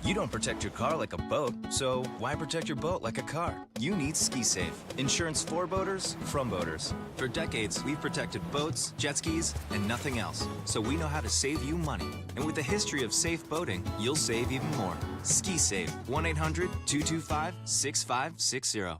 You don't protect your car like a boat, so why protect your boat like a car? You need Ski Safe. Insurance for boaters, from boaters. For decades, we've protected boats, jet skis, and nothing else. So we know how to save you money. And with a history of safe boating, you'll save even more. Ski Safe. 1-800-225-6560.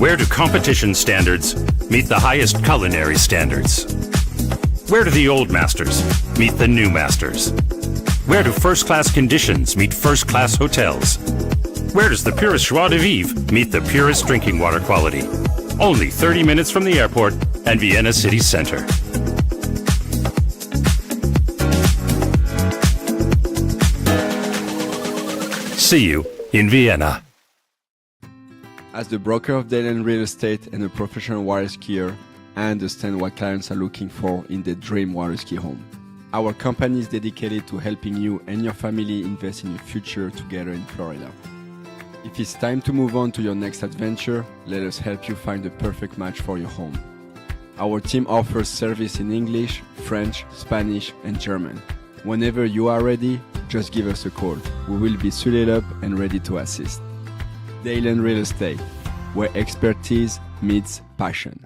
Where do competition standards meet the highest culinary standards? Where do the old masters meet the new masters? Where do first-class conditions meet first-class hotels? Where does the purest joie de vivre meet the purest drinking water quality? Only 30 minutes from the airport and Vienna city center. See you in Vienna. As the broker of Dayland Real Estate and a professional water skier, I understand what clients are looking for in their dream water ski home. Our company is dedicated to helping you and your family invest in your future together in Florida. If it's time to move on to your next adventure, let us help you find the perfect match for your home. Our team offers service in English, French, Spanish, and German. Whenever you are ready, just give us a call. We will be suited up and ready to assist. Dayland Real Estate, where expertise meets passion.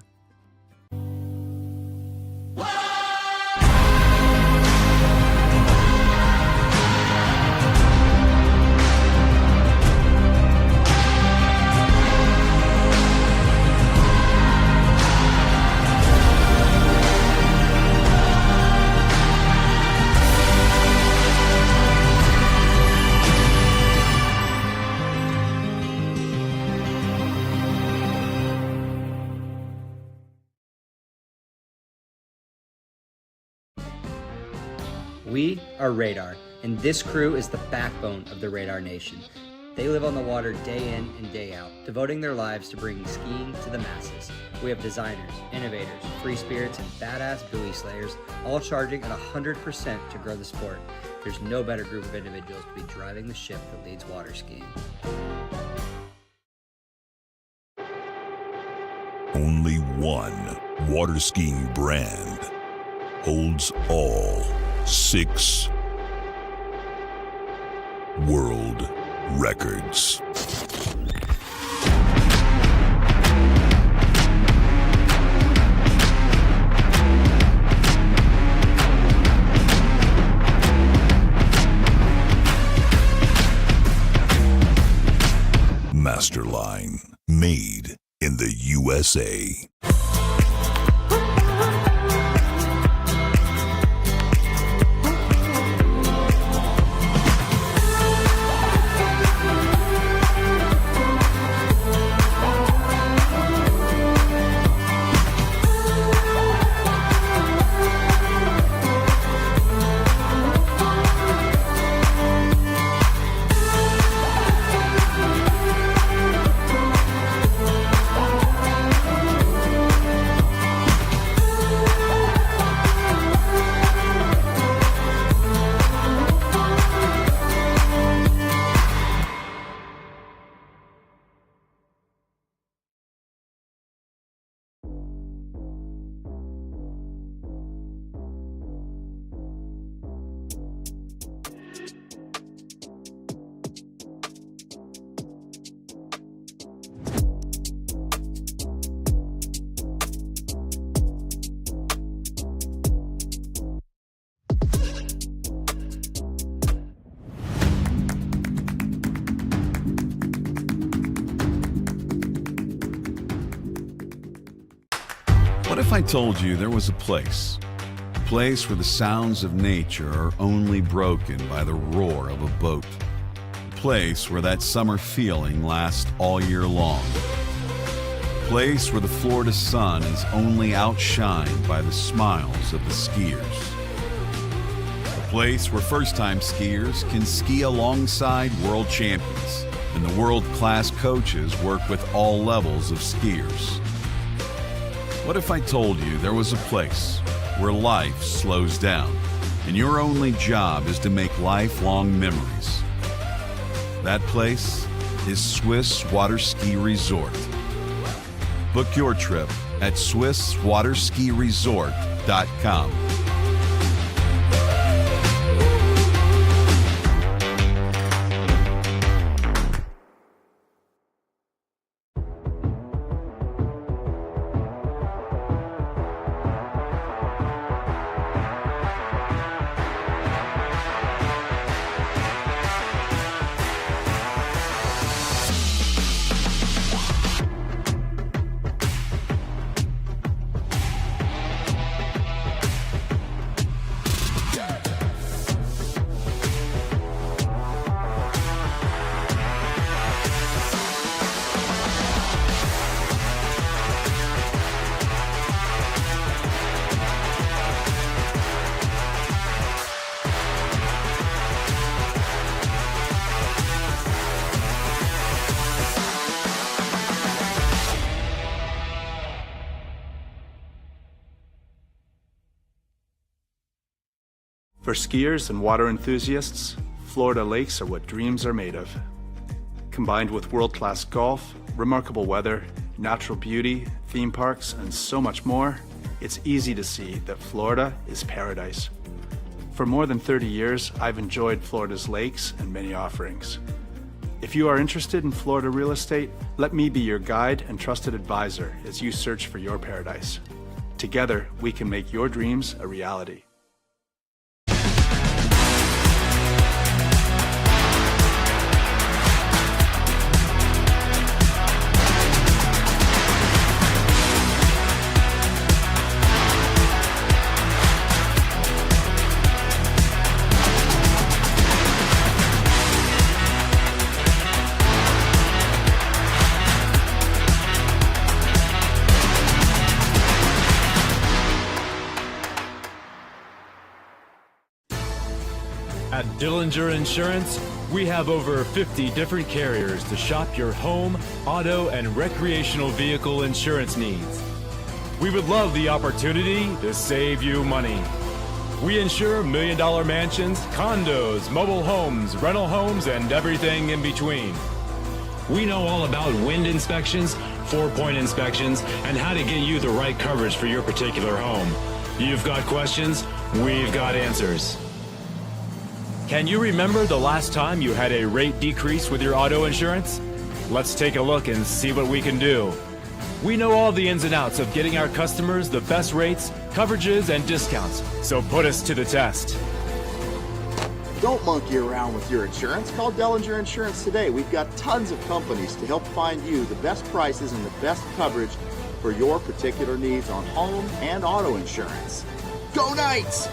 We are Radar, and this crew is the backbone of the Radar Nation. They live on the water day in and day out, devoting their lives to bringing skiing to the masses. We have designers, innovators, free spirits, and badass buoy slayers, all charging at 100% to grow the sport. There's no better group of individuals to be driving the ship that leads water skiing. Only one water skiing brand holds all 6 world records. Masterline, made in the USA. What if I told you there was a place where the sounds of nature are only broken by the roar of a boat? A place where that summer feeling lasts all year long. A place where the Florida sun is only outshined by the smiles of the skiers. A place where first-time skiers can ski alongside world champions, and the world-class coaches work with all levels of skiers. What if I told you there was a place where life slows down and your only job is to make lifelong memories? That place is Swiss Water Ski Resort. Book your trip at SwissWaterSkiResort.com. For skiers and water enthusiasts, Florida lakes are what dreams are made of. Combined with world-class golf, remarkable weather, natural beauty, theme parks, and so much more, it's easy to see that Florida is paradise. For more than 30 years, I've enjoyed Florida's lakes and many offerings. If you are interested in Florida real estate, let me be your guide and trusted advisor as you search for your paradise. Together, we can make your dreams a reality. Dillinger Insurance, we have over 50 different carriers to shop your home, auto, and recreational vehicle insurance needs. We would love the opportunity to save you money. We insure $1 million mansions, condos, mobile homes, rental homes, and everything in between. We know all about wind inspections, 4-point inspections, and how to get you the right coverage for your particular home. You've got questions, we've got answers. Can you remember the last time you had a rate decrease with your auto insurance? Let's take a look and see what we can do. We know all the ins and outs of getting our customers the best rates, coverages, and discounts, so put us to the test. Don't monkey around with your insurance. Call Dellinger Insurance today. We've got tons of companies to help find you the best prices and the best coverage for your particular needs on home and auto insurance. Go Knights!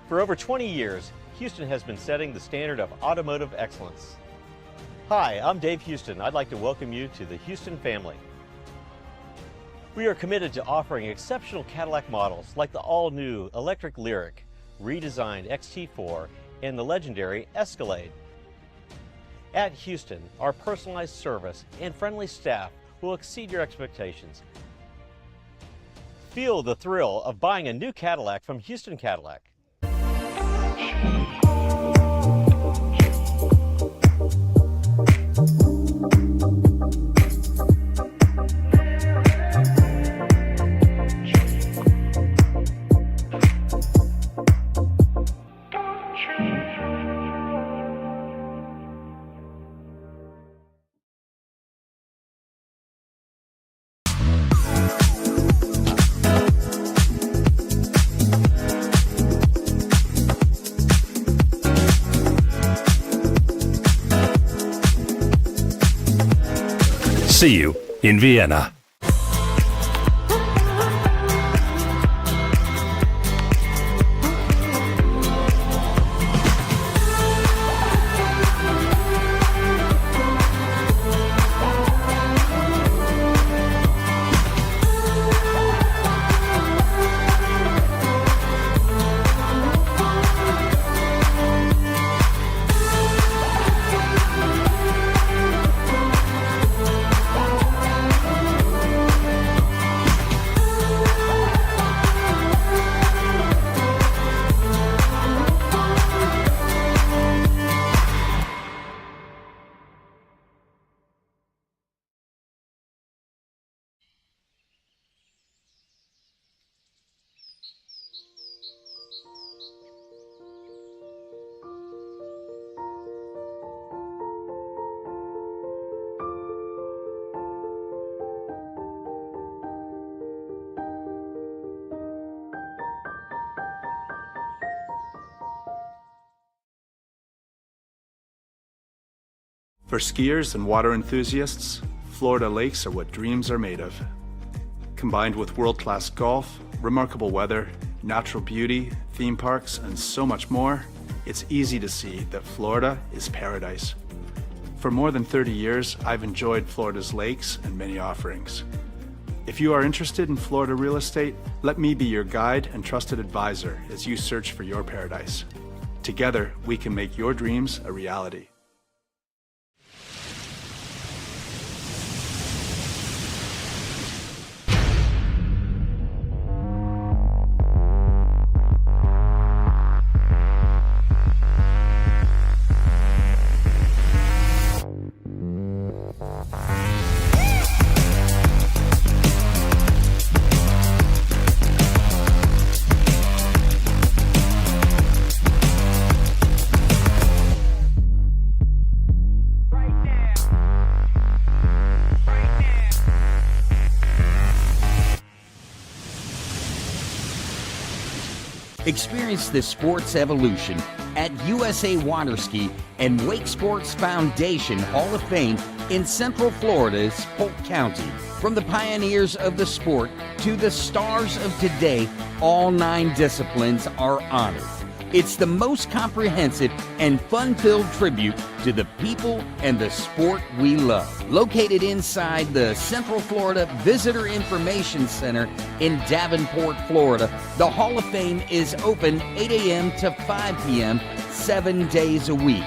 For over 20 years, Houston has been setting the standard of automotive excellence. Hi, I'm Dave Houston. I'd like to welcome you to the Houston family. We are committed to offering exceptional Cadillac models like the all-new electric Lyriq, redesigned XT4, and the legendary Escalade. At Houston, our personalized service and friendly staff will exceed your expectations. Feel the thrill of buying a new Cadillac from Houston Cadillac. See you in Vienna. For skiers and water enthusiasts, Florida lakes are what dreams are made of. Combined with world-class golf, remarkable weather, natural beauty, theme parks, and so much more, it's easy to see that Florida is paradise. For more than 30 years, I've enjoyed Florida's lakes and many offerings. If you are interested in Florida real estate, let me be your guide and trusted advisor as you search for your paradise. Together, we can make your dreams a reality. Experience the sports evolution at USA Waterski and Wake Sports Foundation Hall of Fame in Central Florida's Polk County. From the pioneers of the sport to the stars of today, all 9 disciplines are honored. It's the most comprehensive and fun-filled tribute to the people and the sport we love. Located inside the Central Florida Visitor Information Center in Davenport, Florida, the Hall of Fame is open 8 a.m. to 5 p.m. 7 days a week.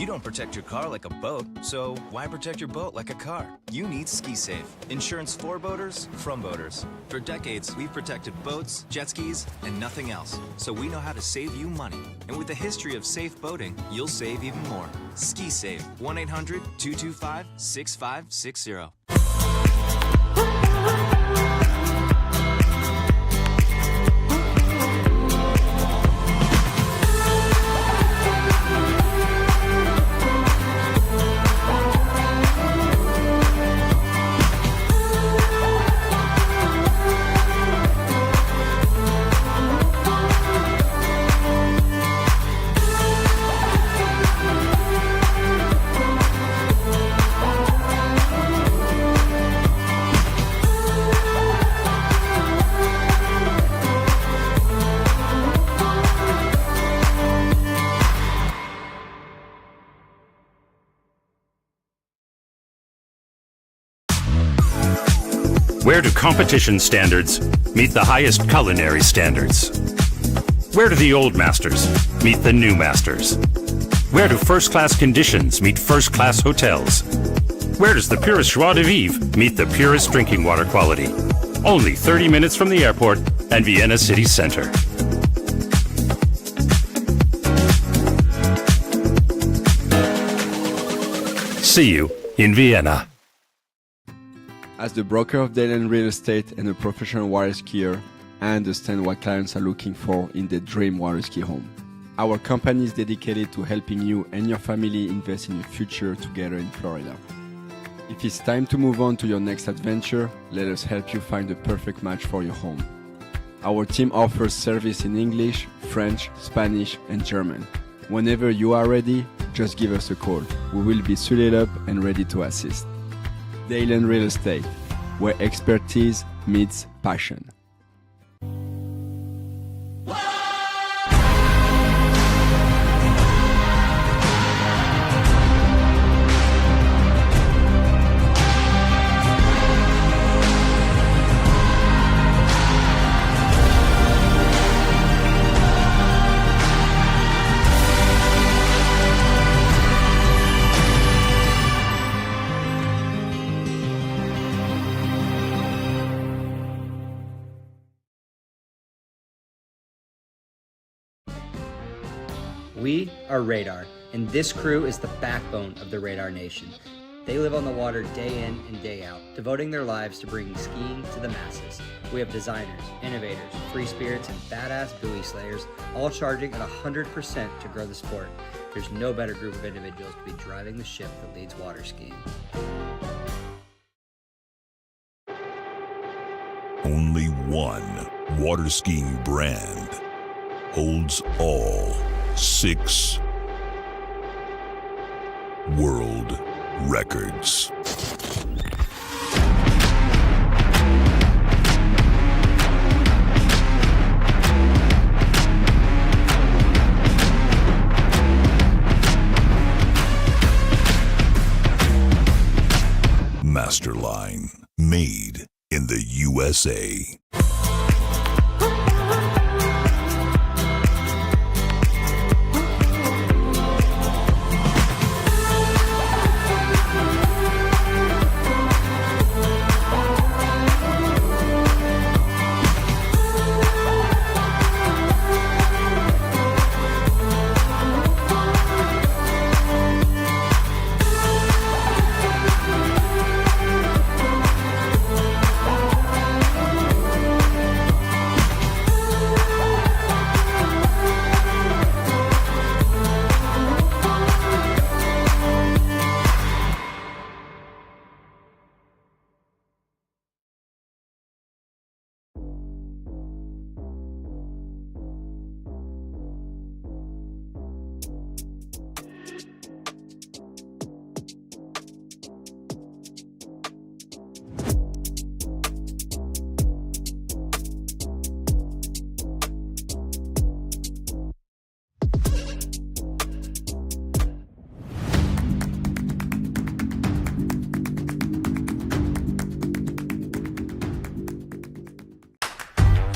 You don't protect your car like a boat, so why protect your boat like a car? You need Ski Safe. Insurance for boaters, from boaters. For decades, we've protected boats, jet skis, and nothing else. So we know how to save you money. And with a history of safe boating, you'll save even more. Ski Safe. 1-800-225-6560. Where do competition standards meet the highest culinary standards? Where do the old masters meet the new masters? Where do first-class conditions meet first-class hotels? Where does the purest joie de vivre meet the purest drinking water quality? Only 30 minutes from the airport and Vienna city center. See you in Vienna. As the broker of Dayland Real Estate and a professional water skier, I understand what clients are looking for in their dream water ski home. Our company is dedicated to helping you and your family invest in your future together in Florida. If it's time to move on to your next adventure, let us help you find the perfect match for your home. Our team offers service in English, French, Spanish, and German. Whenever you are ready, just give us a call. We will be suited up and ready to assist. Dayland Real Estate, where expertise meets passion. We are Radar, and this crew is the backbone of the Radar Nation. They live on the water day in and day out, devoting their lives to bringing skiing to the masses. We have designers, innovators, free spirits, and badass buoy slayers, all charging at 100% to grow the sport. There's no better group of individuals to be driving the ship that leads water skiing. Only one water skiing brand holds all 6 world records. Masterline, made in the USA.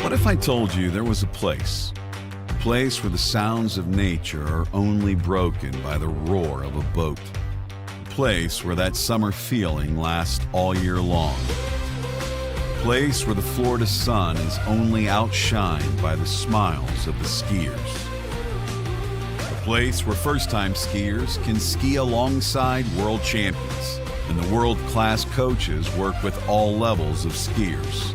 What if I told you there was a place place where the sounds of nature are only broken by the roar of a boat. A place where that summer feeling lasts all year long. A place where the Florida sun is only outshined by the smiles of the skiers. A place where first-time skiers can ski alongside world champions, and the world-class coaches work with all levels of skiers.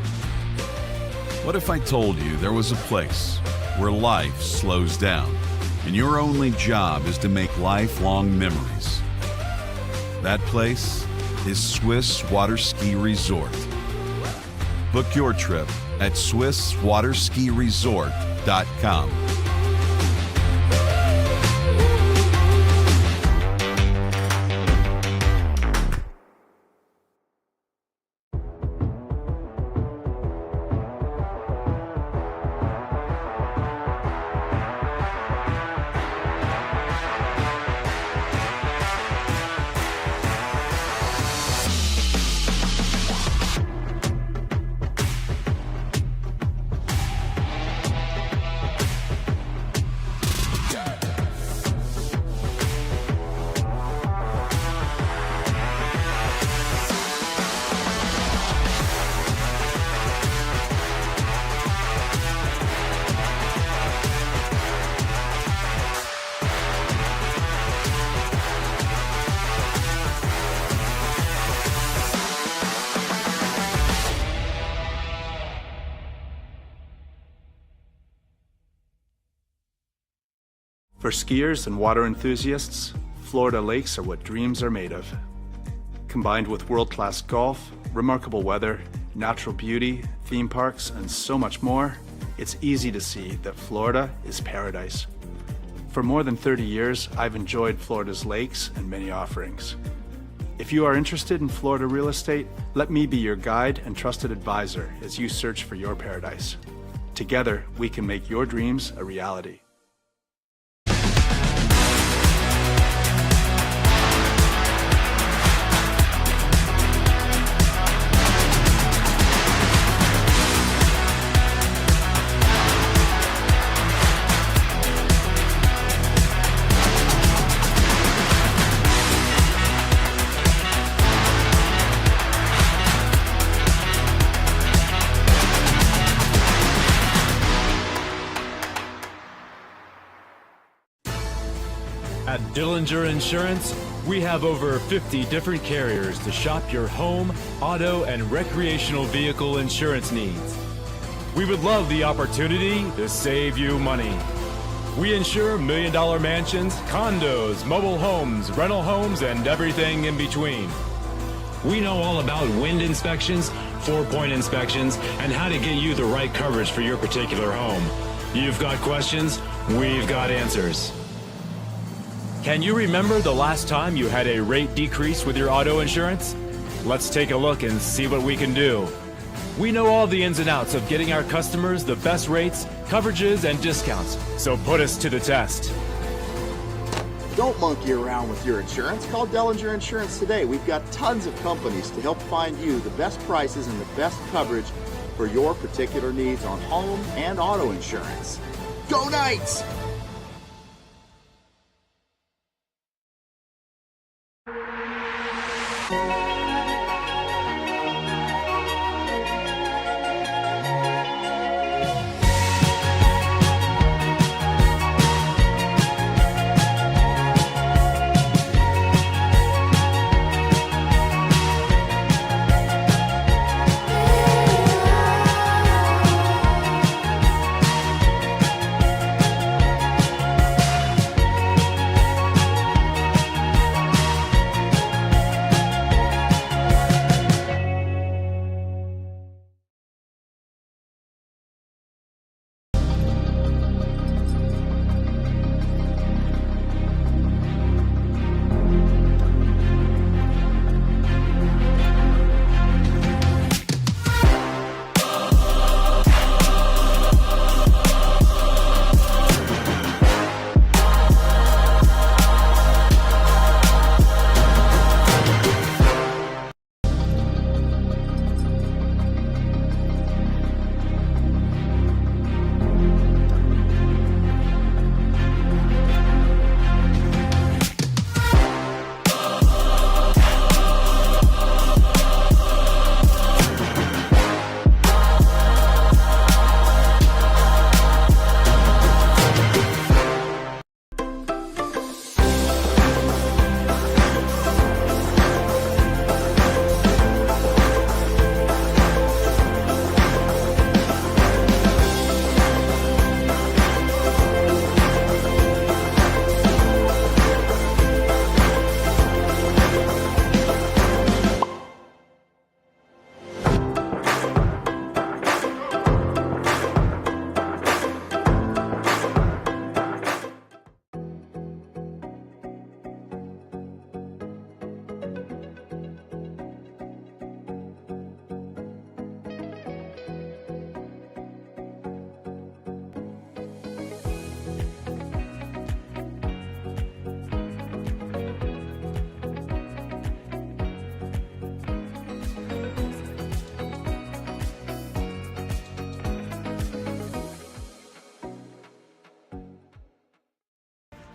What if I told you there was a place where life slows down and your only job is to make lifelong memories? That place is Swiss Water Ski Resort. Book your trip at SwissWaterSkiResort.com. For skiers and water enthusiasts, Florida lakes are what dreams are made of. Combined with world-class golf, remarkable weather, natural beauty, theme parks, and so much more, it's easy to see that Florida is paradise. For more than 30 years, I've enjoyed Florida's lakes and many offerings. If you are interested in Florida real estate, let me be your guide and trusted advisor as you search for your paradise. Together, we can make your dreams a reality. At Dillinger Insurance, we have over 50 different carriers to shop your home, auto, and recreational vehicle insurance needs. We would love the opportunity to save you money. We insure million-dollar mansions, condos, mobile homes, rental homes, and everything in between. We know all about wind inspections, 4-point inspections, and how to get you the right coverage for your particular home. You've got questions, we've got answers. Can you remember the last time you had a rate decrease with your auto insurance? Let's take a look and see what we can do. We know all the ins and outs of getting our customers the best rates, coverages, and discounts, so put us to the test. Don't monkey around with your insurance. Call Dillinger Insurance today. We've got tons of companies to help find you the best prices and the best coverage for your particular needs on home and auto insurance. Go Knights!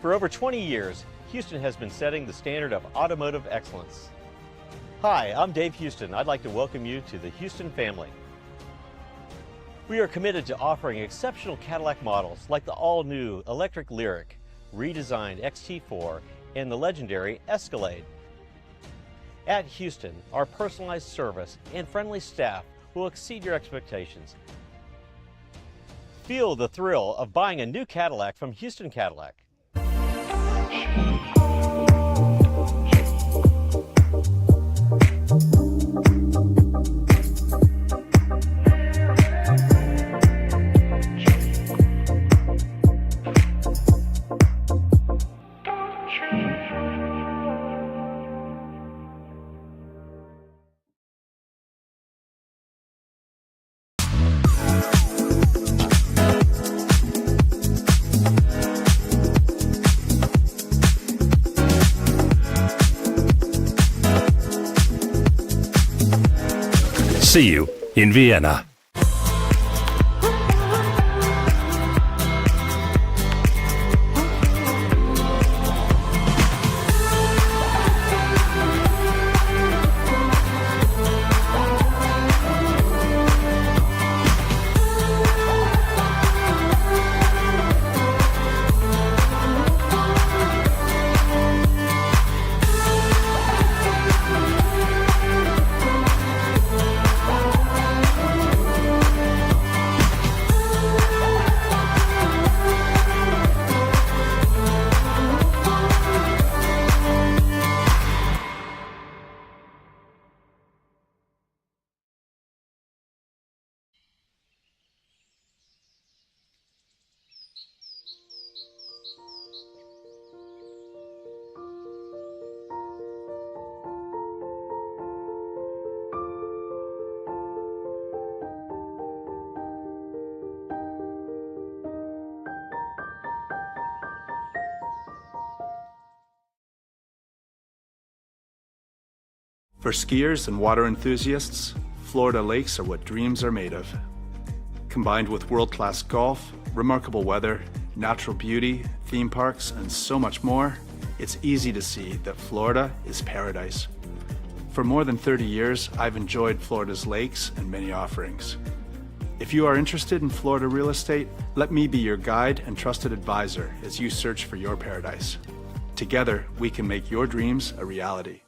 For over 20 years, Houston has been setting the standard of automotive excellence. Hi, I'm Dave Houston. I'd like to welcome you to the Houston family. We are committed to offering exceptional Cadillac models like the all-new electric Lyriq, redesigned XT4, and the legendary Escalade. At Houston, our personalized service and friendly staff will exceed your expectations. Feel the thrill of buying a new Cadillac from Houston Cadillac. See you in Vienna. For skiers and water enthusiasts, Florida lakes are what dreams are made of. Combined with world-class golf, remarkable weather, natural beauty, theme parks, and so much more, it's easy to see that Florida is paradise. For more than 30 years, I've enjoyed Florida's lakes and many offerings. If you are interested in Florida real estate, let me be your guide and trusted advisor as you search for your paradise. Together, we can make your dreams a reality.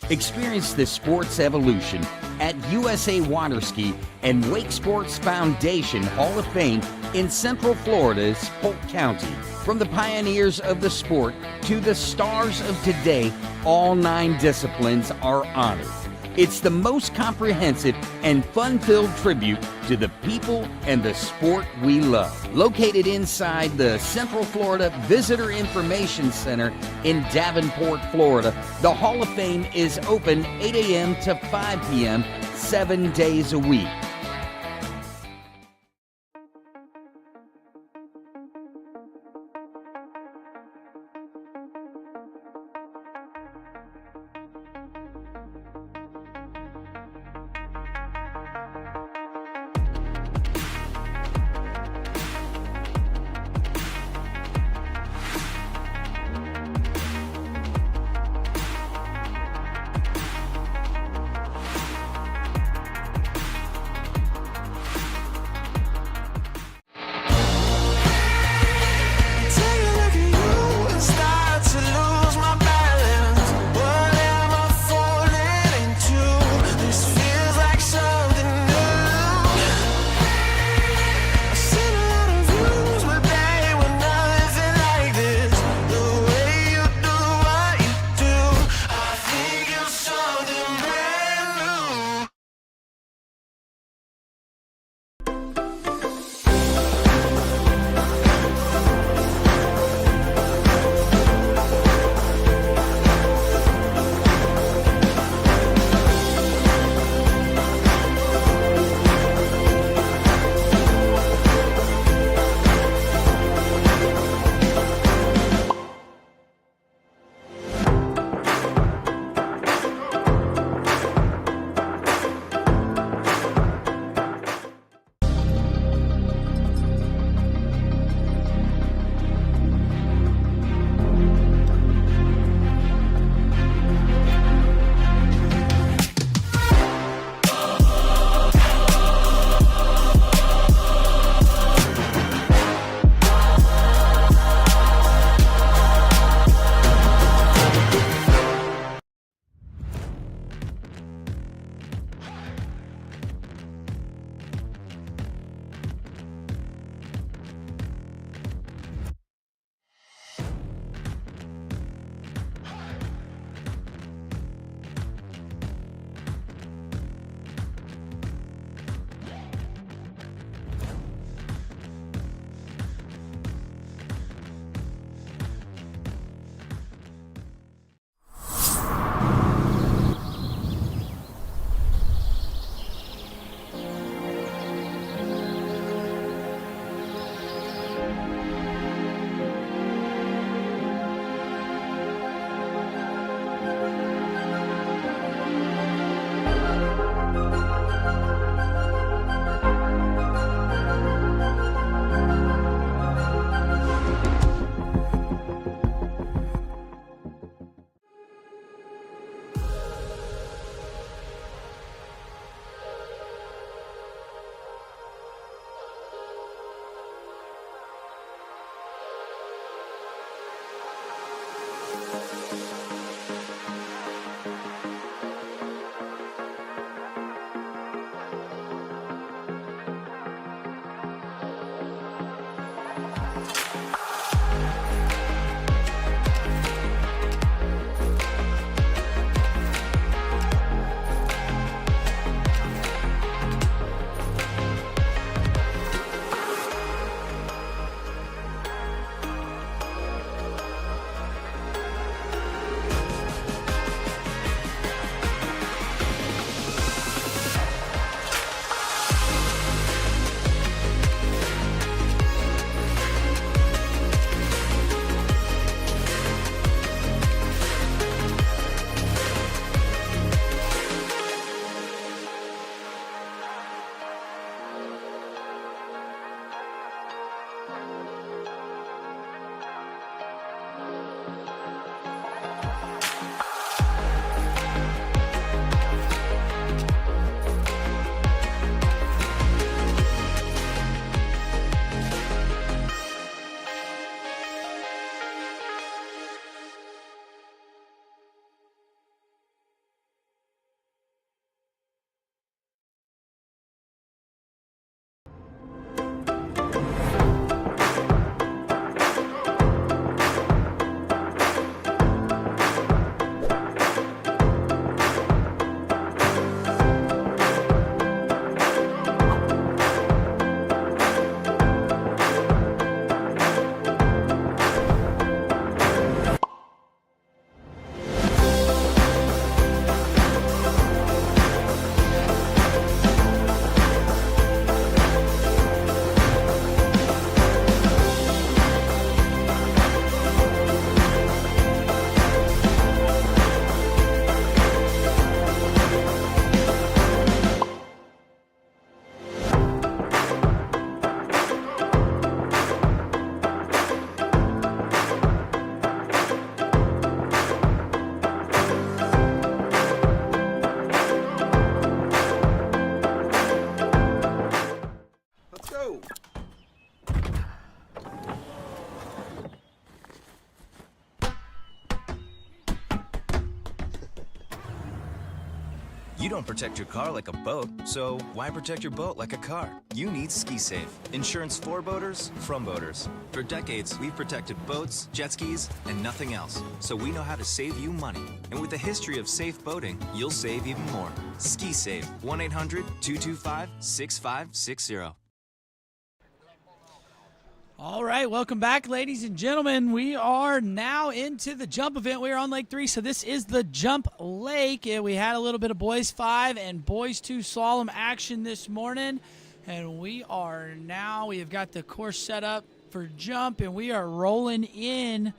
Experience the sports evolution at USA Waterski and Wake Sports Foundation Hall of Fame in Central Florida's Polk County. From the pioneers of the sport to the stars of today, all 9 disciplines are honored. It's the most comprehensive and fun-filled tribute to the people and the sport we love. Located inside the Central Florida Visitor Information Center in Davenport, Florida, the Hall of Fame is open 8 a.m. to 5 p.m. 7 days a week. You don't protect your car like a boat, so why protect your boat like a car? You need Ski Safe. Insurance for boaters, from boaters. For decades, we've protected boats, jet skis, and nothing else. So we know how to save you money. And with a history of safe boating, you'll save even more. Ski Safe. 1-800-225-6560. All right, welcome back, ladies and gentlemen. We are now into the jump event. We are on Lake 3, so this is the Jump Lake. And we had a little bit of Boys 5 and Boys 2 slalom action this morning. And we have got the course set up for jump, and we are rolling in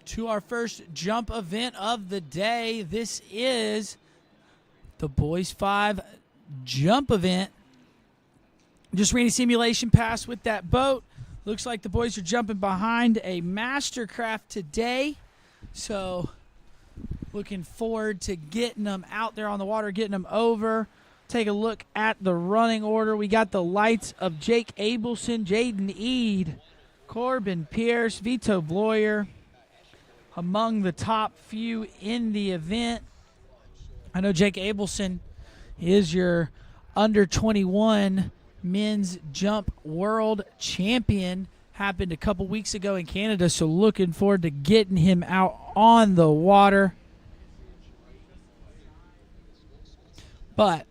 to our first jump event of the day. This is the Boys 5 jump event. Just ran a simulation pass with that boat. Looks like the boys are jumping behind a Mastercraft today. So looking forward to getting them out there on the water, getting them over. Take a look at the running order. We got the lights of Jake Abelson, Jaden Eid, Corbin Pierce, Vito Bloyer among the top few in the event. I know Jake Abelson is your under 21 men's jump world champion. Happened a couple weeks ago in Canada, so looking forward to getting him out on the water. But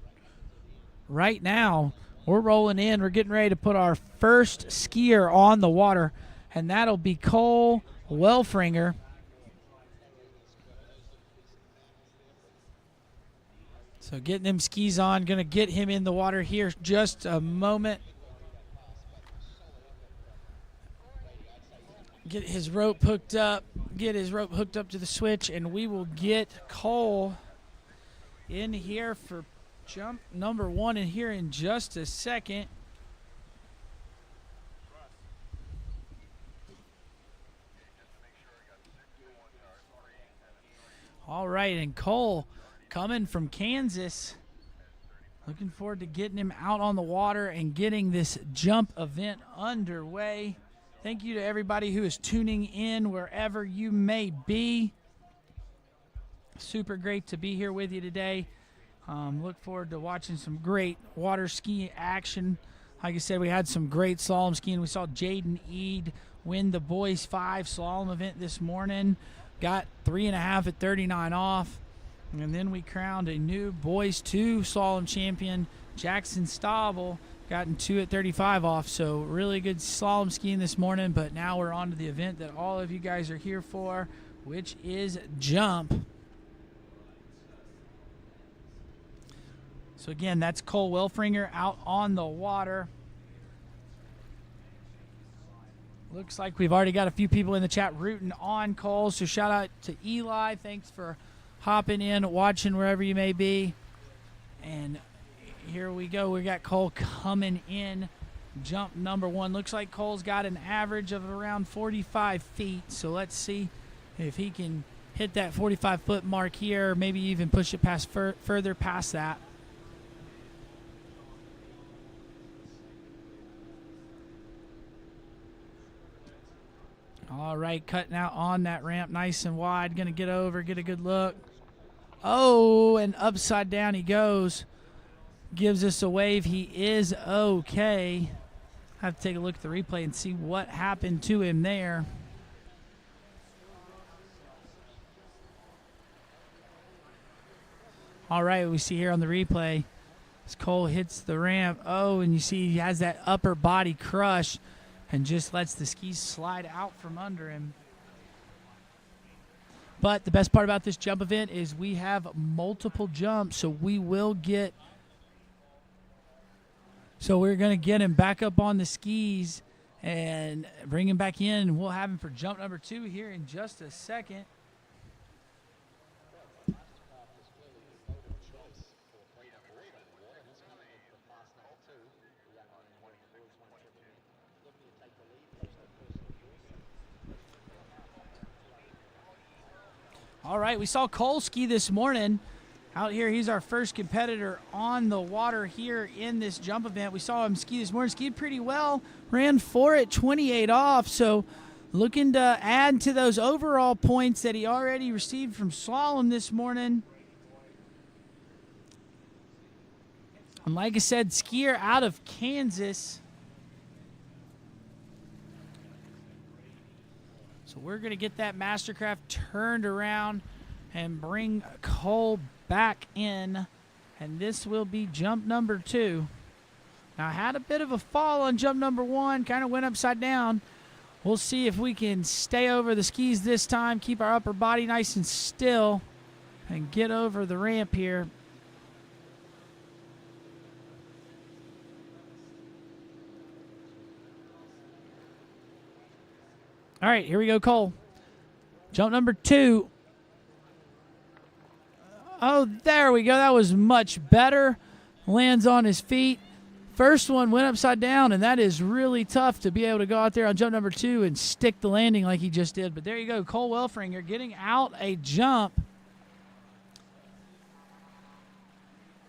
right now, we're rolling in. We're getting ready to put our first skier on the water, and that'll be Cole Welfringer. So getting them skis on, going to get him in the water here just a moment. Get his rope hooked up to the switch, and we will get Cole in here for jump number 1 in here in just a second. All right, and Cole coming from Kansas. Looking forward to getting him out on the water and getting this jump event underway. Thank you to everybody who is tuning in wherever you may be. Super great to be here with you today. Look forward to watching some great water ski action. Like I said, we had some great slalom skiing. We saw Jaden Eid win the Boys 5 slalom event this morning. Got 3.5 at 39 off. And then we crowned a new Boys 2 slalom champion, Jackson Stabel, gotten 2 at 35 off. So really good slalom skiing this morning, but now we're on to the event that all of you guys are here for, which is jump. So again, that's Cole Welfringer out on the water. Looks like we've already got a few people in the chat rooting on Cole, so shout out to Eli. Thanks for hopping in, watching wherever you may be. And here we go. We got Cole coming in. Jump number 1. Looks like Cole's got an average of around 45 feet. So let's see if he can hit that 45-foot mark here, or maybe even push it past further past that. All right, cutting out on that ramp nice and wide. Going to get over, get a good look. Oh, and upside down he goes. Gives us a wave. He is okay. Have to take a look at the replay and see what happened to him there. All right, we see here on the replay as Cole hits the ramp. Oh, and you see he has that upper body crush and just lets the skis slide out from under him. But the best part about this jump event is we have multiple jumps, so we're going to get him back up on the skis and bring him back in, and we'll have him for jump number 2 here in just a second. All right, we saw Cole ski this morning. Out here, he's our first competitor on the water here in this jump event. We saw him ski this morning, skied pretty well, ran 4 at 28 off, so looking to add to those overall points that he already received from slalom this morning. And like I said, skier out of Kansas. So we're going to get that Mastercraft turned around and bring Cole back in. And this will be jump number 2. Now, I had a bit of a fall on jump number 1, kind of went upside down. We'll see if we can stay over the skis this time, keep our upper body nice and still, and get over the ramp here. All right, here we go, Cole. Jump number 2. Oh, there we go. That was much better. Lands on his feet. First one went upside down, and that is really tough to be able to go out there on jump number 2 and stick the landing like he just did. But there you go, Cole Welfringer getting out a jump.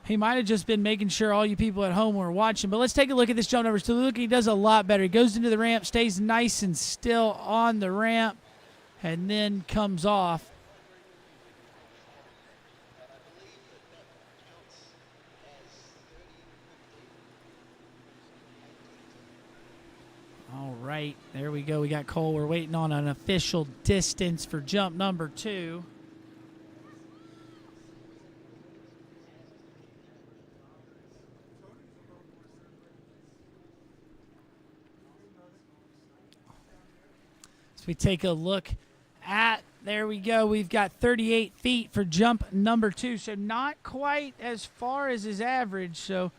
He might have just been making sure all you people at home were watching. But let's take a look at this jump number 2. Look, he does a lot better. He goes into the ramp, stays nice and still on the ramp, and then comes off. All right, there we go. We got Cole. We're waiting on an official distance for jump number 2. So we take a look at, there we go. We've got 38 feet for jump number 2. So not quite as far as his average. So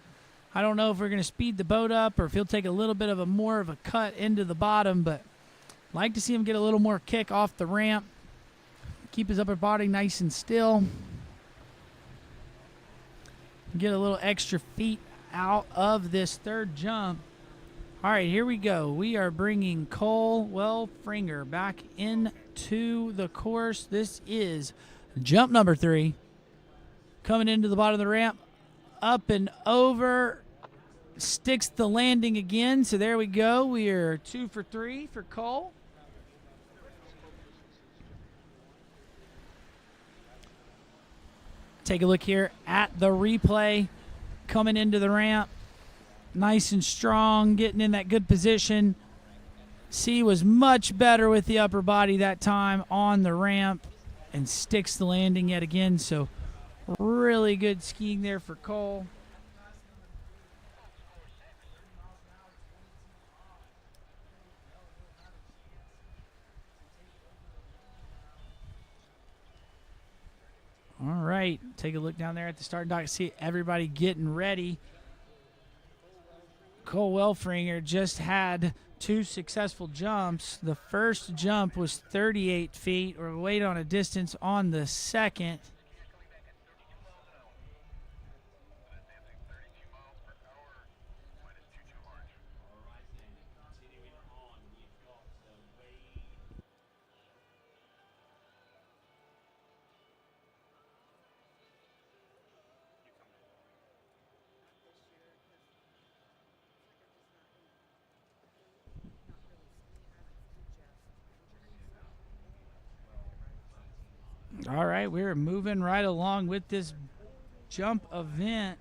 I don't know if we're going to speed the boat up or if he'll take a little bit of a more of a cut into the bottom, but I'd like to see him get a little more kick off the ramp. Keep his upper body nice and still. Get a little extra feet out of this third jump. All right, here we go. We are bringing Cole Welfringer back into the course. This is jump number 3. Coming into the bottom of the ramp. Up and over. Sticks the landing again. So there we go. We are 2 for 3 for Cole. Take a look here at the replay. Coming into the ramp. Nice and strong, getting in that good position. C was much better with the upper body that time on the ramp and sticks the landing yet again. So really good skiing there for Cole. All right, take a look down there at the start dock. See everybody getting ready. Cole Welfringer just had 2 successful jumps. The first jump was 38 feet, or wait on a distance on the second. All right, we're moving right along with this jump event.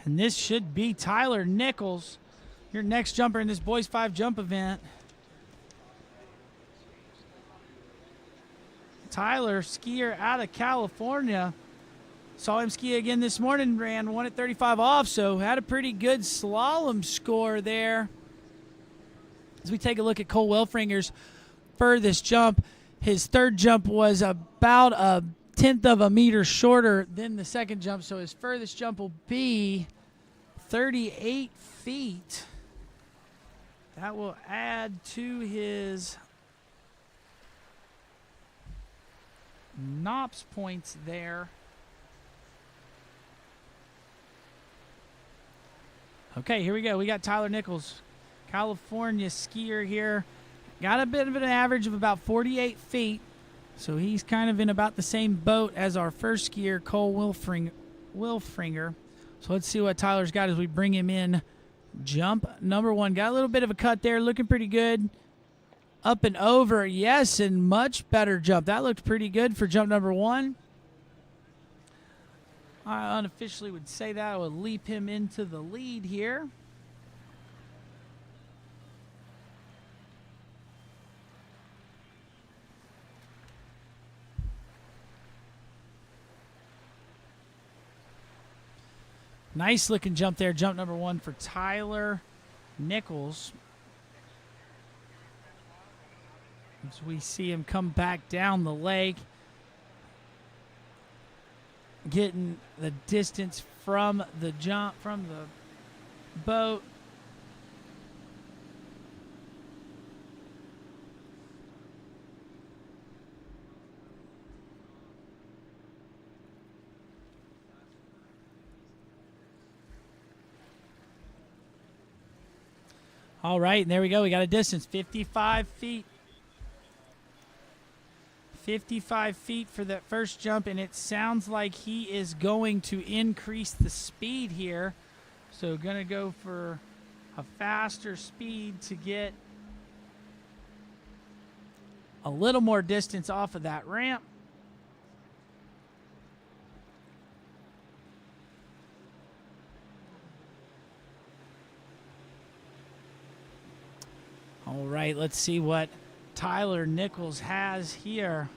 And this should be Tyler Nichols, your next jumper in this Boys 5 jump event. Tyler, skier out of California. Saw him ski again this morning, ran 1 at 35 off, so had a pretty good slalom score there. As we take a look at Cole Welfringer's furthest jump, his third jump was about 1/10 of a meter shorter than the second jump, so his furthest jump will be 38 feet. That will add to his NOPS points there. Okay, here we go. We got Tyler Nichols, California skier here. Got a bit of an average of about 48 feet. So he's kind of in about the same boat as our first skier, Cole Welfringer. So let's see what Tyler's got as we bring him in. Jump number 1. Got a little bit of a cut there, looking pretty good. Up and over, yes, and much better jump. That looked pretty good for jump number 1. I unofficially would say that. I would leap him into the lead here. Nice looking jump there. Jump number 1 for Tyler Nichols. As we see him come back down the lake, getting the distance from the jump, from the boat. All right, and there we go. We got a distance, 55 feet. 55 feet for that first jump, and it sounds like he is going to increase the speed here. So going to go for a faster speed to get a little more distance off of that ramp. All right, let's see what Tyler Nichols has here.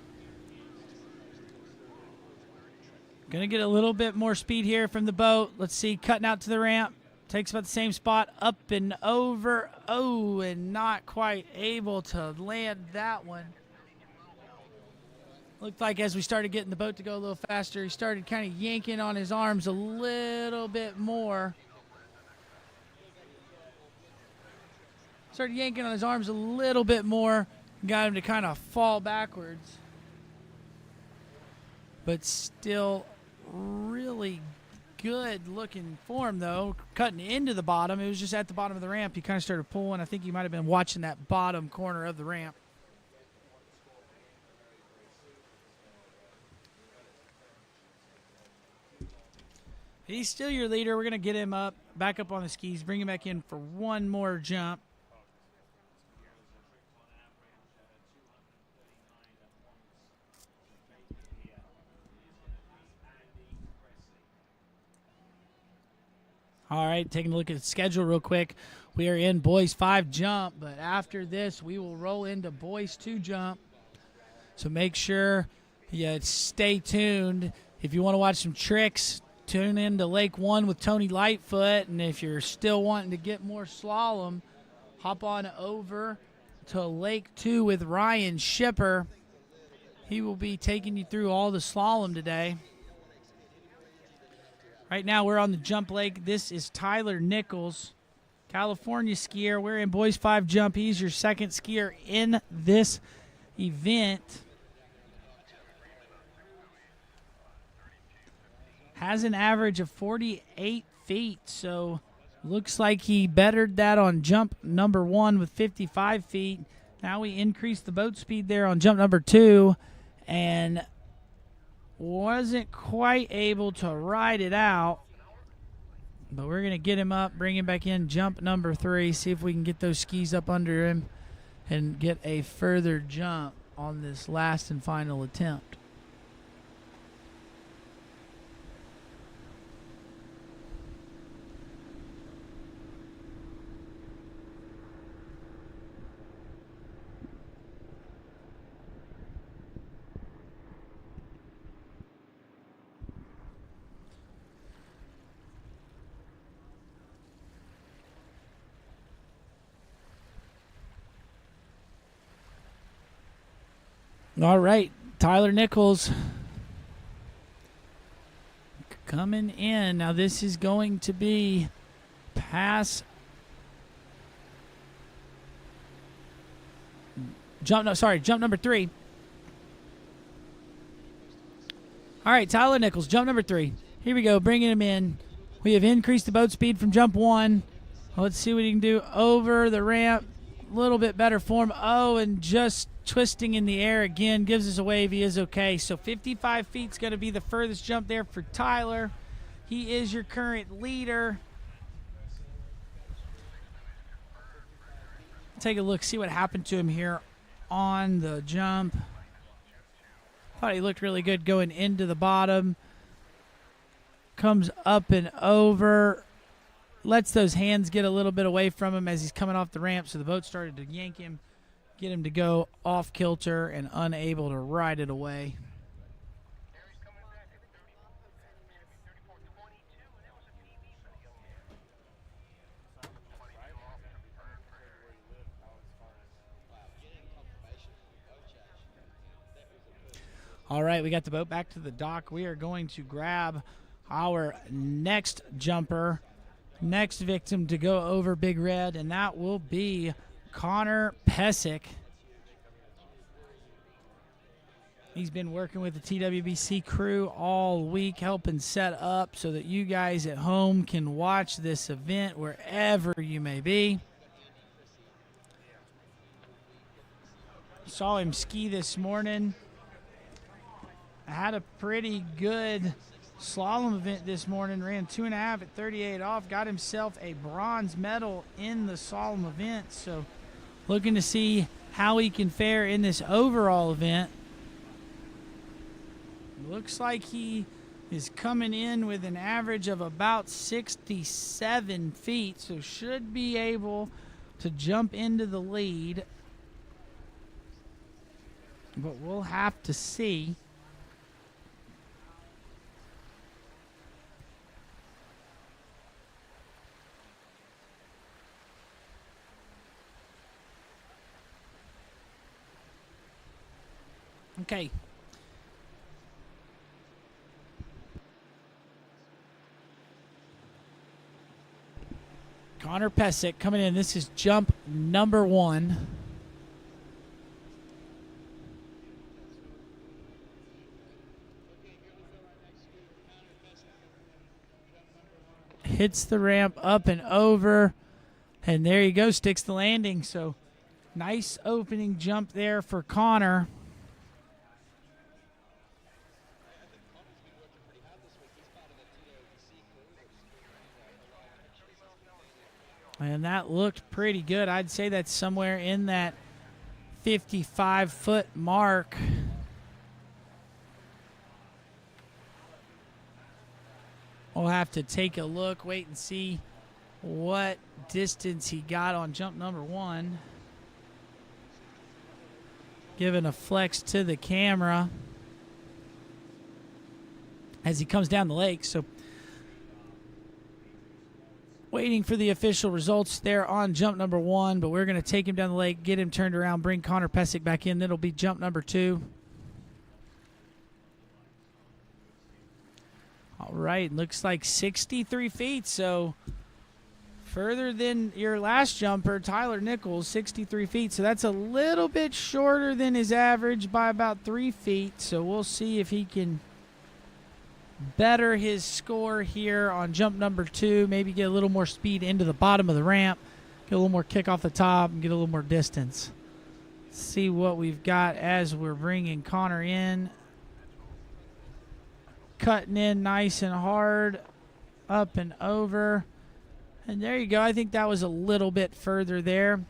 Going to get a little bit more speed here from the boat. Let's see, cutting out to the ramp. Takes about the same spot, up and over. Oh, and not quite able to land that one. Looked like as we started getting the boat to go a little faster, he started kind of yanking on his arms a little bit more. Started yanking on his arms a little bit more. Got him to kind of fall backwards. But still really good looking form, though. Cutting into the bottom. It was just at the bottom of the ramp. He kind of started pulling. I think you might have been watching that bottom corner of the ramp. He's still your leader. We're going to get him up, back up on the skis, bring him back in for one more jump. All right, taking a look at the schedule real quick. We are in boys 5 jump, but after this, we will roll into boys 2 jump. So make sure you stay tuned. If you want to watch some tricks, tune in to Lake 1 with Tony Lightfoot. And if you're still wanting to get more slalom, hop on over to Lake 2 with Ryan Shipper. He will be taking you through all the slalom today. Right now we're on the jump lake. This is Tyler Nichols, California skier. We're in boys 5 jump. He's your second skier in this event. Has an average of 48 feet, so looks like he bettered that on jump number 1 with 55 feet. Now we increased the boat speed there on jump number 2 and wasn't quite able to ride it out. But we're going to get him up, bring him back in, jump number 3, see if we can get those skis up under him and get a further jump on this last and final attempt. All right, Tyler Nichols coming in. Now this is going to be jump number 3. All right, Tyler Nichols, jump number 3. Here we go, bringing him in. We have increased the boat speed from jump 1. Let's see what he can do over the ramp. A little bit better form. Oh, and just twisting in the air again, gives us a wave. He is okay. So 55 feet is going to be the furthest jump there for Tyler. He is your current leader. Take a look, see what happened to him here on the jump. Thought he looked really good going into the bottom. Comes up and over. Lets those hands get a little bit away from him as he's coming off the ramp, so the boat started to yank him, get him to go off kilter and unable to ride it away. All right, we got the boat back to the dock. We are going to grab our next jumper, next victim to go over Big Red, and that will be Connor Pesic. He's been working with the TWBC crew all week, helping set up so that you guys at home can watch this event wherever you may be. Saw him ski this morning. I had a pretty good slalom event this morning. Ran 2.5 at 38 off. Got himself a bronze medal in the slalom event. So looking to see how he can fare in this overall event. Looks like he is coming in with an average of about 67 feet. So should be able to jump into the lead. But we'll have to see. Okay. Connor Pesic coming in. This is jump number 1. Hits the ramp up and over. And there you go. Sticks the landing. So nice opening jump there for Connor. And that looked pretty good. I'd say that's somewhere in that 55-foot mark. We'll have to take a look, wait and see what distance he got on jump number 1. Giving a flex to the camera as he comes down the lake. So waiting for the official results there on jump number 1, but we're going to take him down the lake, get him turned around, bring Connor Pesic back in. That'll be jump number 2. All right, looks like 63 feet, so further than your last jumper, Tyler Nichols, 63 feet. So that's a little bit shorter than his average by about 3 feet, so we'll see if he can better his score here on jump number 2, maybe get a little more speed into the bottom of the ramp, get a little more kick off the top, and get a little more distance. See what we've got as we're bringing Connor in. Cutting in nice and hard, up and over. And there you go. I think that was a little bit further there.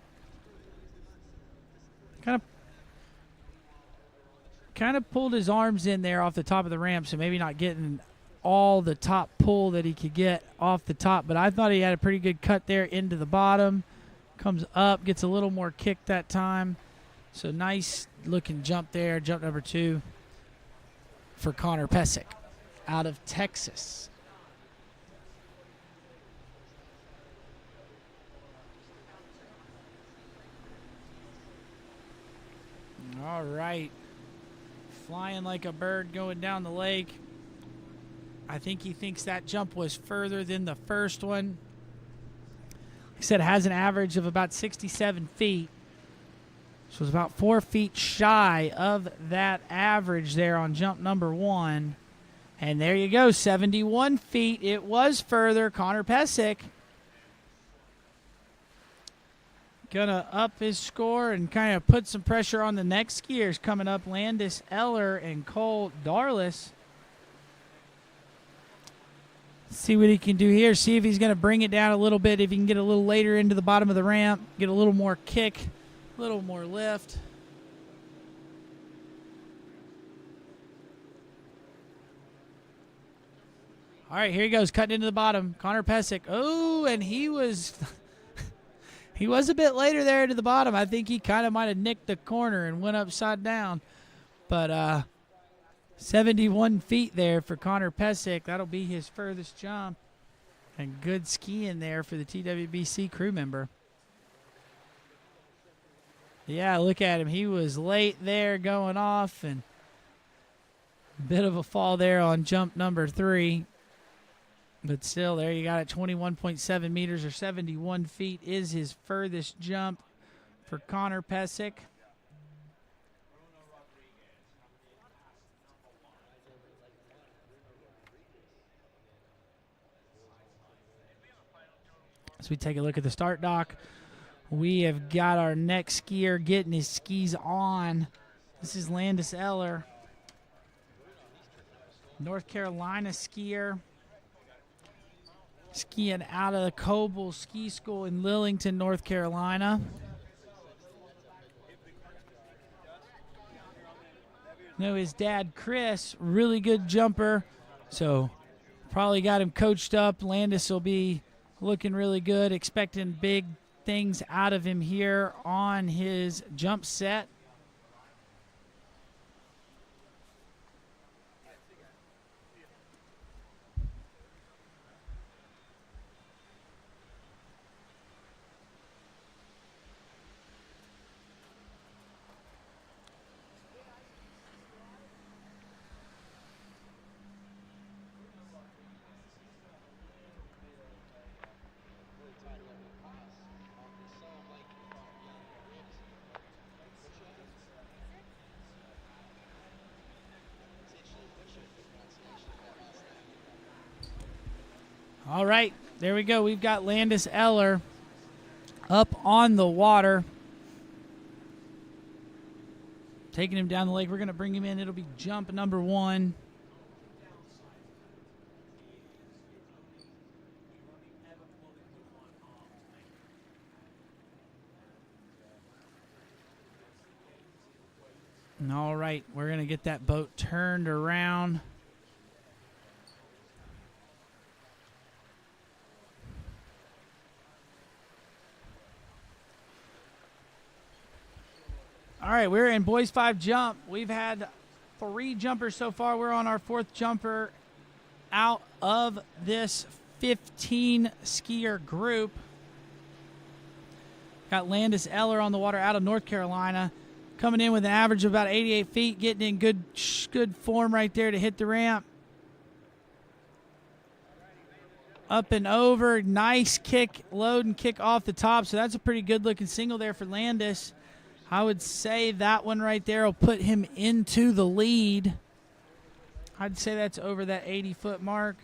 Kind of pulled his arms in there off the top of the ramp, so maybe not getting all the top pull that he could get off the top, but I thought he had a pretty good cut there into the bottom. Comes up, gets a little more kick that time. So nice looking jump there, jump number 2 for Connor Pesic out of Texas. All right. Flying like a bird going down the lake. I think he thinks that jump was further than the first one. He said it has an average of about 67 feet. So it's about 4 feet shy of that average there on jump number 1. And there you go, 71 feet. It was further. Connor Pesic gonna up his score and kind of put some pressure on the next skiers coming up, Landis Eller and Cole Daras. See what he can do here. See if he's going to bring it down a little bit, if he can get a little later into the bottom of the ramp, get a little more kick, a little more lift. All right, here he goes, cutting into the bottom. Connor Pesic. Oh, and he was he was a bit later there to the bottom. I think he kind of might have nicked the corner and went upside down. But 71 feet there for Connor Pesic. That'll be his furthest jump. And good skiing there for the TWBC crew member. Yeah, look at him. He was late there going off, and a bit of a fall there on jump number 3. But still, there you got it. 21.7 meters or 71 feet is his furthest jump for Connor Pesic. As we take a look at the start dock, we have got our next skier getting his skis on. This is Landis Eller, North Carolina skier, skiing out of the Coble Ski School in Lillington, North Carolina. Know his dad, Chris, really good jumper, so probably got him coached up. Landis will be looking really good, expecting big things out of him here on his jump set. All right, there we go. We've got Landis Eller up on the water. Taking him down the lake. We're going to bring him in. It'll be jump number 1. All right, we're going to get that boat turned around. All right, we're in boys 5 jump. We've had 3 jumpers so far. We're on our 4th jumper out of this 15 skier group. Got Landis Eller on the water out of North Carolina, coming in with an average of about 88 feet, getting in good form right there to hit the ramp. Up and over, nice kick, load and kick off the top. So that's a pretty good looking single there for Landis. I would say that one right there will put him into the lead. I'd say that's over that 80-foot mark.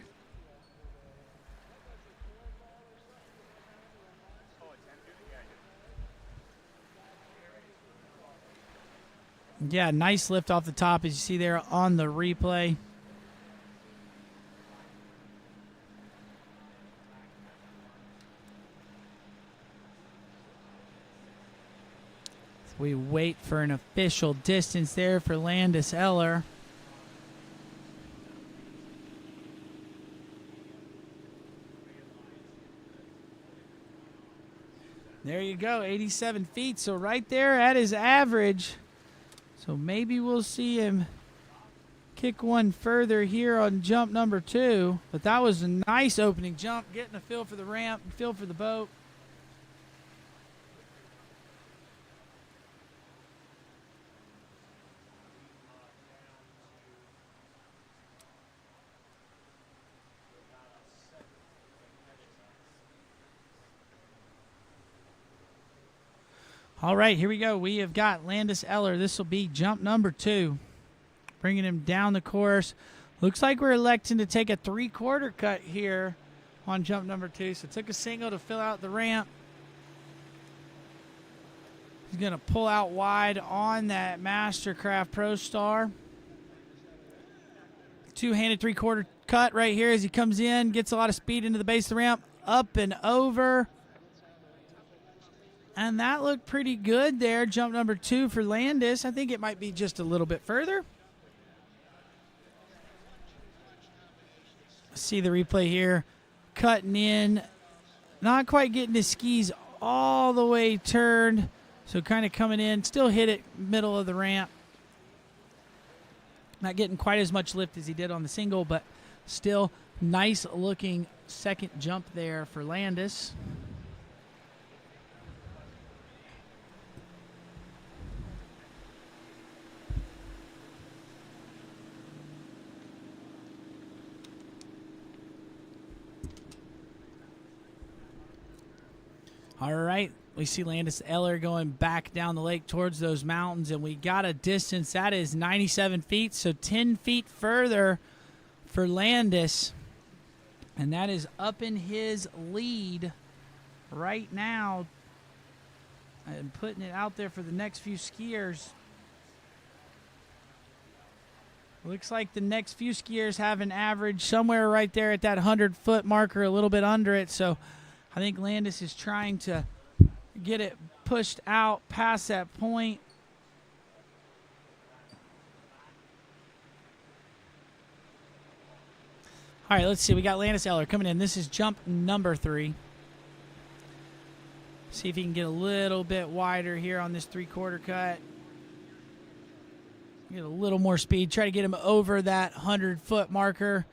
Yeah, nice lift off the top as you see there on the replay. We wait for an official distance there for Landis Eller. There you go, 87 feet. So right there at his average. So maybe we'll see him kick one further here on jump number 2. But that was a nice opening jump, getting a feel for the ramp, feel for the boat. All right, here we go. We have got Landis Eller. This will be jump number 2. Bringing him down the course. Looks like we're electing to take a 3/4 cut here on jump number 2. So took a single to fill out the ramp. He's going to pull out wide on that Mastercraft Pro Star. 2-handed 3/4 cut right here as he comes in. Gets a lot of speed into the base of the ramp. Up and over. And that looked pretty good there. Jump number 2 for Landis. I think it might be just a little bit further. See the replay here. Cutting in. Not quite getting his skis all the way turned. So kind of coming in. Still hit it middle of the ramp. Not getting quite as much lift as he did on the single, but still nice looking second jump there for Landis. All right, we see Landis Eller going back down the lake towards those mountains, and we got a distance. That is 97 feet, so 10 feet further for Landis. And that is up in his lead right now and putting it out there for the next few skiers. Looks like the next few skiers have an average somewhere right there at that 100-foot marker, a little bit under it, so I think Landis is trying to get it pushed out past that point. All right, let's see. We got Landis Eller coming in. This is jump number 3. See if he can get a little bit wider here on this 3/4 cut. Get a little more speed. Try to get him over that 100-foot marker.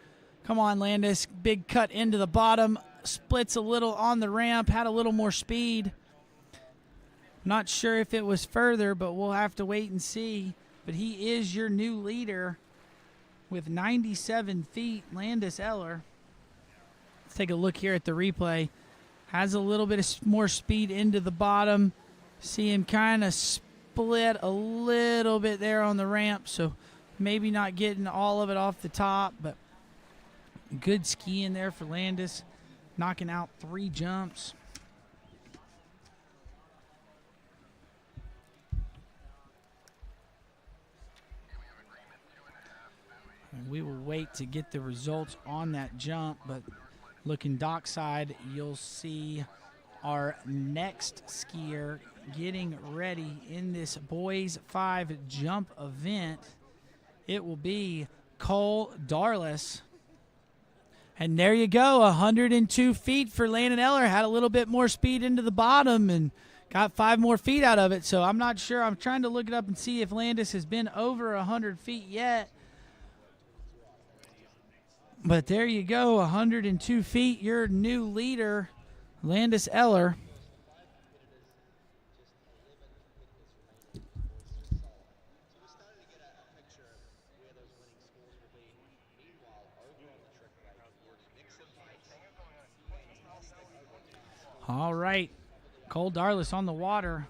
Come on, Landis. Big cut into the bottom. Splits a little on the ramp, had a little more speed. Not sure if it was further, but we'll have to wait and see. But he is your new leader with 97 feet, Landis Eller. Let's take a look here at the replay. Has a little bit of more speed into the bottom. See him kind of split a little bit there on the ramp, so maybe not getting all of it off the top, but good skiing there for Landis. Knocking out 3 jumps. And we will wait to get the results on that jump, but looking dockside, you'll see our next skier getting ready in this boys 5 jump event. It will be Cole Darlis. And there you go, 102 feet for Landis Eller. Had a little bit more speed into the bottom and got 5 more feet out of it. So I'm not sure. I'm trying to look it up and see if Landis has been over 100 feet yet. But there you go, 102 feet. Your new leader, Landis Eller. All right, Cole Darlis on the water.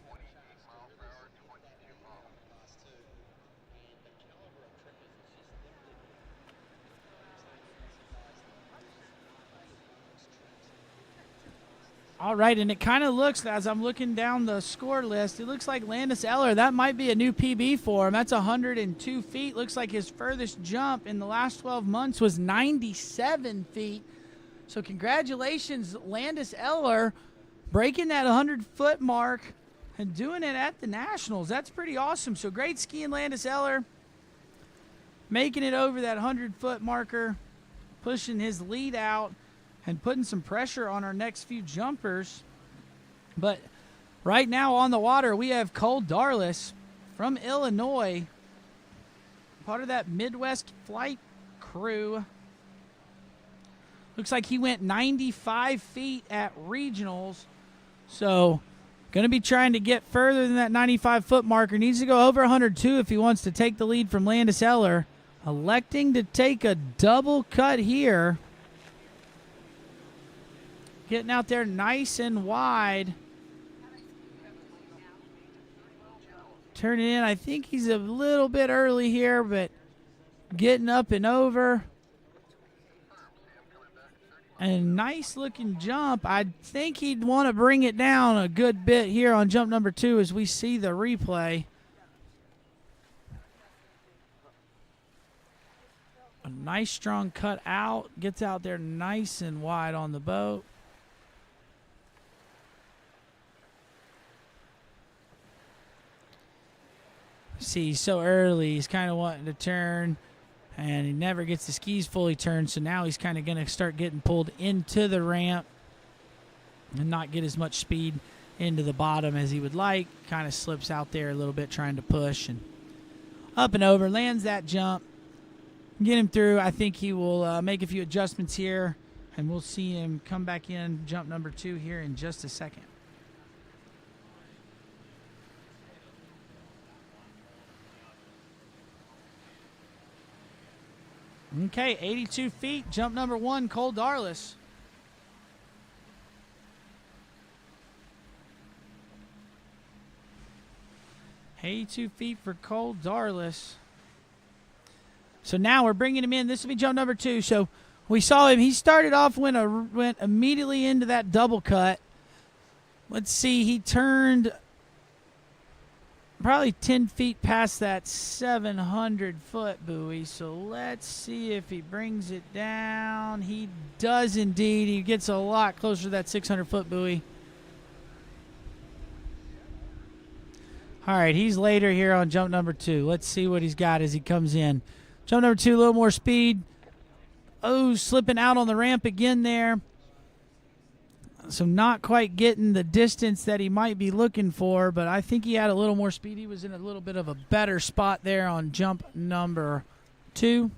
All right, and it kind of looks, as I'm looking down the score list, it looks like Landis Eller, that might be a new PB for him. That's 102 feet. Looks like his furthest jump in the last 12 months was 97 feet. So congratulations, Landis Eller, breaking that 100-foot mark and doing it at the Nationals. That's pretty awesome. So great skiing, Landis Eller, making it over that 100-foot marker, pushing his lead out and putting some pressure on our next few jumpers. But right now on the water, we have Cole Darlis from Illinois, part of that Midwest flight crew. Looks like he went 95 feet at regionals. So going to be trying to get further than that 95-foot marker. Needs to go over 102 if he wants to take the lead from Landis Eller. Electing to take a double cut here. Getting out there nice and wide. Turning in. I think he's a little bit early here, but getting up and over. And a nice looking jump. I think he'd want to bring it down a good bit here on jump number 2 as we see the replay. A nice strong cut out. Gets out there nice and wide on the boat. See, so early. He's kind of wanting to turn and he never gets the skis fully turned, so now he's kind of going to start getting pulled into the ramp and not get as much speed into the bottom as he would like. Kind of slips out there a little bit trying to push, and up and over, lands that jump, get him through. I think he will make a few adjustments here, and we'll see him come back in jump number 2 here in just a second. Okay, 82 feet, jump number 1, Cole Darlis. $82 feet for Cole Darlis. So now we're bringing him in. This will be jump number 2. So we saw him. He started off, went immediately into that double cut. Let's see. He turned probably 10 feet past that 700-foot buoy. So let's see if he brings it down. He does indeed. He gets a lot closer to that 600-foot buoy. All right, he's later here on jump number 2. Let's see what he's got as he comes in. Jump number 2, a little more speed. Oh, slipping out on the ramp again there. So not quite getting the distance that he might be looking for, but I think he had a little more speed. He was in a little bit of a better spot there on jump number 2.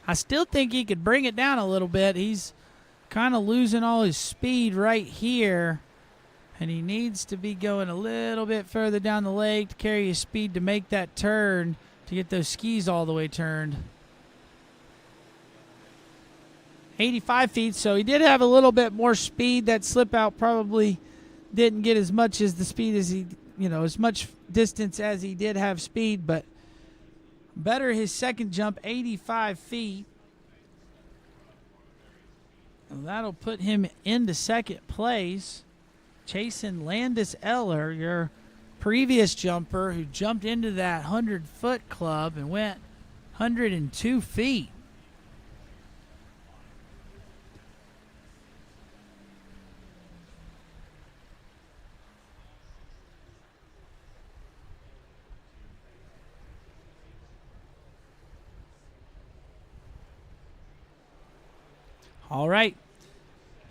I still think he could bring it down a little bit. He's kind of losing all his speed right here, and he needs to be going a little bit further down the lake to carry his speed to make that turn, to get those skis all the way turned. 85 feet, so he did have a little bit more speed. That slip out probably didn't get as much as the speed as he, as much distance as he did have speed, but better his second jump, 85 feet. And that'll put him into second place, chasing Landis Eller, your previous jumper who jumped into that 100-foot club and went 102 feet. All right,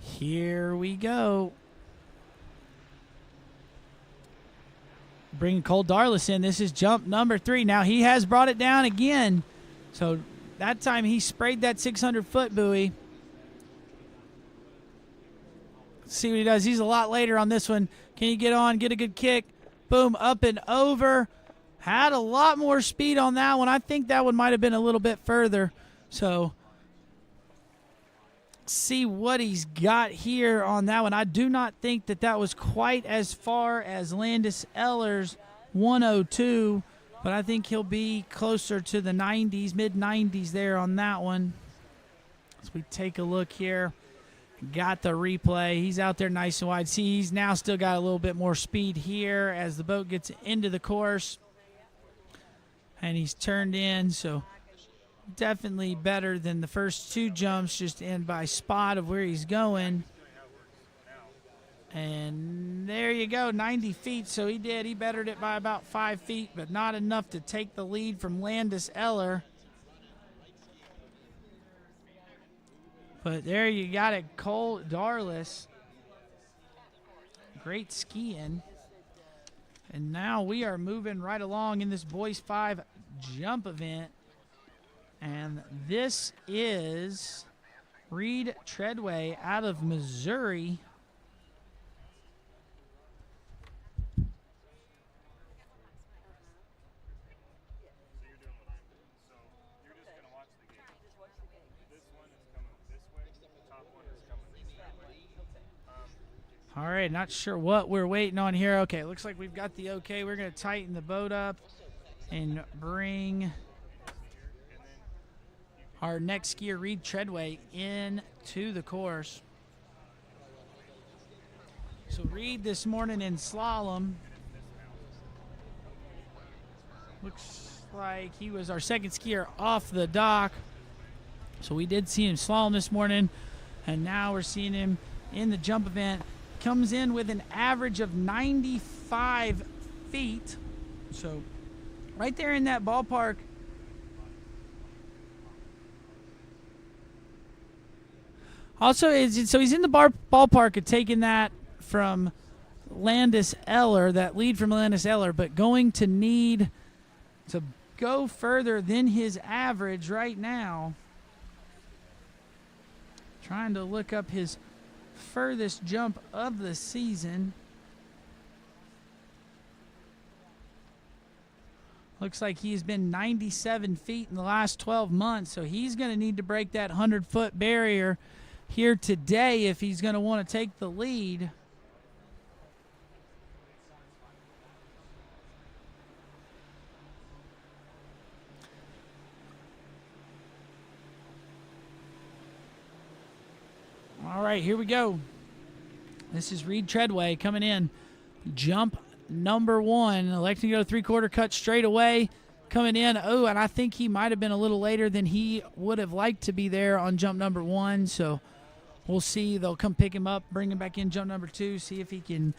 here we go. Bring Cole Darlis in. This is jump number 3. Now he has brought it down again. So that time he sprayed that 600-foot buoy. Let's see what he does. He's a lot later on this one. Can he get on, get a good kick? Boom, up and over. Had a lot more speed on that one. I think that one might have been a little bit further. So see what he's got here on that one. I do not think that was quite as far as Landis Eller's 102, but I think he'll be closer to the 90s, mid-90s there on that one. As we take a look here, got the replay. He's out there nice and wide. See, he's now still got a little bit more speed here as the boat gets into the course, and he's turned in, so definitely better than the first 2 jumps, just in by spot of where he's going. And there you go, 90 feet. So he bettered it by about 5 feet, but not enough to take the lead from Landis Eller. But there you got it, Cole Darlis. Great skiing. And now we are moving right along in this Boys 5 jump event. And this is Reed Treadway out of Missouri. All right, not sure what we're waiting on here. Okay, looks like we've got the okay. We're going to tighten the boat up and bring our next skier, Reed Treadway, into the course. So Reed this morning in slalom. Looks like he was our second skier off the dock. So we did see him slalom this morning, and now we're seeing him in the jump event. Comes in with an average of 95 feet. So right there in that ballpark. Also, so he's in the ballpark of taking that from Landis Eller, that lead from Landis Eller, but going to need to go further than his average right now. Trying to look up his furthest jump of the season. Looks like he's been 97 feet in the last 12 months, so he's going to need to break that 100-foot barrier here today if he's going to want to take the lead. All right, here we go. This is Reed Treadway coming in. Jump number 1, electing to go three-quarter cut straight away. Coming in, and I think he might have been a little later than he would have liked to be there on jump number 1, so we'll see. They'll come pick him up, bring him back in jump number 2, see if he can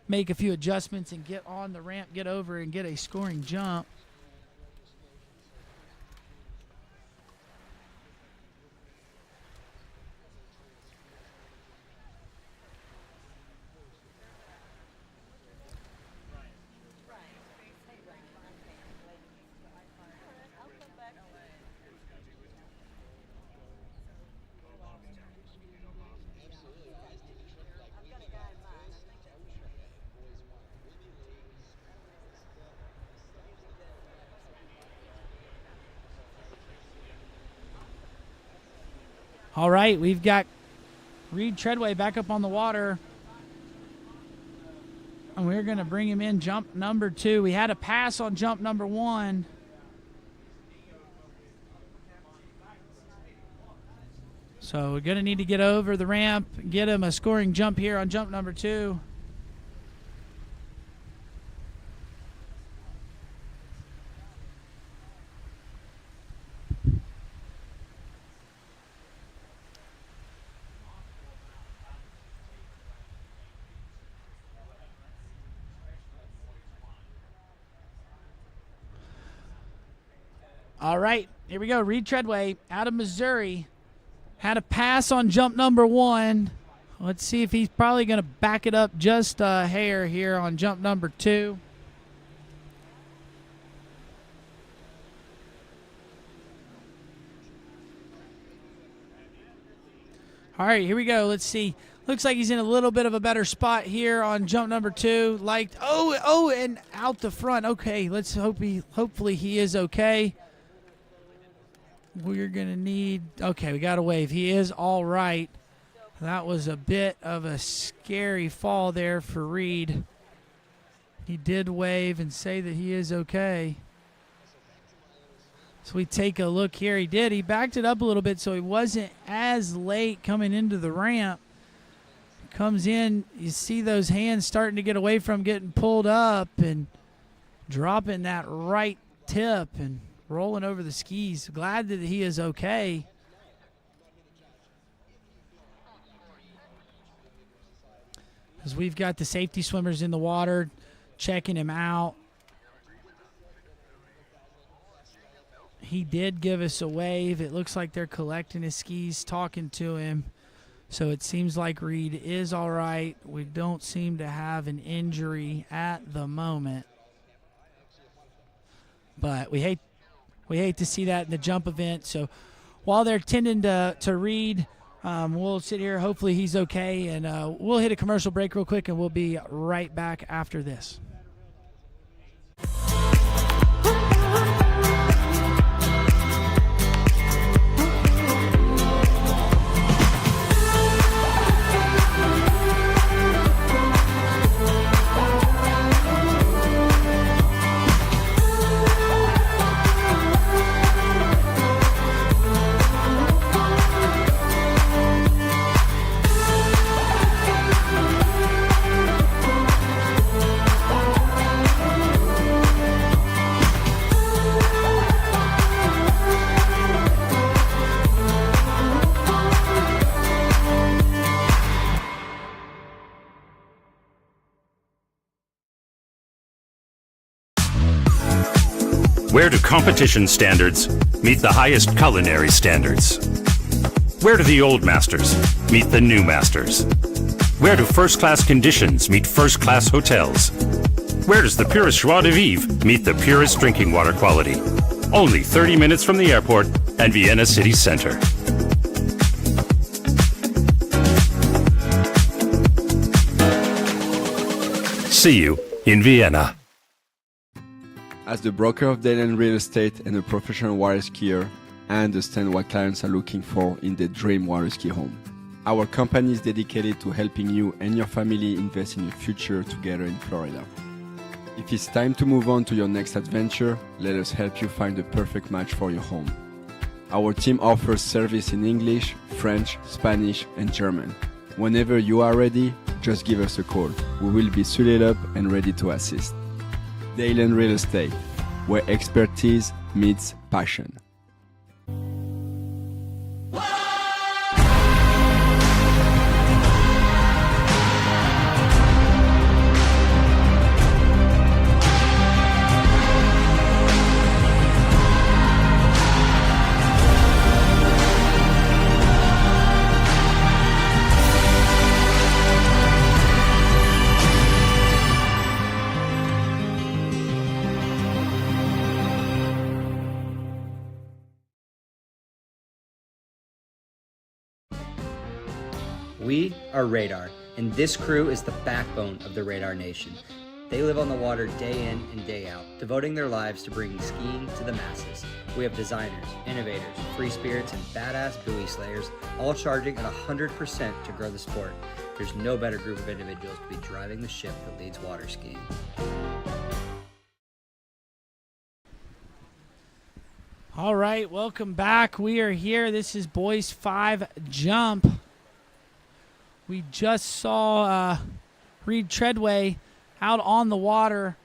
make a few adjustments and get on the ramp, get over, and get a scoring jump. All right, we've got Reed Treadway back up on the water. And we're going to bring him in jump number 2. We had a pass on jump number 1. So we're going to need to get over the ramp, get him a scoring jump here on jump number 2. All right, here we go. Reed Treadway out of Missouri had a pass on jump number 1. Let's see if he's probably going to back it up just a hair here on jump number 2. All right, here we go. Let's see. Looks like he's in a little bit of a better spot here on jump number 2. And out the front. Okay, let's hopefully he is okay. We're going to need, okay, we got a wave. He is all right. That was a bit of a scary fall there for Reed. He did wave and say that he is okay. So we take a look here. He did. He backed it up a little bit so he wasn't as late coming into the ramp. Comes in, you see those hands starting to get away from getting pulled up and dropping that right tip and rolling over the skis. Glad that he is okay. As we've got the safety swimmers in the water checking him out. He did give us a wave. It looks like they're collecting his skis, talking to him. So it seems like Reed is all right. We don't seem to have an injury at the moment. But we hate to see that in the jump event. So while they're tending to Reed, we'll sit here. Hopefully he's okay. And we'll hit a commercial break real quick, and we'll be right back after this. Where do competition standards meet the highest culinary standards? Where do the old masters meet the new masters? Where do first-class conditions meet first-class hotels? Where does the purest joie de vivre meet the purest drinking water quality? Only 30 minutes from the airport and Vienna city center. See you in Vienna. As the broker of Dayland Real Estate and a professional water skier, I understand what clients are looking for in their dream water ski home. Our company is dedicated to helping you and your family invest in your future together in Florida. If it's time to move on to your next adventure, let us help you find the perfect match for your home. Our team offers service in English, French, Spanish, and German. Whenever you are ready, just give us a call. We will be suited up and ready to assist. Dayland Real Estate, where expertise meets passion. We are Radar, and this crew is the backbone of the Radar Nation. They live on the water day in and day out, devoting their lives to bringing skiing to the masses. We have designers, innovators, free spirits, and badass buoy slayers, all charging at 100% to grow the sport. There's no better group of individuals to be driving the ship that leads water skiing. All right, welcome back. We are here. This is Boys 5 Jump. We just saw Reed Treadway out on the water.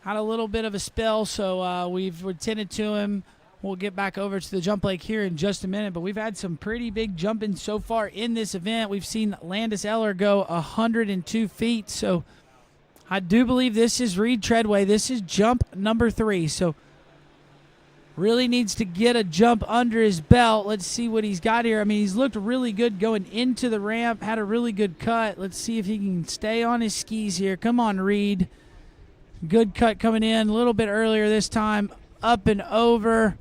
Had a little bit of a spill, so we've attended to him. We'll get back over to the jump lake here in just a minute, but we've had some pretty big jumping so far in this event. We've seen Landis Eller go 102 feet, so I do believe this is Reed Treadway. This is jump number 3, so really needs to get a jump under his belt. Let's see what he's got here. I mean, he's looked really good going into the ramp, had a really good cut. Let's see if he can stay on his skis here. Come on, Reed. Good cut coming in a little bit earlier this time. Up and over.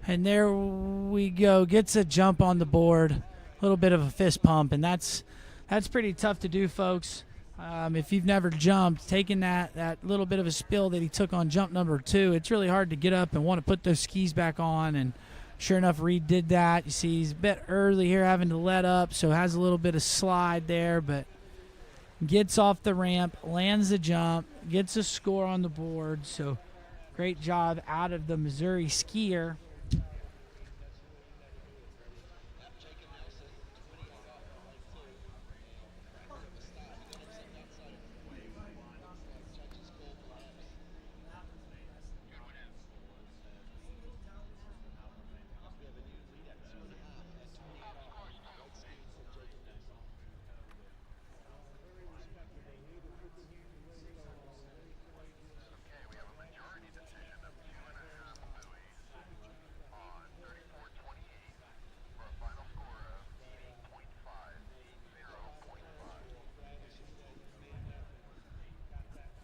And there we go. Gets a jump on the board. A little bit of a fist pump, and that's pretty tough to do, folks. If you've never jumped, taking that little bit of a spill that he took on jump number 2, it's really hard to get up and want to put those skis back on. And sure enough, Reed did that. You see he's a bit early here having to let up, so has a little bit of slide there, but gets off the ramp, lands the jump, gets a score on the board. So great job out of the Missouri skier.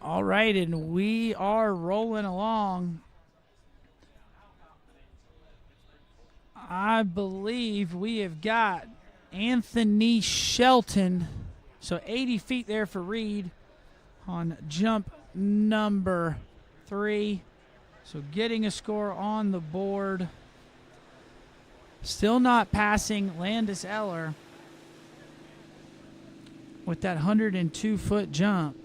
All right, and we are rolling along. I believe we have got Anthony Shelton. So 80 feet there for Reed on jump number 3. So getting a score on the board. Still not passing Landis Eller with that 102-foot jump.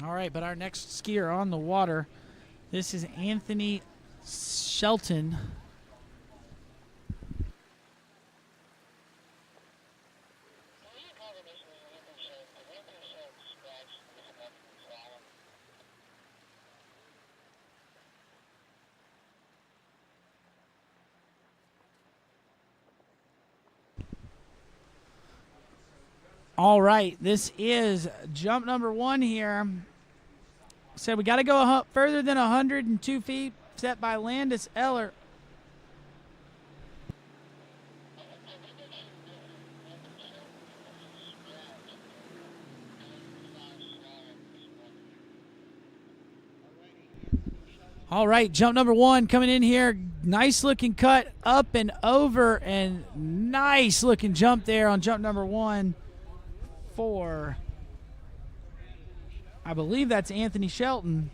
All right, but our next skier on the water, this is Anthony Shelton. All right, this is jump number 1 here. Said we got to go further than 102 feet, set by Landis Eller. All right, jump number 1 coming in here. Nice looking cut up and over, and nice looking jump there on jump number 1 for, I believe that's Anthony Shelton.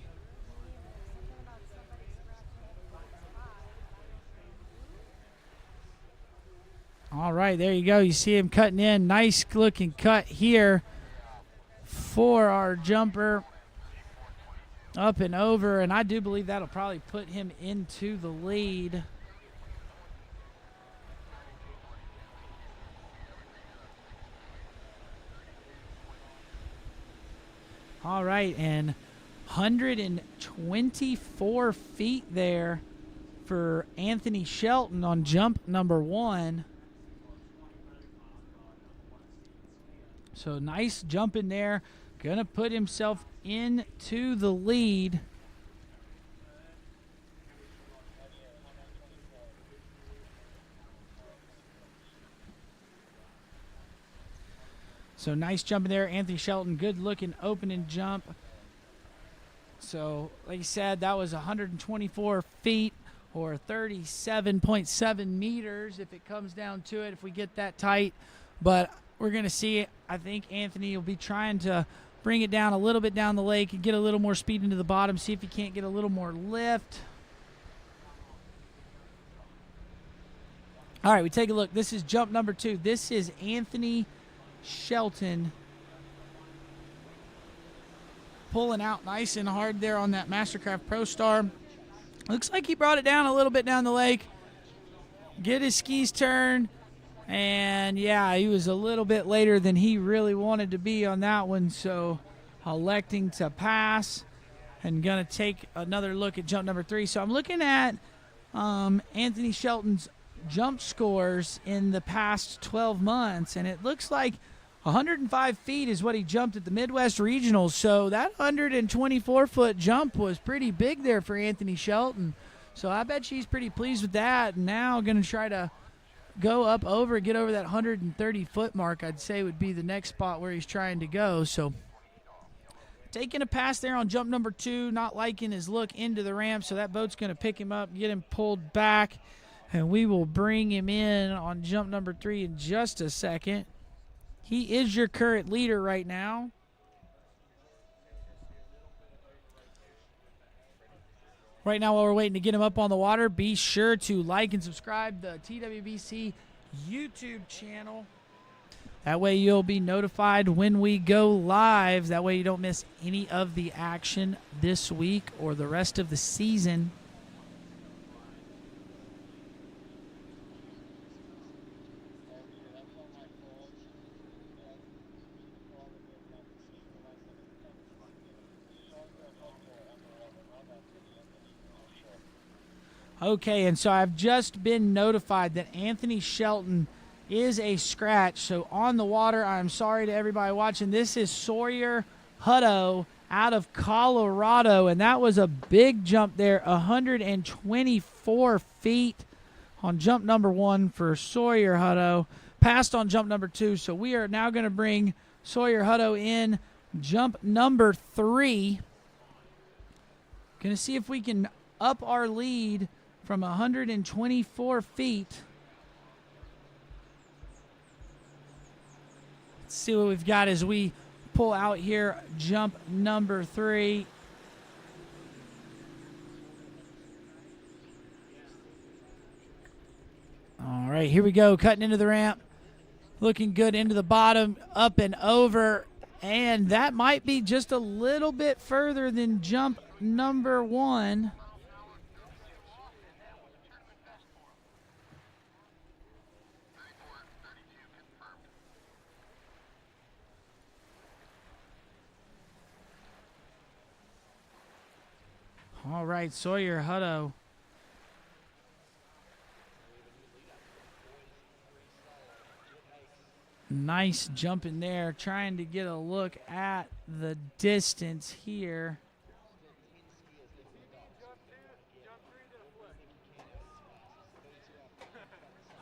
All right, there you go. You see him cutting in. Nice looking cut here for our jumper. Up and over, and I do believe that'll probably put him into the lead. All right, and 124 feet there for Anthony Shelton on jump number 1. So nice jump in there. Gonna put himself into the lead. So nice jump in there. Anthony Shelton, good looking opening jump. So like I said, that was 124 feet or 37.7 meters if it comes down to it, if we get that tight. But we're going to see, I think Anthony will be trying to bring it down a little bit down the lake and get a little more speed into the bottom, see if he can't get a little more lift. All right, we take a look. This is jump number 2. This is Anthony Shelton pulling out nice and hard there on that Mastercraft Pro Star. Looks like he brought it down a little bit down the lake. Get his skis turned. And, yeah, he was a little bit later than he really wanted to be on that one, so electing to pass and going to take another look at jump number 3. So I'm looking at Anthony Shelton's jump scores in the past 12 months, and it looks like 105 feet is what he jumped at the Midwest Regionals. So that 124-foot jump was pretty big there for Anthony Shelton. So I bet she's pretty pleased with that. And now going to try to go up over, get over that 130-foot mark, I'd say would be the next spot where he's trying to go. So taking a pass there on jump number 2, not liking his look into the ramp, so that boat's going to pick him up, get him pulled back, and we will bring him in on jump number 3 in just a second. He is your current leader right now. Right now, while we're waiting to get him up on the water, be sure to like and subscribe to the TWBC YouTube channel. That way you'll be notified when we go live. That way you don't miss any of the action this week or the rest of the season. Okay, and so I've just been notified that Anthony Shelton is a scratch. So on the water, I'm sorry to everybody watching. This is Sawyer Hutto out of Colorado, and that was a big jump there, 124 feet on jump number 1 for Sawyer Hutto. Passed on jump number 2, so we are now going to bring Sawyer Hutto in jump number 3. Going to see if we can up our lead from 124 feet. Let's see what we've got as we pull out here jump number 3. All right, here we go, cutting into the ramp. Looking good into the bottom, up and over. And that might be just a little bit further than jump number 1. All right, Sawyer Hutto. Nice jump in there, trying to get a look at the distance here.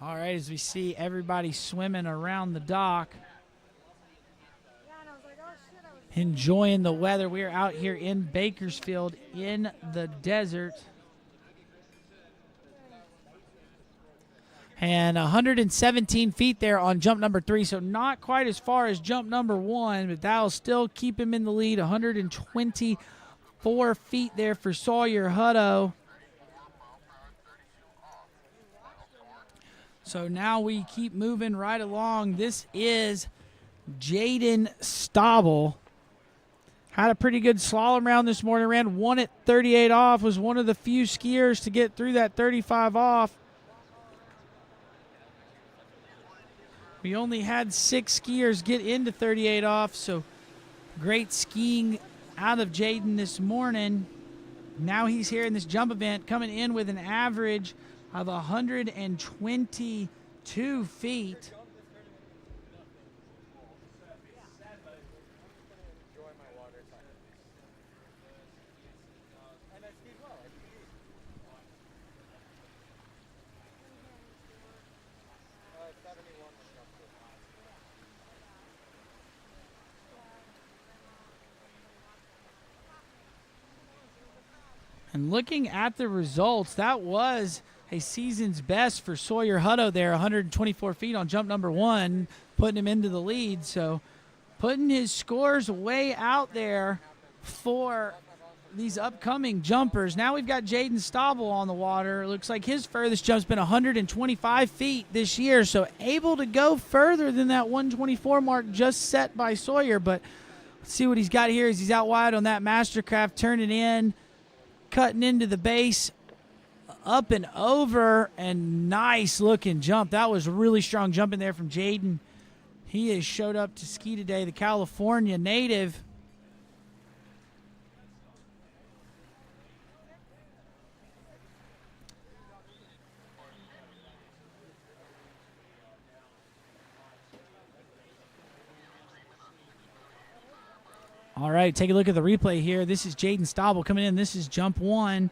All right, as we see everybody swimming around the dock, enjoying the weather. We are out here in Bakersfield in the desert. And 117 feet there on jump number 3, so not quite as far as jump number 1, but that'll still keep him in the lead. 124 feet there for Sawyer Hutto. So now we keep moving right along. This is Jaden Eid. Had a pretty good slalom round this morning. Ran 1 at 38 off. Was one of the few skiers to get through that 35 off. We only had 6 skiers get into 38 off, so great skiing out of Jaden this morning. Now he's here in this jump event, coming in with an average of 122 feet. And looking at the results, that was a season's best for Sawyer Hutto there, 124 feet on jump number 1, putting him into the lead. So putting his scores way out there for these upcoming jumpers. Now we've got Jaden Eid on the water. It looks like his furthest jump's been 125 feet this year, so able to go further than that 124 mark just set by Sawyer. But let's see what he's got here as he's out wide on that Mastercraft, turning in, cutting into the base, up and over, and nice looking jump. That was a really strong jump in there from Jaden. He has showed up to ski today, the California native. All right, take a look at the replay here. This is Jaden Eid coming in. This is jump 1.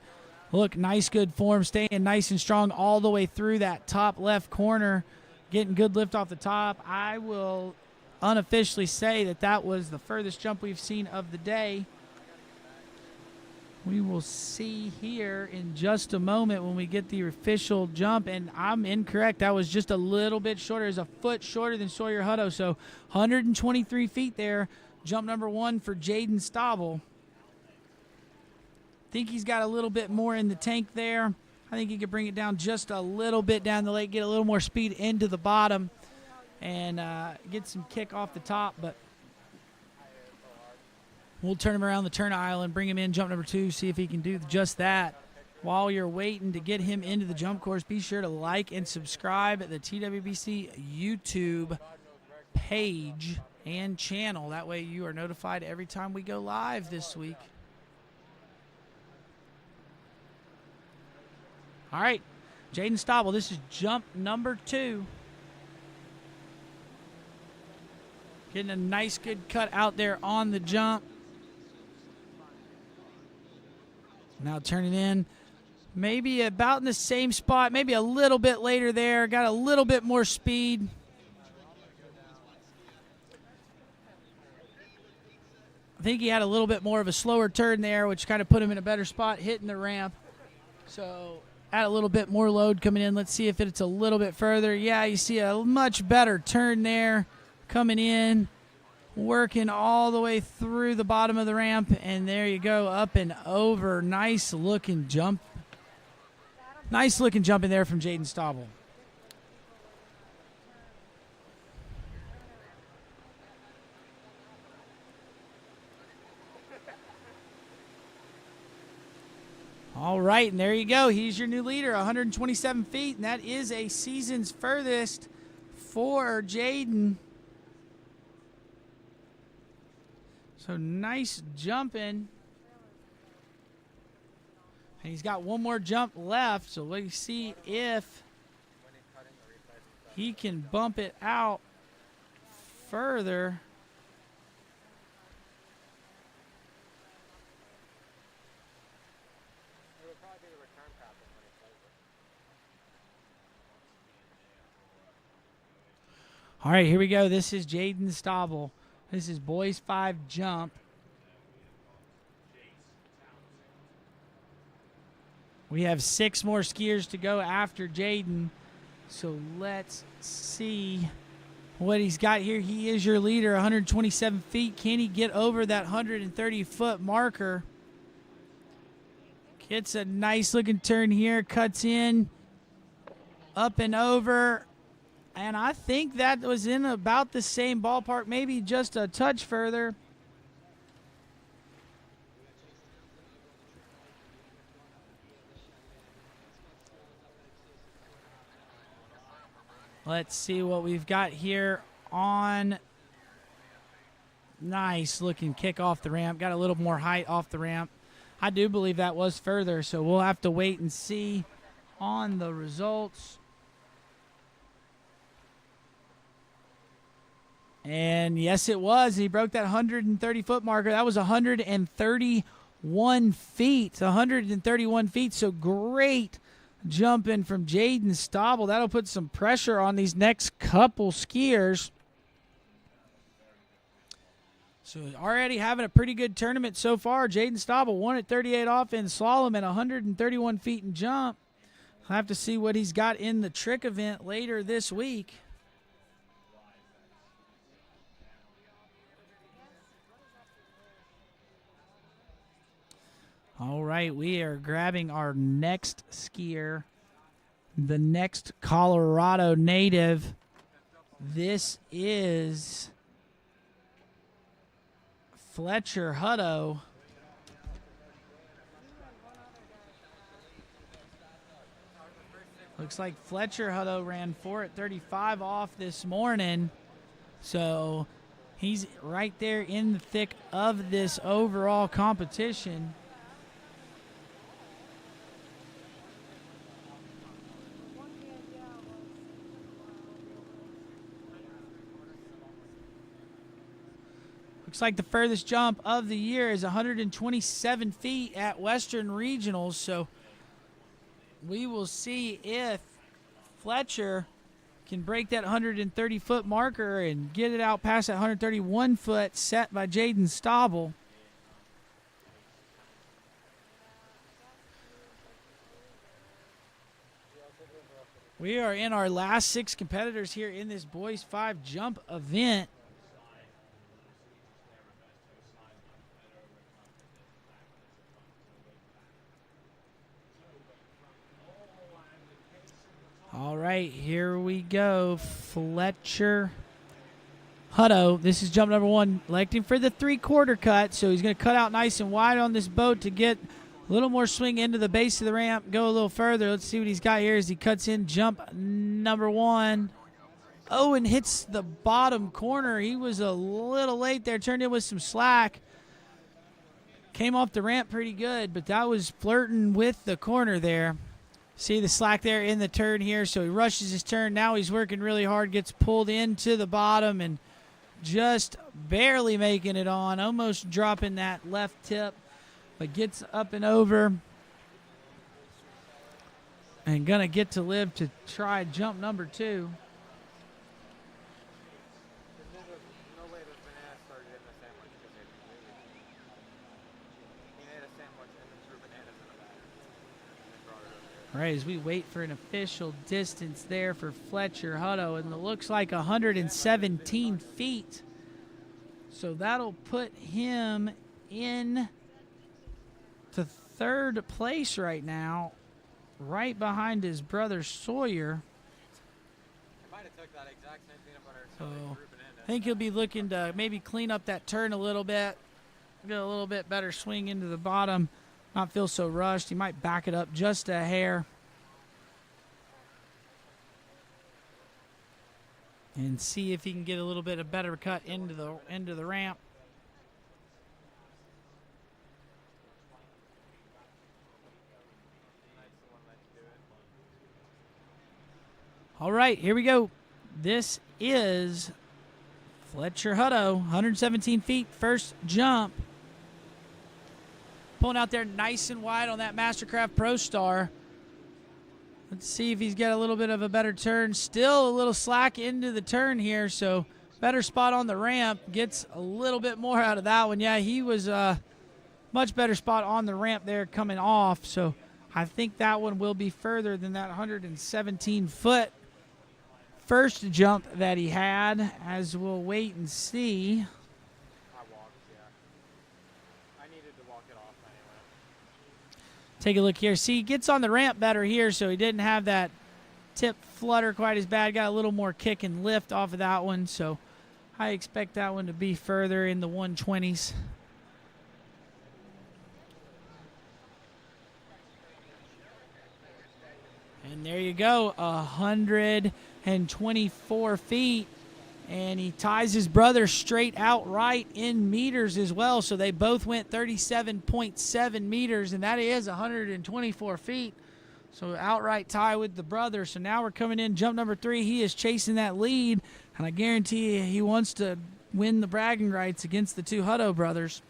Look, nice, good form, staying nice and strong all the way through that top left corner, getting good lift off the top. I will unofficially say that that was the furthest jump we've seen of the day. We will see here in just a moment when we get the official jump, and I'm incorrect. That was just a little bit shorter. It's a foot shorter than Sawyer Hutto, so 123 feet there. Jump number 1 for Jaden Eid. Think he's got a little bit more in the tank there. I think he could bring it down just a little bit down the lake, get a little more speed into the bottom, and get some kick off the top. But we'll turn him around the turn aisle and bring him in jump number 2, see if he can do just that. While you're waiting to get him into the jump course, be sure to like and subscribe at the TWBC YouTube page and channel. That way you are notified every time we go live this week. All right, Jaden Eid, this is jump number 2. Getting a nice, good cut out there on the jump. Now turning in, maybe about in the same spot, maybe a little bit later there. Got a little bit more speed. I think he had a little bit more of a slower turn there, which kind of put him in a better spot hitting the ramp. So add a little bit more load coming in. Let's see if it's a little bit further. Yeah, you see a much better turn there coming in, working all the way through the bottom of the ramp, and there you go, up and over. Nice looking jump. Nice looking jump in there from Jaden Eid. All right, and there you go. He's your new leader, 127 feet, and that is a season's furthest for Jaden. So nice jumping. And he's got one more jump left, so let's see if he can bump it out further. All right, here we go. This is Jaden Eid. This is boys 5 jump. We have 6 more skiers to go after Jaden. So let's see what he's got here. He is your leader, 127 feet. Can he get over that 130-foot marker? Gets a nice looking turn here, cuts in, up and over. And I think that was in about the same ballpark, maybe just a touch further. Let's see what we've got here on. Nice looking kick off the ramp. Got a little more height off the ramp. I do believe that was further, so we'll have to wait and see on the results. And yes, it was. He broke that 130-foot marker. That was 131 feet. 131 feet, so great jumping from Jaden Eid. That'll put some pressure on these next couple skiers. So already having a pretty good tournament so far. Jaden Eid won at 38 off in slalom and 131 feet in jump. I'll have to see what he's got in the trick event later this week. All right, we are grabbing our next skier, the next Colorado native. This is Fletcher Hutto. Looks like Fletcher Hutto ran 4 at 35 off this morning. So he's right there in the thick of this overall competition. Looks like the furthest jump of the year is 127 feet at Western Regionals. So we will see if Fletcher can break that 130-foot marker and get it out past that 131-foot set by Jaden Eid. We are in our last 6 competitors here in this boys 5 jump event. All right, here we go. Fletcher Hutto. This is jump number 1, electing for the 3/4 cut. So he's going to cut out nice and wide on this boat to get a little more swing into the base of the ramp, go a little further. Let's see what he's got here as he cuts in jump number 1. Oh, and hits the bottom corner. He was a little late there, turned in with some slack. Came off the ramp pretty good, but that was flirting with the corner there. See the slack there in the turn here, so he rushes his turn. Now he's working really hard, gets pulled into the bottom and just barely making it on, almost dropping that left tip, but gets up and over and going to get to live to try jump number 2. All right, as we wait for an official distance there for Fletcher Hutto, and it looks like 117 feet. So that'll put him in to 3rd place right now, right behind his brother Sawyer. So I think he'll be looking to maybe clean up that turn a little bit, get a little bit better swing into the bottom. Not feel so rushed. He might back it up just a hair. And see if he can get a little bit of better cut into the ramp. All right, here we go. This is Fletcher Hutto, 117 feet, first jump. Pulling out there nice and wide on that Mastercraft Pro Star. Let's see if he's got a little bit of a better turn. Still a little slack into the turn here, so better spot on the ramp. Gets a little bit more out of that one. Yeah, he was a much better spot on the ramp there coming off, so I think that one will be further than that 117-foot first jump that he had, as we'll wait and see. Take a look here. See, he gets on the ramp better here, so he didn't have that tip flutter quite as bad. Got a little more kick and lift off of that one, so I expect that one to be further in the 120s. And there you go, 124 feet. And he ties his brother straight outright in meters as well. So they both went 37.7 meters, and that is 124 feet. So outright tie with the brother. So now we're coming in jump number 3. He is chasing that lead, and I guarantee you he wants to win the bragging rights against the two Hutto brothers.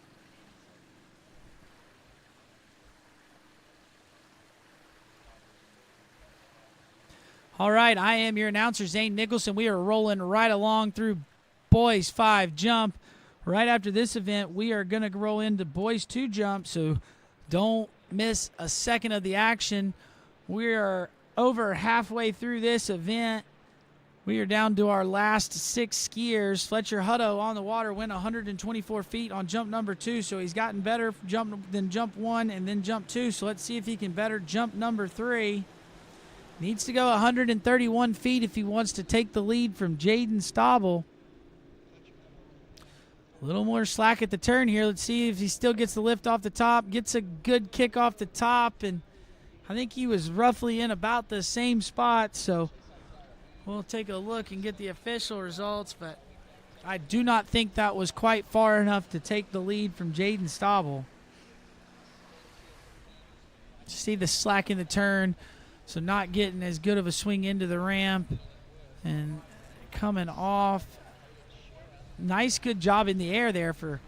All right, I am your announcer, Zane Nichols, and we are rolling right along through boys 5 jump. Right after this event, we are going to roll into boys 2 jump, so don't miss a second of the action. We are over halfway through this event. We are down to our last 6 skiers. Fletcher Hutto on the water went 124 feet on jump number 2, so he's gotten better than jump 1 and then jump 2, so let's see if he can better jump number 3. Needs to go 131 feet if he wants to take the lead from Jaden Eid. A little more slack at the turn here. Let's see if he still gets the lift off the top. Gets a good kick off the top, and I think he was roughly in about the same spot. So we'll take a look and get the official results, but I do not think that was quite far enough to take the lead from Jaden Eid. See the slack in the turn. So not getting as good of a swing into the ramp and coming off. Nice, good job in the air there for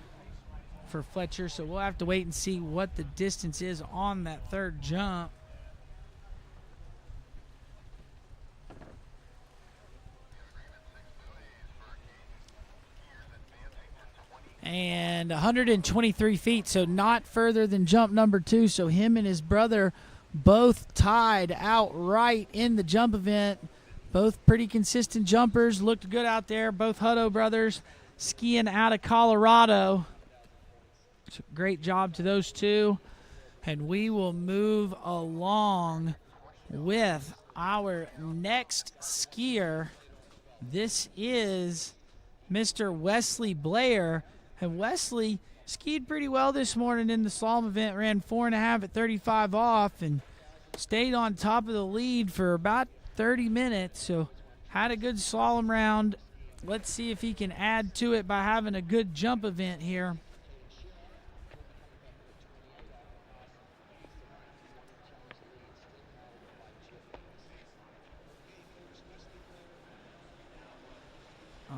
Fletcher. So we'll have to wait and see what the distance is on that third jump. And 123 feet, so not further than jump number 2. So him and his brother both tied outright in the jump event. Both pretty consistent jumpers. Looked good out there. Both Hutto brothers skiing out of Colorado. So great job to those two. And we will move along with our next skier. This is Mr. Wesley Blair. And Wesley skied pretty well this morning in the slalom event, ran 4.5 at 35 off, and stayed on top of the lead for about 30 minutes. So had a good slalom round. Let's see if he can add to it by having a good jump event here.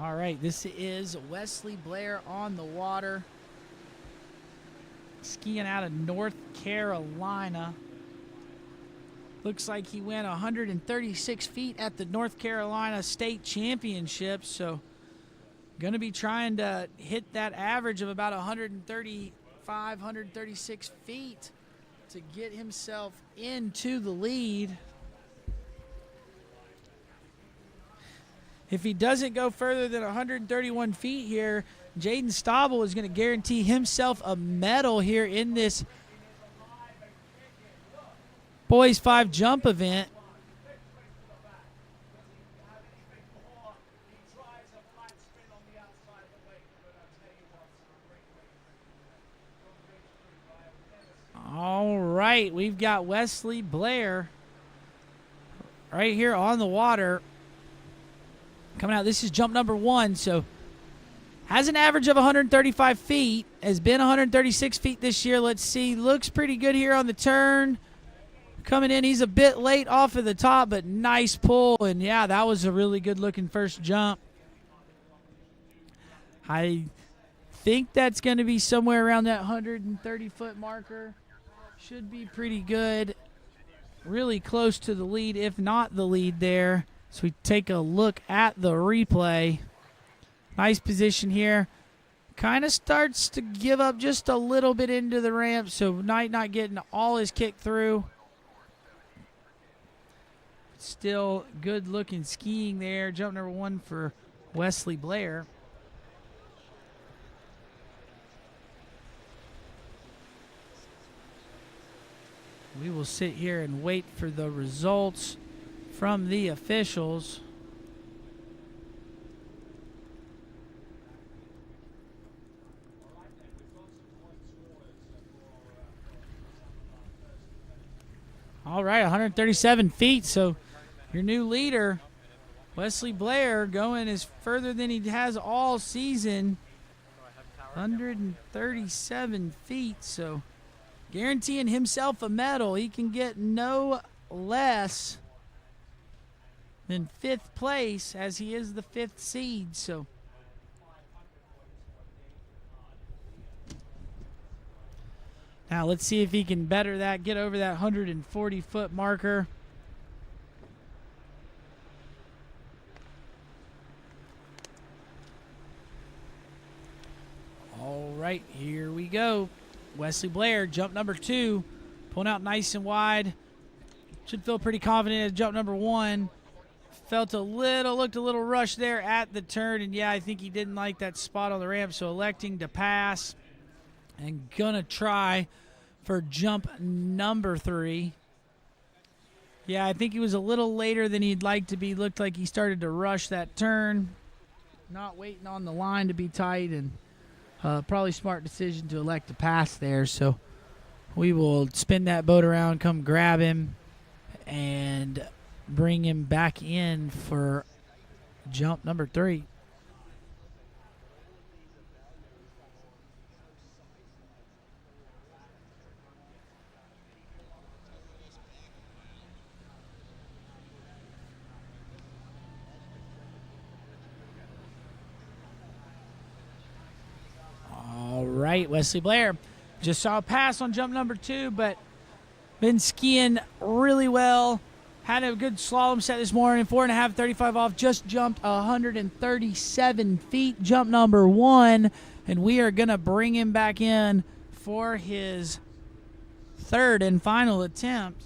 All right, this is Wesley Blair on the water, skiing out of North Carolina. Looks like he went 136 feet at the North Carolina State Championship, so going to be trying to hit that average of about 135, 136 feet to get himself into the lead. If he doesn't go further than 131 feet here, Jaden Eid is going to guarantee himself a medal here in this Boys 5 jump event. All right, we've got Wesley Blair right here on the water. Coming out, this is jump number 1, so has an average of 135 feet, has been 136 feet this year. Let's see, looks pretty good here on the turn. Coming in, he's a bit late off of the top, but nice pull, and yeah, that was a really good looking first jump. I think that's going to be somewhere around that 130-foot marker. Should be pretty good. Really close to the lead, if not the lead there. So we take a look at the replay. Nice position here. Kind of starts to give up just a little bit into the ramp, so Knight not getting all his kick through. Still good looking skiing there. Jump number 1 for Wesley Blair. We will sit here and wait for the results from the officials. All right, 137 feet. So your new leader, Wesley Blair, going as further than he has all season. 137 feet. So guaranteeing himself a medal. He can get no less than 5th place, as he is the 5th seed. So now let's see if he can better that, get over that 140-foot marker. All right, here we go. Wesley Blair, jump number 2, pulling out nice and wide. Should feel pretty confident at jump number 1. Looked a little rushed there at the turn, and yeah, I think he didn't like that spot on the ramp, so electing to pass and gonna try for jump number 3. Yeah, I think he was a little later than he'd like to be. Looked like he started to rush that turn, not waiting on the line to be tight, and probably smart decision to elect to pass there. So we will spin that boat around, come grab him, and bring him back in for jump number 3. All right, Wesley Blair just saw a pass on jump number 2, but been skiing really well. Had a good slalom set this morning, 4.5, 35 off, just jumped 137 feet, jump number 1, and we are going to bring him back in for his 3rd and final attempt.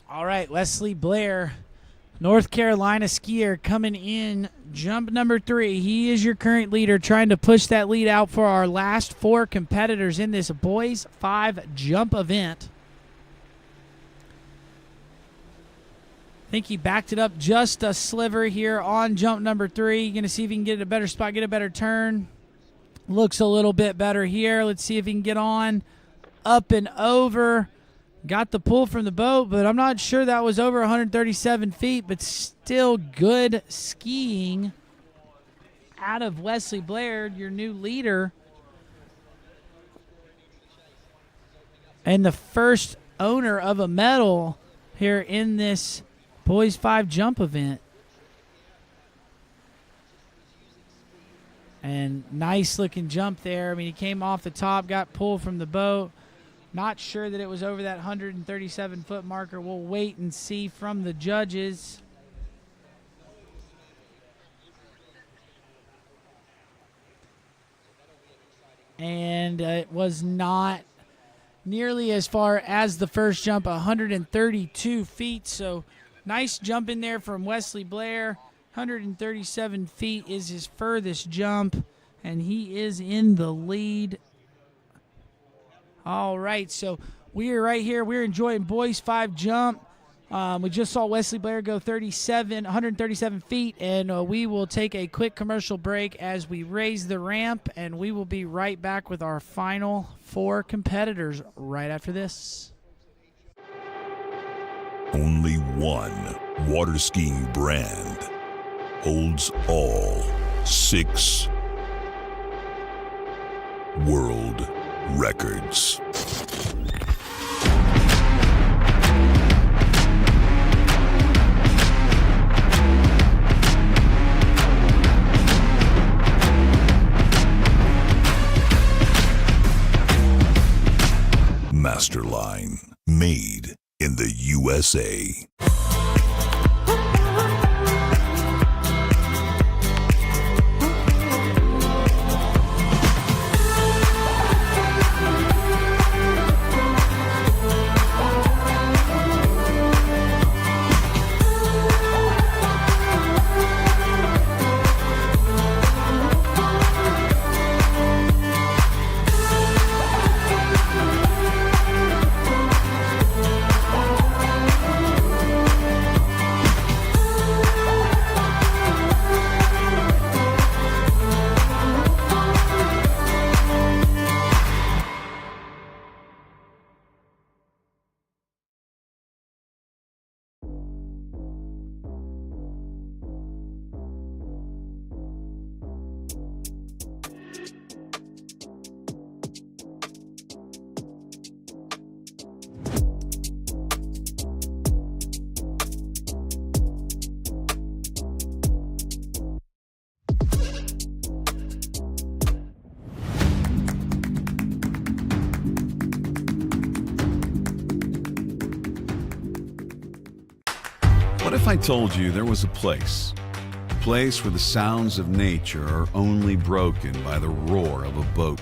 All right, Wesley Blair, North Carolina skier, coming in jump number 3. He is your current leader, trying to push that lead out for our last 4 competitors in this boys 5 jump event. I think he backed it up just a sliver here on jump number 3. Going to see if he can get a better spot, get a better turn. Looks a little bit better here. Let's see if he can get on, up and over. Got the pull from the boat, but I'm not sure that was over 137 feet, but still good skiing out of Wesley Blair, your new leader. And the first owner of a medal here in this Boys 5 jump event. And nice looking jump there. I mean, he came off the top, got pulled from the boat. Not sure that it was over that 137-foot marker. We'll wait and see from the judges. And it was not nearly as far as the first jump, 132 feet. So nice jump in there from Wesley Blair. 137 feet is his furthest jump, and he is in the lead. All right, so we are right here. We're enjoying Boys 5 jump. We just saw Wesley Blair go 137 feet, and we will take a quick commercial break as we raise the ramp, and we will be right back with our final 4 competitors right after this. Only one water skiing brand holds all 6 world records. Masterline, made in the USA. What if I told you there was a place where the sounds of nature are only broken by the roar of a boat,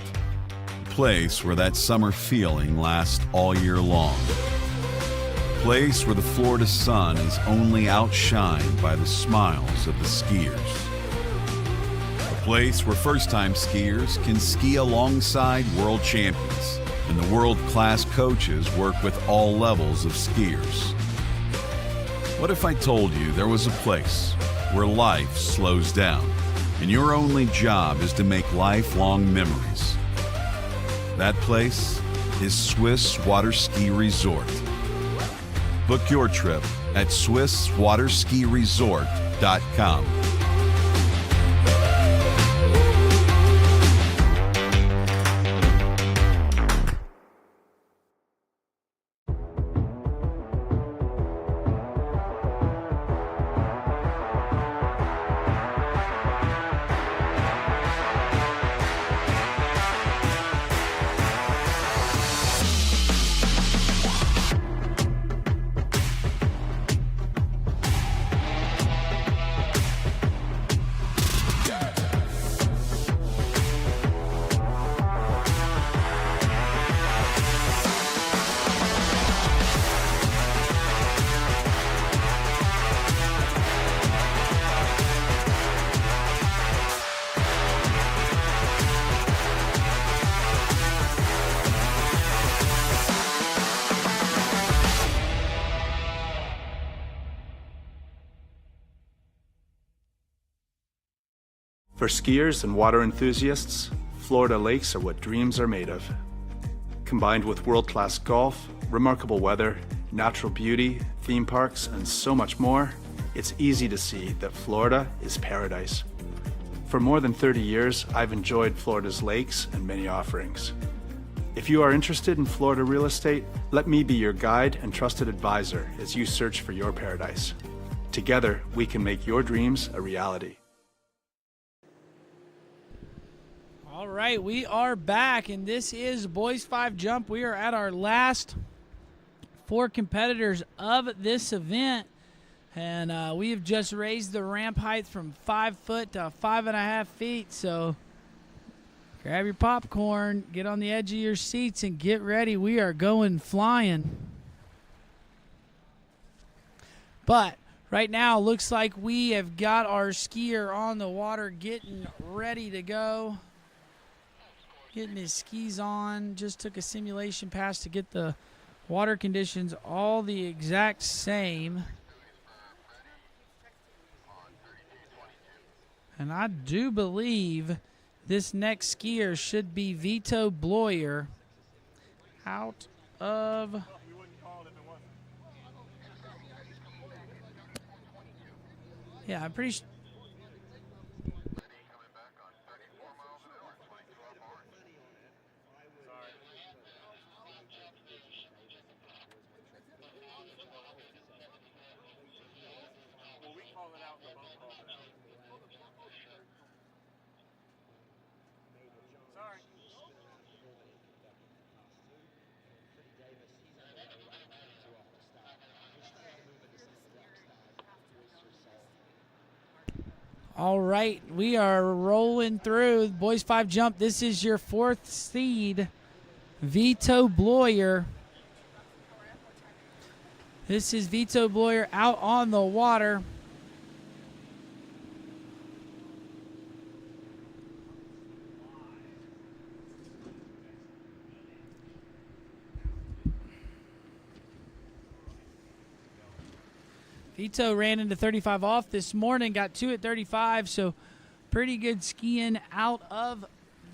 a place where that summer feeling lasts all year long, a place where the Florida sun is only outshined by the smiles of the skiers, a place where first-time skiers can ski alongside world champions and the world-class coaches work with all levels of skiers. What if I told you there was a place where life slows down and your only job is to make lifelong memories? That place is Swiss Water Ski Resort. Book your trip at SwissWaterSkiResort.com. For skiers and water enthusiasts, Florida lakes are what dreams are made of. Combined with world-class golf, remarkable weather, natural beauty, theme parks, and so much more, it's easy to see that Florida is paradise. For more than 30 years, I've enjoyed Florida's lakes and many offerings. If you are interested in Florida real estate, let me be your guide and trusted advisor as you search for your paradise. Together, we can make your dreams a reality. All right, we are back, and this is Boys 5 Jump. We are at our last 4 competitors of this event, and we have just raised the ramp height from 5 foot to 5.5 feet, so grab your popcorn, get on the edge of your seats, and get ready. We are going flying. But right now, looks like we have got our skier on the water getting ready to go. Getting his skis on. Just took a simulation pass to get the Water conditions all the exact same. And I do believe this next skier should be Vito Bloyer out of... Yeah, I'm pretty sure. All right, we are rolling through boys 5 jump. This is your 4th seed, Vito Bloyer. This is Vito Bloyer out on the water. Vito ran into 35 off this morning, got 2 at 35, so pretty good skiing out of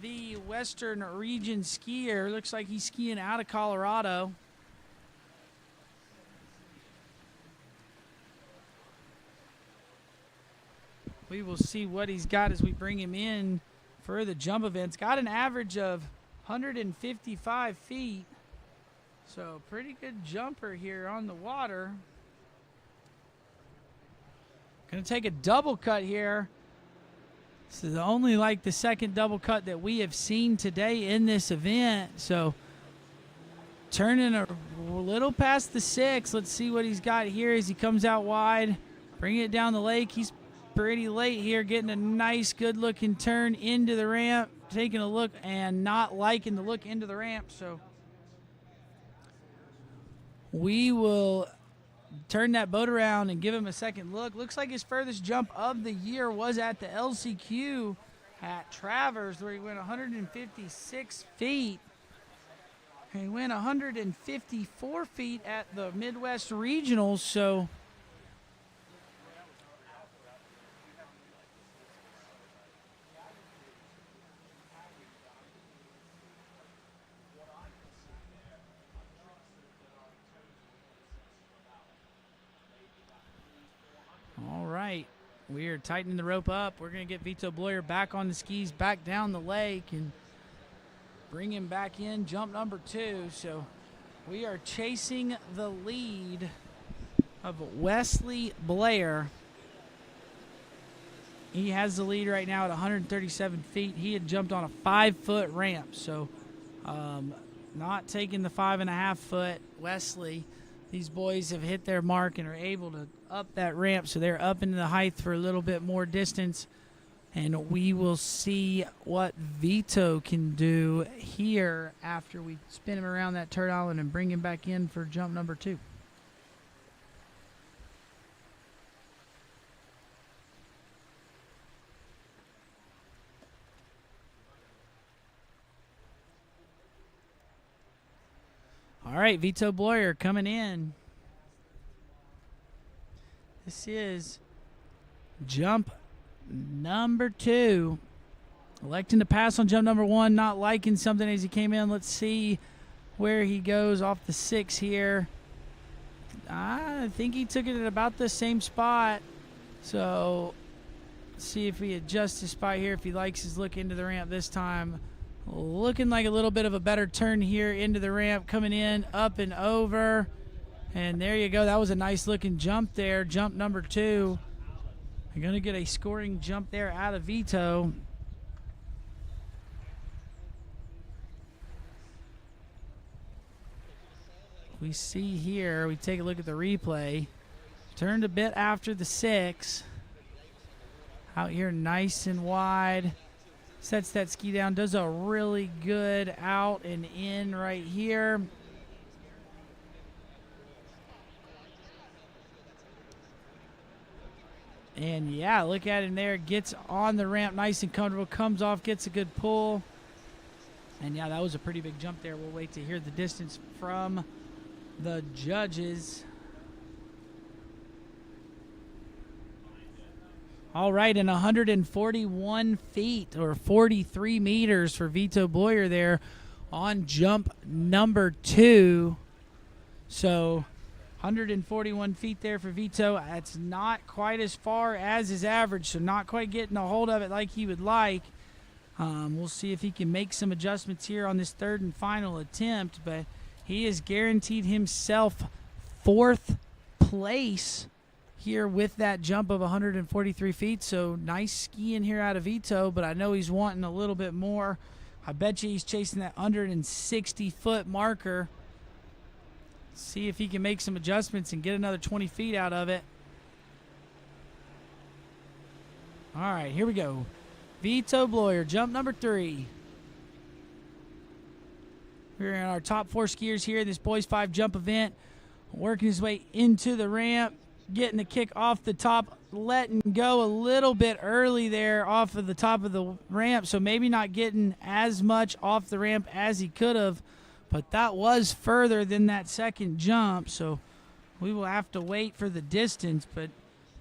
the Western Region skier. Looks like he's skiing out of Colorado. We will see what he's got as we bring him in for the jump events. Got an average of 155 feet, so pretty good jumper here on the water. Going to take a double cut here. This is only like the second double cut that we have seen today in this event. So turning a little past the 6. Let's see what he's got here as he comes out wide. Bringing it down the lake. He's pretty late here, getting a nice, good-looking turn into the ramp. Taking a look and not liking the look into the ramp. So we will turn that boat around and give him a second look. Looks like his furthest jump of the year was at the LCQ at Travers, where he went 156 feet. He went 154 feet at the Midwest Regionals, so we are tightening the rope up. We're going to get Vito Bloyer back on the skis, back down the lake, and bring him back in, jump number 2. So we are chasing the lead of Wesley Blair. He has the lead right now at 137 feet. He had jumped on a 5-foot ramp, so not taking the 5.5 foot. Wesley, these boys have hit their mark and are able to up that ramp, so they're up into the height for a little bit more distance, and we will see what Vito can do here after we spin him around that turd island and bring him back in for jump number 2. All right, Vito Bloyer coming in. This is jump number 2. Electing to pass on jump number 1, not liking something as he came in. Let's see where he goes off the 6 here. I think he took it at about the same spot. So let's see if he adjusts his spot here, if he likes his look into the ramp this time. Looking like a little bit of a better turn here into the ramp, coming in, up and over. And there you go. That was a nice looking jump there. Jump number 2. You're going to get a scoring jump there out of Vito. We see here, we take a look at the replay. Turned a bit after the 6. Out here nice and wide. Sets that ski down. Does a really good out and in right here. And yeah, look at him there. Gets on the ramp nice and comfortable. Comes off, gets a good pull. And yeah, that was a pretty big jump there. We'll wait to hear the distance from the judges. All right, and 141 feet or 43 meters for Vito Bloyer there on jump number 2. So 141 feet there for Vito. That's not quite as far as his average, so not quite getting a hold of it like he would like. We'll see if he can make some adjustments here on this third and final attempt, but he has guaranteed himself 4th place here with that jump of 143 feet. So nice skiing here out of Vito, but I know he's wanting a little bit more. I bet you he's chasing that 160-foot marker. See if he can make some adjustments and get another 20 feet out of it. All right, here we go. Vito Bloyer, jump number 3. We're in our top 4 skiers here, this boys 5 jump event. Working his way into the ramp, getting the kick off the top, letting go a little bit early there off of the top of the ramp, so maybe not getting as much off the ramp as he could have, but that was further than that second jump, so we will have to wait for the distance, but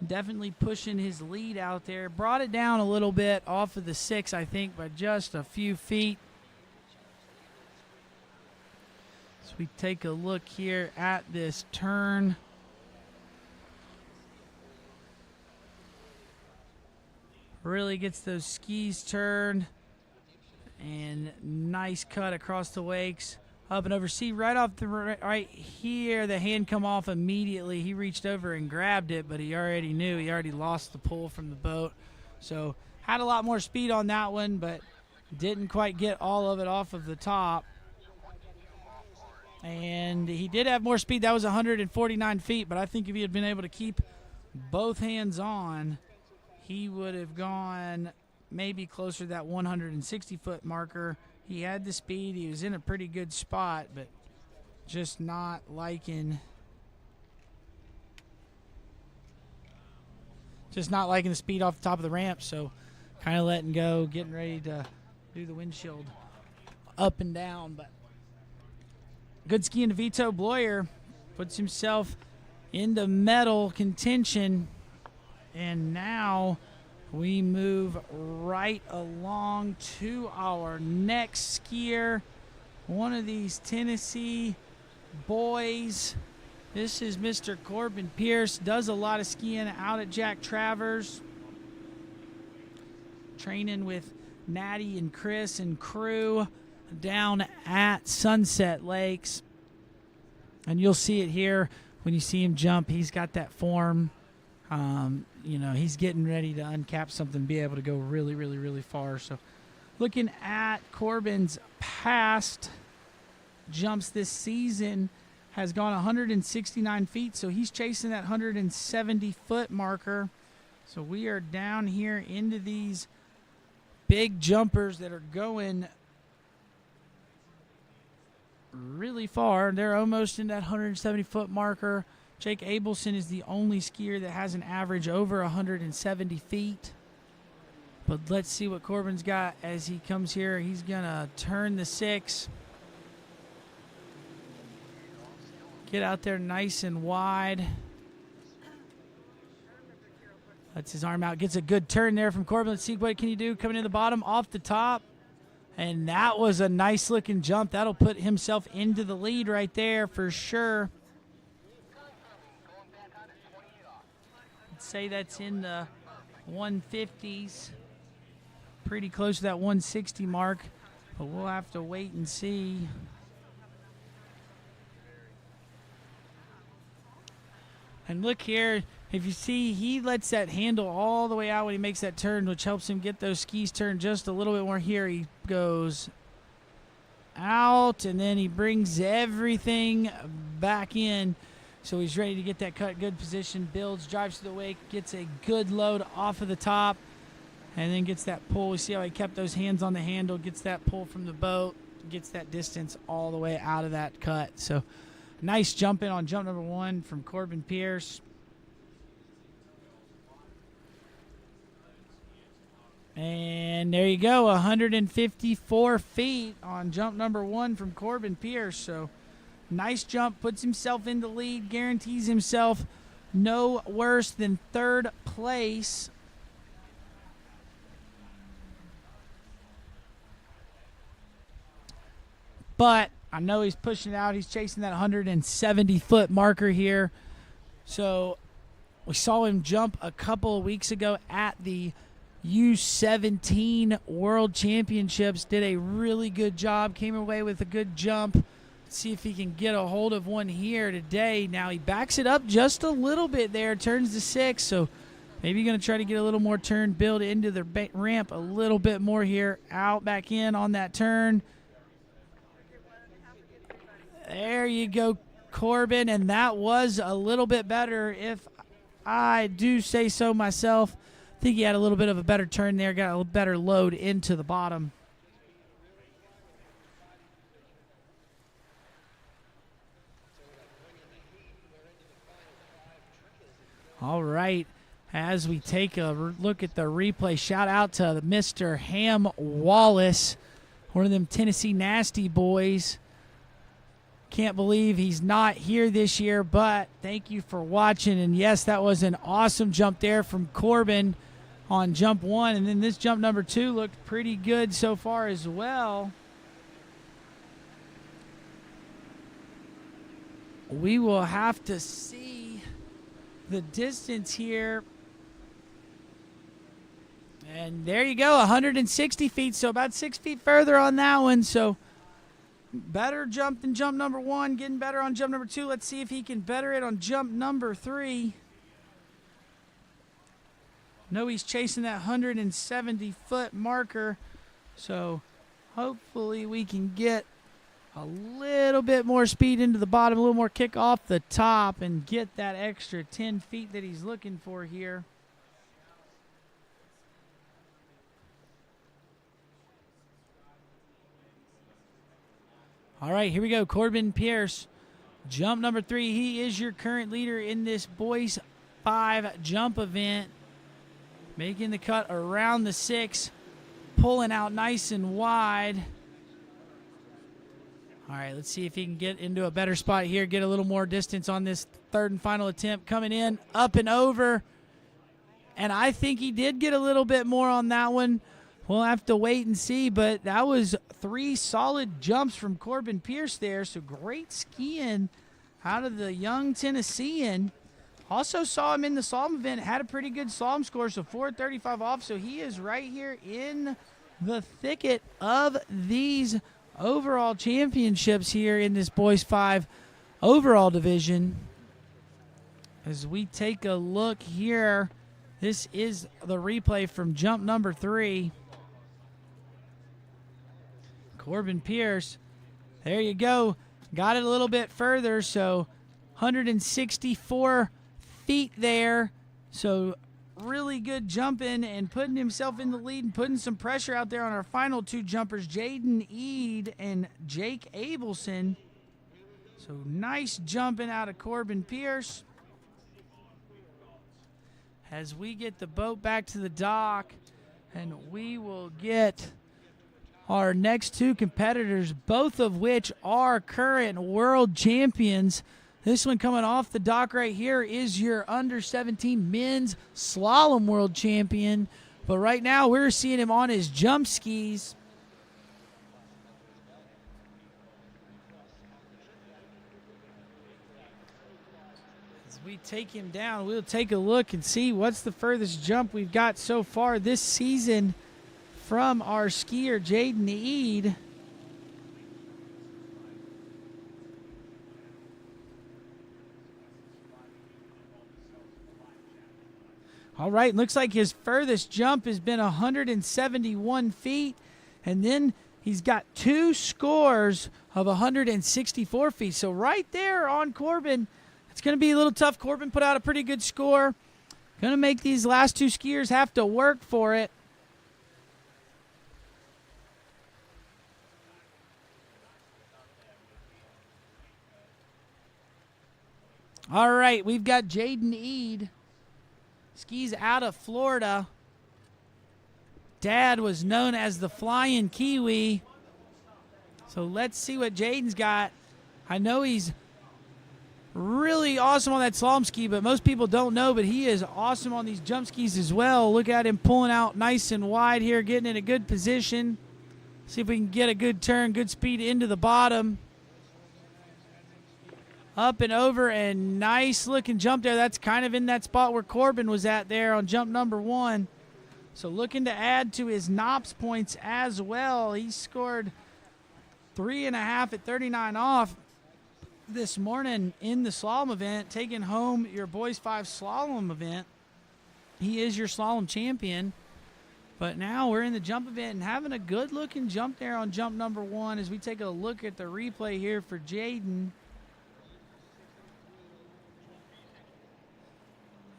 definitely pushing his lead out there. Brought it down a little bit off of the 6, I think, by just a few feet. So we take a look here at this turn. Really gets those skis turned. And nice cut across the wakes. Up and over. See, right off the right here, the hand come off immediately. He reached over and grabbed it, but he already knew. He already lost the pull from the boat. So had a lot more speed on that one, but didn't quite get all of it off of the top. And he did have more speed. That was 149 feet, but I think if he had been able to keep both hands on, he would have gone maybe closer to that 160-foot marker. He had the speed. He was in a pretty good spot, but just not liking the speed off the top of the ramp. So kind of letting go, getting ready to do the windshield up and down. But good skiing to Vito Bloyer. Puts himself into medal contention. And now we move right along to our next skier. One of these Tennessee boys. This is Mr. Corbin Pierce. Does a lot of skiing out at Jack Travers. Training with Natty and Chris and crew down at Sunset Lakes. And you'll see it here when you see him jump. He's got that form. He's getting ready to uncap something, be able to go really, really, really far. So looking at Corbin's past jumps this season, has gone 169 feet. So he's chasing that 170-foot marker. So we are down here into these big jumpers that are going really far. They're almost in that 170-foot marker. Jake Abelson is the only skier that has an average over 170 feet. But let's see what Corbin's got as he comes here. He's going to turn the 6. Get out there nice and wide. Lets his arm out. Gets a good turn there from Corbin. Let's see what can he do. Coming in the bottom, off the top. And that was a nice-looking jump. That'll put himself into the lead right there for sure. Say that's in the 150s, pretty close to that 160 mark, but we'll have to wait and see. And look here, if you see, he lets that handle all the way out when he makes that turn, which helps him get those skis turned just a little bit more. Here he goes out, and then he brings everything back in. So he's ready to get that cut, good position, builds, drives to the wake, gets a good load off of the top, and then gets that pull. We see how he kept those hands on the handle, gets that pull from the boat, gets that distance all the way out of that cut. So nice jump in on jump number 1 from Corbin Pierce. And there you go, 154 feet on jump number 1 from Corbin Pierce. So Nice jump, puts himself in the lead, guarantees himself no worse than third place. But I know he's pushing it out. He's chasing that 170-foot marker here. So we saw him jump a couple of weeks ago at the U17 World Championships. Did a really good job. Came away with a good jump. Let's see if he can get a hold of one here today. Now he backs it up just a little bit there. Turns to 6. So maybe going to try to get a little more turn, build into the ramp a little bit more here. Out, back in on that turn. There you go, Corbin, and that was a little bit better if I do say so myself. I think he had a little bit of a better turn there, got a better load into the bottom. All right, as we take a look at the replay, shout out to Mr. Ham Wallace, one of them Tennessee Nasty boys. Can't believe he's not here this year, but thank you for watching. And yes, that was an awesome jump there from Corbin on jump 1. And then this jump number 2 looked pretty good so far as well. We will have to see the distance here. And there you go, 160 feet, so about 6 feet further on that one. So better jump than jump number 1, getting better on jump number 2. Let's see if he can better it on jump number 3. No, he's chasing that 170-foot marker, so hopefully we can get a little bit more speed into the bottom, a little more kick off the top, and get that extra 10 feet that he's looking for here. All right, here we go. Corbin Pierce, jump number 3. He is your current leader in this boys 5 jump event. Making the cut around the 6, pulling out nice and wide. All right, let's see if he can get into a better spot here, get a little more distance on this third and final attempt. Coming in, up and over. And I think he did get a little bit more on that one. We'll have to wait and see, but that was 3 solid jumps from Corbin Pierce there, so great skiing out of the young Tennessean. Also saw him in the slalom event, had a pretty good slalom score, so 4:35 off, so he is right here in the thicket of these overall championships here in this boys 5 overall division. As we take a look here, this is the replay from jump number 3. Corbin Pierce, there you go. Got it a little bit further, so 164 feet there. So really good jumping and putting himself in the lead and putting some pressure out there on our final 2 jumpers, Jaden Eid and Jake Abelson. So nice jumping out of Corbin Pierce. As we get the boat back to the dock, and we will get our next 2 competitors, both of which are current world champions. This one coming off the dock right here is your under-17 men's slalom world champion. But right now we're seeing him on his jump skis. As we take him down, we'll take a look and see what's the furthest jump we've got so far this season from our skier, Jaden Eid. All right, looks like his furthest jump has been 171 feet, and then he's got 2 scores of 164 feet. So right there on Corbin, it's going to be a little tough. Corbin put out a pretty good score. Going to make these last 2 skiers have to work for it. All right, we've got Jaden Eid. Skis out of Florida. Dad was known as the Flying Kiwi. So let's see what Jaden's got. I know he's really awesome on that slalom ski, but most people don't know, but he is awesome on these jump skis as well. Look at him pulling out nice and wide here, getting in a good position. See if we can get a good turn, good speed into the bottom. Up and over, and nice looking jump there. That's kind of in that spot where Corbin was at there on jump number 1. So looking to add to his NOPS points as well. He scored 3.5 at 39 off this morning in the slalom event, taking home your boys 5 slalom event. He is your slalom champion. But now we're in the jump event and having a good looking jump there on jump number 1 as we take a look at the replay here for Jaden.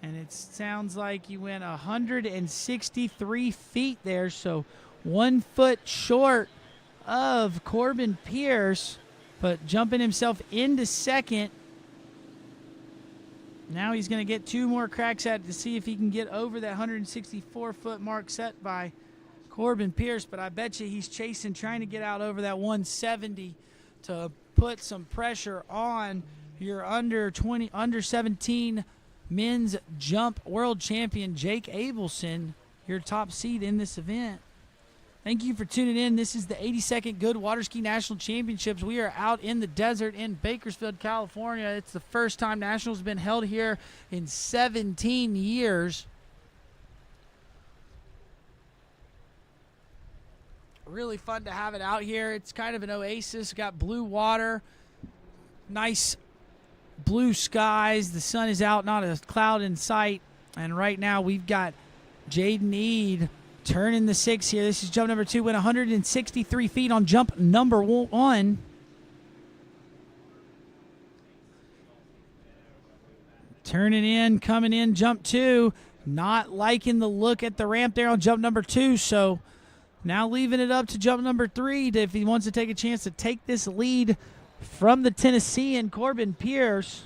And it sounds like he went 163 feet there, so 1 foot short of Corbin Pierce, but jumping himself into second. Now he's going to get 2 more cracks at it to see if he can get over that 164-foot mark set by Corbin Pierce, but I bet you he's chasing, trying to get out over that 170 to put some pressure on your under 17 men's jump world champion Jake Abelson, your top seed in this event. Thank you for tuning in. This is the 82nd Goode Water Ski National Championships. We are out in the desert in Bakersfield, California. It's the first time Nationals have been held here in 17 years. Really fun to have it out here. It's kind of an oasis. Got blue water, nice blue skies. The sun is out, not a cloud in sight. And right now we've got Jaden Eid turning the 6 here. This is jump number 2, went 163 feet on jump number 1. Turning in, coming in, jump 2. Not liking the look at the ramp there on jump number 2, so now leaving it up to jump number 3 if he wants to take a chance to take this lead from the Tennessean Corbin Pierce.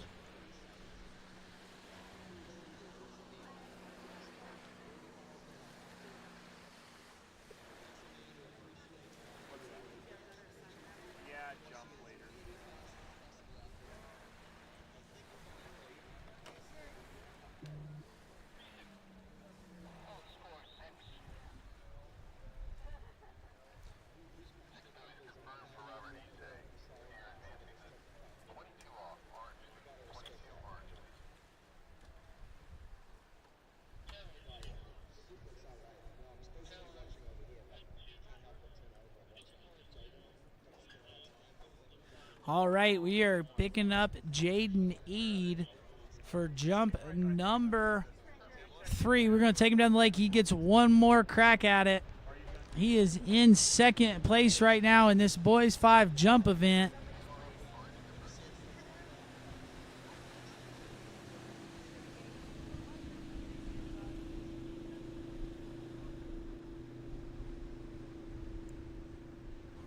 All right, we are picking up Jaden Eid for jump number 3. We're going to take him down the lake. He gets 1 more crack at it. He is in second place right now in this boys 5 jump event.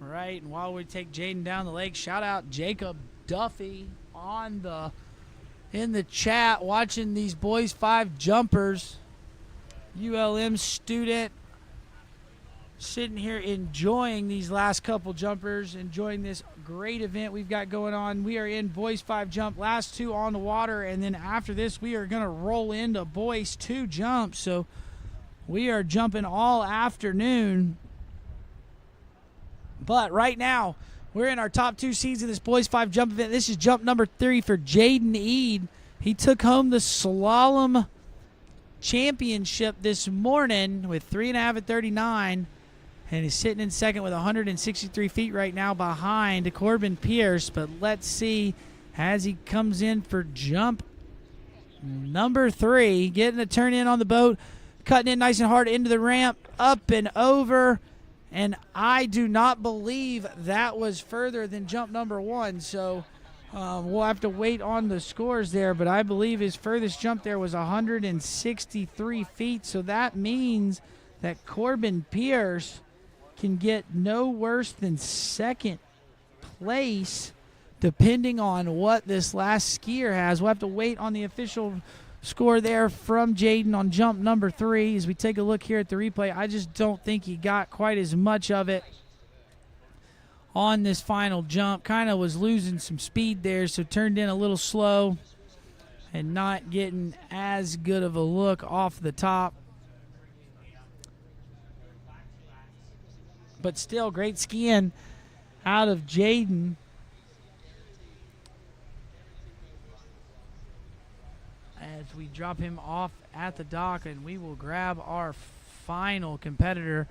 Right, and while we take Jaden down the lake, shout out Jacob Duffy in the chat watching these boys 5 jumpers. ULM student sitting here enjoying these last couple jumpers, enjoying this great event we've got going on. We are in boys 5 jump, last 2 on the water, and then after this we are going to roll into boys 2 jump. So we are jumping all afternoon. But right now, we're in our top 2 seeds in this boys 5 jump event. This is jump number 3 for Jaden Eid. He took home the slalom championship this morning with 3.5 at 39. And he's sitting in second with 163 feet right now behind Corbin Pierce. But let's see as he comes in for jump number 3. Getting a turn in on the boat. Cutting in nice and hard into the ramp. Up and over. And I do not believe that was further than jump number 1. So we'll have to wait on the scores there. But I believe his furthest jump there was 163 feet. So that means that Corbin Pierce can get no worse than second place depending on what this last skier has. We'll have to wait on the official score there from Jaden on jump number 3 as we take a look here at the replay. I just don't think he got quite as much of it on this final jump. Kind of was losing some speed there, so turned in a little slow and not getting as good of a look off the top. But still, great skiing out of Jaden. As we drop him off at the dock, and we will grab our final competitor.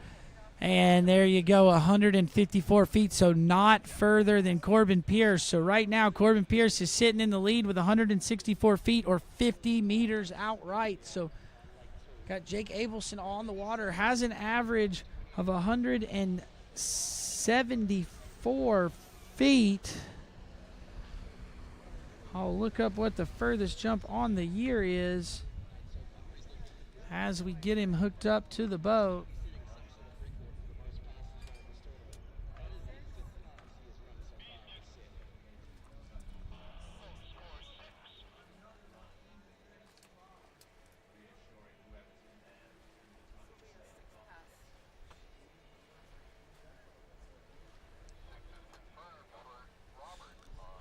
And there you go, 154 feet, so not further than Corbin Pierce. So right now, Corbin Pierce is sitting in the lead with 164 feet or 50 meters outright. So got Jake Abelson on the water, has an average of 174 feet. I'll look up what the furthest jump on the year is as we get him hooked up to the boat.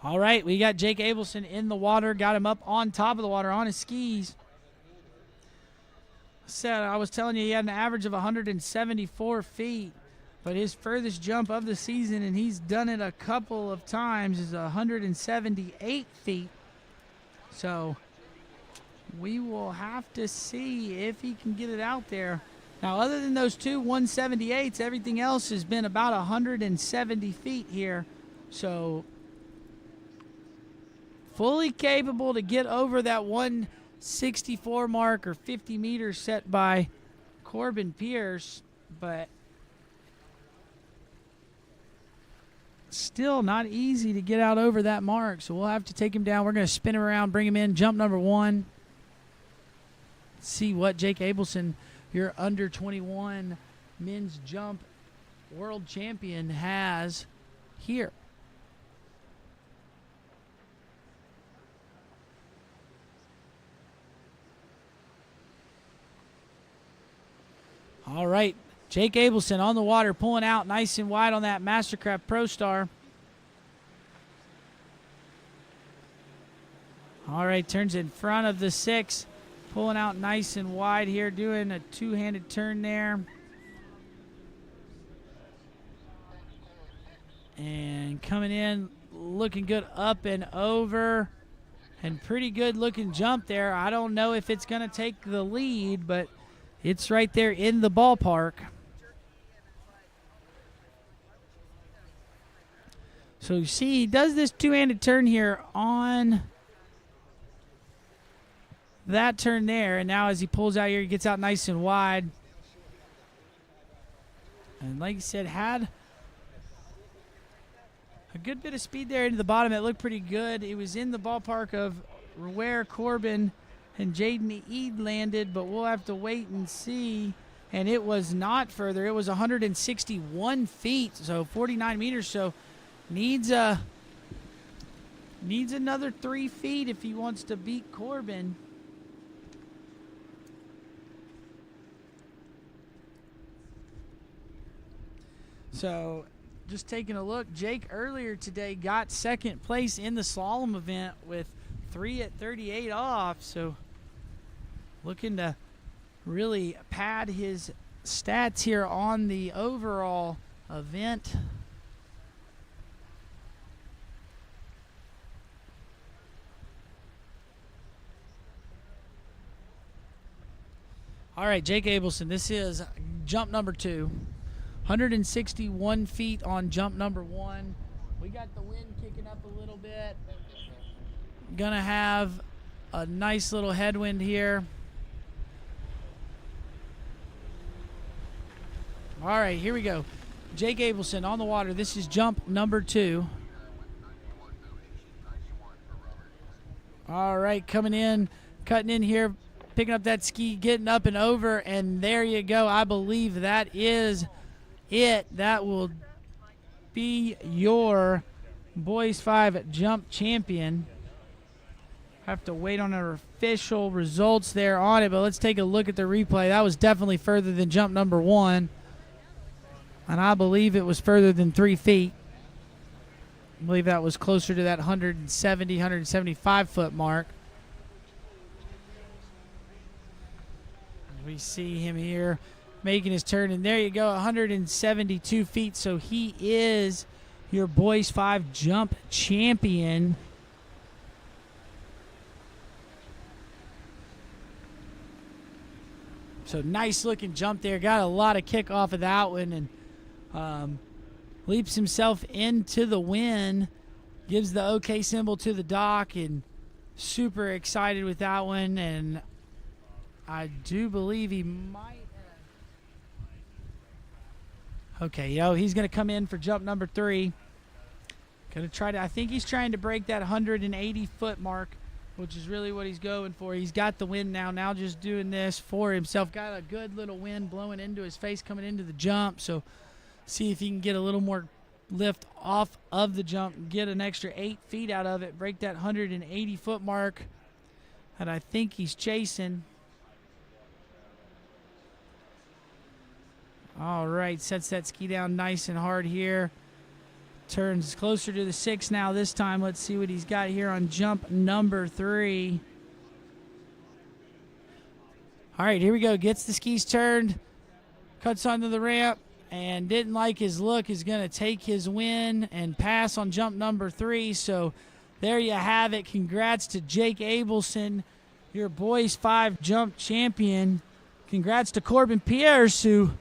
All right, we got Jake Abelson in the water, got him up on top of the water on his skis. I was telling you he had an average of 174 feet, but his furthest jump of the season, and he's done it a couple of times, is 178 feet. So we will have to see if he can get it out there. Now, other than those two 178s, everything else has been about 170 feet here. So fully capable to get over that 164 mark or 50 meters set by Corbin Pierce, but still not easy to get out over that mark. So we'll have to take him down. We're going to spin him around, bring him in, jump number one. See what Jake Abelson, your under 21 men's jump world champion, has here. All right, Jake Abelson on the water, pulling out nice and wide on that Mastercraft Pro Star. All right, turns in front of the 6, pulling out nice and wide here, doing a two-handed turn there. And coming in, looking good up and over, and pretty good looking jump there. I don't know if it's going to take the lead, but it's right there in the ballpark. So you see, he does this two-handed turn here on that turn there, and now as he pulls out here, he gets out nice and wide. And like I said, had a good bit of speed there into the bottom. It looked pretty good. It was in the ballpark of where Corbin and Jaden Eid landed, but we'll have to wait and see. And it was not further. It was 161 feet, so 49 meters. So needs another 3 feet if he wants to beat Corbin. So just taking a look, Jake earlier today got second place in the slalom event with 3 at 38 off. So looking to really pad his stats here on the overall event. All right, Jake Abelson, this is jump number 2. 161 feet on jump number 1. We got the wind kicking up a little bit. Gonna have a nice little headwind here. All right, here we go. Jake Abelson on the water. This is jump number 2. All right, coming in, cutting in here, picking up that ski, getting up and over, and there you go. I believe that is it. That will be your Boys 5 jump champion. Have to wait on our official results there on it, but let's take a look at the replay. That was definitely further than jump number 1, and I believe it was further than 3 feet. I believe that was closer to that 170, 175 foot mark. We see him here making his turn, and there you go, 172 feet. So he is your Boys 5 jump champion. So nice looking jump there. Got a lot of kick off of that one, and leaps himself into the win. Gives the OK symbol to the dock, and super excited with that one. And I do believe he might have. Okay, he's going to come in for jump number 3. Going to try to, I think he's trying to break that 180 foot mark, which is really what he's going for. He's got the wind now just doing this for himself. Got a good little wind blowing into his face coming into the jump. So see if he can get a little more lift off of the jump, get an extra 8 feet out of it, break that 180 foot mark that I think he's chasing. All right, sets that ski down nice and hard here. Turns closer to the 6 now this time. Let's see what he's got here on jump number 3. All right, here we go. Gets the skis turned, cuts onto the ramp, and didn't like his look. Is going to take his win and pass on jump number 3. So there you have it. Congrats to Jake Abelson, your Boys 5 jump champion. Congrats to Corbin Pierce, who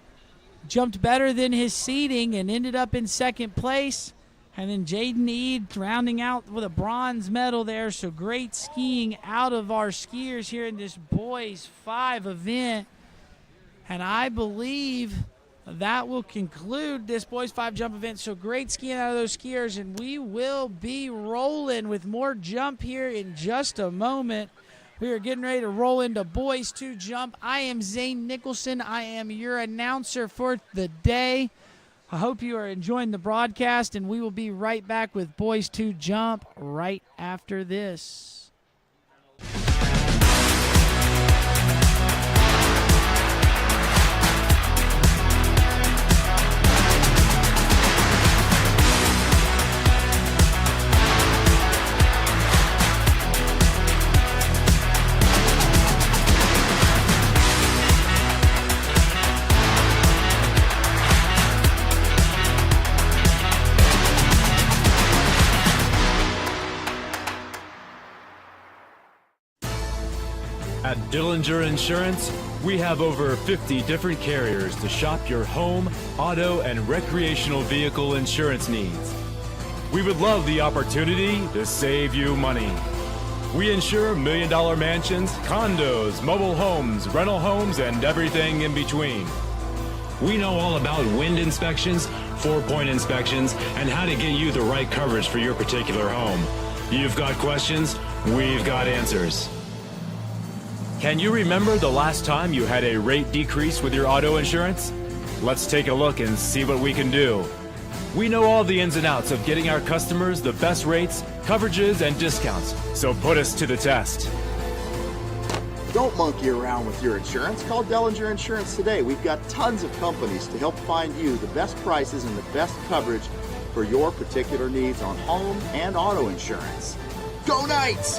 jumped better than his seeding and ended up in 2nd place. And then Jaden Eid rounding out with a bronze medal there. So great skiing out of our skiers here in this Boys 5 event. And I believe that will conclude this Boys 5 jump event. So great skiing out of those skiers. And we will be rolling with more jump here in just a moment. We are getting ready to roll into Boys 2 jump. I am Zane Nicholson. I am your announcer for the day. I hope you are enjoying the broadcast, and we will be right back with Boys 2 jump right after this. At Dillinger Insurance, we have over 50 different carriers to shop your home, auto, and recreational vehicle insurance needs. We would love the opportunity to save you money. We insure $1 million mansions, condos, mobile homes, rental homes, and everything in between. We know all about wind inspections, 4-point inspections, and how to get you the right coverage for your particular home. You've got questions, we've got answers. Can you remember the last time you had a rate decrease with your auto insurance? Let's take a look and see what we can do. We know all the ins and outs of getting our customers the best rates, coverages, and discounts, so put us to the test. Don't monkey around with your insurance. Call Dillinger Insurance today. We've got tons of companies to help find you the best prices and the best coverage for your particular needs on home and auto insurance. Go Knights!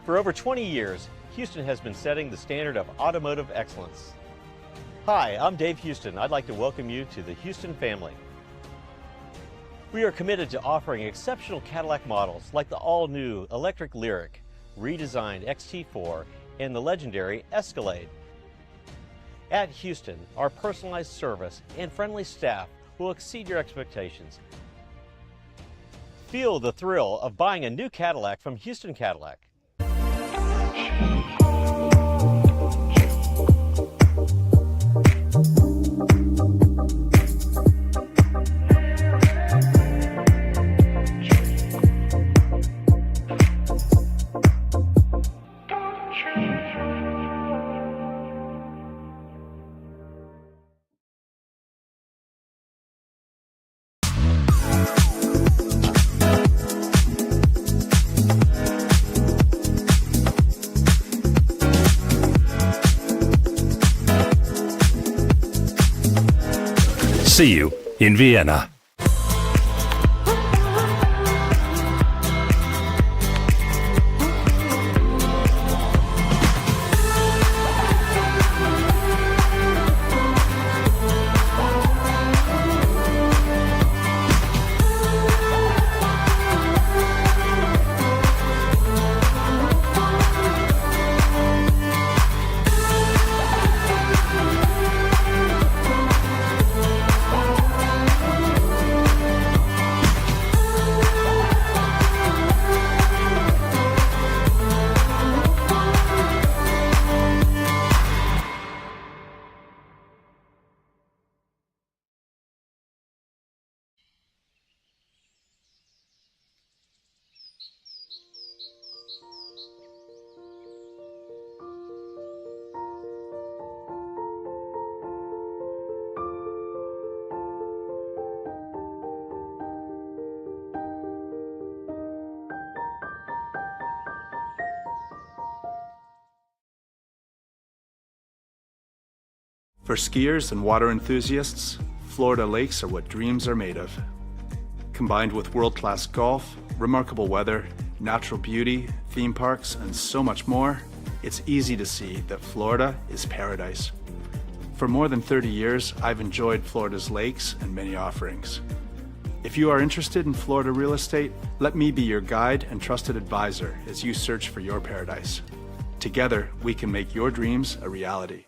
For over 20 years, Houston has been setting the standard of automotive excellence. Hi, I'm Dave Houston. I'd like to welcome you to the Houston family. We are committed to offering exceptional Cadillac models like the all-new electric Lyriq, redesigned XT4, and the legendary Escalade. At Houston, our personalized service and friendly staff will exceed your expectations. Feel the thrill of buying a new Cadillac from Houston Cadillac. See you in Vienna. For skiers and water enthusiasts, Florida lakes are what dreams are made of. Combined with world-class golf, remarkable weather, natural beauty, theme parks, and so much more, it's easy to see that Florida is paradise. For more than 30 years, I've enjoyed Florida's lakes and many offerings. If you are interested in Florida real estate, let me be your guide and trusted advisor as you search for your paradise. Together, we can make your dreams a reality.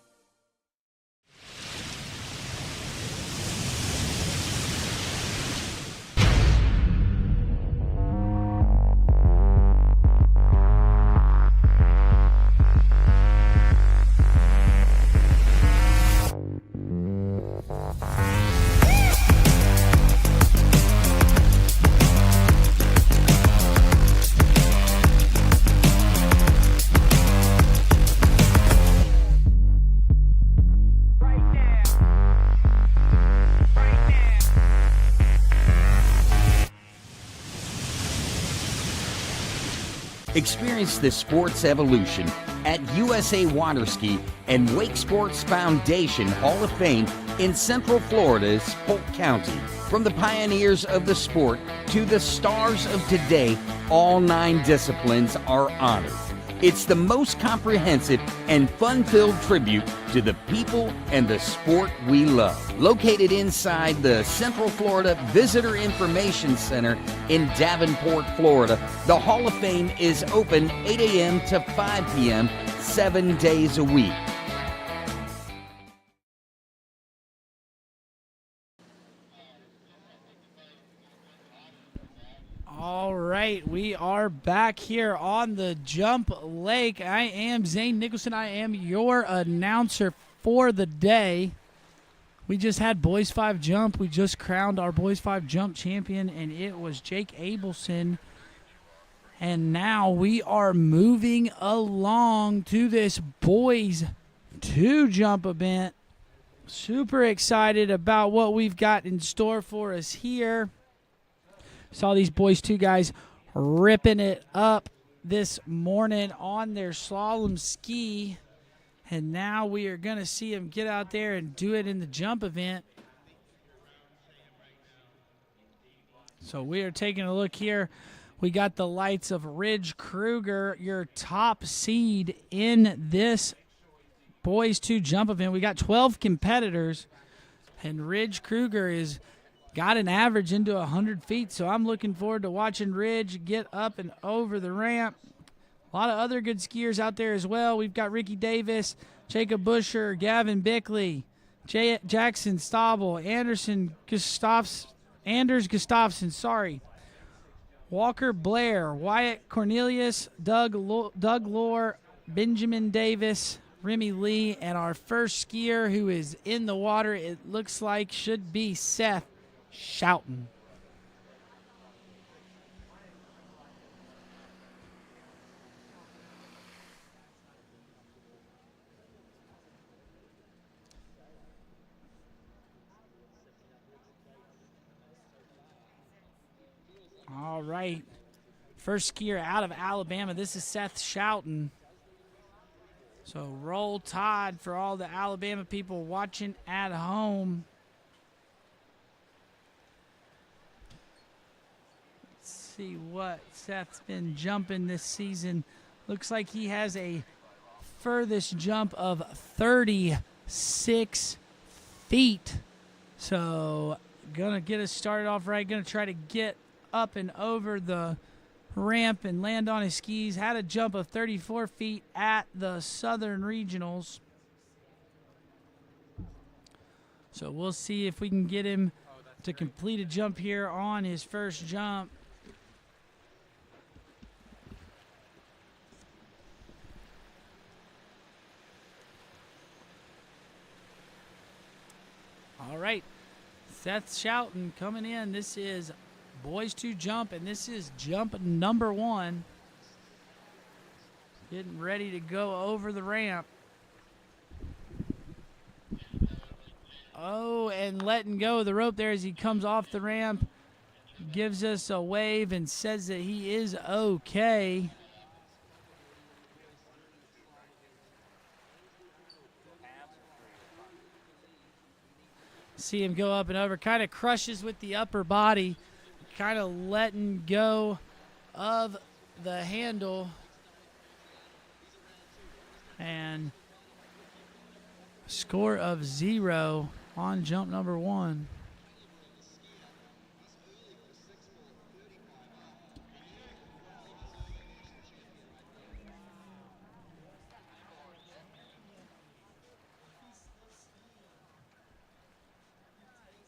Experience the sports evolution at USA Waterski and Wake Sports Foundation Hall of Fame in Central Florida's Polk County. From the pioneers of the sport to the stars of today, all 9 disciplines are honored. It's the most comprehensive and fun-filled tribute to the people and the sport we love. Located inside the Central Florida Visitor Information Center in Davenport, Florida, the Hall of Fame is open 8 a.m. to 5 p.m. 7 days a week. All right, we are back here on the Jump Lake. I am Zane Nicholson. I am your announcer for the day. We just had Boys 5 Jump. We just crowned our Boys 5 Jump champion, and it was Jake Abelson. And now we are moving along to this Boys 2 Jump event. Super excited about what we've got in store for us here. Saw these Boys 2 guys ripping it up this morning on their slalom ski. And now we are going to see them get out there and do it in the jump event. So we are taking a look here. We got the lights of Ridge Kruger, your top seed in this boys 2 jump event. We got 12 competitors, and Ridge Kruger is got an average into 100 feet, so I'm looking forward to watching Ridge get up and over the ramp. A lot of other good skiers out there as well. We've got Ricky Davis, Jacob Busher, Gavin Bickley, Jackson Stabel, Anders Gustafsson, Walker Blair, Wyatt Cornelius, Doug Lohr, Benjamin Davis, Remy Lee, and our first skier who is in the water, it looks like should be Seth Shelton. All right. First skier out of Alabama. This is Seth Shelton. So roll tide for all the Alabama people watching at home. Let's see what Seth's been jumping this season. Looks like he has a furthest jump of 36 feet. So gonna get us started off right. Gonna try to get up and over the ramp and land on his skis. Had a jump of 34 feet at the Southern Regionals. So we'll see if we can get him to complete a jump here on his first jump. All right, Seth Shelton coming in. This is boys 2 jump, and this is jump number 1. Getting ready to go over the ramp. Oh, and letting go of the rope there as he comes off the ramp. Gives us a wave and says that he is okay. See him go up and over. Kind of crushes with the upper body. Kind of letting go of the handle, and score of 0 on jump number 1.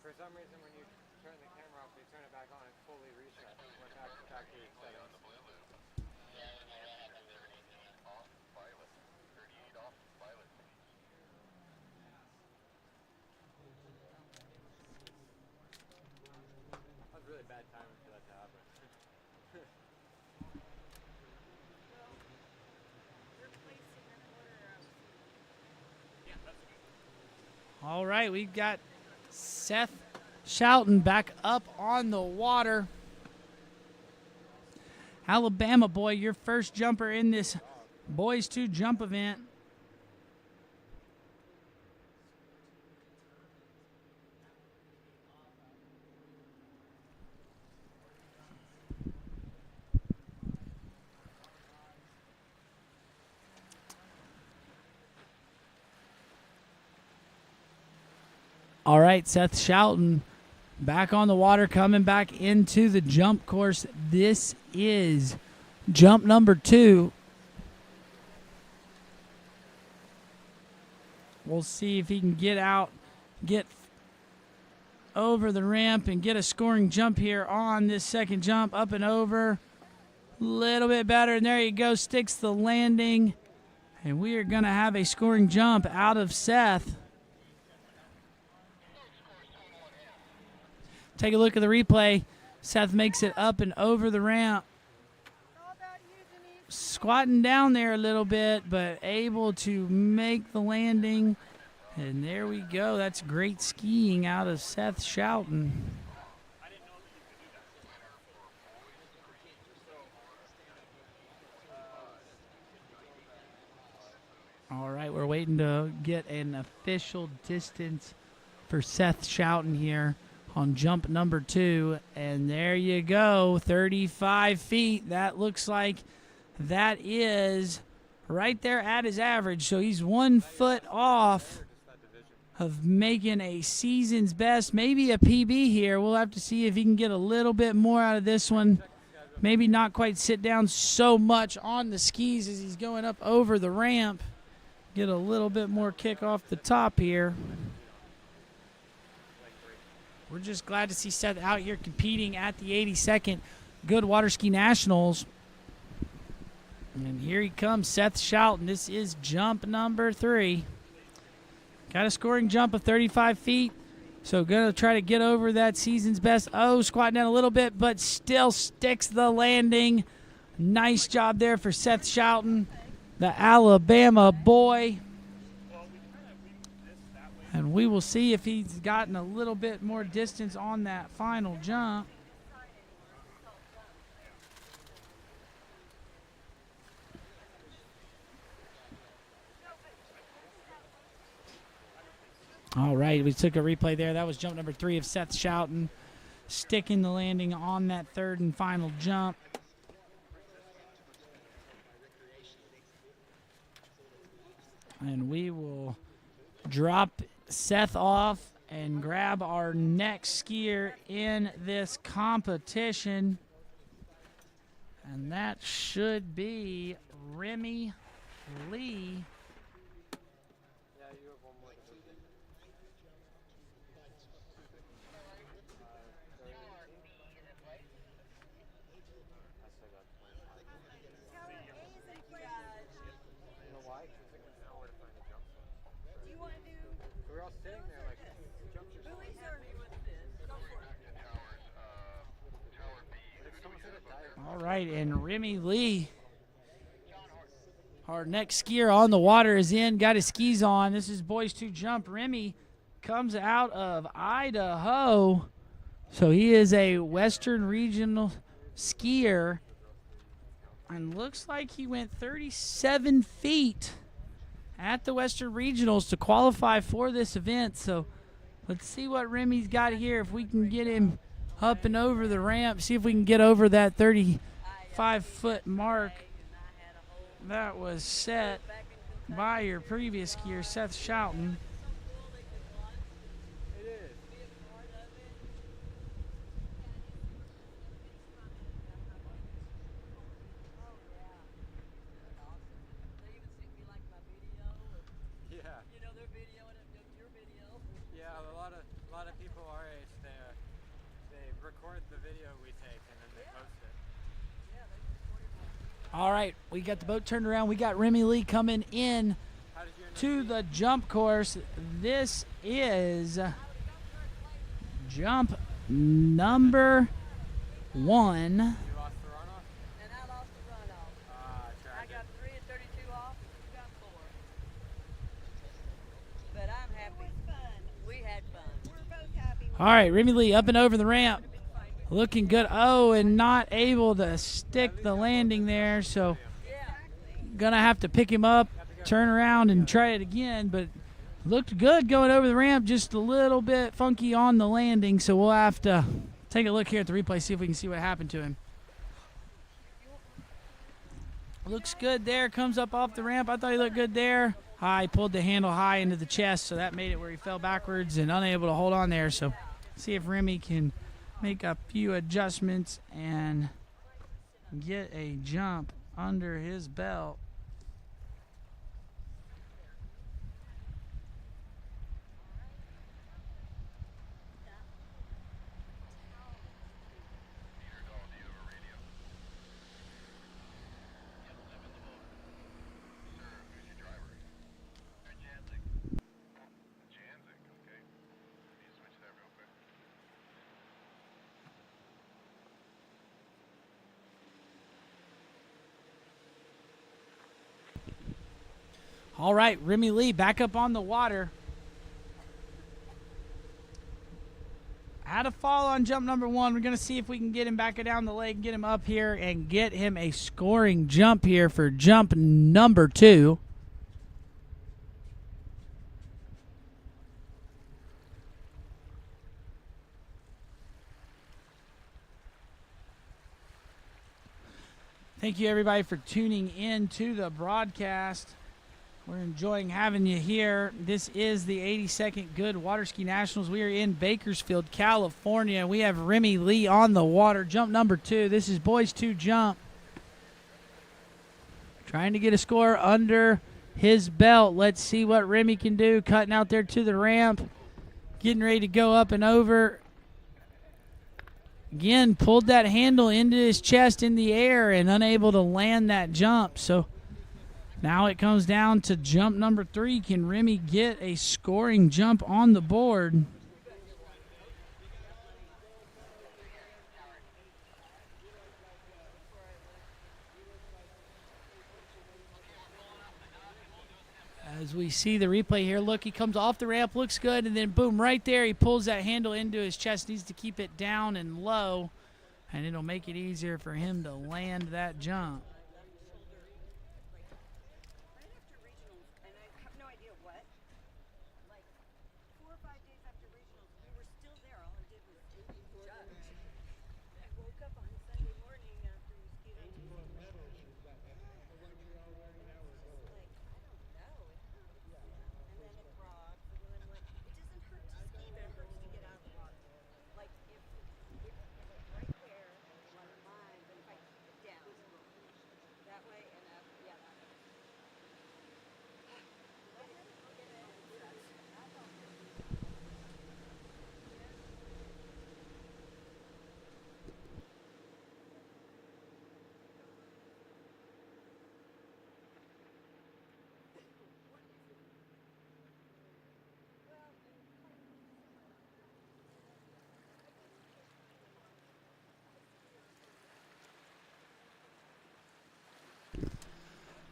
For some reason, when you turn the camera off, you turn it back on and fully reset. Went back to factory settings. That was really bad timing for that to happen. All right, we've got Seth Shelton back up on the water. Alabama boy, your first jumper in this boys 2 jump event. All right, Seth Shelton back on the water, coming back into the jump course. This is jump number 2. We'll see if he can get out, get over the ramp, and get a scoring jump here on this second jump. Up and over. A little bit better, and there you go. Sticks the landing. And we are going to have a scoring jump out of Seth. Take a look at the replay. Seth makes it up and over the ramp. Squatting down there a little bit, but able to make the landing. And there we go. That's great skiing out of Seth Shelton. All right, we're waiting to get an official distance for Seth Shelton here. on jump number 2. And there you go, 35 feet. That looks like that is right there at his average. So he's 1 foot off of making a season's best, maybe a PB here. We'll have to see if he can get a little bit more out of this one. Maybe not quite sit down so much on the skis as he's going up over the ramp. Get a little bit more kick off the top here. We're just glad to see Seth out here competing at the 82nd Goode Water Ski Nationals. And here he comes, Seth Shelton. This is jump number 3. Got a scoring jump of 35 feet. So going to try to get over that season's best. Oh, squatting down a little bit, but still sticks the landing. Nice job there for Seth Shelton, the Alabama boy. And we will see if he's gotten a little bit more distance on that final jump. All right, we took a replay there. That was jump number 3 of Seth Shelton, sticking the landing on that third and final jump. And we will drop Seth off and grab our next skier in this competition. And that should be Remy Lee. All right, and Remy Lee, our next skier on the water, is in, got his skis on. This is boys 2 jump. Remy comes out of Idaho, so he is a Western Regional skier, and looks like he went 37 feet at the Western Regionals to qualify for this event. So let's see what Remy's got here, if we can get him up and over the ramp, see if we can get over that 35-foot mark that was set by your previous skier, Seth Shelton. All right, we got the boat turned around. We got Remy Lee coming in to the jump course. This is jump number 1. You lost the runoff? And I lost the runoff. I got 3 and 32 off, and you got 4. But I'm happy. We had fun. We're both happy. All right, Remy Lee up and over the ramp. Looking good. Oh, and not able to stick the landing there. So going to have to pick him up, turn around, and try it again. But looked good going over the ramp, just a little bit funky on the landing. So we'll have to take a look here at the replay, see if we can see what happened to him. Looks good there. Comes up off the ramp. I thought he looked good there. High, pulled the handle high into the chest, so that made it where he fell backwards and unable to hold on there. So see if Remy can make a few adjustments and get a jump under his belt. All right, Remy Lee back up on the water. Had a fall on jump number 1. We're going to see if we can get him back down the lake, get him up here, and get him a scoring jump here for jump number 2. Thank you, everybody, for tuning in to the broadcast. We're enjoying having you here. This is the 82nd Goode Water Ski Nationals. We are in Bakersfield, California. We have Remy Lee on the water. Jump number 2. This is boys 2 jump. Trying to get a score under his belt. Let's see what Remy can do. Cutting out there to the ramp. Getting ready to go up and over. Again, pulled that handle into his chest in the air and unable to land that jump. So now it comes down to jump number 3. Can Remy get a scoring jump on the board? As we see the replay here, look, he comes off the ramp, looks good, and then boom, right there, he pulls that handle into his chest. Needs to keep it down and low, and it'll make it easier for him to land that jump.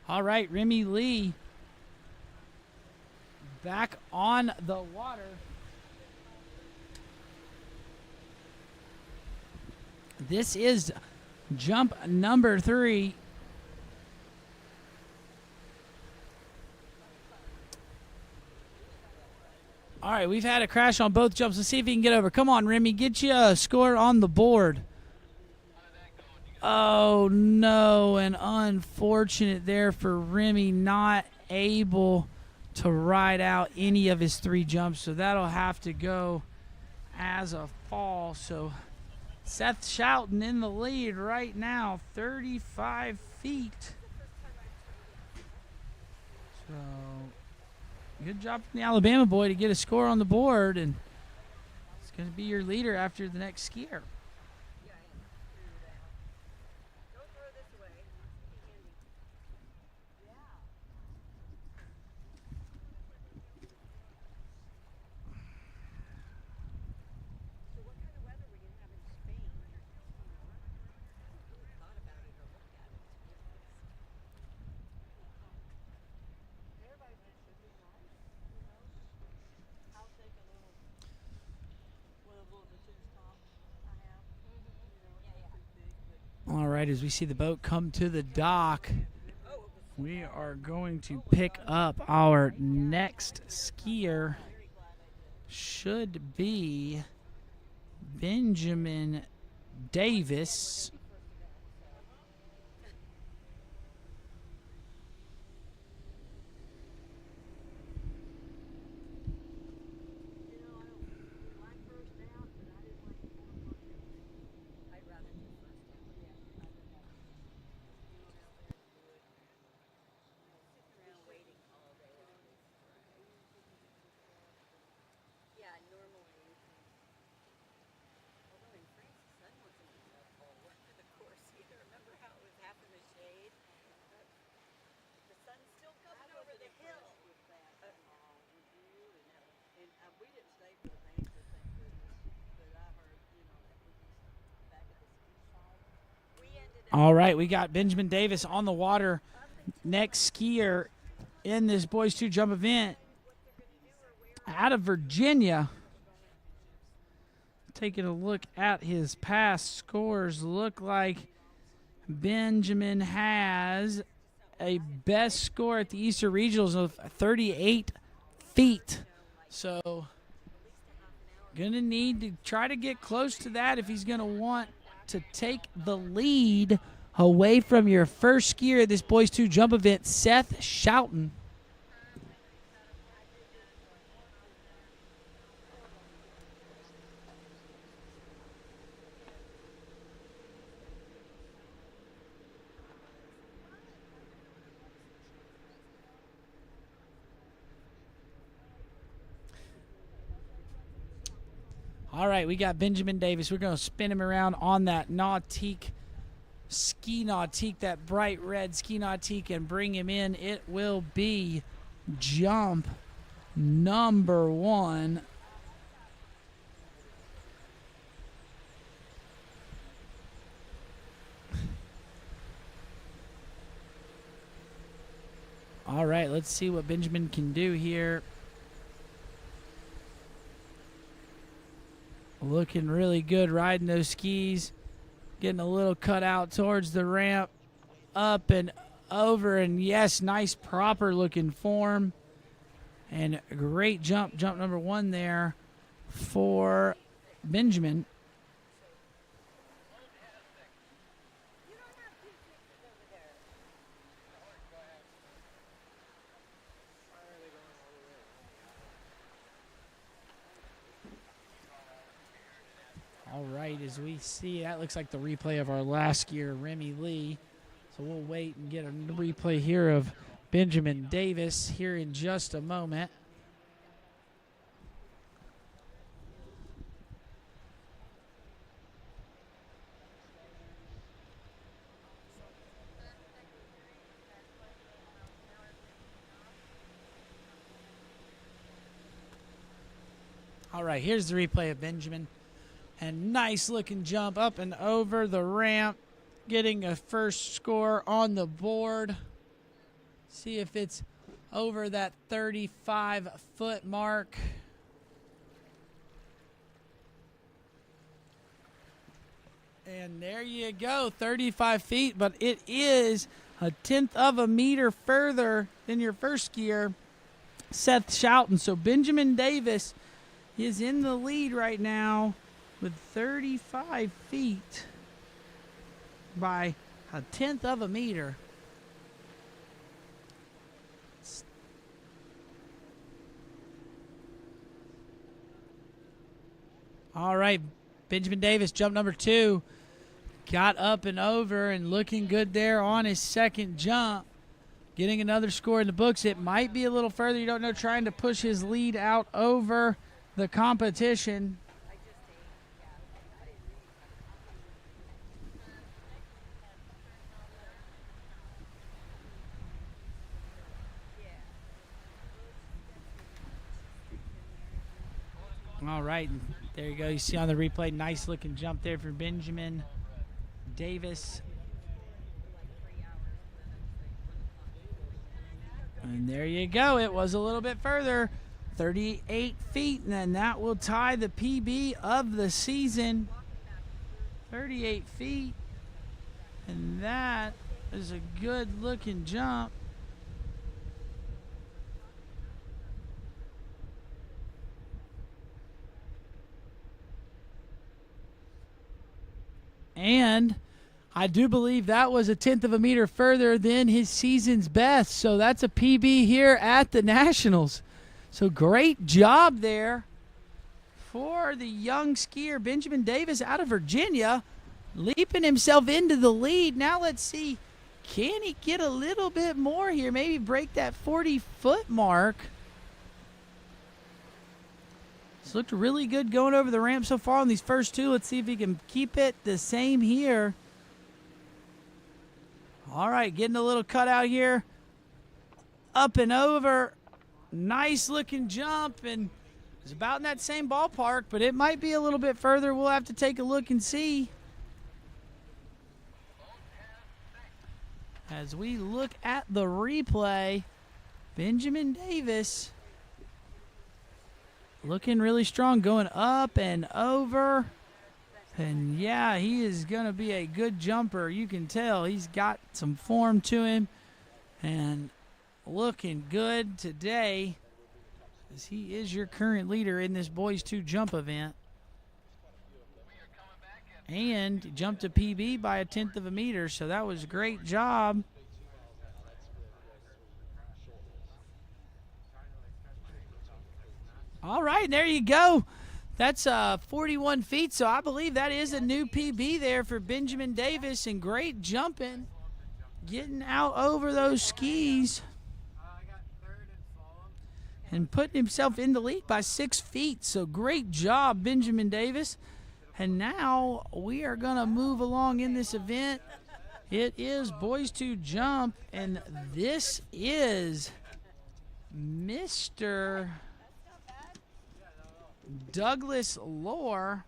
All right, Remy Lee back on the water. This is jump number 3. All right, we've had a crash on both jumps. Let's see if he can get over. Come on, Remy, get you a score on the board. Oh, no, and unfortunate there for Remy, not able to ride out any of his 3 jumps, so that'll have to go as a fall. So Seth Shelton in the lead right now, 35 feet. So good job from the Alabama boy to get a score on the board, and it's going to be your leader after the next skier. All right, as we see the boat come to the dock, we are going to pick up our next skier. Should be Benjamin Davis. All right, we got Benjamin Davis on the water. Next skier in this boys 2 jump event out of Virginia. Taking a look at his past scores, look like Benjamin has a best score at the Eastern Regionals of 38 feet. So going to need to try to get close to that if he's going to want to take the lead away from your first skier at this Boys 2 jump event, Seth Shelton. All right, we got Benjamin Davis. We're going to spin him around on that Nautique, ski Nautique, that bright red ski Nautique, and bring him in. It will be jump number 1. All right, let's see what Benjamin can do here. Looking really good riding those skis. Getting a little cut out towards the ramp. Up and over. And yes, nice proper looking form. And a great jump. Jump number 1 there for Benjamin. All right, as we see, that looks like the replay of our last skier, Remy Lee. So we'll wait and get a replay here of Benjamin Davis here in just a moment. All right, here's the replay of Benjamin. And nice looking jump up and over the ramp. Getting a first score on the board. See if it's over that 35-foot mark. And there you go, 35 feet. But it is a 1/10 of a meter further than your first skier, Seth Shelton. So Benjamin Davis is in the lead right now with 35 feet by a 1/10 of a meter. All right, Benjamin Davis, jump number 2. Got up and over and looking good there on his second jump. Getting another score in the books. It might be a little further, you don't know, trying to push his lead out over the competition. All right, there you go. You see on the replay, nice looking jump there for Benjamin Davis. And there you go. It was a little bit further, 38 feet, and then that will tie the PB of the season. 38 feet, and that is a good looking jump. And I do believe that was a 1/10 of a meter further than his season's best. So that's a PB here at the Nationals. So great job there for the young skier Benjamin Davis out of Virginia, leaping himself into the lead. Now let's see, can he get a little bit more here? Maybe break that 40-foot mark. It's looked really good going over the ramp so far on these first 2. Let's see if he can keep it the same here. All right, getting a little cut out here. Up and over. Nice looking jump, and it's about in that same ballpark, but it might be a little bit further. We'll have to take a look and see. As we look at the replay, Benjamin Davis looking really strong, going up and over. And yeah, he is going to be a good jumper. You can tell he's got some form to him and looking good today, as he is your current leader in this Boys 2 jump event. and jumped a PB by 1/10 of a meter, so that was a great job. All right, there you go. That's 41 feet, so I believe that is a new PB there for Benjamin Davis, and great jumping, getting out over those skis and putting himself in the lead by 6 feet. So great job, Benjamin Davis. And now we are going to move along in this event. It is boys to jump, and this is Mr. Douglas Lohr.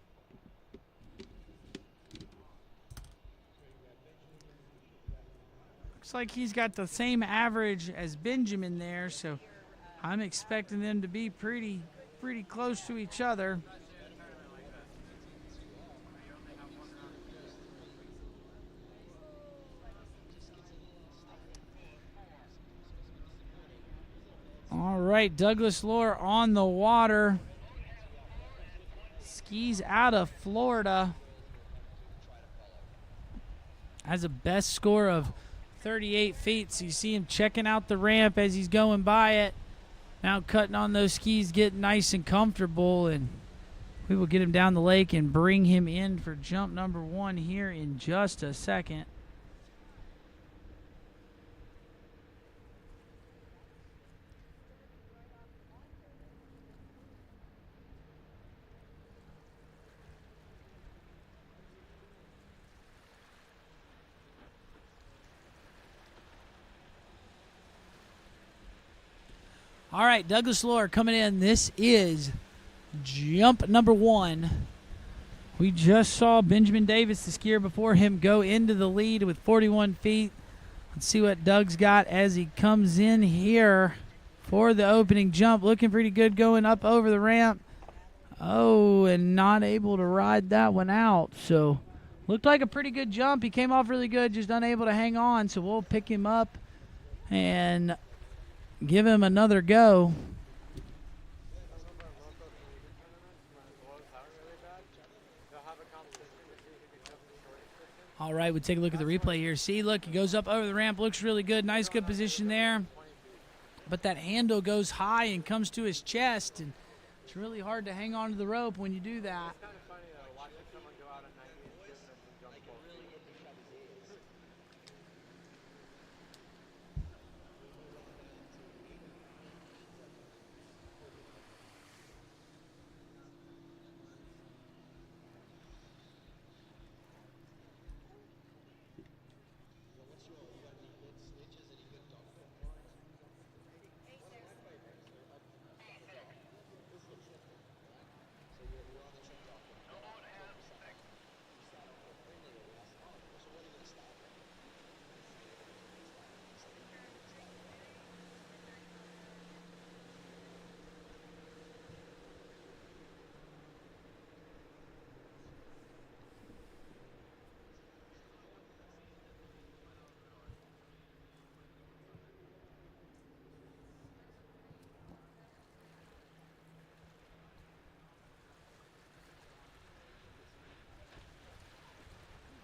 Looks like he's got the same average as Benjamin there, so I'm expecting them to be pretty close to each other. All right, Douglas Lohr on the water. Skis out of Florida. Has a best score of 38 feet. So you see him checking out the ramp as he's going by it. Now cutting on those skis, getting nice and comfortable. And we will get him down the lake and bring him in for jump number 1 here in just a second. All right, Douglas Lohr coming in. This is jump number 1. We just saw Benjamin Davis, the skier before him, go into the lead with 41 feet. Let's see what Doug's got as he comes in here for the opening jump. Looking pretty good going up over the ramp. Oh, and not able to ride that one out. So looked like a pretty good jump. He came off really good, just unable to hang on. So we'll pick him up and give him another go. All right, we'll take a look at the replay here. See, look, he goes up over the ramp, looks really good. Nice, good position there. But that handle goes high and comes to his chest, and it's really hard to hang on to the rope when you do that.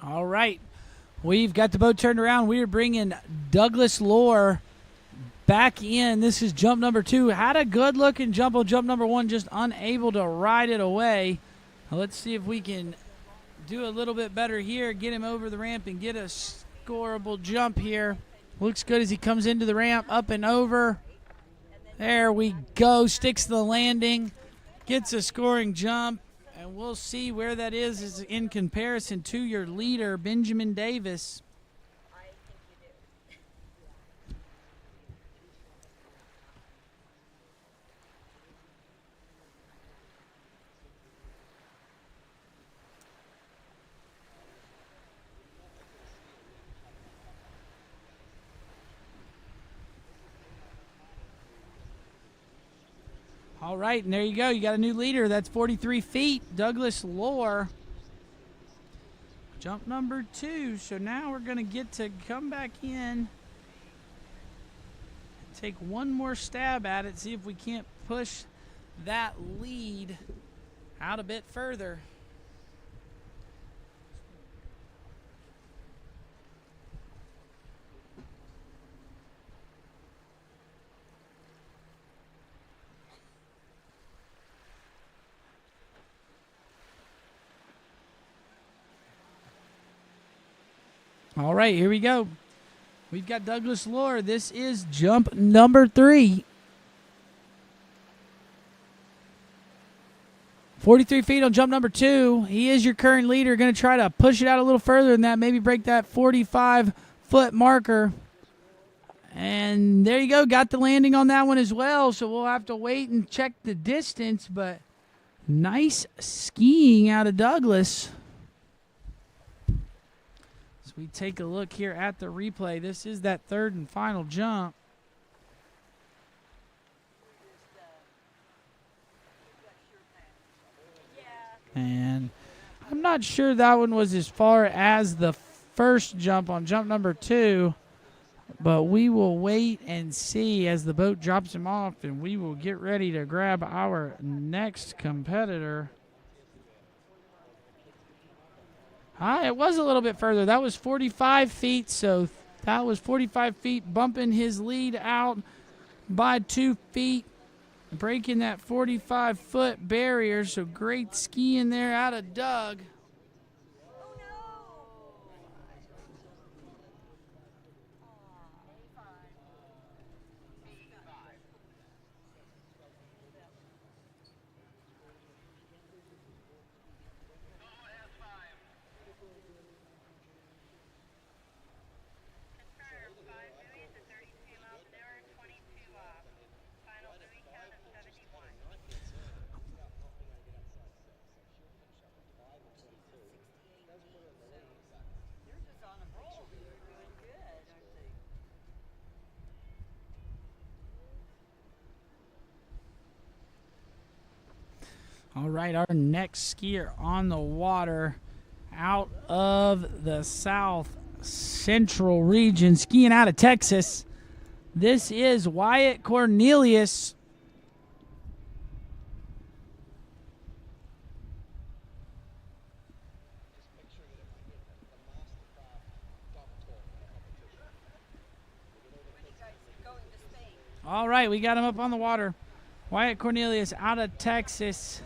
All right, we've got the boat turned around. We are bringing Douglas Lohr back in. This is jump number 2. Had a good-looking jump on jump number 1, just unable to ride it away. Now let's see if we can do a little bit better here, get him over the ramp and get a scoreable jump here. Looks good as he comes into the ramp, up and over. There we go, sticks the landing, gets a scoring jump. And we'll see where that is in comparison to your leader, Benjamin Davis. All right, and there you go. You got a new leader. That's 43 feet, Douglas Lohr. Jump number 2. So now we're going to get to come back in, take one more stab at it, see if we can't push that lead out a bit further. All right, here we go. We've got Douglas Lohr. This is jump number 3. 43 feet on jump number 2. He is your current leader. Going to try to push it out a little further than that, maybe break that 45-foot marker. And there you go. Got the landing on that one as well, so we'll have to wait and check the distance, but nice skiing out of Douglas. So we take a look here at the replay. This is that third and final jump. And I'm not sure that one was as far as the first jump on jump number 2, but we will wait and see as the boat drops him off, and we will get ready to grab our next competitor. It was a little bit further. That was 45 feet, so that was 45 feet, bumping his lead out by 2 feet. Breaking that 45-foot barrier, so great skiing there out of Doug. All right, our next skier on the water out of the South Central region, skiing out of Texas. This is Wyatt Cornelius. All right, we got him up on the water. Wyatt Cornelius out of Texas.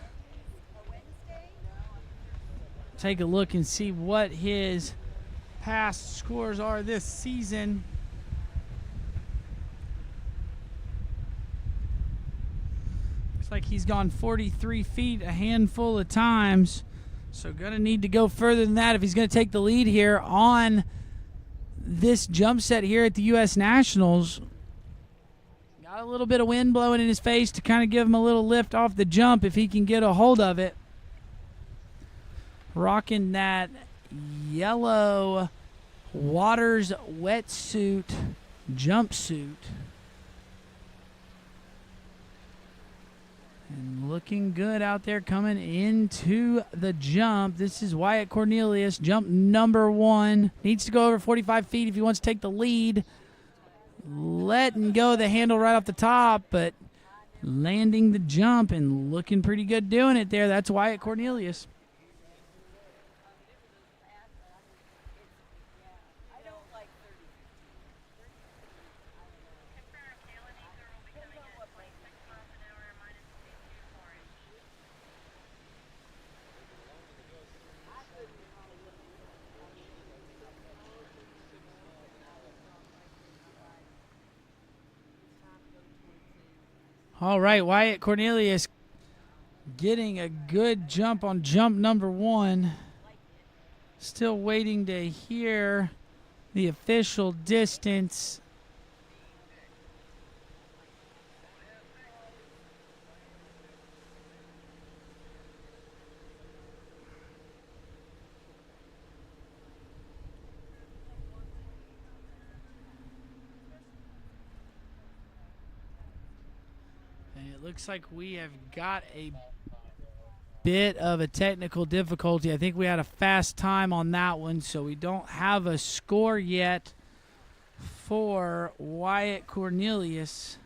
Take a look and see what his past scores are this season. Looks like he's gone 43 feet a handful of times. So going to need to go further than that if he's going to take the lead here on this jump set here at the U.S. Nationals. Got a little bit of wind blowing in his face to kind of give him a little lift off the jump if he can get a hold of it. Rocking that yellow Waters wetsuit jumpsuit. And looking good out there coming into the jump. This is Wyatt Cornelius, jump number 1. Needs to go over 45 feet if he wants to take the lead. Letting go the handle right off the top, but landing the jump and looking pretty good doing it there. That's Wyatt Cornelius. All right, Wyatt Cornelius getting a good jump on jump number 1. Still waiting to hear the official distance. Looks like we have got a bit of a technical difficulty. I think we had a fast time on that one, so we don't have a score yet for Wyatt Cornelius.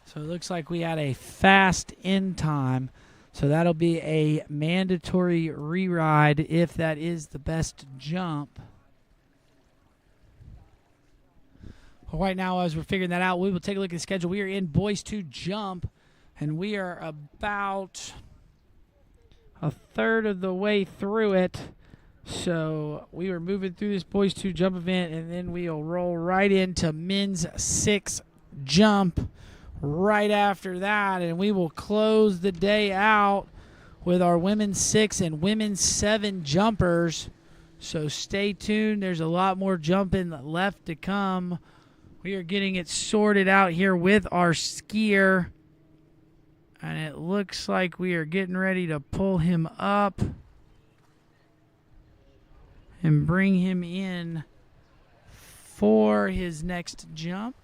So it looks like we had a fast end time. So that'll be a mandatory re-ride if that is the best jump. Well, right now, as we're figuring that out, we will take a look at the schedule. We are in Boys 2 Jump, and we are about a third of the way through it. So we are moving through this Boys 2 Jump event, and then we'll roll right into Men's 6 Jump right after that, and we will close the day out with our Women's 6 and Women's 7 jumpers. So stay tuned. There's a lot more jumping left to come. We are getting it sorted out here with our skier, and it looks like we are getting ready to pull him up and bring him in for his next jump.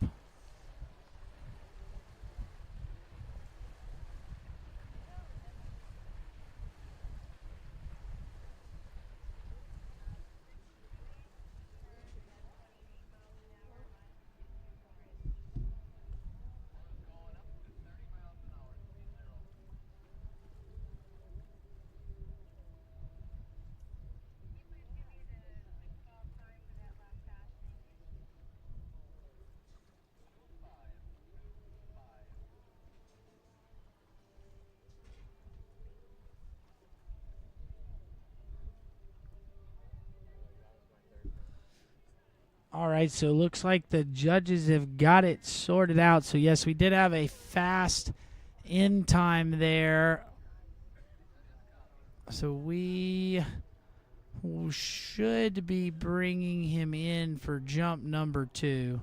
All right, so it looks like the judges have got it sorted out. So, yes, we did have a fast end time there. So we should be bringing him in for jump number 2.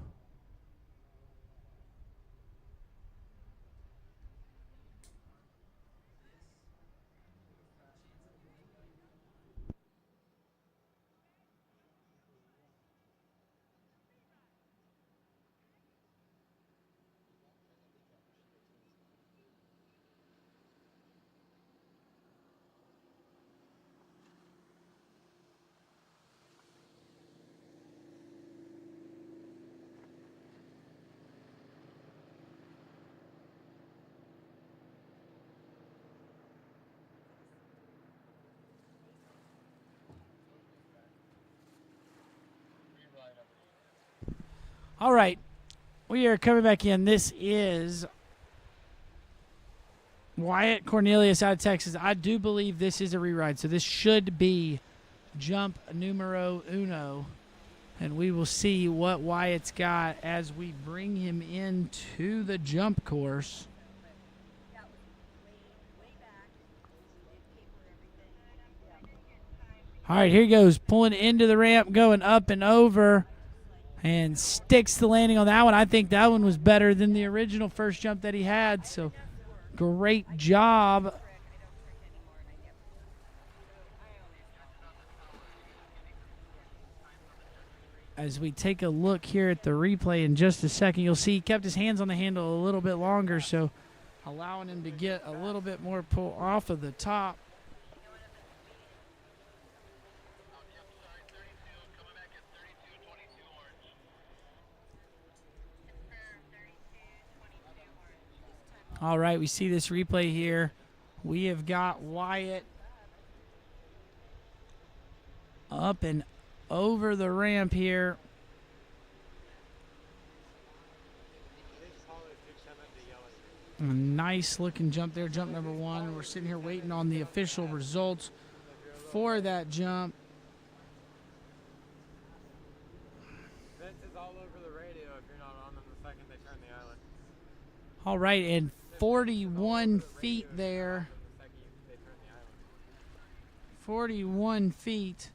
All right, we are coming back in. This is Wyatt Cornelius out of Texas. I do believe this is a reride, so this should be jump numero uno, and we will see what Wyatt's got as we bring him into the jump course. All right, here he goes, pulling into the ramp, going up and over. And sticks the landing on that one. I think that one was better than the original first jump that he had. So great job. As we take a look here at the replay in just a second, you'll see he kept his hands on the handle a little bit longer, so allowing him to get a little bit more pull off of the top. All right, we see this replay here. We have got Wyatt up and over the ramp here. A nice looking jump there, jump number 1. We're sitting here waiting on the official results for that jump. Fences all over the radio if you're not on them the second they turn the island. All right, and 41 feet there. 41 feet.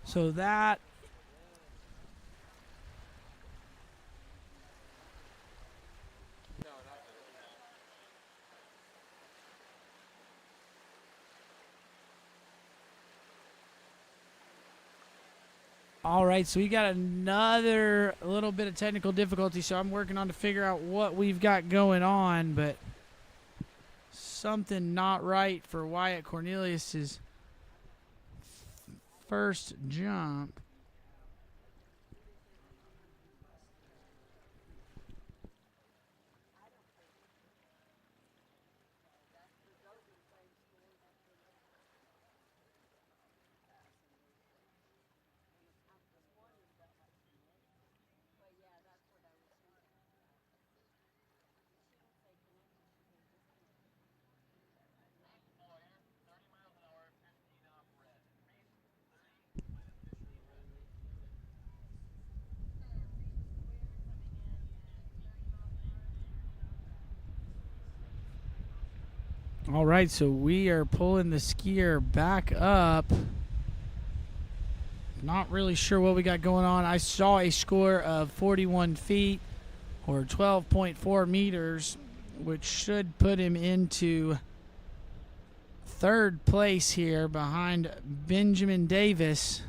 So that all right, so we got another little bit of technical difficulty, so I'm working on to figure out what we've got going on, but something not right for Wyatt Cornelius's first jump. All right, so we are pulling the skier back up. Not really sure what we got going on. I saw a score of 41 feet or 12.4 meters, which should put him into third place here behind Benjamin Davis.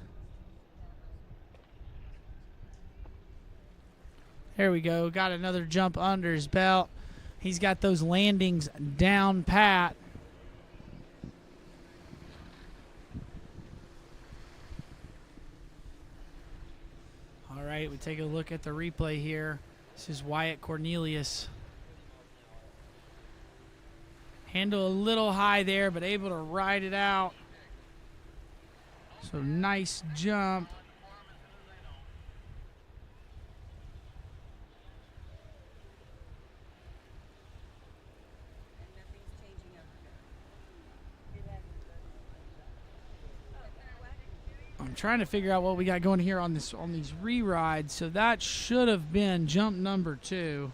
There we go. Got another jump under his belt. He's got those landings down pat. All right, we take a look at the replay here. This is Wyatt Cornelius. Handle a little high there, but able to ride it out. So nice jump. I'm trying to figure out what we got going here on these re-rides. So that should have been jump number 2.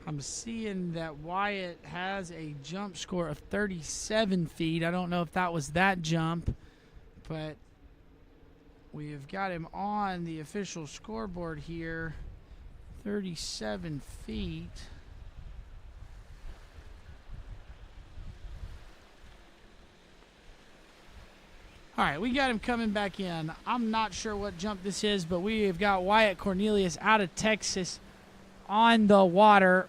I'm seeing that Wyatt has a jump score of 37 feet. I don't know if that was that jump, but we have got him on the official scoreboard here. 37 feet. All right, we got him coming back in. I'm not sure what jump this is, but we have got Wyatt Cornelius out of Texas on the water.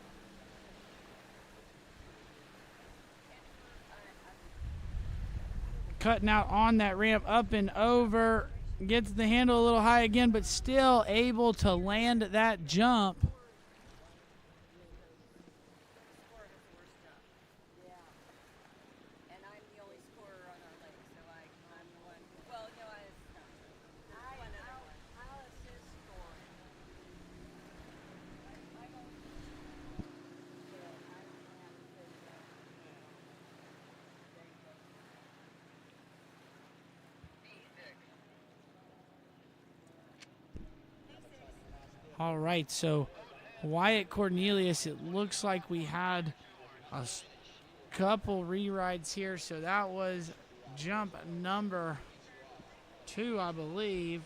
Cutting out on that ramp, up and over. Gets the handle a little high again, but still able to land that jump. All right, so Wyatt Cornelius, it looks like we had a couple re-rides here. So that was jump number 2, I believe.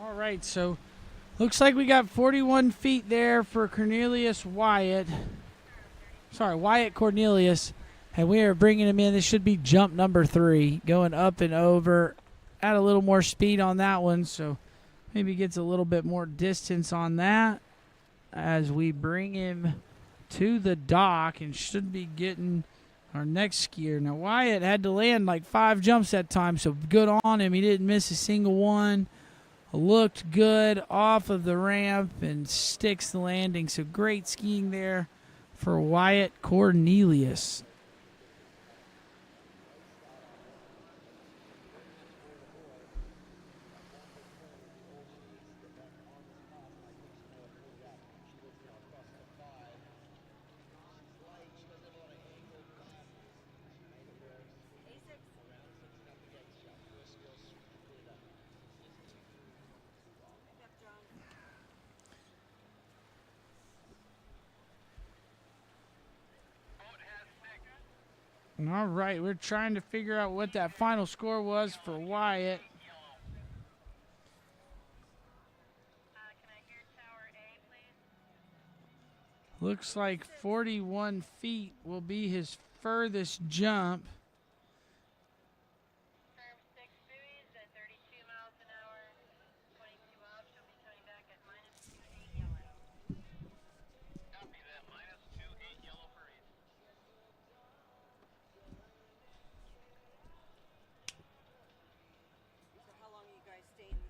All right, so looks like we got 41 feet there for Wyatt Cornelius, and we are bringing him in. This should be jump number 3, going up and over. Add a little more speed on that one, so maybe gets a little bit more distance on that as we bring him to the dock and should be getting our next skier. Now, Wyatt had to land like 5 jumps that time, so good on him. He didn't miss a single one. Looked good off of the ramp and sticks the landing. So great skiing there for Wyatt Cornelius. All right, we're trying to figure out what that final score was for Wyatt. Looks like 41 feet will be his furthest jump. Staying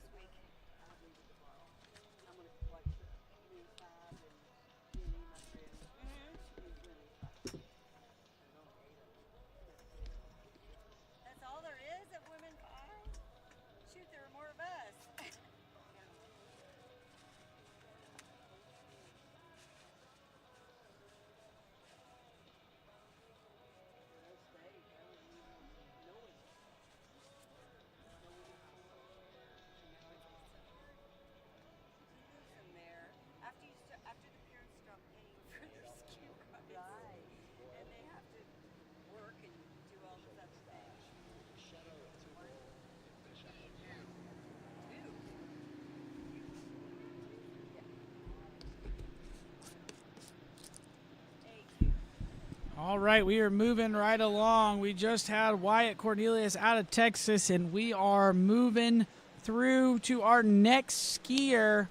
All right, we are moving right along. We just had Wyatt Cornelius out of Texas, and we are moving through to our next skier,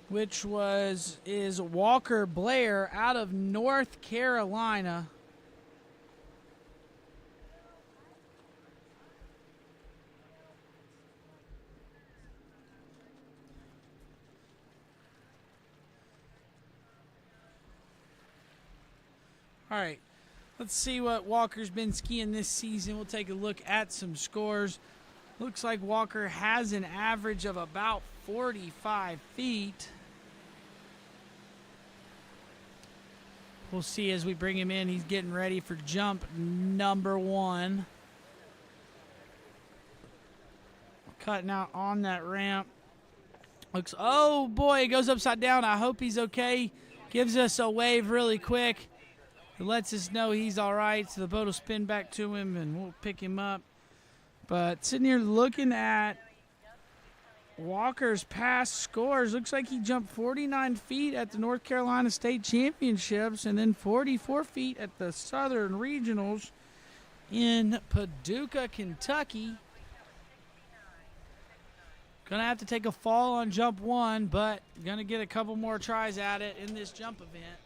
which is Walker Blair out of North Carolina. All right, let's see what Walker's been skiing this season. We'll take a look at some scores. Looks like Walker has an average of about 45 feet. We'll see as we bring him in. He's getting ready for jump number 1. Cutting out on that ramp. Looks, oh boy, he goes upside down. I hope he's okay. Gives us a wave really quick. It lets us know he's all right, so the boat will spin back to him, and we'll pick him up. But sitting here looking at Walker's past scores, looks like he jumped 49 feet at the North Carolina State Championships and then 44 feet at the Southern Regionals in Paducah, Kentucky. Gonna have to take a fall on jump 1, but gonna get a couple more tries at it in this jump event.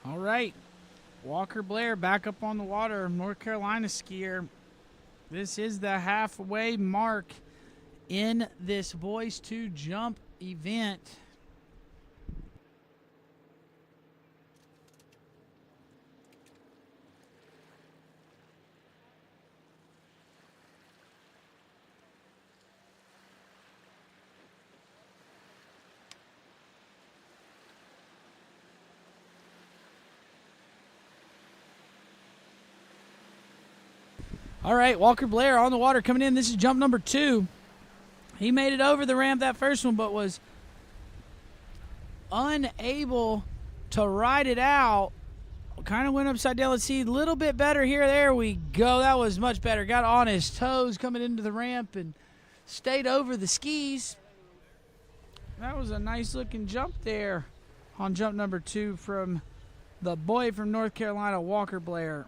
All right, Walker Blair back up on the water, North Carolina skier. This is the halfway mark in this boys 2 jump event. All right, Walker Blair on the water coming in. This is jump number 2. He made it over the ramp that first one, but was unable to ride it out. Kind of went upside down. Let's see, a little bit better here. There we go. That was much better. Got on his toes coming into the ramp and stayed over the skis. That was a nice looking jump there on jump number 2 from the boy from North Carolina, Walker Blair.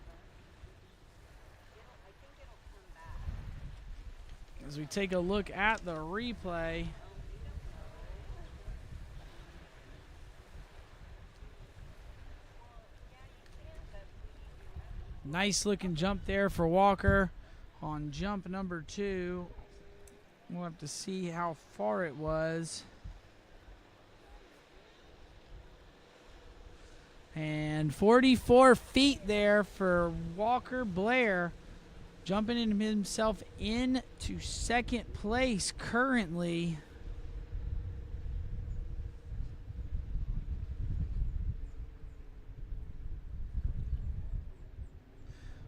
As we take a look at the replay, nice looking jump there for Walker on jump number 2. We'll have to see how far it was. And 44 feet there for Walker Blair, jumping himself into second place currently.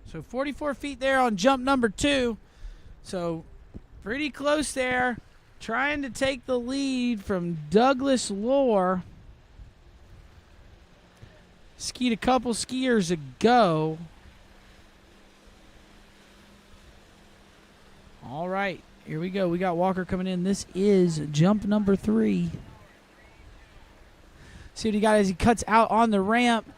So 44 feet there on jump number 2. So pretty close there. Trying to take the lead from Douglas Lohr. Skied a couple skiers ago. All right, here we go. We got Walker coming in. This is jump number 3. See what he got as he cuts out on the ramp.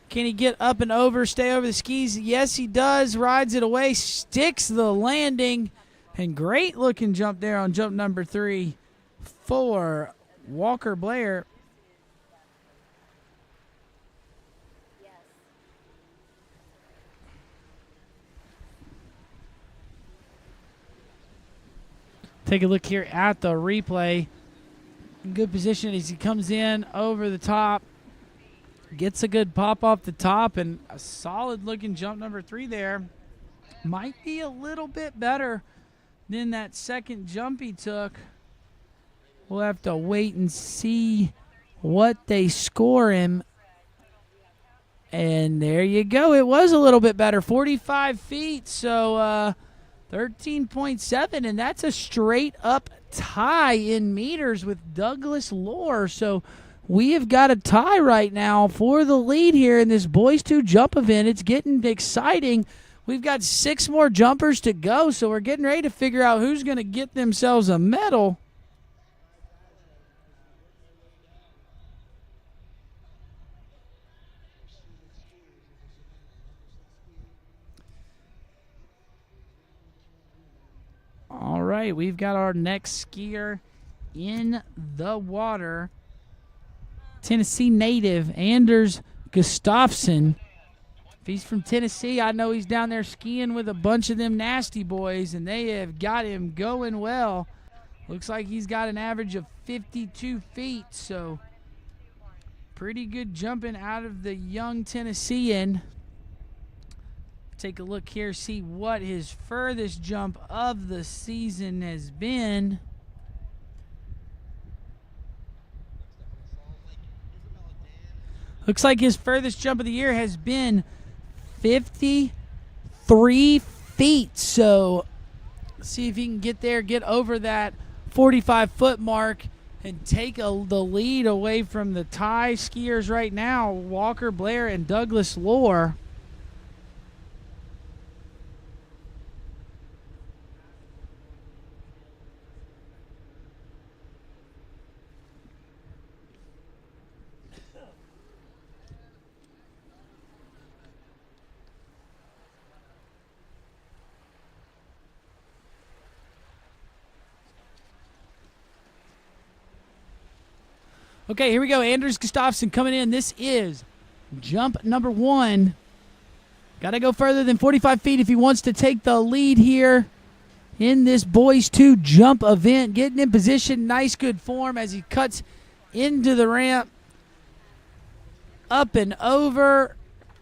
Can he get up and over, stay over the skis? Yes, he does. Rides it away, sticks the landing. And great looking jump there on jump number 3 for Walker Blair. Take a look here at the replay. In good position as he comes in over the top. Gets a good pop off the top and a solid looking jump number 3 there. Might be a little bit better than that second jump he took We'll have to wait and see what they score him. And there you go. It was a little bit better, 45 feet, so 13.7, and that's a straight-up tie in meters with Douglas Lohr. So we have got a tie right now for the lead here in this Boys 2 jump event. It's getting exciting. We've got 6 more jumpers to go, so we're getting ready to figure out who's going to get themselves a medal. All right, we've got our next skier in the water. Tennessee native Anders Gustafsson. If he's from Tennessee, I know he's down there skiing with a bunch of them nasty boys, and they have got him going well. Looks like he's got an average of 52 feet, so pretty good jumping out of the young Tennessean. Take a look here, see what his furthest jump of the season has been. Looks like his furthest jump of the year has been 53 feet. So let's see if he can get there, get over that 45-foot mark, and take the lead away from the tie skiers right now, Walker Blair and Douglas Lohr. Okay, here we go. Anders Gustafsson coming in. This is jump number 1. Got to go further than 45 feet if he wants to take the lead here in this Boys 2 jump event. Getting in position, nice good form as he cuts into the ramp. Up and over.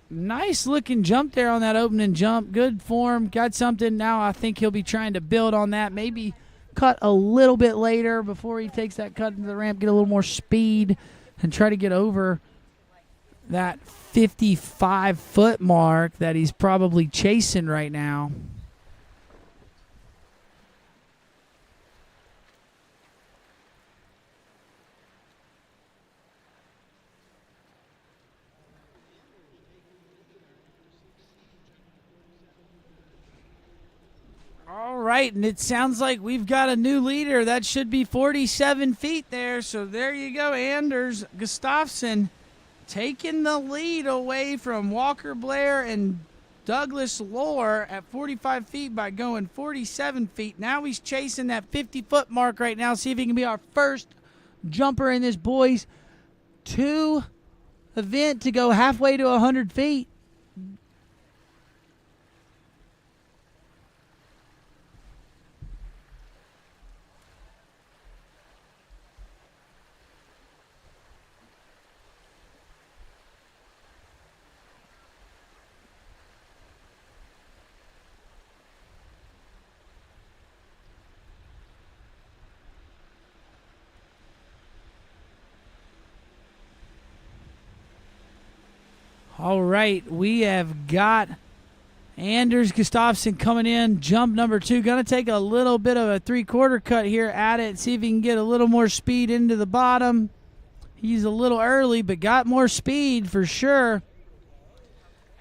Nice looking jump there on that opening jump. Good form. Got something. Now I think he'll be trying to build on that. Maybe cut a little bit later before he takes that cut into the ramp, get a little more speed, and try to get over that 55-foot mark that he's probably chasing right now. All right, and it sounds like we've got a new leader. That should be 47 feet there. So there you go, Anders Gustafsson taking the lead away from Walker Blair and Douglas Lohr at 45 feet by going 47 feet. Now he's chasing that 50-foot mark right now. See if he can be our first jumper in this Boys 2 event to go halfway to 100 feet. All right, we have got Anders Gustafsson coming in, jump number 2. Going to take a little bit of a 3/4 cut here at it, see if he can get a little more speed into the bottom. He's a little early, but got more speed for sure.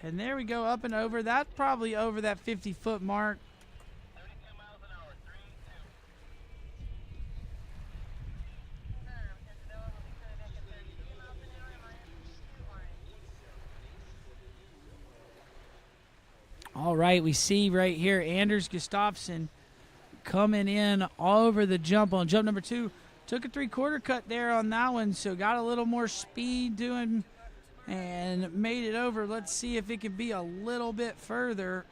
And there we go, up and over. That's probably over that 50-foot mark. All right, we see right here Anders Gustafsson coming in all over the jump on jump number 2. Took a 3/4 cut there on that one, so got a little more speed doing and made it over. Let's see if it can be a little bit further.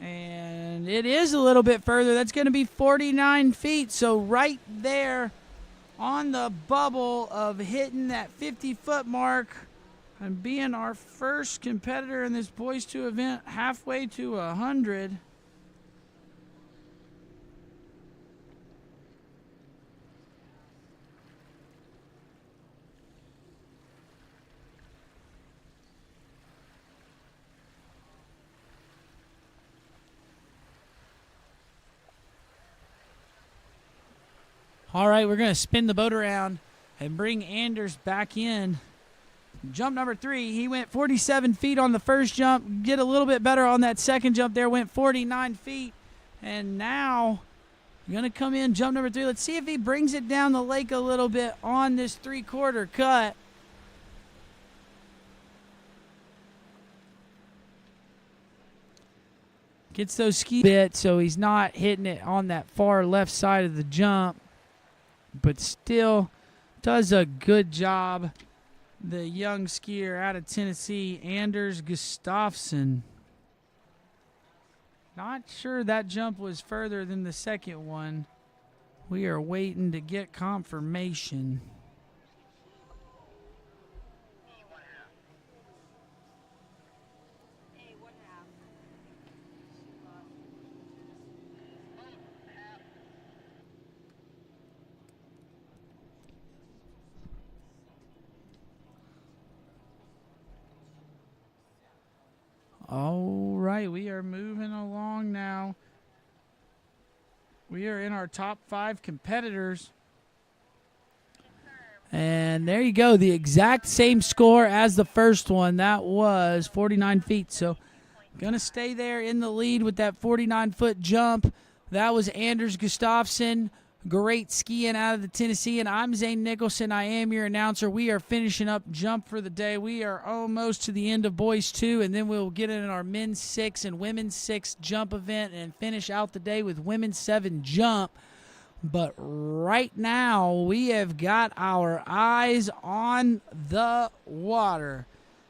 And it is a little bit further. That's going to be 49 feet, so right there on the bubble of hitting that 50-foot mark and being our first competitor in this Boys 2 event halfway to 100. All right, we're going to spin the boat around and bring Anders back in. Jump number 3, he went 47 feet on the first jump. Get a little bit better on that second jump there, went 49 feet. And now going to come in, jump number 3. Let's see if he brings it down the lake a little bit on this 3/4 cut. Gets those ski bit so he's not hitting it on that far left side of the jump, but still does a good job. The young skier out of Tennessee, Anders Gustafsson. Not sure that jump was further than the second one. We are waiting to get confirmation. All right, we are moving along now. We are in our top 5 competitors. And there you go, the exact same score as the first one. That was 49 feet. So going to stay there in the lead with that 49-foot jump. That was Anders Gustafsson. Great skiing out of the Tennessee. And I'm Zane Nicholson. I am your announcer. We are finishing up jump for the day. We are almost to the end of boys 2, and then we'll get in our men's 6 and women's 6 jump event and finish out the day with women's 7 jump. But right now, we have got our eyes on the water.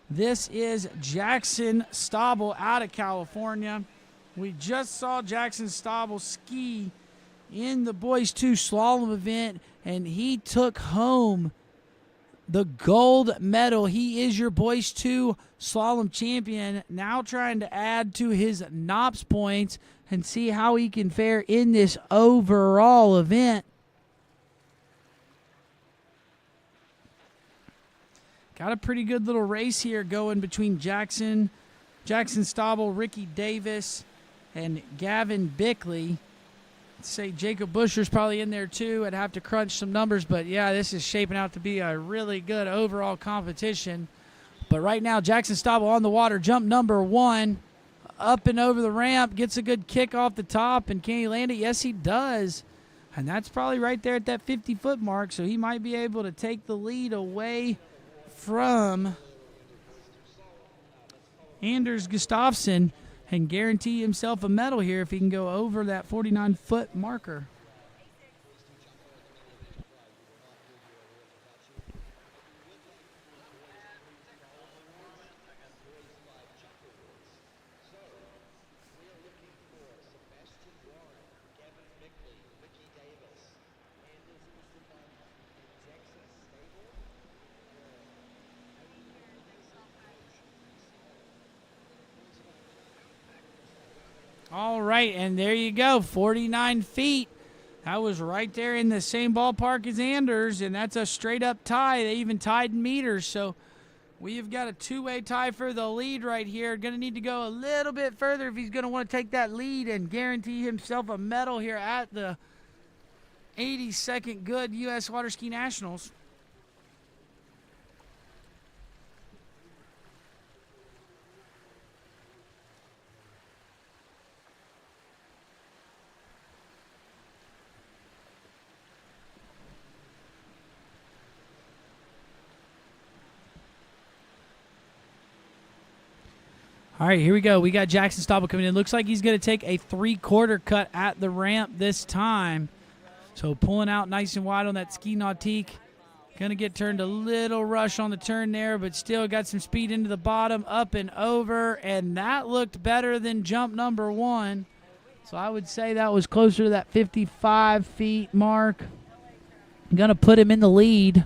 This is Jackson Stauble out of California. We just saw Jackson Stauble ski in the boys 2 slalom event, and he took home the gold medal. He is your boys 2 slalom champion, now trying to add to his NOPS points and see how he can fare in this overall event. Got a pretty good little race here going between Jackson Stauble, Ricky Davis, and Gavin Bickley. Say Jacob Buscher's probably in there too. I'd have to crunch some numbers, but yeah, this is shaping out to be a really good overall competition. But right now, Jackson Stauble on the water, jump number 1, up and over the ramp, gets a good kick off the top, and can he land it? Yes, he does. And that's probably right there at that 50-foot mark, so he might be able to take the lead away from Anders Gustafsson and guarantee himself a medal here if he can go over that 49-foot marker. All right, and there you go, 49 feet. That was right there in the same ballpark as Anders, and that's a straight-up tie. They even tied in meters, so we have got a 2-way tie for the lead right here. Going to need to go a little bit further if he's going to want to take that lead and guarantee himself a medal here at the 82nd Goode U.S. Water Ski Nationals. All right, here we go. We got Jackson Stauble coming in. Looks like he's going to take a 3/4 cut at the ramp this time. So pulling out nice and wide on that ski nautique. Going to get turned a little rush on the turn there, but still got some speed into the bottom, up and over, and that looked better than jump number 1. So I would say that was closer to that 55 feet mark. Going to put him in the lead.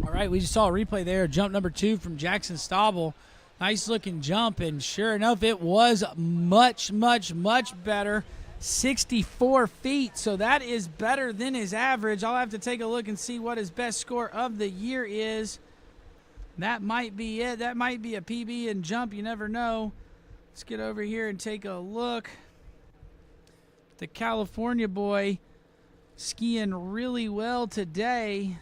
All right, we just saw a replay there. Jump number 2 from Jackson Stauble. Nice looking jump, and sure enough, it was much, much, much better. 64 feet, so that is better than his average. I'll have to take a look and see what his best score of the year is. That might be it. That might be a PB and jump. You never know. Let's get over here and take a look. The California boy skiing really well today.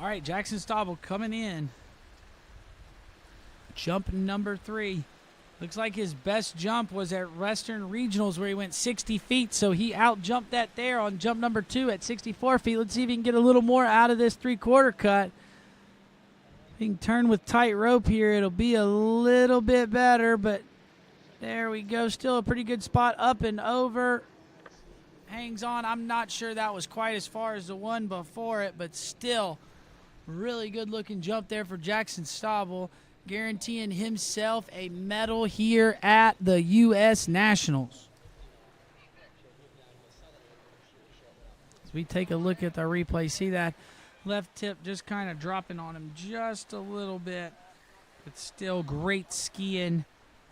All right, Jackson Stauble coming in. Jump number 3. Looks like his best jump was at Western Regionals where he went 60 feet, so he out-jumped that there on jump number 2 at 64 feet. Let's see if he can get a little more out of this 3/4 cut. If he can turn with tight rope here, it'll be a little bit better, but there we go. Still a pretty good spot, up and over. Hangs on. I'm not sure that was quite as far as the one before it, but still really good-looking jump there for Jackson Stauble, guaranteeing himself a medal here at the U.S. Nationals. As we take a look at the replay, see that left tip just kind of dropping on him just a little bit, but still great skiing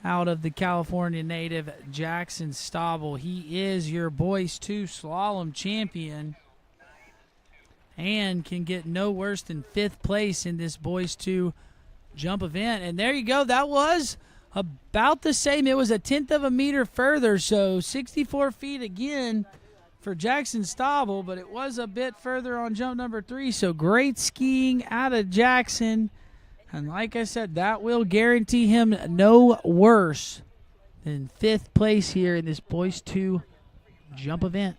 out of the California native Jackson Stauble. He is your Boys 2 slalom champion and can get no worse than 5th place in this Boys 2 jump event. And there you go. That was about the same. It was a 1/10 of a meter further, so 64 feet again for Jackson Stauble, but it was a bit further on jump number 3. So great skiing out of Jackson. And like I said, that will guarantee him no worse than 5th place here in this Boys 2 jump event.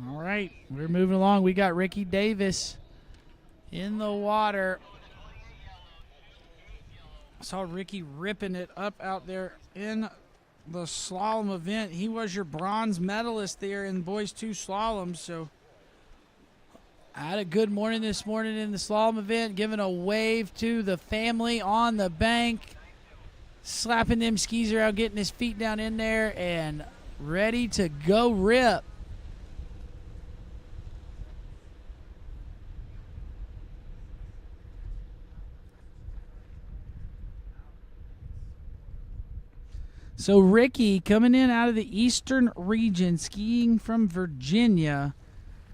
All right, we're moving along. We got Ricky Davis in the water. I saw Ricky ripping it up out there in the slalom event. He was your bronze medalist there in Boys 2 slalom, so I had a good morning this morning in the slalom event, giving a wave to the family on the bank, slapping them skis around, getting his feet down in there, and ready to go rip. So Ricky coming in out of the Eastern region, skiing from Virginia.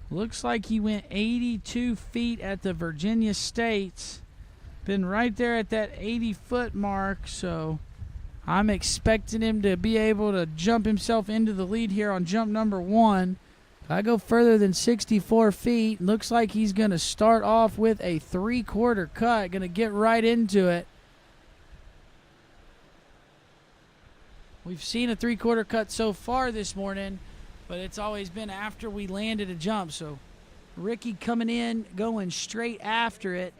Looks like he went 82 feet at the Virginia States. Been right there at that 80-foot mark, so I'm expecting him to be able to jump himself into the lead here on jump number 1. If I go further than 64 feet, looks like he's going to start off with a 3/4 cut. Going to get right into it. We've seen a 3/4 cut so far this morning, but it's always been after we landed a jump. So Ricky coming in, going straight after it.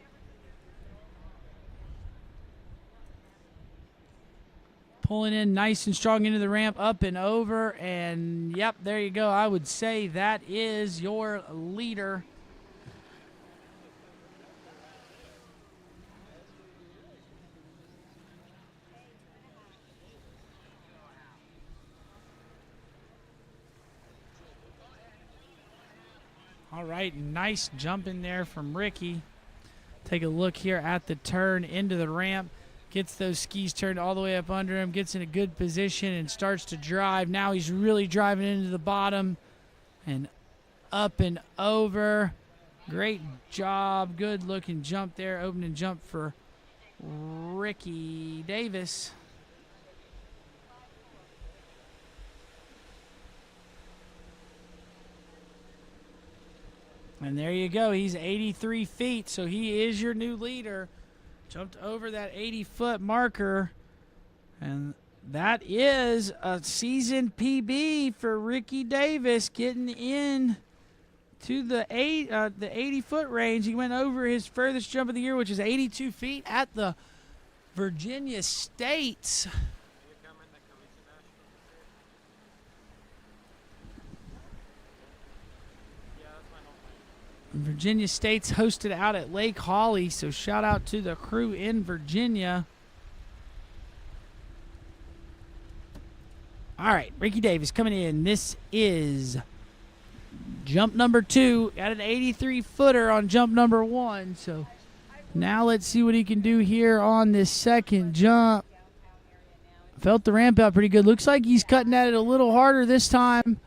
Pulling in nice and strong into the ramp, up and over, and yep, there you go. I would say that is your leader. All right, nice jump in there from Ricky. Take a look here at the turn into the ramp. Gets those skis turned all the way up under him, gets in a good position and starts to drive. Now he's really driving into the bottom and up and over. Great job. Good looking jump there. Opening jump for Ricky Davis. And there you go. He's 83 feet, so he is your new leader. Jumped over that 80-foot marker. And that is a season PB for Ricky Davis, getting in to the 80-foot range. He went over his furthest jump of the year, which is 82 feet at the Virginia States. Virginia State's hosted out at Lake Holly, so shout out to the crew in Virginia. All right, Ricky Davis coming in. This is jump number 2. Got an 83-footer on jump number 1. So now let's see what he can do here on this second jump. Felt the ramp out pretty good. Looks like he's cutting at it a little harder this time.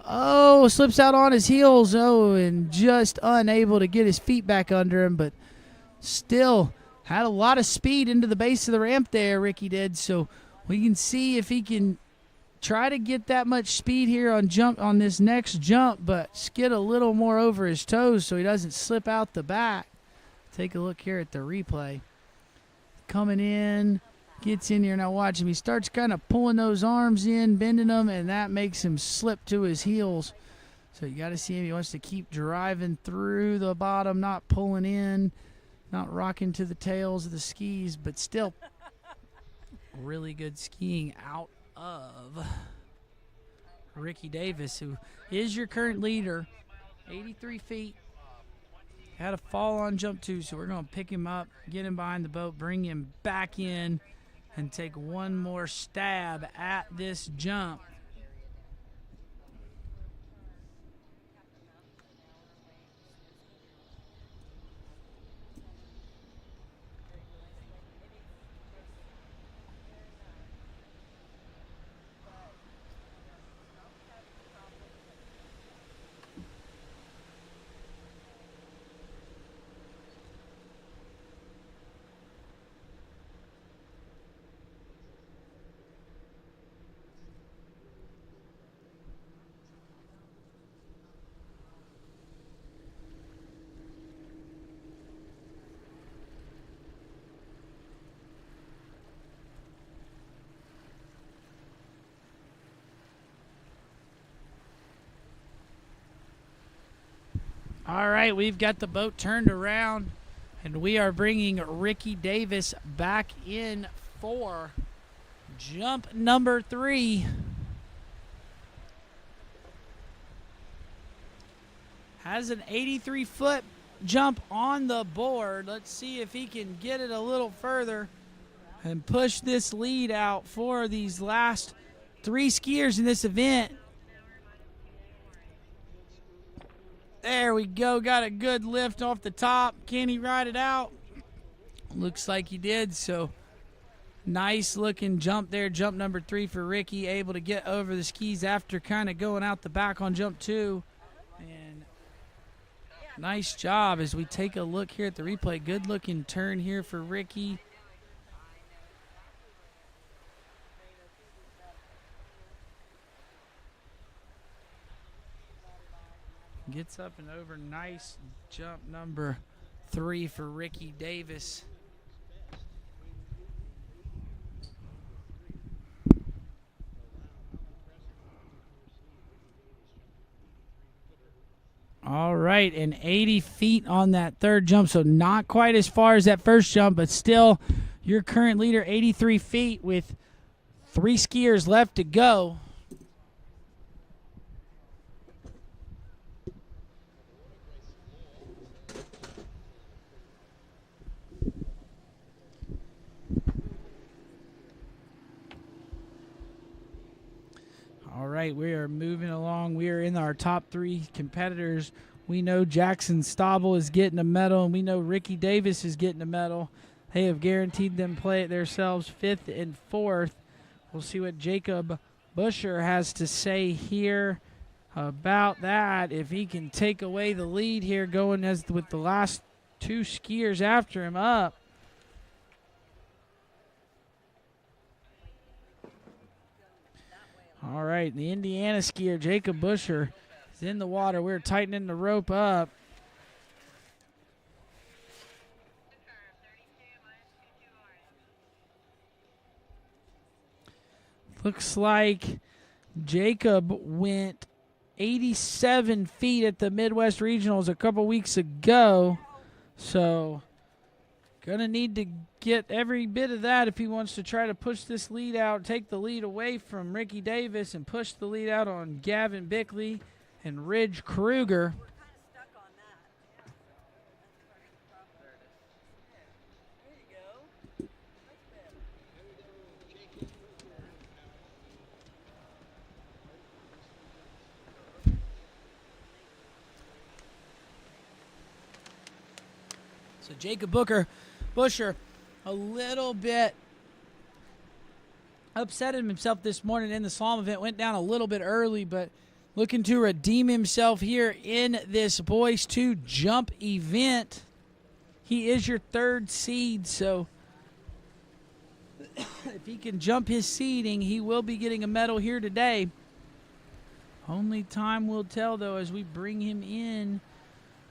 Oh, slips out on his heels. Oh, and just unable to get his feet back under him, but still had a lot of speed into the base of the ramp there, Ricky did. So we can see if he can try to get that much speed here on this next jump, but skid a little more over his toes so he doesn't slip out the back. Take a look here at the replay. Coming in, gets in here. Now watch him. He starts kind of pulling those arms in, bending them, and that makes him slip to his heels. So you got to see him. He wants to keep driving through the bottom, not pulling in, not rocking to the tails of the skis, but still really good skiing out of Ricky Davis, who is your current leader, 83 feet. Had a fall on jump 2, so we're going to pick him up, get him behind the boat, bring him back in, and take one more stab at this jump. All right, we've got the boat turned around, and we are bringing Ricky Davis back in for jump number 3. Has an 83-foot jump on the board. Let's see if he can get it a little further and push this lead out for these last 3 skiers in this event. There we go. Got a good lift off the top. Can he ride it out? Looks like he did. So nice looking jump there. Jump number 3 for Ricky. Able to get over the skis after kind of going out the back on jump 2. And nice job as we take a look here at the replay. Good looking turn here for Ricky. Gets up and over. Nice jump number 3 for Ricky Davis. All right, and 80 feet on that third jump, so not quite as far as that first jump, but still your current leader, 83 feet with 3 skiers left to go. All right, we are moving along. We are in our top 3 competitors. We know Jackson Stauble is getting a medal, and we know Ricky Davis is getting a medal. They have guaranteed them play it themselves 5th and 4th. We'll see what Jacob Busher has to say here about that. If he can take away the lead here going as with the last two skiers after him up. All right, the Indiana skier, Jacob Busher, is in the water. We're tightening the rope up. Looks like Jacob went 87 feet at the Midwest Regionals a couple weeks ago. So gonna need to get every bit of that if he wants to try to push this lead out, take the lead away from Ricky Davis and push the lead out on Gavin Bickley and Ridge Kruger. So Jacob Busher, a little bit upset at himself this morning in the slalom event. Went down a little bit early, but looking to redeem himself here in this boys 2 jump event. He is your third seed, so if he can jump his seeding, he will be getting a medal here today. Only time will tell, though, as we bring him in.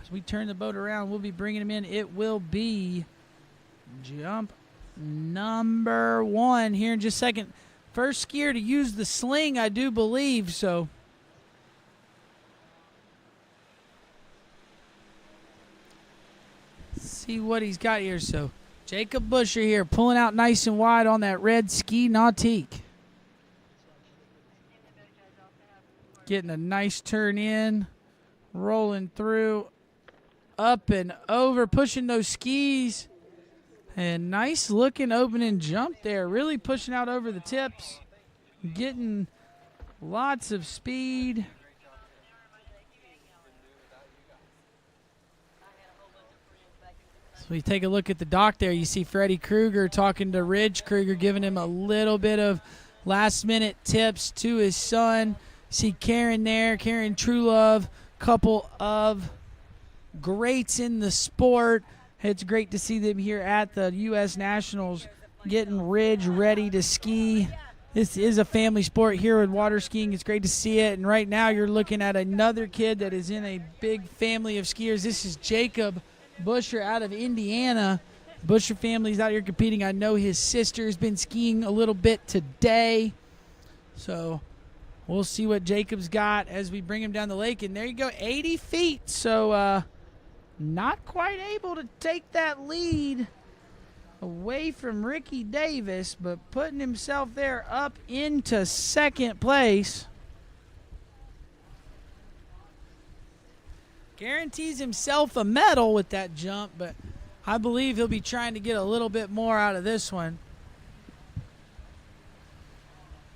As we turn the boat around, we'll be bringing him in. It will be jump number 1 here in just a second. First skier to use the sling, I do believe, so. Let's see what he's got here. So Jacob Busher here pulling out nice and wide on that red ski nautique. Getting a nice turn in, rolling through. Up and over, pushing those skis. And nice looking opening jump there. Really pushing out over the tips. Getting lots of speed. So we take a look at the dock there. You see Freddie Kruger talking to Ridge Kruger, giving him a little bit of last minute tips to his son. See Karen there, Karen Truelove, couple of greats in the sport. It's great to see them here at the U.S. Nationals getting Ridge ready to ski. This is a family sport here with water skiing. It's great to see it. And right now you're looking at another kid that is in a big family of skiers. This is Jacob Busher out of Indiana. Busher family's out here competing. I know his sister's been skiing a little bit today. So we'll see what Jacob's got as we bring him down the lake. And there you go, 80 feet. So not quite able to take that lead away from Ricky Davis, but putting himself there up into second place. Guarantees himself a medal with that jump, but I believe he'll be trying to get a little bit more out of this one.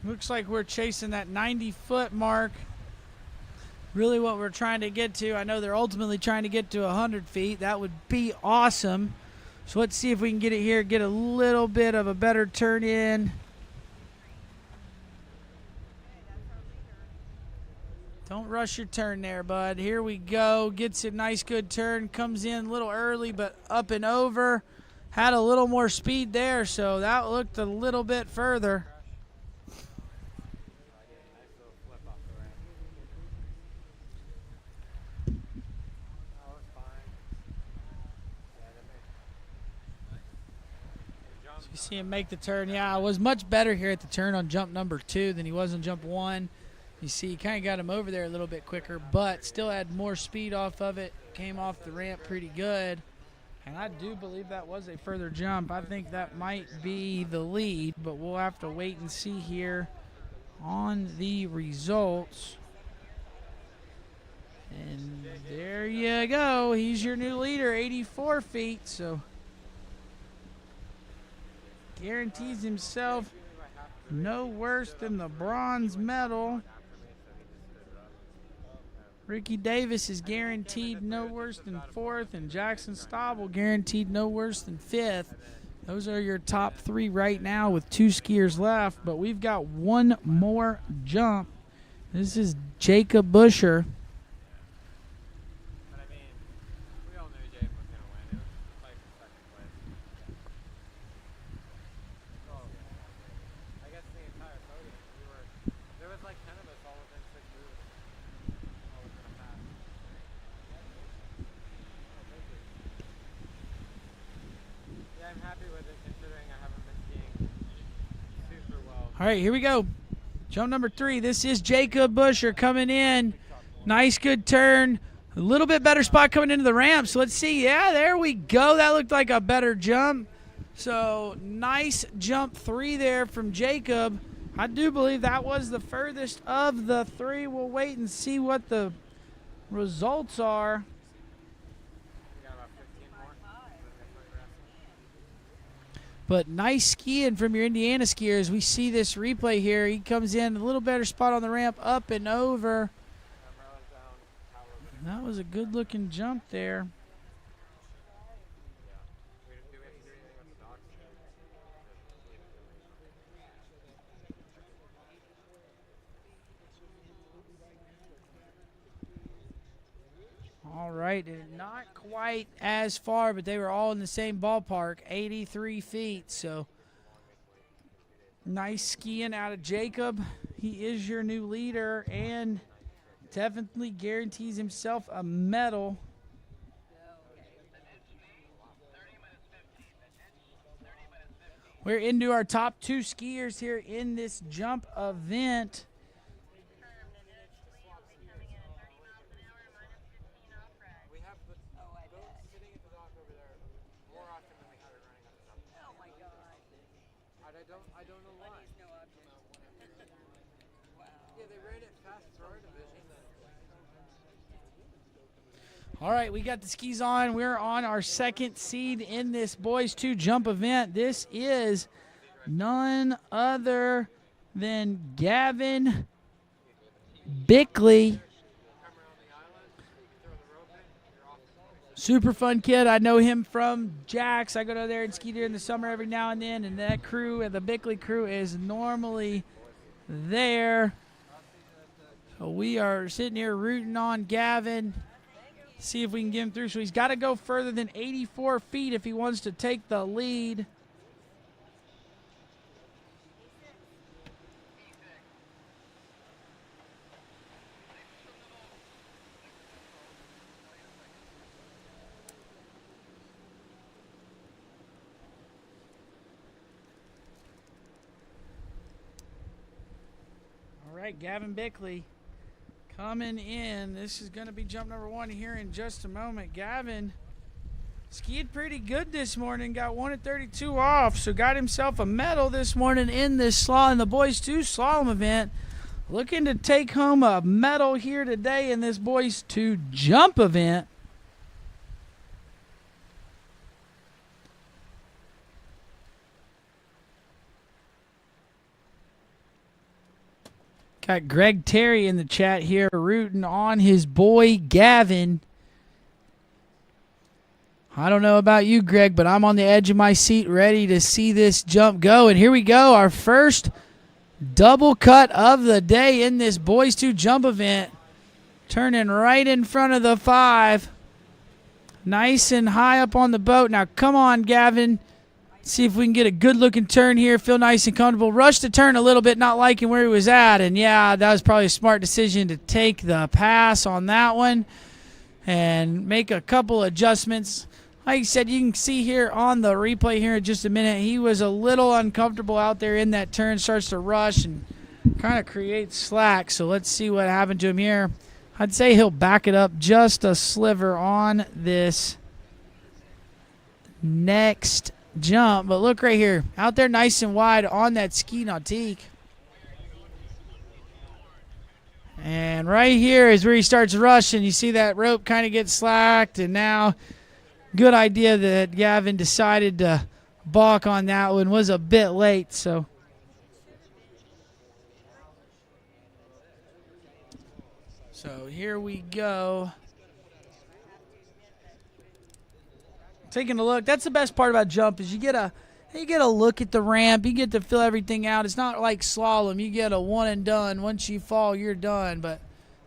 Looks like we're chasing that 90-foot mark. Really what we're trying to get to. I know they're ultimately trying to get to 100 feet. That would be awesome. So let's see if we can get it here, get a little bit of a better turn in. Don't rush your turn there, bud. Here we go. Gets a nice good turn. Comes in a little early, but up and over. Had a little more speed there, so that looked a little bit further. You see him make the turn. Yeah, I was much better here at the turn on jump number 2 than he was on jump 1. You see, he kind of got him over there a little bit quicker, but still had more speed off of it. Came off the ramp pretty good. And I do believe that was a further jump. I think that might be the lead, but we'll have to wait and see here on the results. And there you go. He's your new leader, 84 feet, so guarantees himself no worse than the bronze medal. Ricky Davis is guaranteed no worse than 4th, and Jackson Stauble guaranteed no worse than 5th. Those are your top 3 right now with 2 skiers left, but we've got one more jump This is Jacob Busher. But I mean, we all knew Jaden was going to win. It was like second place. So, I guess the entire podium, there was like 10 of us all within 6 moves. All within a pass. Yeah, I'm happy with it considering I haven't been skiing super well. All right, here we go. Jump number 3. This is Jacob Busher coming in. Nice, good turn. A little bit better spot coming into the ramp. So let's see. Yeah, there we go. That looked like a better jump. So nice jump 3 there from Jacob. I do believe that was the furthest of the 3. We'll wait and see what the results are. But nice skiing from your Indiana skiers. We see this replay here. He comes in a little better spot on the ramp, up and over. That was a good-looking jump there. All right, not quite as far, but they were all in the same ballpark, 83 feet. So nice skiing out of Jacob. He is your new leader and definitely guarantees himself a medal. We're into our top 2 skiers here in this jump event. I don't know why. Yeah, they ran it fast for our division. All right, we got the skis on. We're on our 2nd seed in this boys 2 jump event. This is none other than Gavin Bickley. Super fun kid. I know him from Jax. I go down there and ski during the summer every now and then, and that crew, the Bickley crew, is normally there. So we are sitting here rooting on Gavin. See if we can get him through. So he's got to go further than 84 feet if he wants to take the lead. All right, Gavin Bickley coming in. This is going to be jump number 1 here in just a moment. Gavin skied pretty good this morning. Got 1 at 32 off, so got himself a medal this morning in this in the boys 2 slalom event. Looking to take home a medal here today in this boys 2 jump event. Got Greg Terry in the chat here rooting on his boy Gavin. I don't know about you, Greg, but I'm on the edge of my seat ready to see this jump go. And here we go, our first double cut of the day in this boys 2 jump event. Turning right in front of the 5. Nice and high up on the boat. Now come on, Gavin. See if we can get a good-looking turn here. Feel nice and comfortable. Rush the turn a little bit, not liking where he was at. And, yeah, that was probably a smart decision to take the pass on that one and make a couple adjustments. Like I said, you can see here on the replay here in just a minute, he was a little uncomfortable out there in that turn, starts to rush and kind of creates slack. So let's see what happened to him here. I'd say he'll back it up just a sliver on this next jump, but look right here, out there nice and wide on that ski nautique. And right here is where he starts rushing. You see that rope kind of get slacked, and now good idea that Gavin decided to balk on that one. Was a bit late, so here we go. Taking a look, that's the best part about jump is you get You get a look at the ramp. You get to feel everything out. It's not like slalom. You get a one and done. Once you fall, you're done. But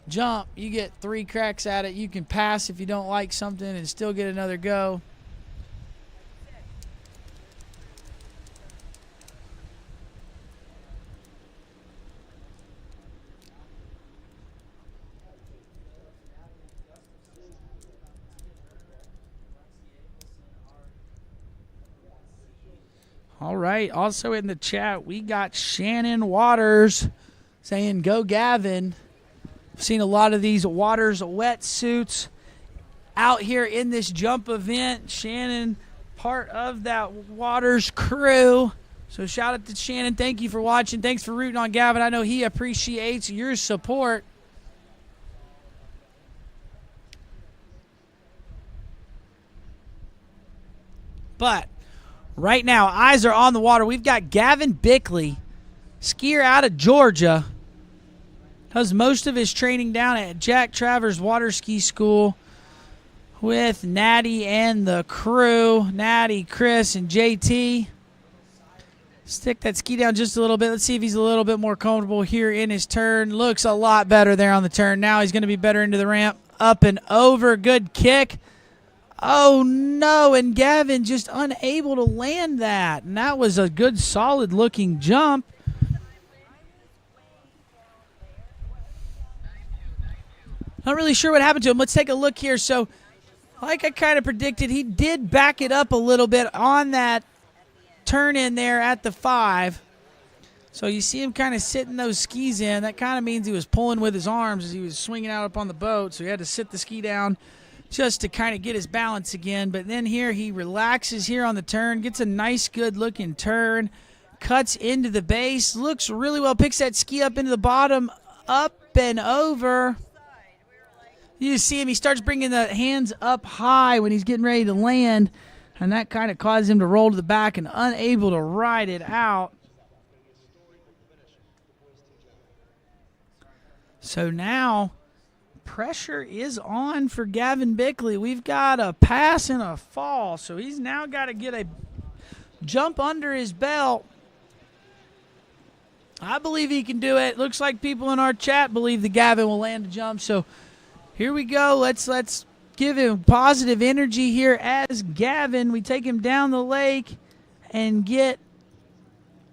jump, you get 3 cracks at it. You can pass if you don't like something and still get another go. All right. Also in the chat, we got Shannon Waters saying, "Go Gavin." I've seen a lot of these Waters wetsuits out here in this jump event. Shannon, part of that Waters crew. So shout out to Shannon. Thank you for watching. Thanks for rooting on Gavin. I know he appreciates your support. But right now, eyes are on the water. We've got Gavin Bickley, skier out of Georgia. Does most of his training down at Jack Travers Water Ski School with Natty and the crew. Natty, Chris, and JT. Stick that ski down just a little bit. Let's see if he's a little bit more comfortable here in his turn. Looks a lot better there on the turn. Now he's going to be better into the ramp. Up and over. Good kick. Oh, no, and Gavin just unable to land that. And that was a good, solid-looking jump. Not really sure what happened to him. Let's take a look here. So, like I kind of predicted, he did back it up a little bit on that turn in there at the 5. So you see him kind of sitting those skis in. That kind of means he was pulling with his arms as he was swinging out up on the boat. So he had to sit the ski down just to kind of get his balance again. But then here he relaxes here on the turn, gets a nice, good-looking turn, cuts into the base, looks really well, picks that ski up into the bottom, up and over. You see him, he starts bringing the hands up high when he's getting ready to land, and that kind of causes him to roll to the back and unable to ride it out. So now pressure is on for Gavin Bickley. We've got a pass and a fall, so he's now got to get a jump under his belt. I believe he can do it. Looks like people in our chat believe that Gavin will land a jump, so here we go. Let's give him positive energy here as Gavin. We take him down the lake and get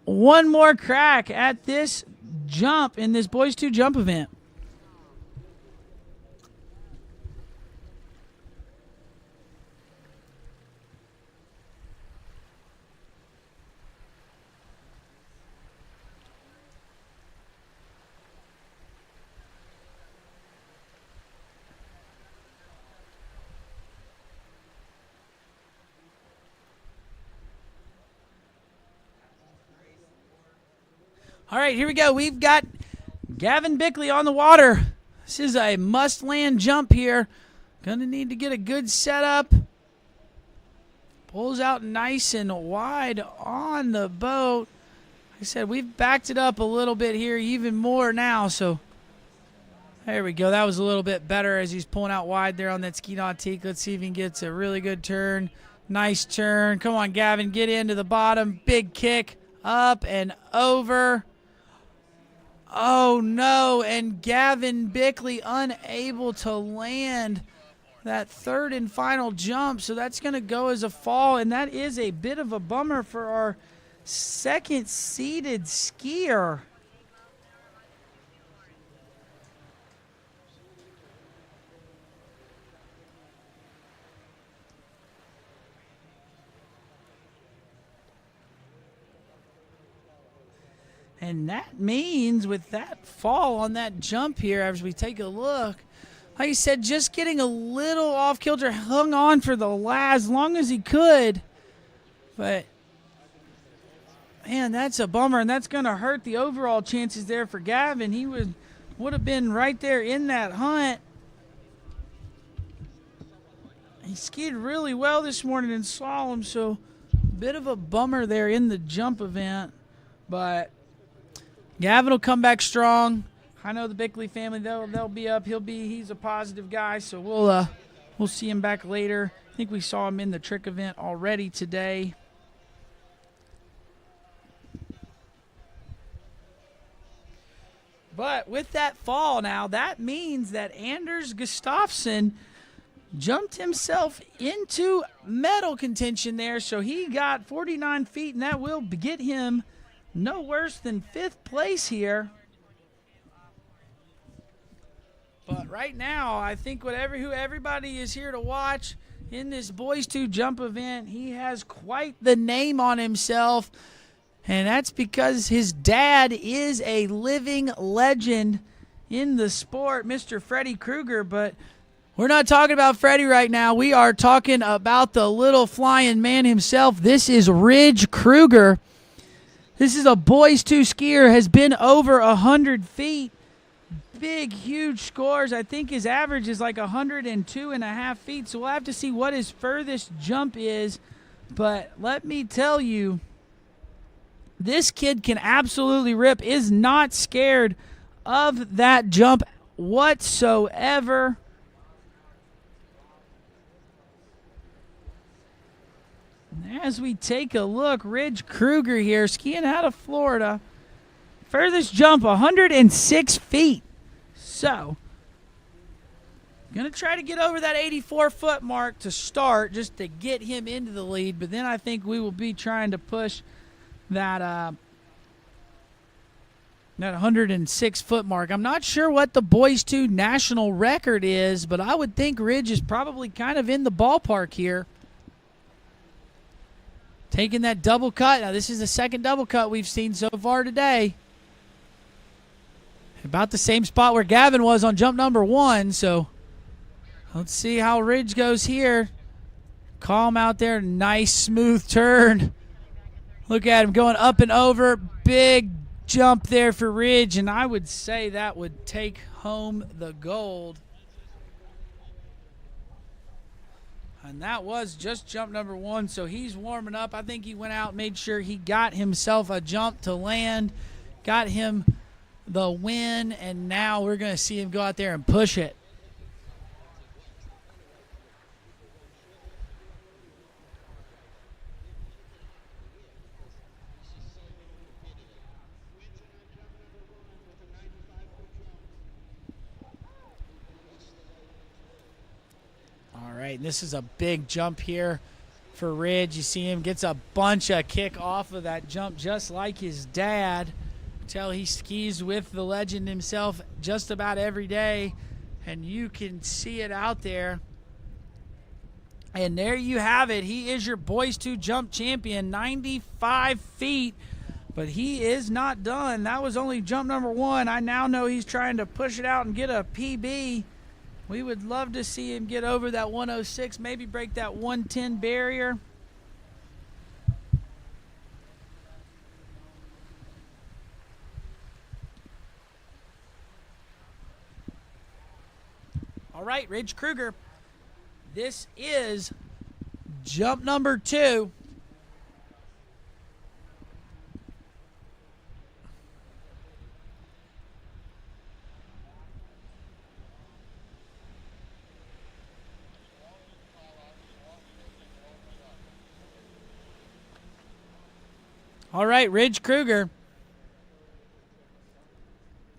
one more crack at this jump in this Boys 2 jump event. All right, here we go. We've got Gavin Bickley on the water. This is a must-land jump here. Going to need to get a good setup. Pulls out nice and wide on the boat. Like I said, we've backed it up a little bit here, even more now. So there we go. That was a little bit better as he's pulling out wide there on that ski nautique. Let's see if he gets a really good turn. Nice turn. Come on, Gavin. Get into the bottom. Big kick. Up and over. Oh, no, and Gavin Bickley unable to land that third and final jump, so that's going to go as a fall, and that is a bit of a bummer for our second-seeded skier. And that means with that fall on that jump here, as we take a look, like I said, just getting a little off kilter, hung on for the last, as long as he could. But, man, that's a bummer, and that's going to hurt the overall chances there for Gavin. He would have been right there in that hunt. He skied really well this morning in slalom, so a bit of a bummer there in the jump event. But Gavin will come back strong. I know the Bickley family, they'll be up. He's a positive guy, so we'll see him back later. I think we saw him in the trick event already today. But with that fall now, that means that Anders Gustafsson jumped himself into medal contention there. So he got 49 feet, and that will get him no worse than 5th place here. But right now, I think who everybody is here to watch in this Boys 2 Jump event, he has quite the name on himself. And that's because his dad is a living legend in the sport, Mr. Freddie Krueger. But we're not talking about Freddie right now. We are talking about the little flying man himself. This is Ridge Krueger. This is a Boys 2 skier, has been over 100 feet. Big, huge scores. I think his average is like 102.5 feet. So we'll have to see what his furthest jump is. But let me tell you, this kid can absolutely rip, is not scared of that jump whatsoever. And as we take a look, Ridge Krueger here, skiing out of Florida. Furthest jump, 106 feet. So, going to try to get over that 84-foot mark to start, just to get him into the lead. But then I think we will be trying to push that 106-foot mark. I'm not sure what the Boys 2 national record is, but I would think Ridge is probably kind of in the ballpark here. Taking that double cut. Now, this is the second double cut we've seen so far today. About the same spot where Gavin was on jump number 1, so let's see how Ridge goes here. Calm out there. Nice, smooth turn. Look at him going up and over. Big jump there for Ridge, and I would say that would take home the gold. And that was just jump number 1, so he's warming up. I think he went out, made sure he got himself a jump to land, got him the win, and now we're going to see him go out there and push it. All right, and this is a big jump here for Ridge. You see him gets a bunch of kick off of that jump just like his dad. Tell he skis with the legend himself just about every day, and you can see it out there. And there you have it. He is your Boys 2 jump champion, 95 feet, but he is not done. That was only jump number 1. I now know he's trying to push it out and get a PB. We would love to see him get over that 106, maybe break that 110 barrier. All right, Ridge Krueger, this is jump number 2. All right, Ridge Krueger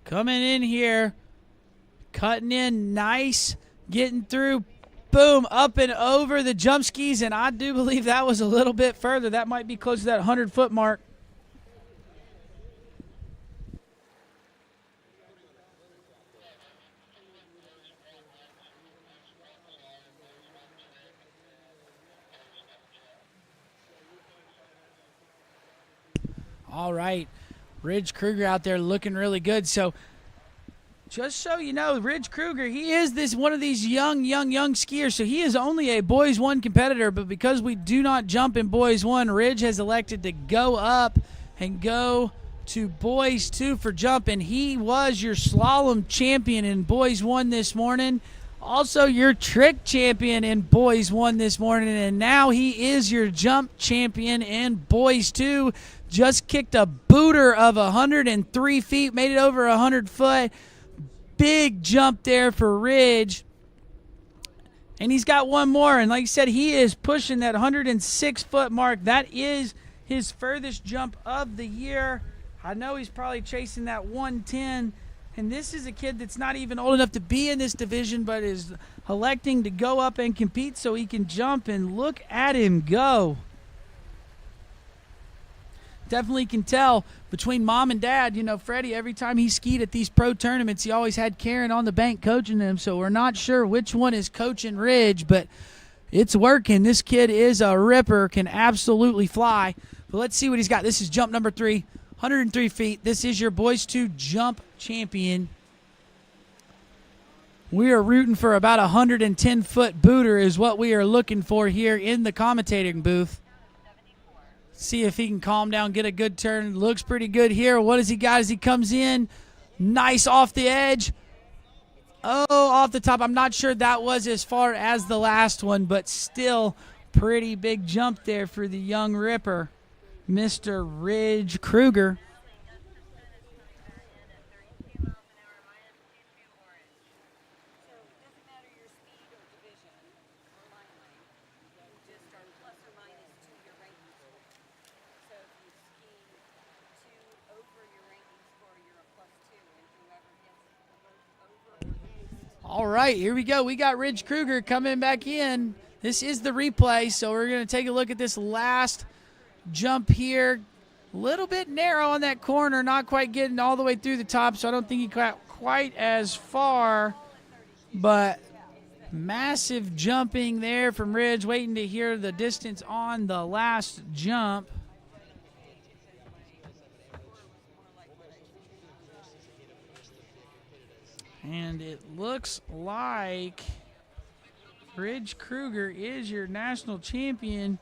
coming in here, cutting in nice, getting through, boom, up and over the jump skis, and I do believe that was a little bit further. That might be close to that 100-foot mark. All right, Ridge Krueger out there looking really good. So just so you know, Ridge Krueger, he is one of these young skiers. So he is only a Boys 1 competitor, but because we do not jump in Boys 1, Ridge has elected to go up and go to Boys 2 for jump, and he was your slalom champion in Boys 1 this morning. Also your trick champion in Boys 1 this morning, and now he is your jump champion in Boys 2. Just kicked a booter of 103 feet, made it over 100 foot. Big jump there for Ridge. And he's got one more, and like I said, he is pushing that 106-foot mark. That is his furthest jump of the year. I know he's probably chasing that 110, And this is a kid that's not even old enough to be in this division, but is electing to go up and compete so he can jump, and look at him go. Definitely can tell between mom and dad. You know, Freddie, every time he skied at these pro tournaments, he always had Karen on the bank coaching him, so we're not sure which one is coaching Ridge, but it's working. This kid is a ripper, can absolutely fly. But let's see what he's got. This is jump number 3, 103 feet. This is your Boys 2 jump champion. We are rooting for about a 110-foot booter is what we are looking for here in the commentating booth. See if he can calm down, get a good turn. Looks pretty good here. What does he got as he comes in? Nice off the edge. Oh, off the top. I'm not sure that was as far as the last one, but still pretty big jump there for the young ripper, Mr. Ridge Kruger. All right, here we go. We got Ridge Kruger coming back in. This is the replay, so we're going to take a look at this last jump here. A little bit narrow on that corner, not quite getting all the way through the top, so I don't think he got quite as far. But massive jumping there from Ridge, waiting to hear the distance on the last jump. And it looks like Ridge Kruger is your national champion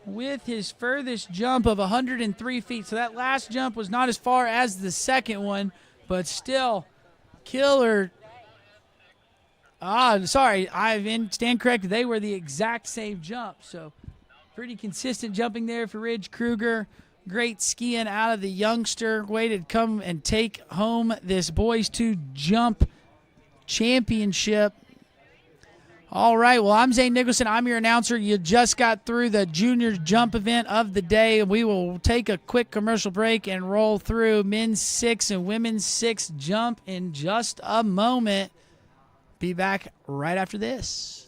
with his furthest jump of 103 feet. So that last jump was not as far as the second one, but still killer. Sorry, I stand corrected. They were the exact same jump. So pretty consistent jumping there for Ridge Kruger. Great skiing out of the youngster. Way to come and take home this Boys 2 jump championship. All right, well, I'm Zane Nicholson. I'm your announcer. You just got through the junior jump event of the day. We will take a quick commercial break and roll through men's 6 and women's 6 jump in just a moment. Be back right after this.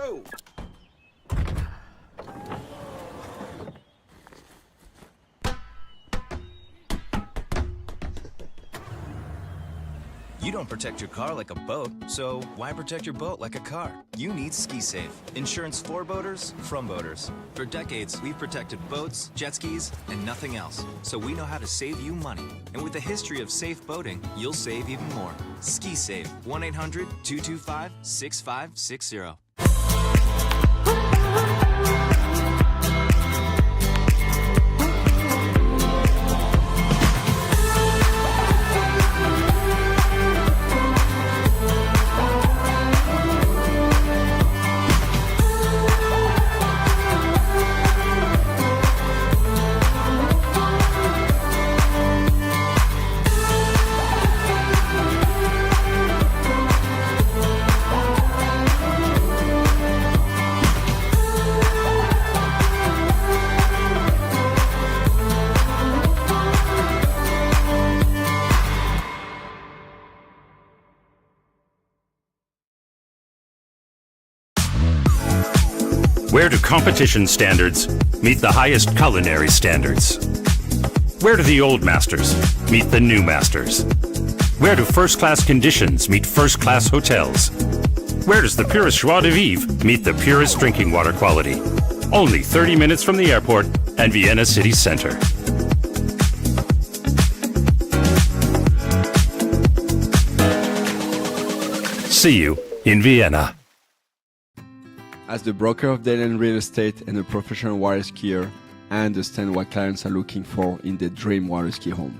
go! You don't protect your car like a boat, so why protect your boat like a car? You need Ski Safe. Insurance for boaters, from boaters. For decades, we've protected boats, jet skis, and nothing else. So we know how to save you money. And with a history of safe boating, you'll save even more. Ski Safe. 1-800-225-6560. Where do competition standards meet the highest culinary standards? Where do the old masters meet the new masters? Where do first-class conditions meet first-class hotels? Where does the purest joie de vivre meet the purest drinking water quality? Only 30 minutes from the airport and Vienna city center. See you in Vienna. As the broker of Dayland Real Estate and a professional water skier, I understand what clients are looking for in their dream water ski home.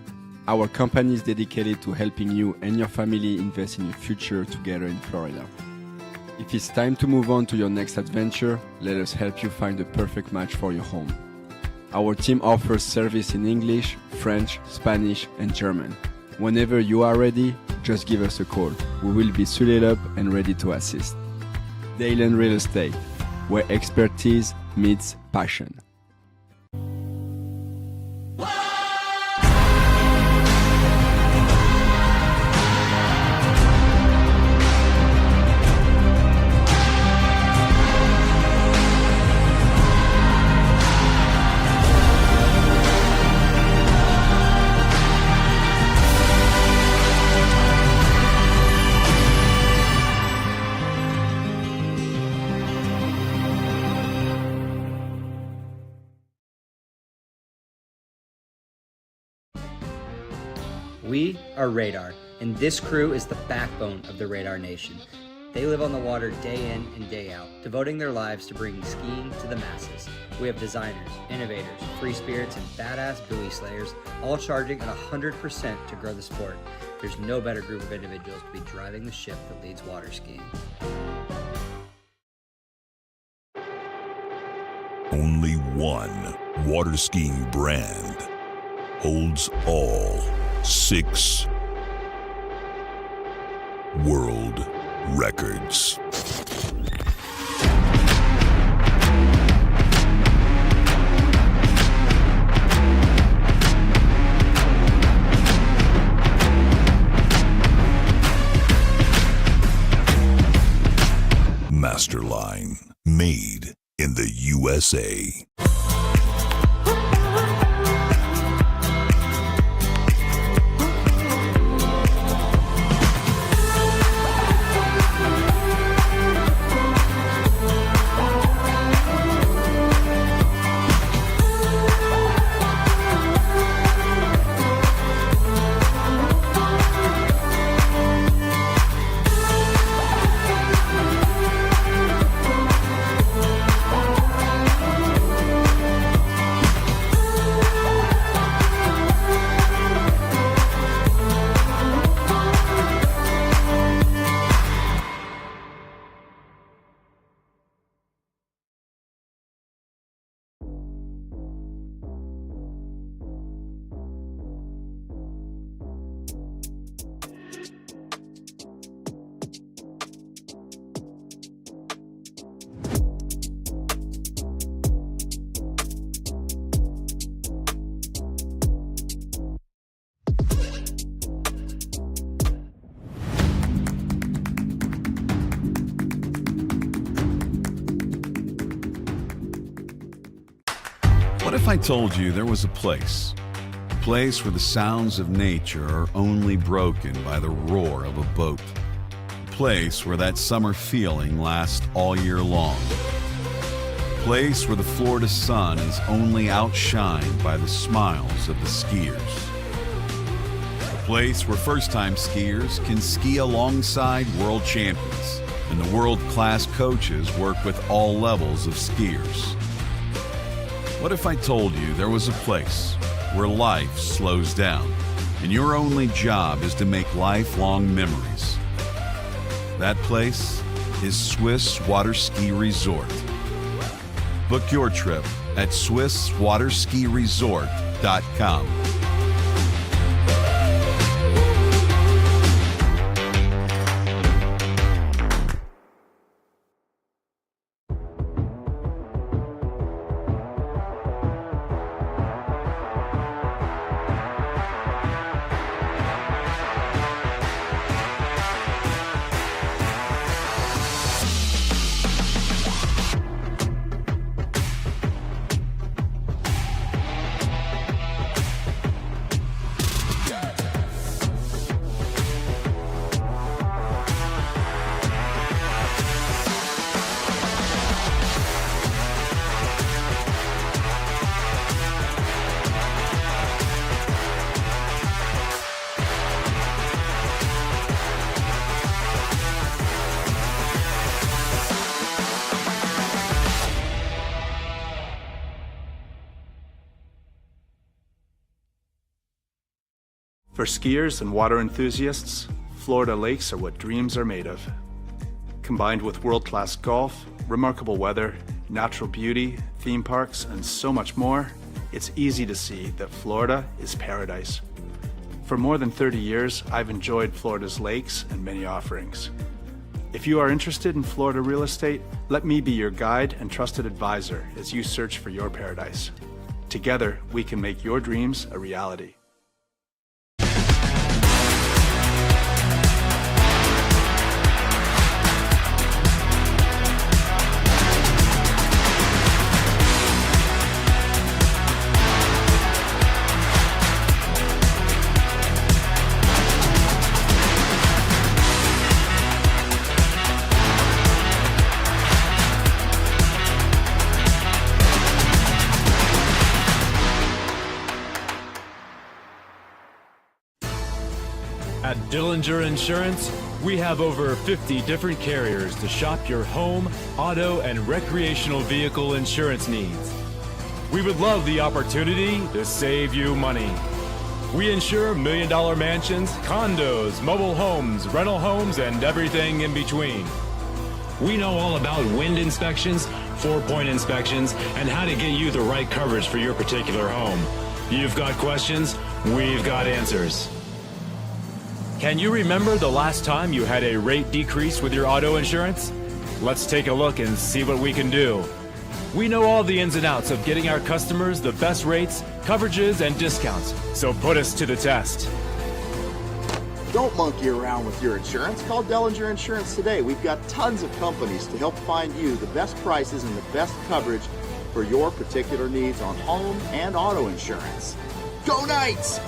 Our company is dedicated to helping you and your family invest in your future together in Florida. If it's time to move on to your next adventure, let us help you find the perfect match for your home. Our team offers service in English, French, Spanish, and German. Whenever you are ready, just give us a call. We will be suited up and ready to assist. Dayland Real Estate, where expertise meets passion. We are Radar, and this crew is the backbone of the Radar Nation. They live on the water day in and day out, devoting their lives to bringing skiing to the masses. We have designers, innovators, free spirits, and badass buoy slayers, all charging at 100% to grow the sport. There's no better group of individuals to be driving the ship that leads water skiing. Only one water skiing brand holds all 6 world records. Masterline, made in the USA. What if I told you there was a place where the sounds of nature are only broken by the roar of a boat? A place where that summer feeling lasts all year long. A place where the Florida sun is only outshined by the smiles of the skiers. A place where first-time skiers can ski alongside world champions, and the world-class coaches work with all levels of skiers. What if I told you there was a place where life slows down and your only job is to make lifelong memories? That place is Swiss Water Ski Resort. Book your trip at SwissWaterSkiResort.com. For skiers and water enthusiasts, Florida lakes are what dreams are made of. Combined with world-class golf, remarkable weather, natural beauty, theme parks, and so much more, it's easy to see that Florida is paradise. For more than 30 years, I've enjoyed Florida's lakes and many offerings. If you are interested in Florida real estate, let me be your guide and trusted advisor as you search for your paradise. Together, we can make your dreams a reality. At Dillinger Insurance, we have over 50 different carriers to shop your home, auto, and recreational vehicle insurance needs. We would love the opportunity to save you money. We insure $1 million mansions, condos, mobile homes, rental homes, and everything in between. We know all about wind inspections, 4-point inspections, and how to get you the right coverage for your particular home. You've got questions, we've got answers. Can you remember the last time you had a rate decrease with your auto insurance? Let's take a look and see what we can do. We know all the ins and outs of getting our customers the best rates, coverages, and discounts, so put us to the test. Don't monkey around with your insurance. Call Dillinger Insurance today. We've got tons of companies to help find you the best prices and the best coverage for your particular needs on home and auto insurance. Go Knights!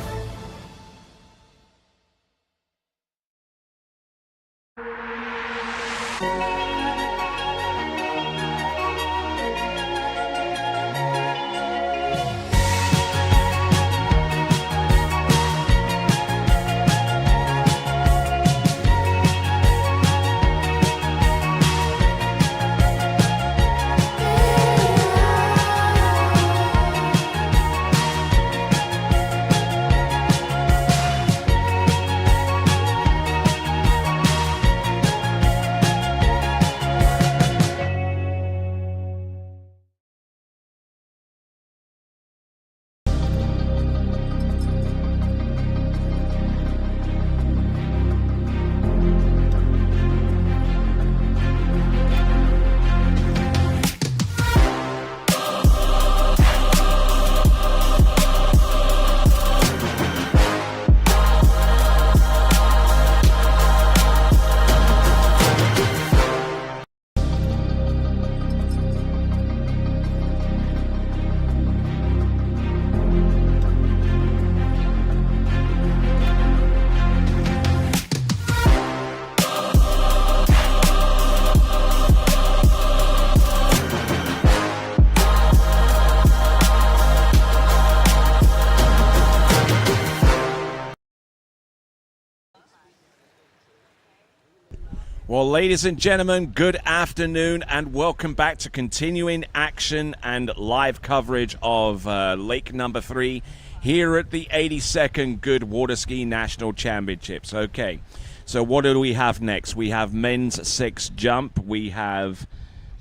Well, ladies and gentlemen, good afternoon and welcome back to continuing action and live coverage of Lake number 3 here at the 82nd Goode Water Ski National Championships. Okay, so what do we have next? We have men's 6 jump. We have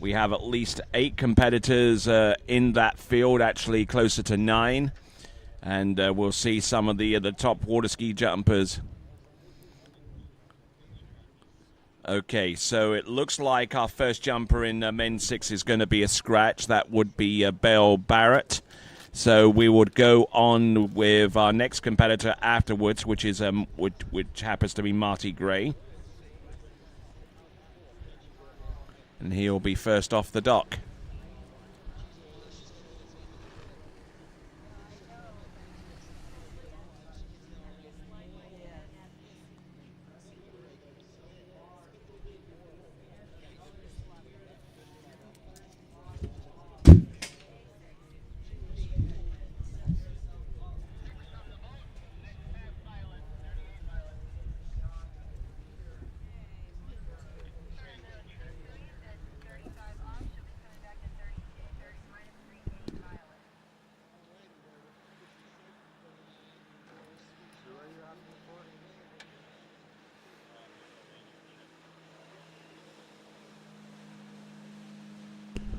at least 8 competitors in that field, actually closer to 9. And we'll see some of the top water ski jumpers. Okay, so it looks like our first jumper in men's 6 is going to be a scratch. That would be Bill Barrett. So we would go on with our next competitor afterwards, which is which happens to be Marty Gray. And he'll be first off the dock.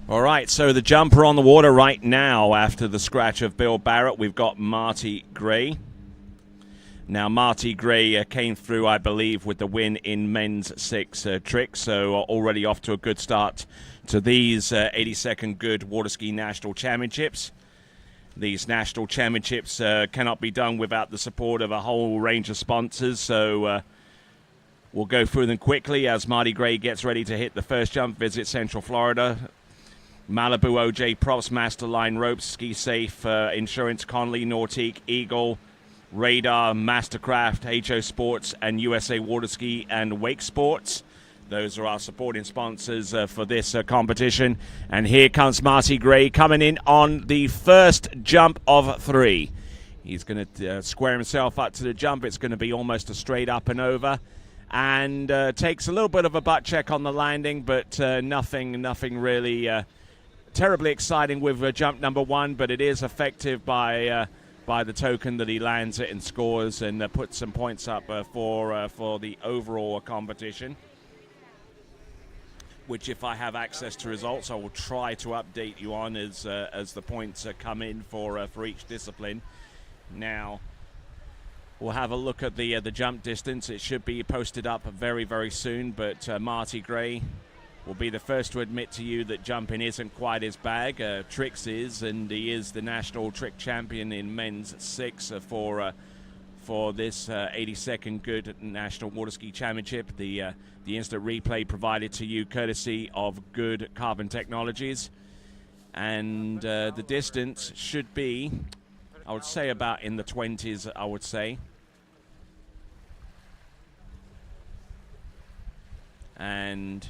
All right, so the jumper on the water right now after the scratch of Bill Barrett, we've got Marty Gray. Now, Marty Gray came through, I believe, with the win in men's 6 tricks, so already off to a good start to these 82nd Goode Water Ski National Championships. These national championships cannot be done without the support of a whole range of sponsors, so we'll go through them quickly as Marty Gray gets ready to hit the first jump. Visit Central Florida. Malibu OJ Props, Masterline Ropes, Ski Safe, Insurance, Conley, Nautique, Eagle, Radar, Mastercraft, HO Sports, and USA Water Ski and Wake Sports. Those are our supporting sponsors for this competition. And here comes Marty Gray coming in on the first jump of 3. He's going to square himself up to the jump. It's going to be almost a straight up and over. And takes a little bit of a butt check on the landing, but nothing really terribly exciting with jump number 1, but it is effective by the token that he lands it and scores and puts some points up for the overall competition. Which, if I have access to results, I will try to update you on as the points come in for each discipline. Now, we'll have a look at the jump distance. It should be posted up very, very soon, but Marty Gray will be the first to admit to you that jumping isn't quite his bag. Tricks is, and he is the national trick champion in men's 6 for this 82nd Goode National Water Ski Championship. The instant replay provided to you courtesy of Goode Carbon Technologies. And the distance should be, I would say, about in the 20s, I would say. And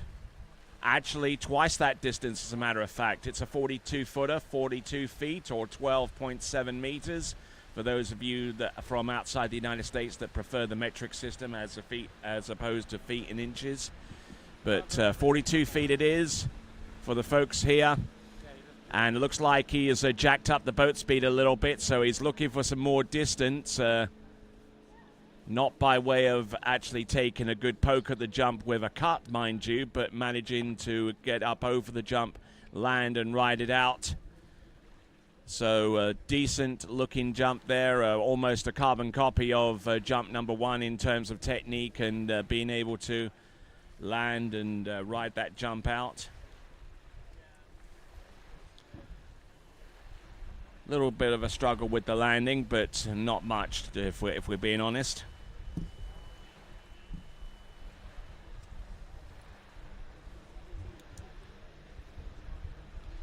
actually twice that distance, as a matter of fact. It's a 42-footer, 42 feet or 12.7 meters. For those of you that are from outside the United States that prefer the metric system as opposed to feet and inches. But 42 feet it is for the folks here. And it looks like he has jacked up the boat speed a little bit, so he's looking for some more distance. Not by way of actually taking a good poke at the jump with a cut, mind you, but managing to get up over the jump, land and ride it out. So a decent looking jump there, almost a carbon copy of jump number 1 in terms of technique and being able to land and ride that jump out. A little bit of a struggle with the landing, but not much if we're being honest.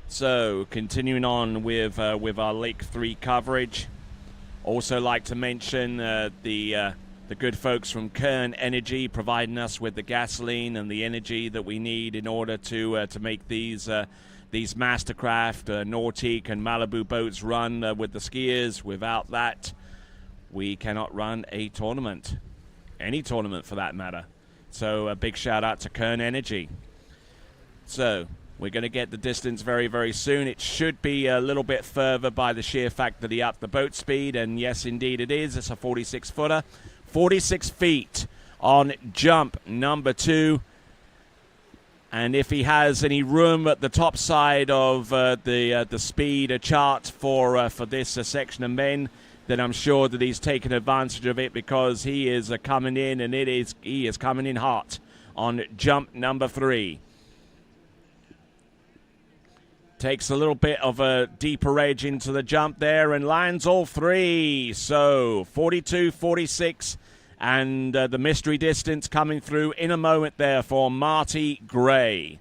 So, continuing on with our Lake 3 coverage. Also like to mention the good folks from Kern Energy providing us with the gasoline and the energy that we need in order to make these Mastercraft, Nautique and Malibu boats run with the skiers. Without that, we cannot run a tournament. Any tournament for that matter. So a big shout out to Kern Energy. So we're going to get the distance very, very soon. It should be a little bit further by the sheer fact that he upped the boat speed. And yes, indeed it is. It's a 46-footer. 46 feet on jump number 2. And if he has any room at the top side of the speed chart for this section of men, then I'm sure that he's taken advantage of it, because he is coming in, and he is coming in hot on jump number 3. Takes a little bit of a deeper edge into the jump there and lands all 3. So 42, 46, and the mystery distance coming through in a moment there for Marty Gray.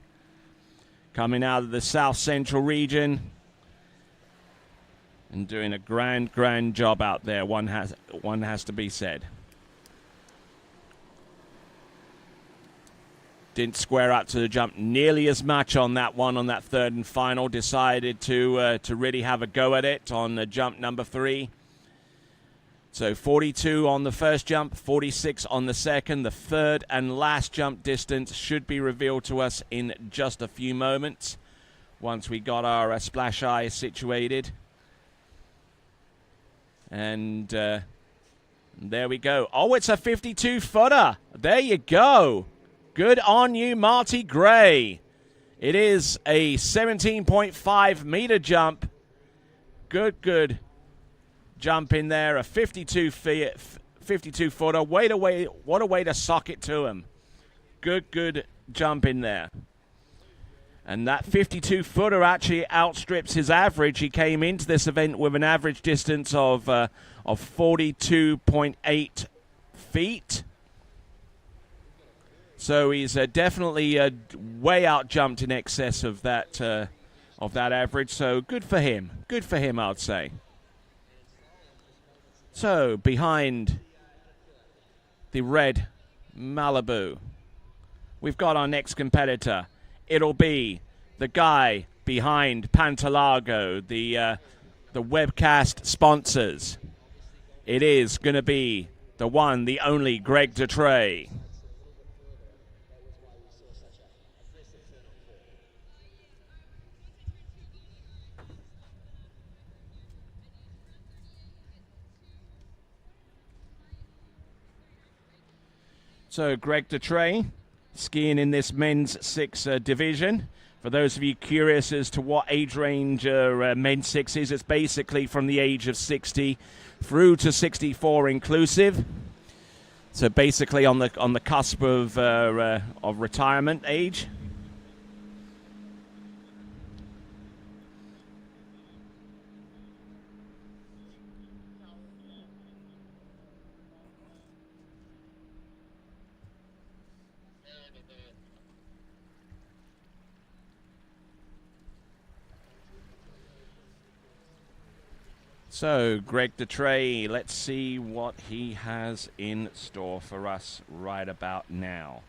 Coming out of the South Central region and doing a grand job out there. One has to be said. Didn't square up to the jump nearly as much on that one, on that third and final. Decided to really have a go at it on the jump number 3. So 42 on the first jump, 46 on the second. The third and last jump distance should be revealed to us in just a few moments, once we got our splash eye situated. And there we go. Oh, it's a 52-footer. There you go. Good on you, Marty Gray. It is a 17.5 meter jump. Good jump in there. A 52-footer. What a way to sock it to him. Good jump in there. And that 52-footer actually outstrips his average. He came into this event with an average distance of 42.8 feet. So he's definitely way out jumped in excess of that average. So good for him. Good for him, I'd say. So behind the red Malibu, we've got our next competitor. It'll be the guy behind Pantalago, the webcast sponsors. It is going to be the one, the only Greg Detrey. So Greg Detrey, skiing in this men's 6 division. For those of you curious as to what age range men's 6 is, it's basically from the age of 60 through to 64 inclusive. So basically on the cusp of retirement age. So, Greg Detrey, let's see what he has in store for us right about now.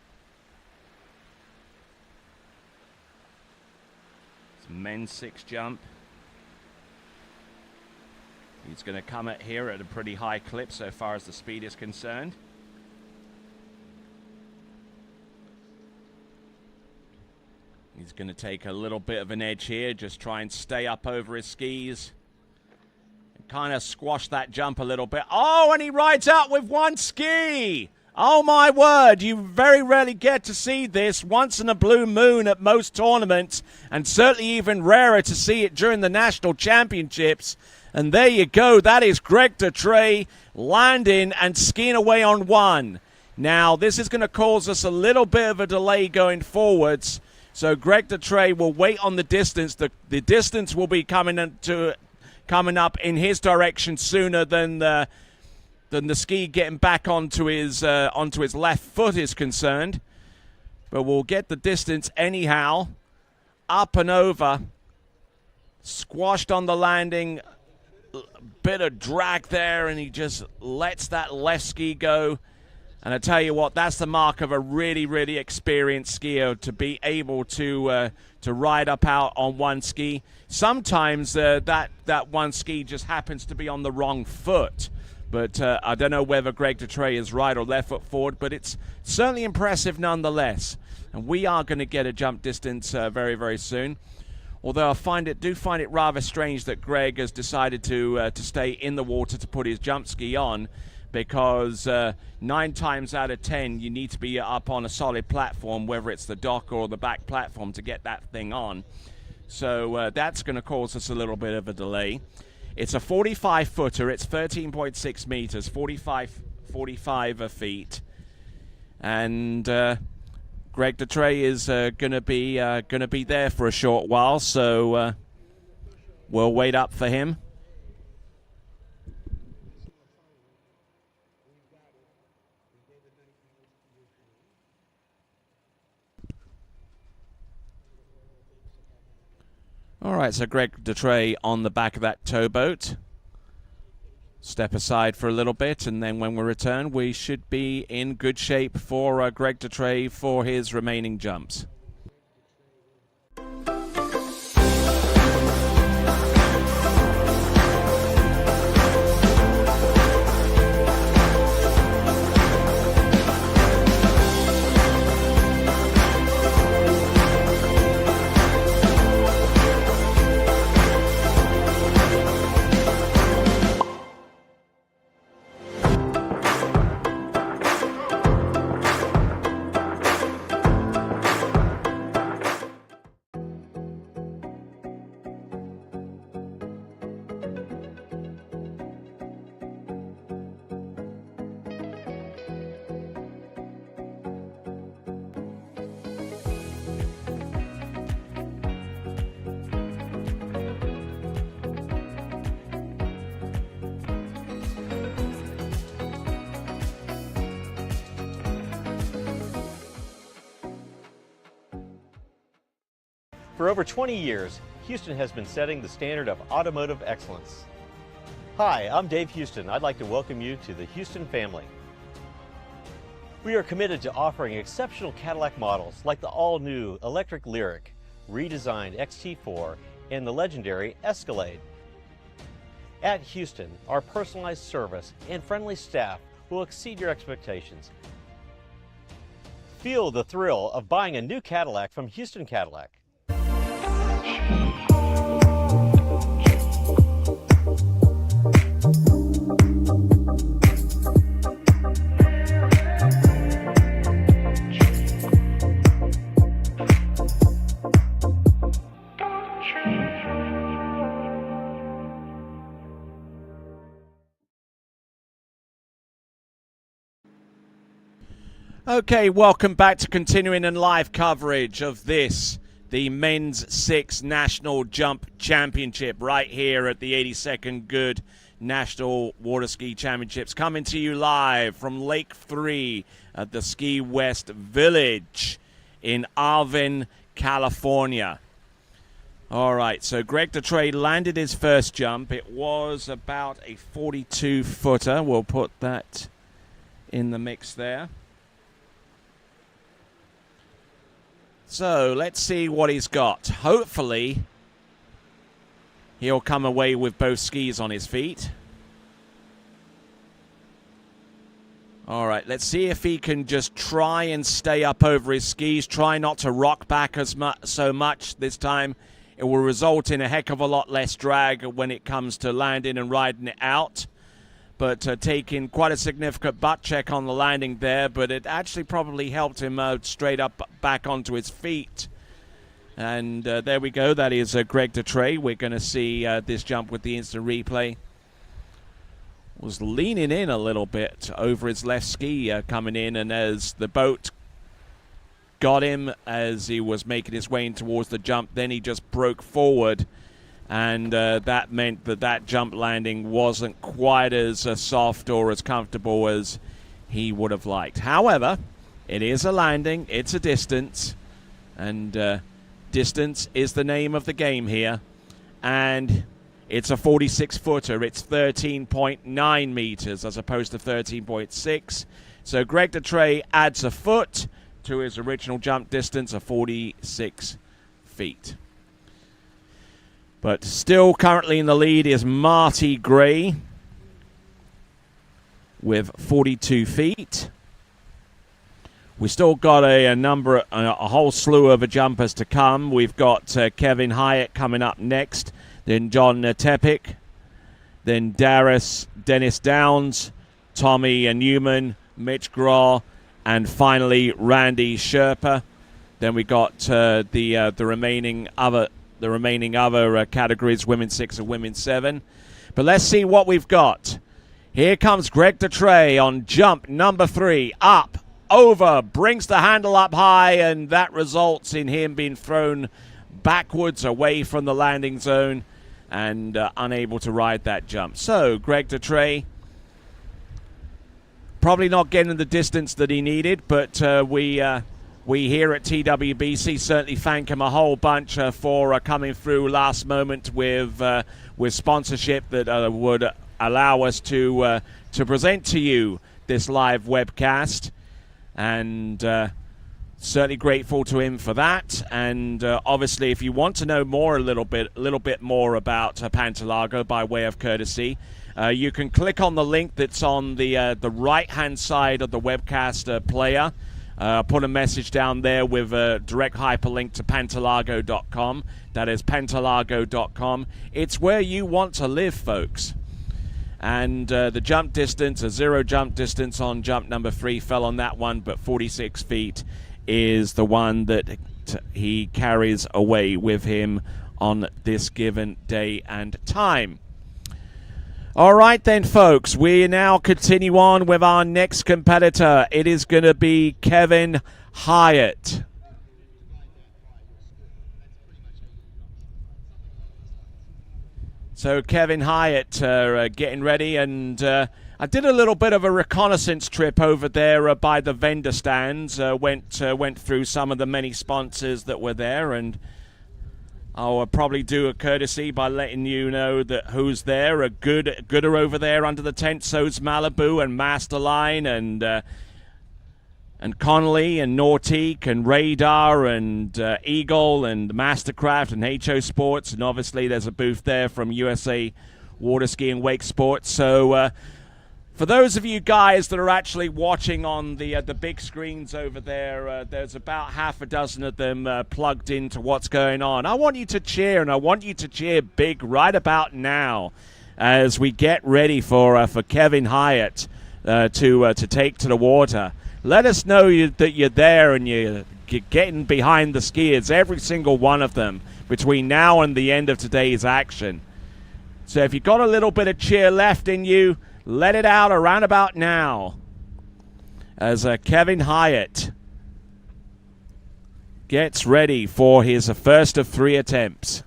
It's men's 6 jump. He's going to come at here at a pretty high clip so far as the speed is concerned. He's going to take a little bit of an edge here, just try and stay up over his skis. Kind of squash that jump a little bit. Oh, and he rides out with one ski. Oh, my word. You very rarely get to see this. Once in a blue moon at most tournaments, and certainly even rarer to see it during the national championships. And there you go. That is Greg Detrey landing and skiing away on 1. Now, this is going to cause us a little bit of a delay going forwards. So Greg Detrey will wait on the distance. The distance will be coming up in his direction sooner than the ski getting back onto his left foot is concerned. But we'll get the distance anyhow. Up and over. Squashed on the landing. Bit of drag there, and he just lets that left ski go. And I tell you what, that's the mark of a really, really experienced skier, to be able to ride up out on one ski. Sometimes that one ski just happens to be on the wrong foot. But I don't know whether Greg DeTrey is right or left foot forward, but it's certainly impressive nonetheless. And we are going to get a jump distance very, very soon. Although I do find it rather strange that Greg has decided to stay in the water to put his jump ski on, because 9 times out of 10 you need to be up on a solid platform, whether it's the dock or the back platform, to get that thing on. So that's going to cause us a little bit of a delay. It's a 45-footer. It's 13.6 meters, 45 feet, and Greg DeTrey is going to be there for a short while. So we'll wait up for him. All right, so Greg DeTrey on the back of that towboat. Step aside for a little bit, and then when we return, we should be in good shape for Greg DeTrey for his remaining jumps. For over 20 years, Houston has been setting the standard of automotive excellence. Hi, I'm Dave Houston. I'd like to welcome you to the Houston family. We are committed to offering exceptional Cadillac models like the all-new electric Lyriq, redesigned XT4, and the legendary Escalade. At Houston, our personalized service and friendly staff will exceed your expectations. Feel the thrill of buying a new Cadillac from Houston Cadillac. Okay, welcome back to continuing in live coverage of this, the Men's 6 National Jump Championship, right here at the 82nd Goode National Water Ski Championships, coming to you live from Lake 3 at the Ski West Village in Ablen, California. All right, so Greg DeTrey landed his first jump. It was about a 42-footer. We'll put that in the mix there. So let's see what he's got. Hopefully, he'll come away with both skis on his feet. All right, let's see if he can just try and stay up over his skis. Try not to rock back so much this time. It will result in a heck of a lot less drag when it comes to landing and riding it out. But taking quite a significant butt check on the landing there, but it actually probably helped him straight up back onto his feet. And there we go. That is Greg DeTrey. We're going to see this jump with the instant replay. Was leaning in a little bit over his left ski coming in, and as the boat got him as he was making his way in towards the jump, then he just broke forward. And that meant that jump landing wasn't quite as soft or as comfortable as he would have liked. However, it is a landing, it's a distance, and distance is the name of the game here. And it's a 46-footer. It's 13.9 meters as opposed to 13.6. So Greg DeTrey adds a foot to his original jump distance of 46 feet. But still currently in the lead is Marty Gray. with 42 feet. We still got a whole slew of jumpers to come. We've got Kevin Hyatt coming up next, then John Tepik, then Daras, Dennis Downs, Tommy Newman, Mitch Graw, and finally Randy Sherpa. Then we got the remaining other categories, women 6 and women 7. But let's see what we've got. Here comes Greg DeTrey on jump number 3, up, over, brings the handle up high, and that results in him being thrown backwards away from the landing zone and unable to ride that jump. So Greg DeTrey probably not getting the distance that he needed, but we here at TWBC certainly thank him a whole bunch for coming through last moment with sponsorship that would allow us to present to you this live webcast, and certainly grateful to him for that. And obviously, if you want to know a little bit more about Pantalago by way of courtesy, you can click on the link that's on the right-hand side of the webcast player. Put a message down there with a direct hyperlink to Pantalago.com. That is Pantalago.com. It's where you want to live, folks. And the jump distance, a 0 jump distance on jump number 3, fell on that one, but 46 feet is the one that he carries away with him on this given day and time. All right then, folks, we now continue on with our next competitor. It is going to be Kevin Hyatt. So Kevin Hyatt getting ready, and I did a little bit of a reconnaissance trip over there by the vendor stands. Went through some of the many sponsors that were there, and I'll probably do a courtesy by letting you know that who's there. A Gooder over there under the tent. So's Malibu and Masterline and Connolly and Nautique and Radar and Eagle and Mastercraft and HO Sports. And obviously there's a booth there from USA Water Ski and Wake Sports. So for those of you guys that are actually watching on the big screens over there, there's about half a dozen of them plugged into what's going on. I want you to cheer, and I want you to cheer big right about now as we get ready for Kevin Hyatt to take to the water. Let us know that you're there and you're getting behind the skiers, every single one of them, between now and the end of today's action. So if you've got a little bit of cheer left in you, let it out around about now as Kevin Hyatt gets ready for his first of 3 attempts.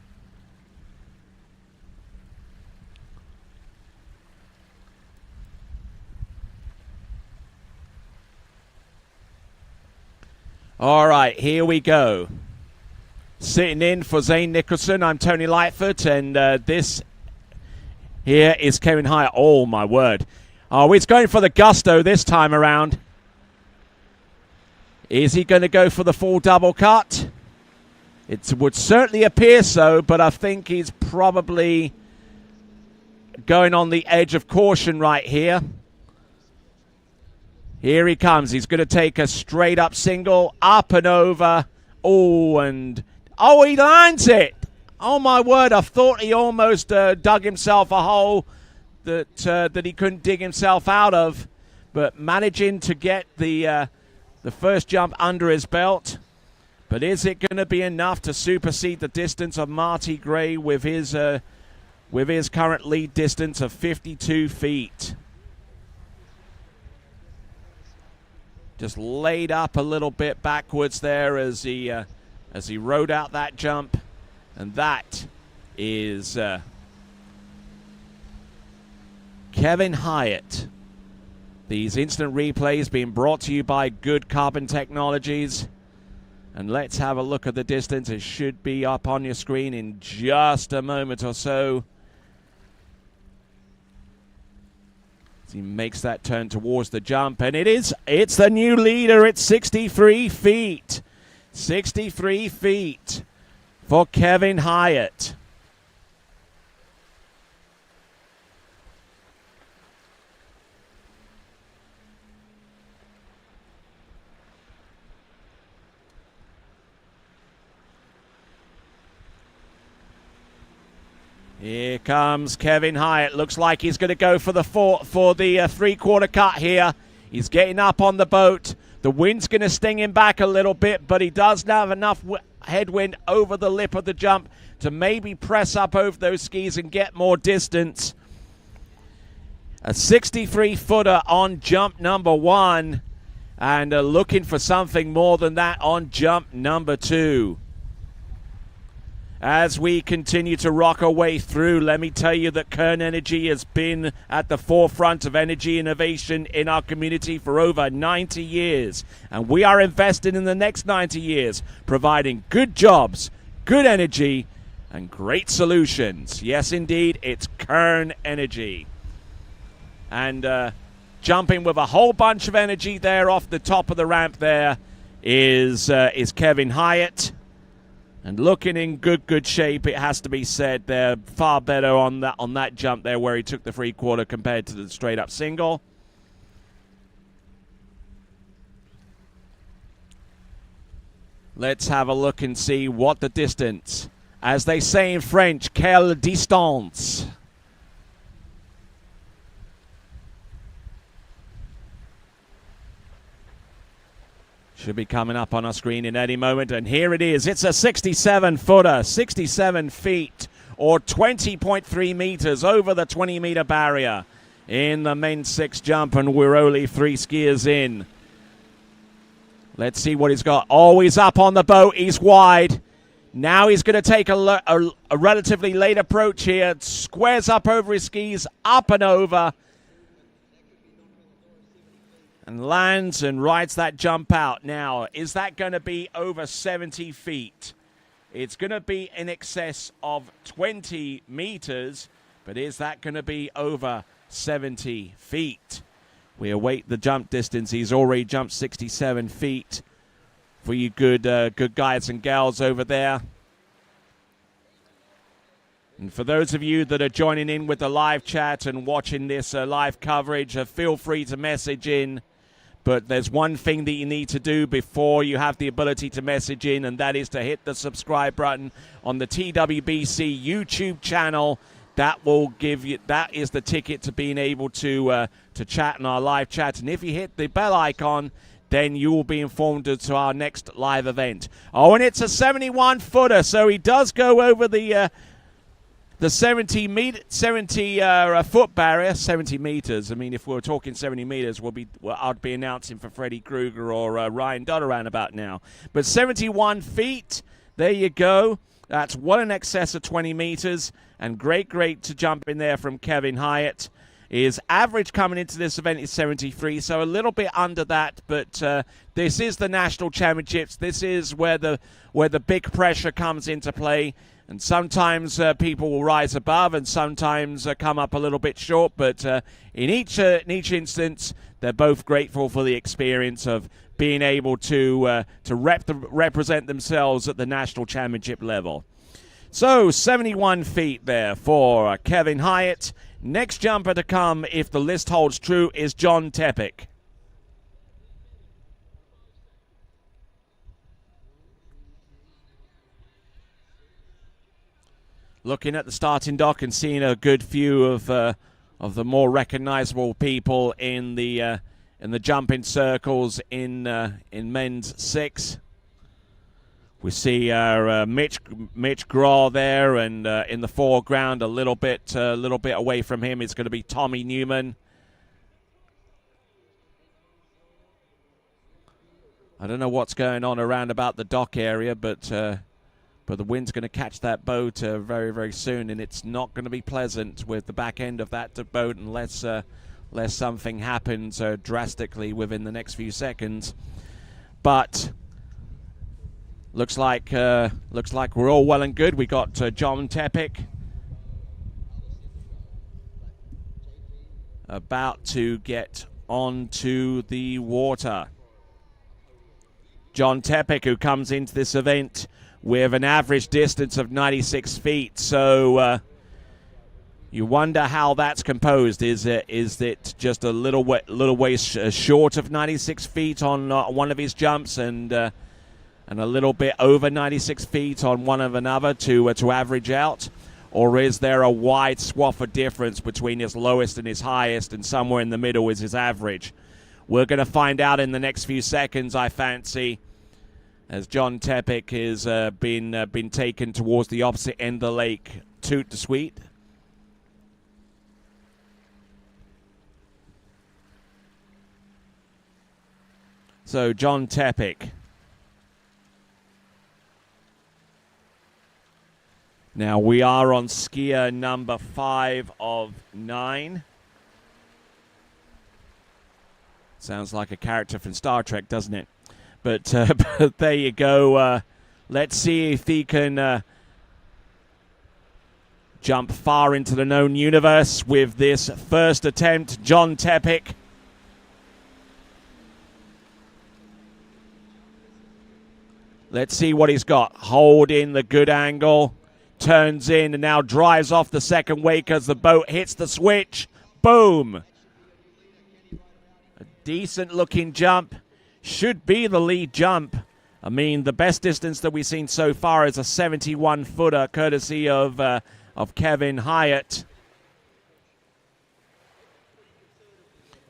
All right, here we go. Sitting in for Zane Nicholson, I'm Tony Lightfoot, and this here is Kevin Hyatt. Oh, my word. Oh, he's going for the gusto this time around. Is he going to go for the full double cut? It would certainly appear so, but I think he's probably going on the edge of caution right here. Here he comes. He's going to take a straight up single, up and over. Oh, and oh, he lands it. Oh, my word. I thought he almost dug himself a hole that he couldn't dig himself out of, but managing to get the first jump under his belt. But is it going to be enough to supersede the distance of Marty Gray with his current lead distance of 52 feet? Just laid up a little bit backwards there as he rode out that jump, and that is Kevin Hyatt. These instant replays being brought to you by Goode Carbon Technologies. And let's have a look at the distance. It should be up on your screen in just a moment or so. As he makes that turn towards the jump, and it's the new leader. It's 63 feet. 63 feet for Kevin Hyatt. Here comes Kevin Hyatt. Looks like he's going to go for the three-quarter cut here. He's getting up on the boat. The wind's going to sting him back a little bit, but he does have enough headwind over the lip of the jump to maybe press up over those skis and get more distance. A 63-footer on jump number 1, and looking for something more than that on jump number 2. As we continue to rock our way through, let me tell you that Kern Energy has been at the forefront of energy innovation in our community for over 90 years. And we are invested in the next 90 years, providing good jobs, good energy, and great solutions. Yes, indeed, it's Kern Energy. And jumping with a whole bunch of energy there off the top of the ramp there is Kevin Hyatt. And looking in good shape, it has to be said. They're far better on that jump there where he took the three-quarter compared to the straight-up single. Let's have a look and see what the distance. As they say in French, quelle distance. Should be coming up on our screen in any moment, and here it is. It's a 67-footer, 67 feet, or 20.3 meters over the 20-meter barrier in the men's 6 jump, and we're only 3 skiers in. Let's see what he's got. Oh, he's up on the boat. He's wide. Now he's going to take a relatively late approach here. Squares up over his skis, up and over, and lands and rides that jump out. Now, is that going to be over 70 feet? It's going to be in excess of 20 meters, but is that going to be over 70 feet? We await the jump distance. He's already jumped 67 feet for you good guys and gals over there. And for those of you that are joining in with the live chat and watching this live coverage, feel free to message in. But there's one thing that you need to do before you have the ability to message in, and that is to hit the subscribe button on the TWBC YouTube channel. That will give you, that is the ticket to being able to chat in our live chat. And if you hit the bell icon, then you will be informed to our next live event. Oh, and it's a 71-footer, so he does go over the 70-foot barrier, 70 meters. I mean, if we were talking 70 meters, I'd be announcing for Freddy Krueger or Ryan Dodd about now. But 71 feet, there you go. That's well in excess of 20 meters. And great to jump in there from Kevin Hyatt. His average coming into this event is 73, so a little bit under that. But this is the national championships. This is where the big pressure comes into play. And sometimes people will rise above and sometimes come up a little bit short. But in each instance, they're both grateful for the experience of being able to represent themselves at the national championship level. So 71 feet there for Kevin Hyatt. Next jumper to come, if the list holds true, is John Tepic. Looking at the starting dock and seeing a good few of the more recognizable people in the jumping circles in men's 6. We see Mitch Graw there, and in the foreground, a little bit away from him, is going to be Tommy Newman. I don't know what's going on around about the dock area, but the wind's going to catch that boat very, very soon, and it's not going to be pleasant with the back end of that boat unless something happens drastically within the next few seconds. But looks like we're all well and good. We got John Tepic about to get onto the water. John Tepic, who comes into this event with an average distance of 96 feet. So you wonder how that's composed. Is it just a little way short of 96 feet on one of his jumps, and a little bit over 96 feet on one of another to average out? Or is there a wide swath of difference between his lowest and his highest, and somewhere in the middle is his average? We're going to find out in the next few seconds, I fancy, as John Tepic has been taken towards the opposite end of the lake, toot to sweet. So John Tepic. Now we are on skier number 5 of 9. Sounds like a character from Star Trek, doesn't it? But there you go. Let's see if he can jump far into the known universe with this first attempt. John Tepic. Let's see what he's got. Hold in the good angle. Turns in and now drives off the second wake as the boat hits the switch. Boom. A decent looking jump. Should be the lead jump. I mean, the best distance that we've seen so far is a 71-footer, courtesy of Kevin Hyatt.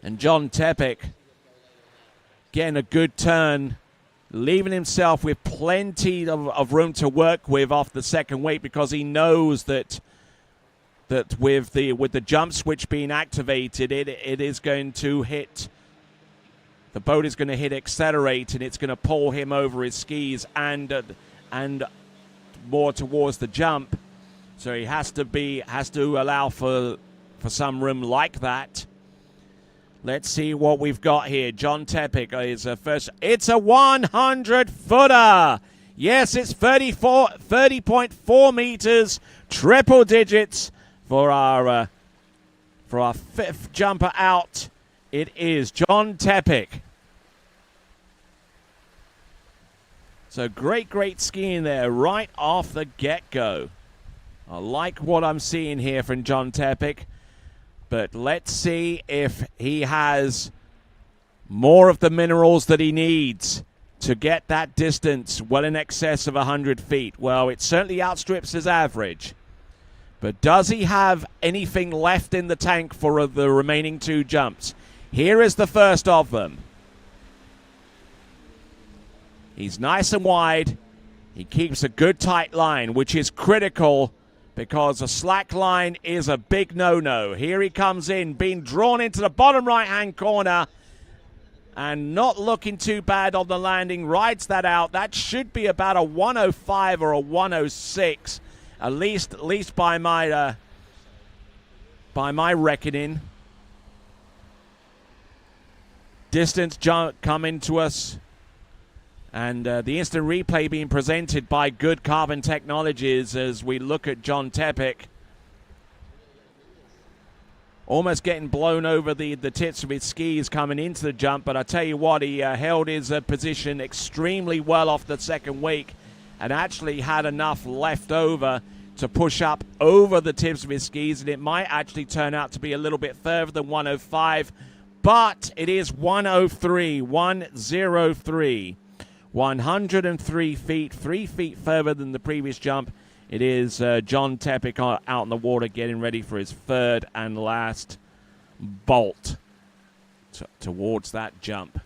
And John Tepic getting a good turn, leaving himself with plenty of room to work with off the second wake, because he knows that with the jump switch being activated, it is going to hit. The boat is going to hit accelerate, and it's going to pull him over his skis and more towards the jump. So he has to allow for some room like that. Let's see what we've got here. John Tepic is first. It's a 100-footer. Yes, it's 30.4 meters, triple digits for our fifth jumper out. It is John Tepic. So great skiing there right off the get-go. I like what I'm seeing here from John Tepic. But let's see if he has more of the minerals that he needs to get that distance well in excess of 100 feet. Well, it certainly outstrips his average. But does he have anything left in the tank for the remaining 2 jumps? Here is the first of them. He's nice and wide. He keeps a good tight line, which is critical, because a slack line is a big no-no. Here he comes in, being drawn into the bottom right-hand corner, and not looking too bad on the landing. Rides that out. That should be about a 105 or a 106, at least by my reckoning. Distance jump coming to us. And the instant replay being presented by Goode Carbon Technologies as we look at John Tepic. Almost getting blown over the tips of his skis coming into the jump, but I tell you what, he held his position extremely well off the second wake and actually had enough left over to push up over the tips of his skis, and it might actually turn out to be a little bit further than 105, but it is 103, 103. 103 feet, 3 feet further than the previous jump. It is John Tepic out in the water getting ready for his third and last bolt towards that jump.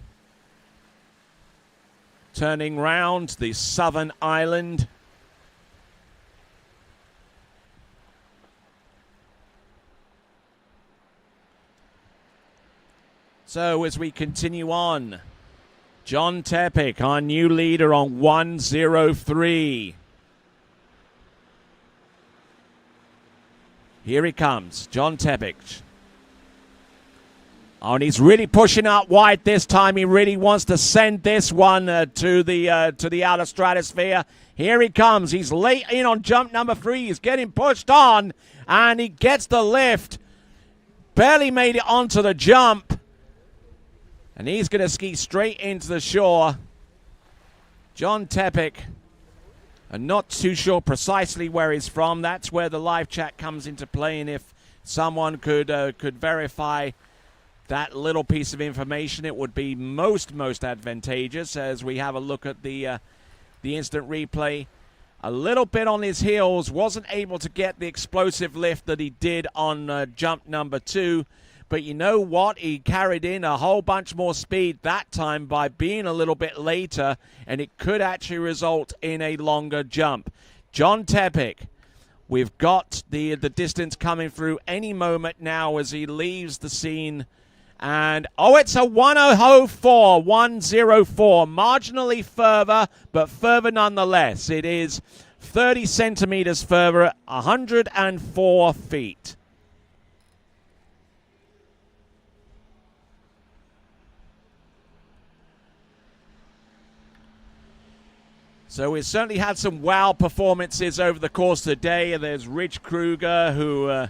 Turning round the southern island. So as we continue on, John Tepic, our new leader, on 103. Here he comes, John Tepic. Oh, and he's really pushing out wide this time. He really wants to send this one to the outer stratosphere. Here he comes. He's late in on jump number 3. He's getting pushed on, and he gets the lift. Barely made it onto the jump. And he's going to ski straight into the shore. John Tepic, I'm not too sure precisely where he's from. That's where the live chat comes into play. And if someone could verify that little piece of information, it would be most advantageous as we have a look at the instant replay. a little bit on his heels, wasn't able to get the explosive lift that he did on jump number 2. But you know what? He carried in a whole bunch more speed that time by being a little bit later, and it could actually result in a longer jump. John Tepic, we've got the distance coming through any moment now as he leaves the scene. And, it's a 104, 104. Marginally further, but further nonetheless. It is 30 centimeters further at 104 feet. So we've certainly had some wow performances over the course of the day. There's Rich Kruger, who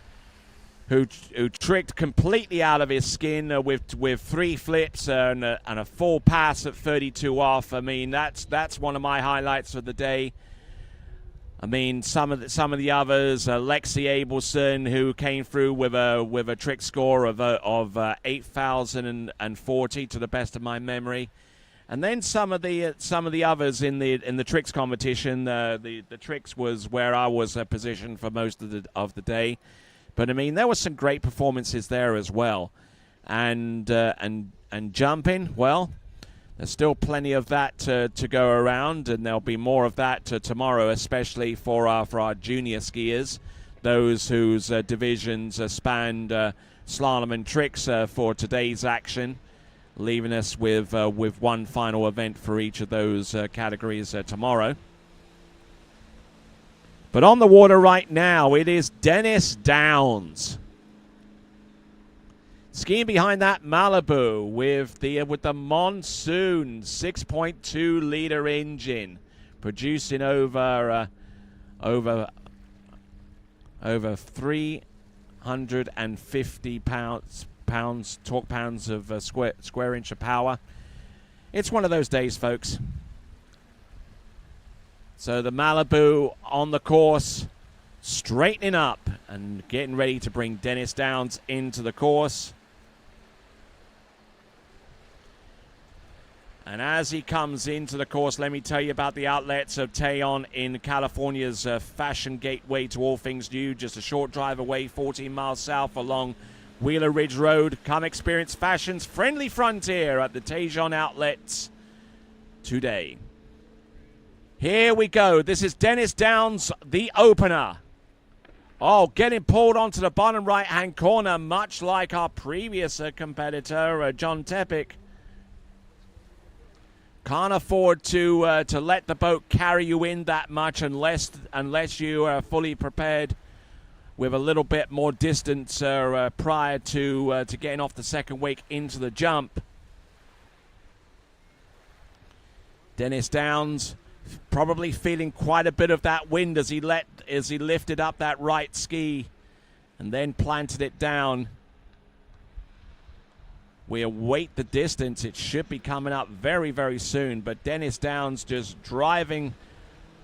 tricked completely out of his skin with 3 flips and a full pass at 32 off. I mean, that's one of my highlights of the day. I mean, some of the others, Lexi Abelson, who came through with a trick score of 8,040 to the best of my memory. And then some of the others in the tricks competition. The tricks was where I was positioned for most of the day. But, I mean, there were some great performances there as well. And jumping, well, there's still plenty of that to go around, and there'll be more of that tomorrow, especially for our junior skiers, those whose divisions spanned slalom and tricks for today's action, leaving us with one final event for each of those categories tomorrow. But on the water right now, it is Dennis Downs. Skiing behind that Malibu with the Monsoon 6.2 liter engine, producing over 350 torque pounds of square inch of power. It's one of those days, folks. So the Malibu on the course, straightening up and getting ready to bring Dennis Downs into the course. And as he comes into the course, let me tell you about the outlets of Tejon in California's fashion gateway to all things new. Just a short drive away, 14 miles south along Wheeler Ridge Road. Come experience fashion's friendly frontier at the Tejon outlets today. Here we go. This is Dennis Downs, the opener. Getting pulled onto the bottom right-hand corner, much like our previous competitor, John Tepic. Can't afford to let the boat carry you in that much unless you are fully prepared with a little bit more distance prior to getting off the second wake into the jump. Dennis Downs probably feeling quite a bit of that wind as he lifted up that right ski and then planted it down. We await the distance. It should be coming up very, very soon. But Dennis Downs just driving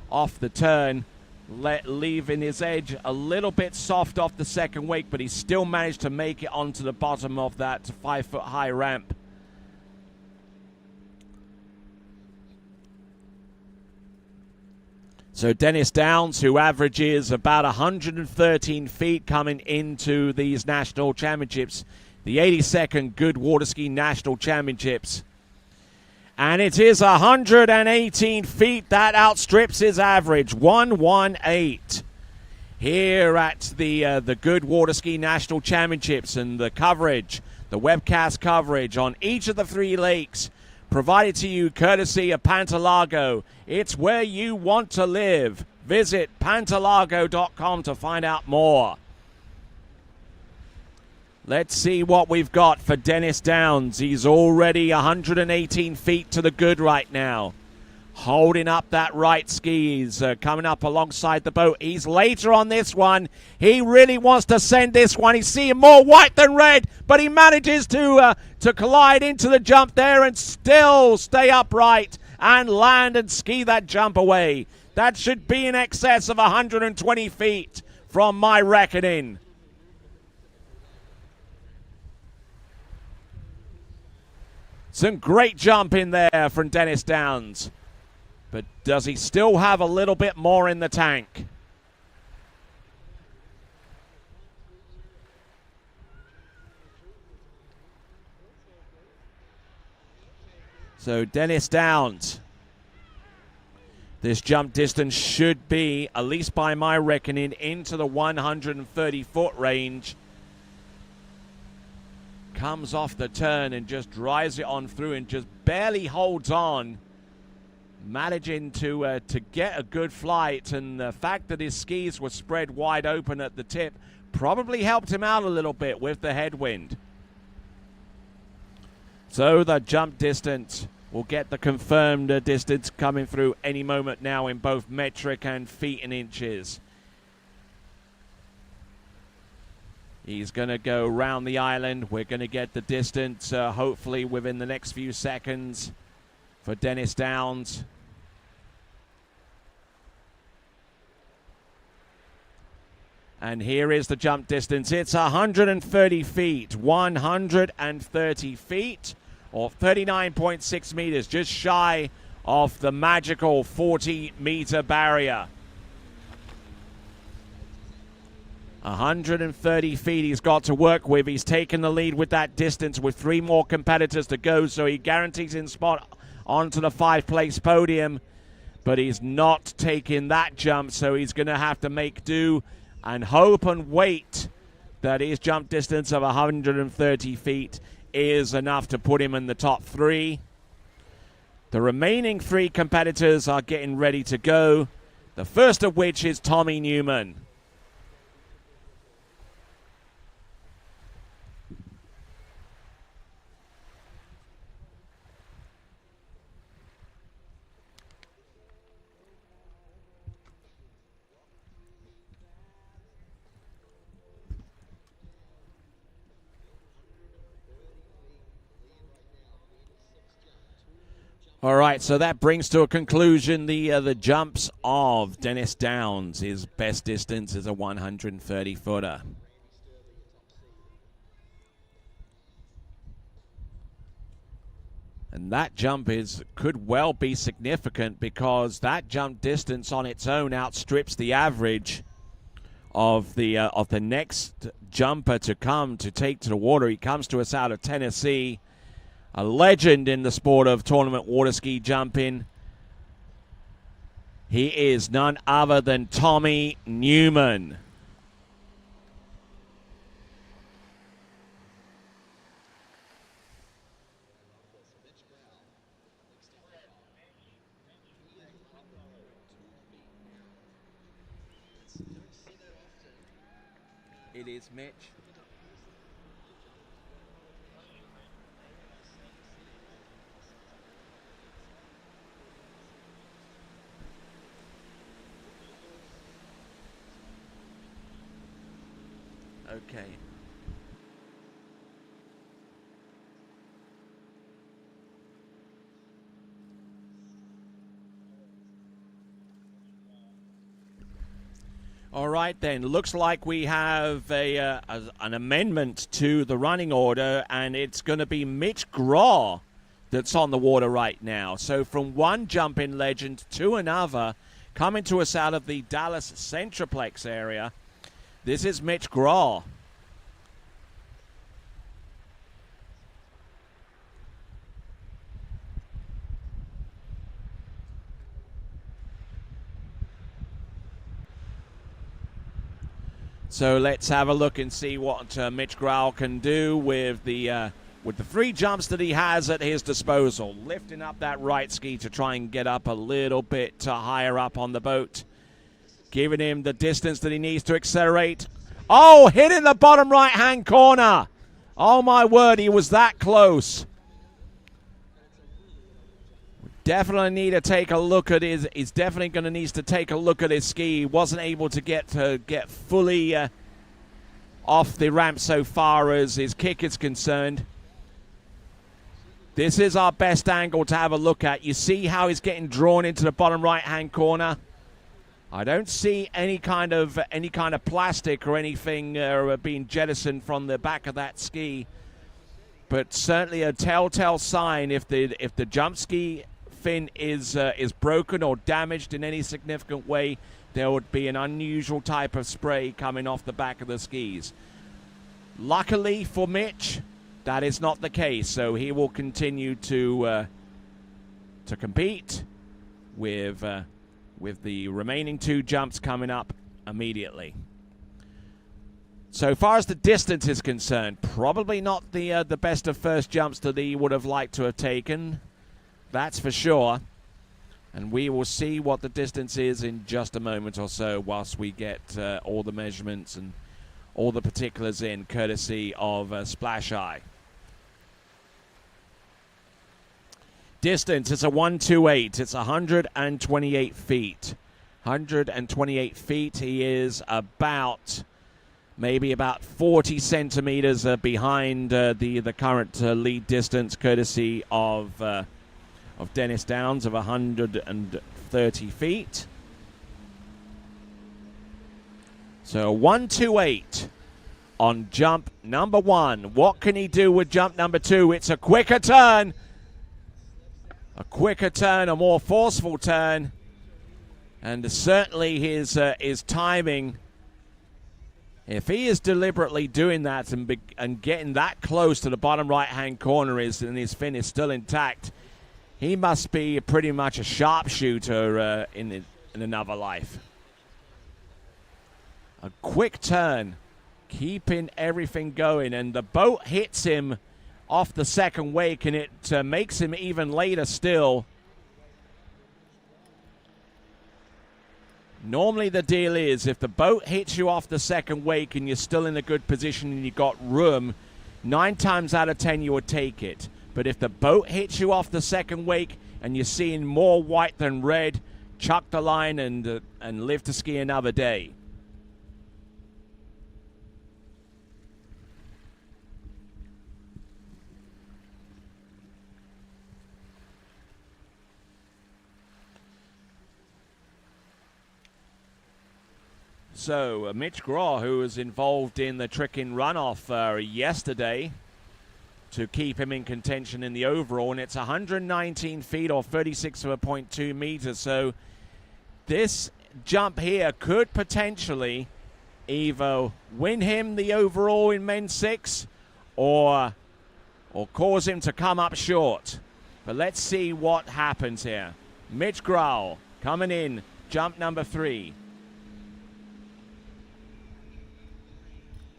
off the turn, leaving his edge a little bit soft off the second wake, but he still managed to make it onto the bottom of that 5-foot-high ramp. So Dennis Downs, who averages about 113 feet coming into these national championships, the 82nd Goode Water Ski National Championships. And it is 118 feet. That outstrips his average, 118. Here at the Goode Water Ski National Championships, and the coverage, the webcast coverage on each of the 3 lakes, provided to you courtesy of Pantalago. It's where you want to live. Visit pantalago.com to find out more. Let's see what we've got for Dennis Downs. He's already 118 feet to the good right now. Holding up that right ski. He's coming up alongside the boat. He's later on this one. He really wants to send this one. He's seeing more white than red, but he manages to collide into the jump there and still stay upright and land and ski that jump away. That should be in excess of 120 feet from my reckoning. Some great jumping there from Dennis Downs. But does he still have a little bit more in the tank? So Dennis Downs. This jump distance should be, at least by my reckoning, into the 130-foot range. Comes off the turn and just drives it on through and just barely holds on. Managing to get a good flight, and the fact that his skis were spread wide open at the tip probably helped him out a little bit with the headwind. So the jump distance will get the confirmed distance coming through any moment now in both metric and feet and inches. He's going to go around the island. We're going to get the distance hopefully within the next few seconds for Dennis Downs. And here is the jump distance. It's 130 feet. 130 feet, or 39.6 meters, just shy of the magical 40-meter barrier. 130 feet he's got to work with. He's taken the lead with that distance with 3 more competitors to go, so he guarantees his spot onto the 5th-place podium. But he's not taking that jump, so he's going to have to make do and hope and wait that his jump distance of 130 feet is enough to put him in the top 3. The remaining 3 competitors are getting ready to go, the first of which is Tommy Newman. All right, so that brings to a conclusion the jumps of Dennis Downs. His best distance is a 130-footer. And that jump could well be significant, because that jump distance on its own outstrips the average of the next jumper to come to take to the water. He comes to us out of Tennessee. A legend in the sport of tournament water ski jumping. He is none other than Tommy Newman. It is Mitch. Okay. All right, then. Looks like we have an amendment to the running order, and it's going to be Mitch Graw that's on the water right now. So from one jumping legend to another, coming to us out of the Dallas Centroplex area, this is Mitch Graw. So let's have a look and see what Mitch Graw can do with the 3 jumps that he has at his disposal. Lifting up that right ski to try and get up a little bit higher up on the boat. Giving him the distance that he needs to accelerate. Oh, hitting the bottom right-hand corner. Oh, my word, he was that close. Definitely need to take a look at he's definitely going to need to take a look at his ski. He wasn't able to get fully off the ramp so far as his kick is concerned. This is our best angle to have a look at. You see how he's getting drawn into the bottom right-hand corner. I don't see any kind of plastic or anything being jettisoned from the back of that ski, but certainly a telltale sign if the jump ski fin is broken or damaged in any significant way, there would be an unusual type of spray coming off the back of the skis. Luckily for Mitch, that is not the case, so he will continue to compete with the remaining 2 jumps coming up immediately. So far as the distance is concerned, probably not the best of first jumps that he would have liked to have taken. That's for sure. And we will see what the distance is in just a moment or so whilst we get all the measurements and all the particulars in, courtesy of Splash Eye. Distance, it's a 128. It's 128 feet. 128 feet. He is maybe about 40 centimeters behind the current lead distance, courtesy of Dennis Downs of 130 feet. So 128 on jump number 1. What can he do with jump number 2? It's a quicker turn. A quicker turn, a more forceful turn. And certainly his timing, if he is deliberately doing that and getting that close to the bottom right-hand corner and his fin is still intact, he must be pretty much a sharpshooter in another life. A quick turn, keeping everything going, and the boat hits him off the second wake, and it makes him even later still. Normally the deal is if the boat hits you off the second wake and you're still in a good position and you've got room, 9 times out of 10 you would take it. But if the boat hits you off the second wake and you're seeing more white than red, chuck the line and live to ski another day. So, Mitch Graw, who was involved in the trick-in runoff yesterday to keep him in contention in the overall, and it's 119 feet or 36.2 meters. So this jump here could potentially either win him the overall in men's 6 or cause him to come up short. But let's see what happens here. Mitch Graw coming in, jump number 3.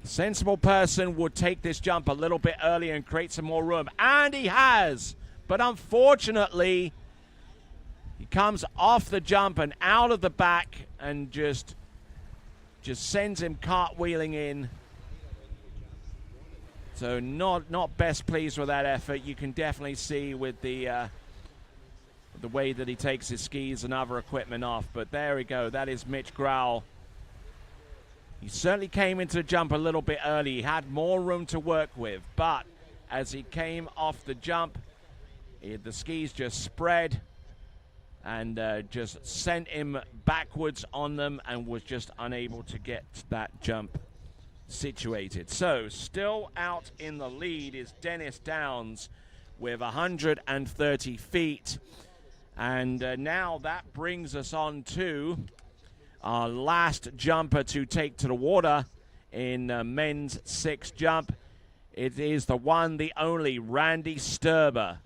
Sensible person would take this jump a little bit earlier and create some more room. And he has. But unfortunately, he comes off the jump and out of the back and just sends him cartwheeling in. So not best pleased with that effort. You can definitely see with the way that he takes his skis and other equipment off. But there we go. That is Mitch Graw. He certainly came into the jump a little bit early. He had more room to work with, but as he came off the jump, the skis just spread and just sent him backwards on them and was just unable to get that jump situated. So still out in the lead is Dennis Downs with 130 feet. And now that brings us on to our last jumper to take to the water in men's 6 jump. It is the one, the only, Randy Sturber.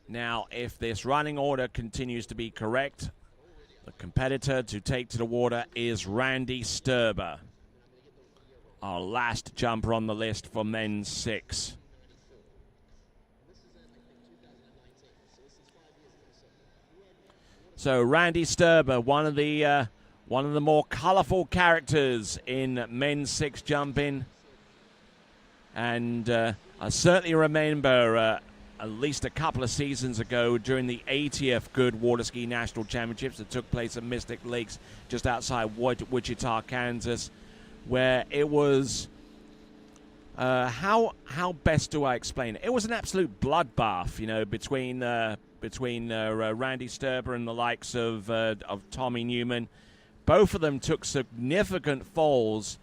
Now, if this running order continues to be correct, the competitor to take to the water is Randy Sturber, our last jumper on the list for men's 6. So Randy Sturber, one of the more colorful characters in men's 6 jumping, and I certainly remember at least a couple of seasons ago during the 80th Goode Water Ski National Championships that took place at Mystic Lakes just outside Wichita, Kansas, where it was, how best do I explain it? It was an absolute bloodbath, between between Randy Sturber and the likes of Tommy Newman. Both of them took significant falls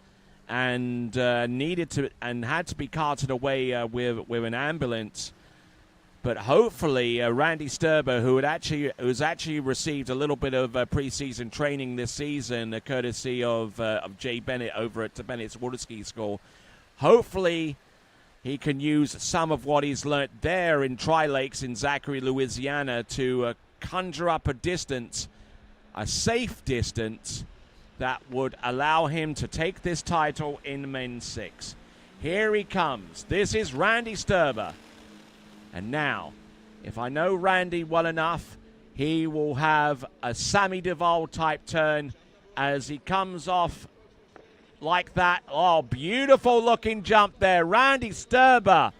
and had to be carted away with an ambulance. But hopefully, Randy Sturber, who's actually received a little bit of preseason training this season, courtesy of Jay Bennett over at the Bennett's Water Ski School, hopefully he can use some of what he's learnt there in Tri-Lakes in Zachary, Louisiana, to conjure up a distance, a safe distance, that would allow him to take this title in men's 6. Here he comes. This is Randy Sturber. And now, if I know Randy well enough, he will have a Sammy Duvall type turn as he comes off like that. Oh, beautiful looking jump there. Randy Sturber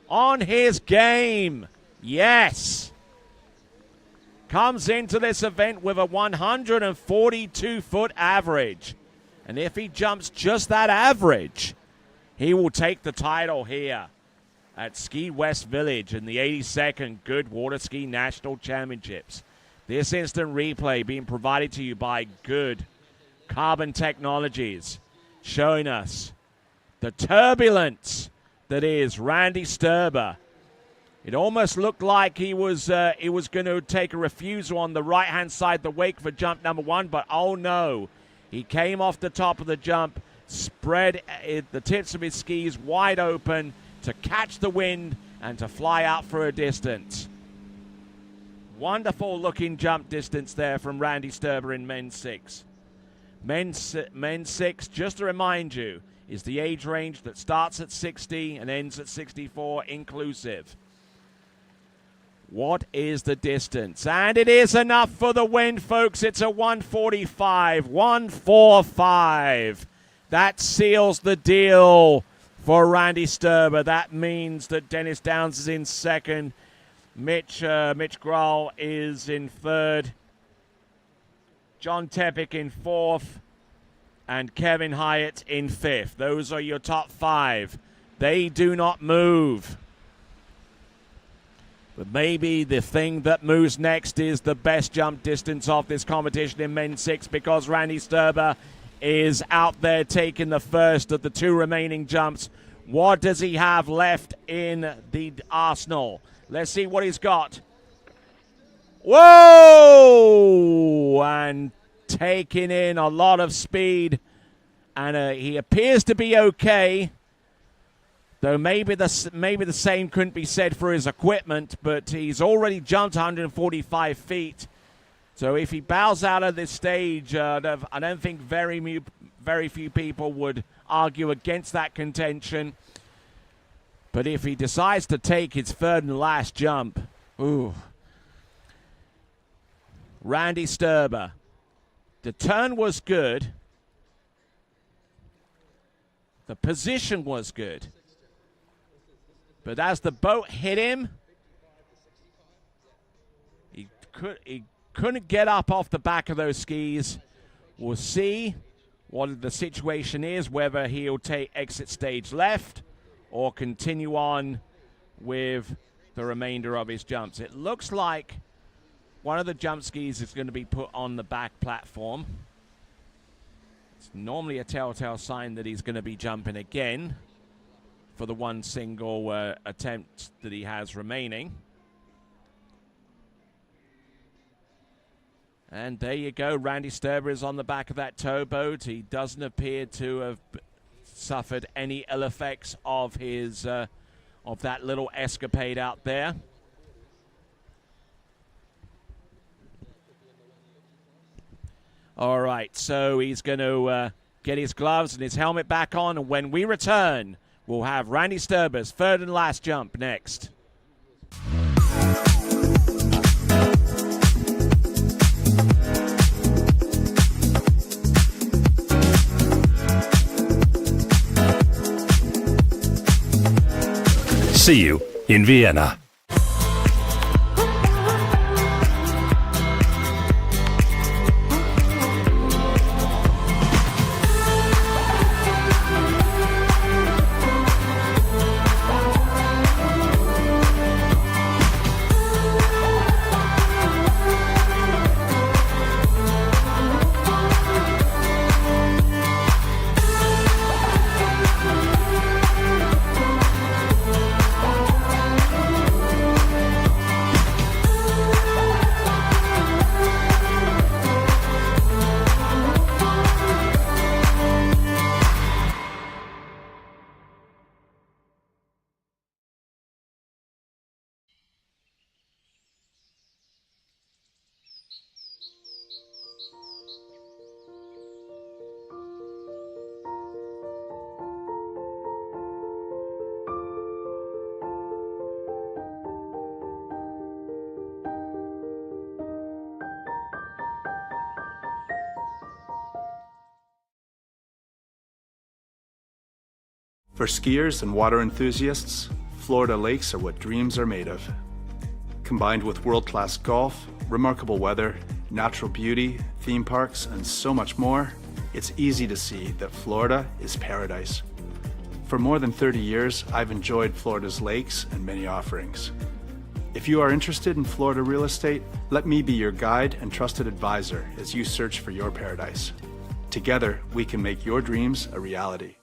on his game. Yes. Comes into this event with a 142-foot average. And if he jumps just that average, he will take the title here at Ski West Village in the 82nd Goode Water Ski National Championships. This instant replay being provided to you by Goode Carbon Technologies, showing us the turbulence that is Randy Sturber. It almost looked like he was going to take a refusal on the right-hand side of the wake for jump number 1, but oh no. He came off the top of the jump, spread the tips of his skis wide open to catch the wind and to fly out for a distance. Wonderful looking jump distance there from Randy Sturber in men's 6. Men's 6, just to remind you, is the age range that starts at 60 and ends at 64 inclusive. What is the distance? And it is enough for the win, folks. It's a 145, 145. That seals the deal for Randy Sturber. That means that Dennis Downs is in second. Mitch Grahl is in third. John Tepic in fourth. And Kevin Hyatt in fifth. Those are your top 5. They do not move. But maybe the thing that moves next is the best jump distance of this competition in men's 6, because Randy Sturber is out there taking the first of the 2 remaining jumps. What does he have left in the arsenal? Let's see what he's got. Whoa! And taking in a lot of speed. And he appears to be okay. Though maybe the same couldn't be said for his equipment, but he's already jumped 145 feet. So if he bows out of this stage, I don't think very few people would argue against that contention. But if he decides to take his third and last jump, ooh. Randy Sturber. The turn was good. The position was good. But as the boat hit him, he couldn't get up off the back of those skis. We'll see what the situation is, whether he'll take exit stage left or continue on with the remainder of his jumps. It looks like one of the jump skis is going to be put on the back platform. It's normally a telltale sign that he's going to be jumping again for the one single attempt that he has remaining. And there you go. Randy Sturber is on the back of that towboat. He doesn't appear to have suffered any ill effects of his of that little escapade out there. All right, so he's going to get his gloves and his helmet back on, and when we return, we'll have Randy Sturber's third and last jump next. See you in Vienna. For skiers and water enthusiasts, Florida lakes are what dreams are made of. Combined with world-class golf, remarkable weather, natural beauty, theme parks, and so much more, it's easy to see that Florida is paradise. For more than 30 years, I've enjoyed Florida's lakes and many offerings. If you are interested in Florida real estate, let me be your guide and trusted advisor as you search for your paradise. Together, we can make your dreams a reality.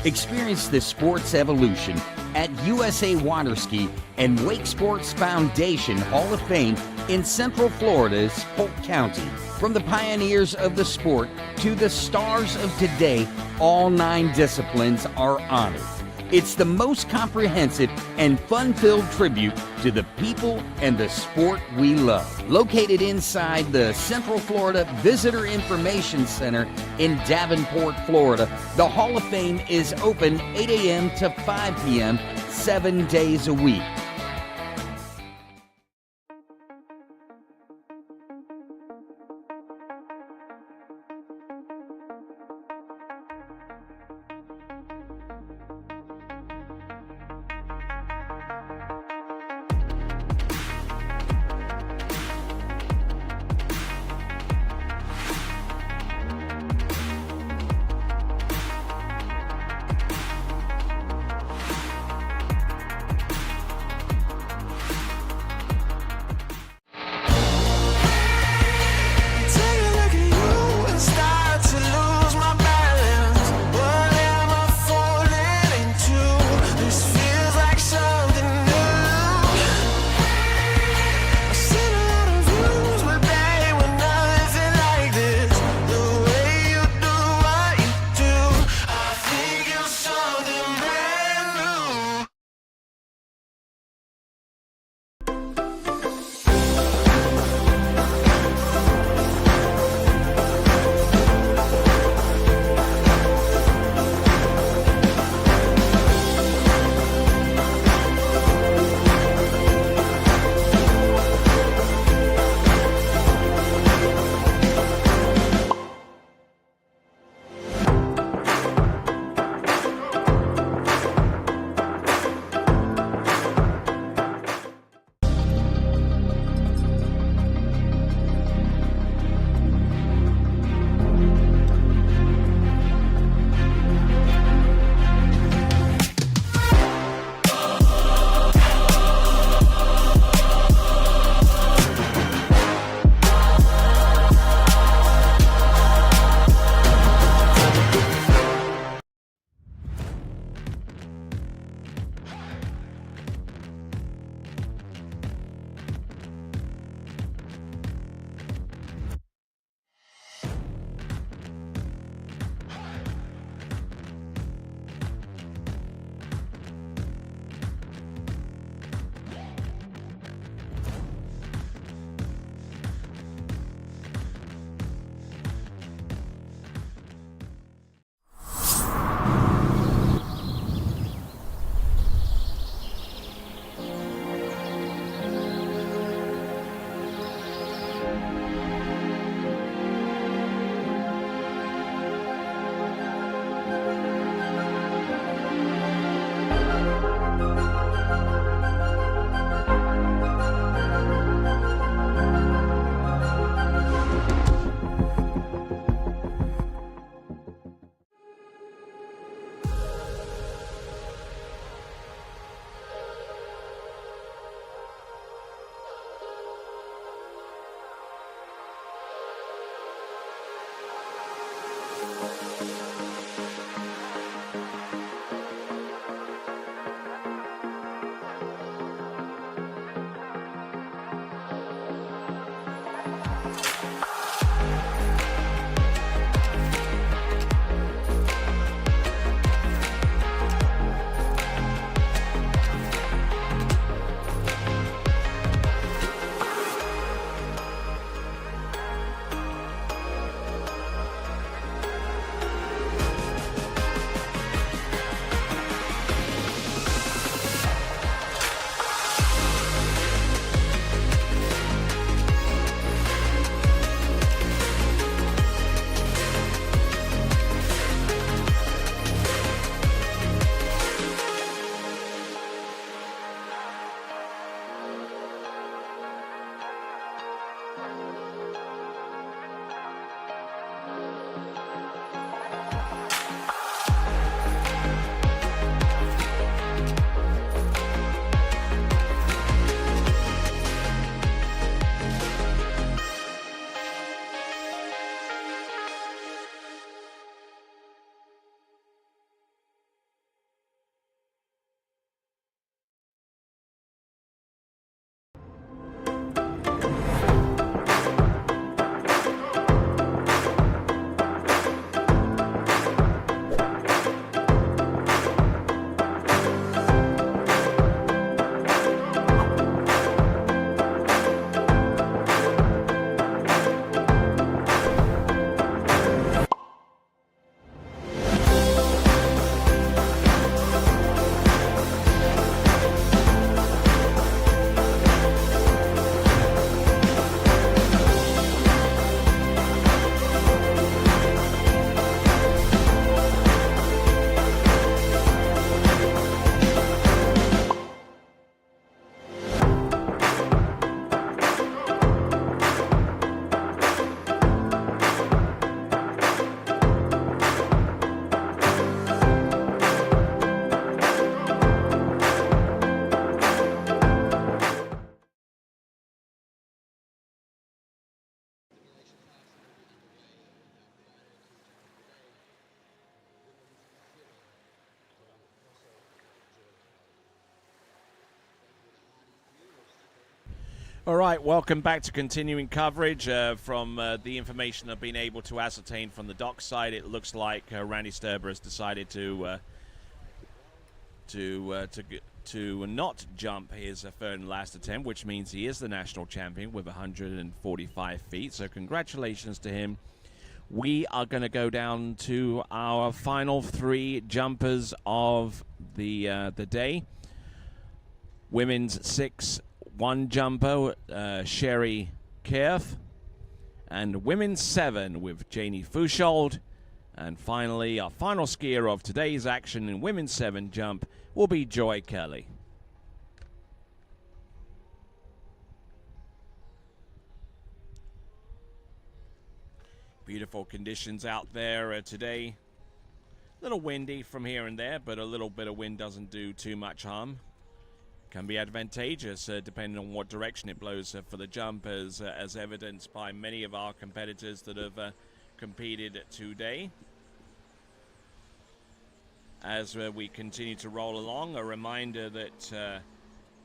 Experience the sports evolution at USA Waterski and Wake Sports Foundation Hall of Fame in Central Florida's Polk County. From the pioneers of the sport to the stars of today, all 9 disciplines are honored. It's the most comprehensive and fun-filled tribute to the people and the sport we love. Located inside the Central Florida Visitor Information Center in Davenport, Florida, the Hall of Fame is open 8 a.m. to 5 p.m. 7 days a week. All right, welcome back to continuing coverage. From the information I've been able to ascertain from the dock side, it looks like Randy Sturber has decided to not jump his third and last attempt, which means he is the national champion with 145 feet. So congratulations to him. We are going to go down to our final three jumpers of the day. Women's 6, one jumper, Sherry Kerth, and women's 7 with Janie Fushold. And finally, our final skier of today's action in women's 7 jump will be Joy Kelly. Beautiful conditions out there today. A little windy from here and there, but a little bit of wind doesn't do too much harm. Can be advantageous depending on what direction it blows for the jump, as evidenced by many of our competitors that have competed today. As we continue to roll along, a reminder that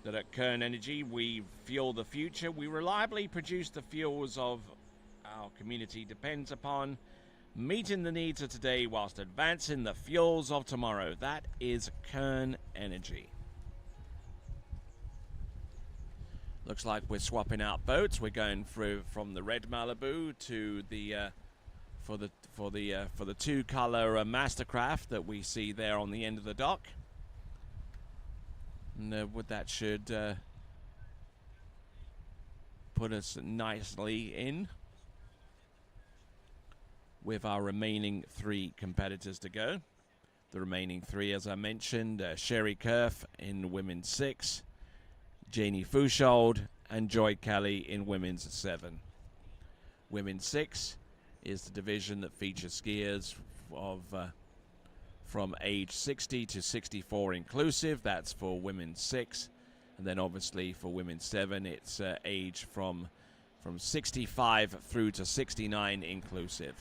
at Kern Energy we fuel the future. We reliably produce the fuels of our community depends upon, meeting the needs of today whilst advancing the fuels of tomorrow. That is Kern Energy. Looks like we're swapping out boats. We're going through from the red Malibu to the for the two-color Mastercraft that we see there on the end of the dock. And that should put us nicely in with our remaining 3 competitors to go. The remaining 3, as I mentioned, Sherry Kerth in women's 6, Janie Fushold, and Joy Kelly in women's 7. Women's 6 is the division that features skiers of from age 60 to 64 inclusive. That's for women's 6. And then obviously for women's 7, it's age from 65 through to 69 inclusive.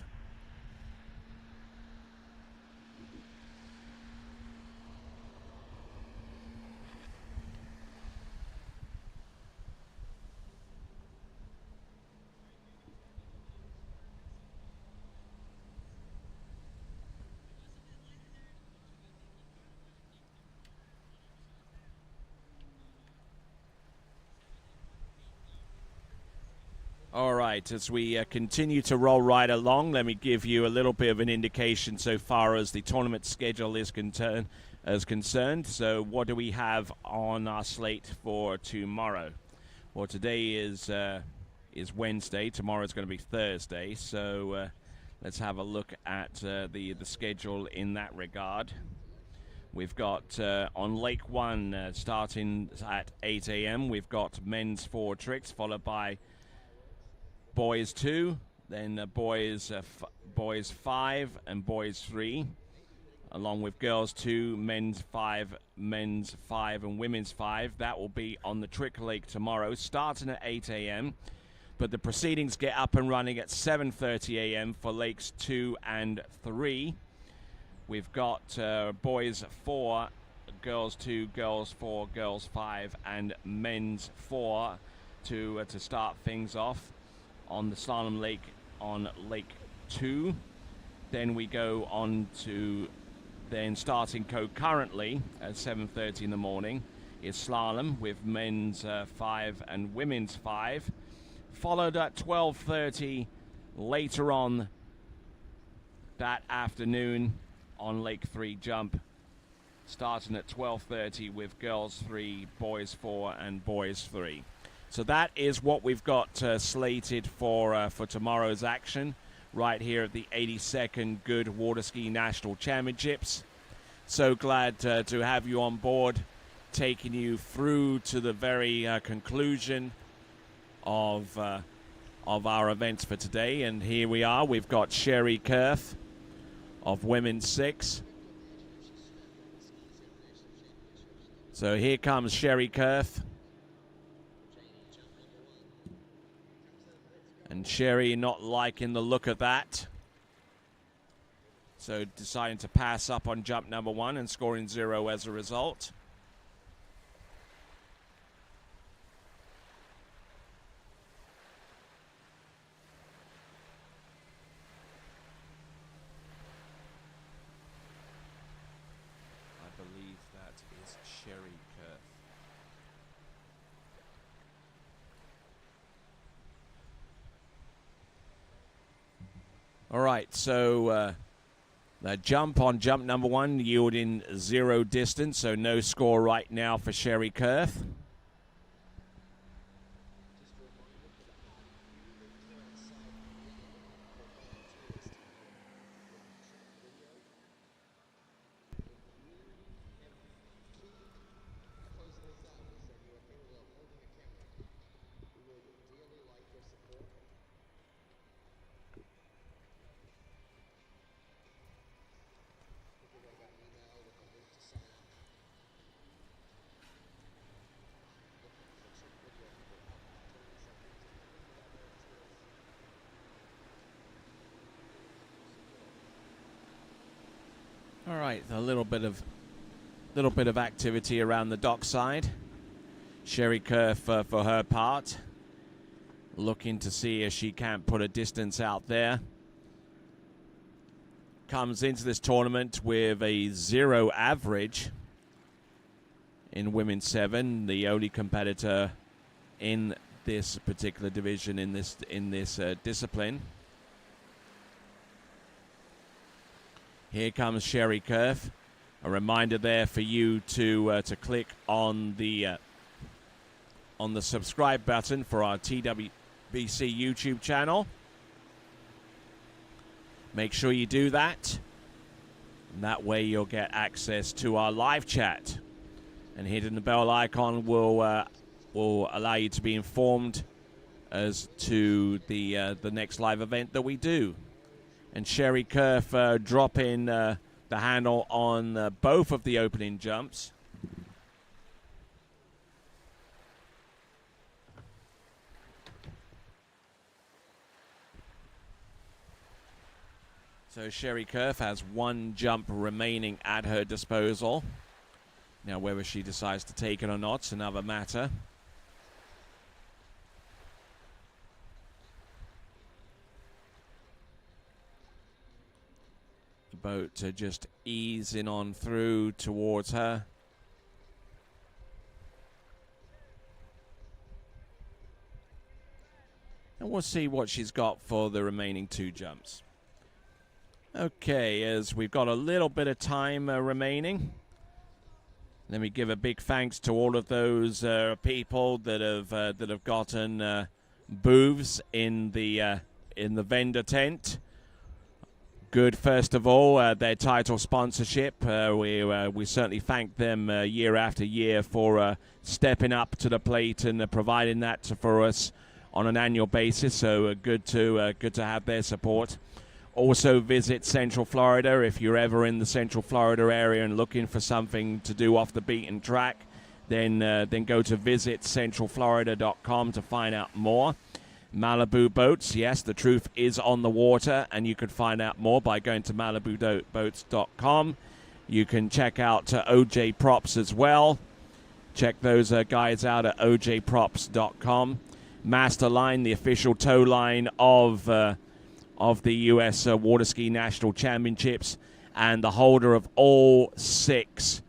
All right, as we continue to roll right along, let me give you a little bit of an indication so far as the tournament schedule is concerned. So what do we have on our slate for tomorrow? Well, today is Wednesday. Tomorrow is going to be Thursday. So let's have a look at the schedule in that regard. We've got on Lake 1 starting at 8 a.m. We've got men's 4 tricks, followed by boys 2, then boys 5 and boys 3, along with girls 2, men's 5 and women's 5. That will be on the Trick Lake tomorrow, starting at 8 a.m. But the proceedings get up and running at 7:30 a.m. for Lakes 2 and 3. We've got boys 4, girls 2, girls 4, girls 5, and men's 4 to start things off on the slalom lake on Lake 2. Then we go on to then starting concurrently at 7:30 in the morning is slalom with men's 5 and women's 5, followed at 12:30 later on that afternoon on Lake 3 jump, starting at 12:30 with girls 3, boys 4 and boys 3. So that is what we've got slated for tomorrow's action right here at the 82nd Goode Water Ski National Championships. So glad to have you on board, taking you through to the very conclusion of our events for today. And here we are. We've got Sherry Kerth of women's 6. So here comes Sherry Kerth. And Sherry not liking the look of that. So deciding to pass up on jump number 1 and scoring 0 as a result. All right, so the jump on jump number 1 yielding 0 distance, so no score right now for Sherry Kurth. All right, a little bit of activity around the dockside. Sherry Kurth, for her part, looking to see if she can put a distance out there. Comes into this tournament with a 0 average in Women's 7, the only competitor in this particular division in this discipline. Here comes Sherry Kurth. A reminder there for you to click on the subscribe button for our TWBC YouTube channel. Make sure you do that. And that way you'll get access to our live chat. And hitting the bell icon will allow you to be informed as to the next live event that we do. And Sherry Kurth dropping the handle on both of the opening jumps. So Sherry Kurth has 1 jump remaining at her disposal. Now whether she decides to take it or not is another matter. The boat just easing on through towards her. And we'll see what she's got for the remaining 2 jumps. Okay, as we've got a little bit of time remaining, let me give a big thanks to all of those people that have gotten booths in the vendor tent. Goode, first of all, their title sponsorship. We certainly thank them year after year for stepping up to the plate and providing that for us on an annual basis. So good to have their support. Also visit Central Florida if you're ever in the Central Florida area and looking for something to do off the beaten track. Then go to visitcentralflorida.com to find out more. Malibu Boats, yes, the truth is on the water, and you can find out more by going to malibuboats.com. You can check out OJ Props as well. Check those guys out at ojprops.com. Masterline, the official tow line of the U.S. Water Ski National Championships, and the holder of all 6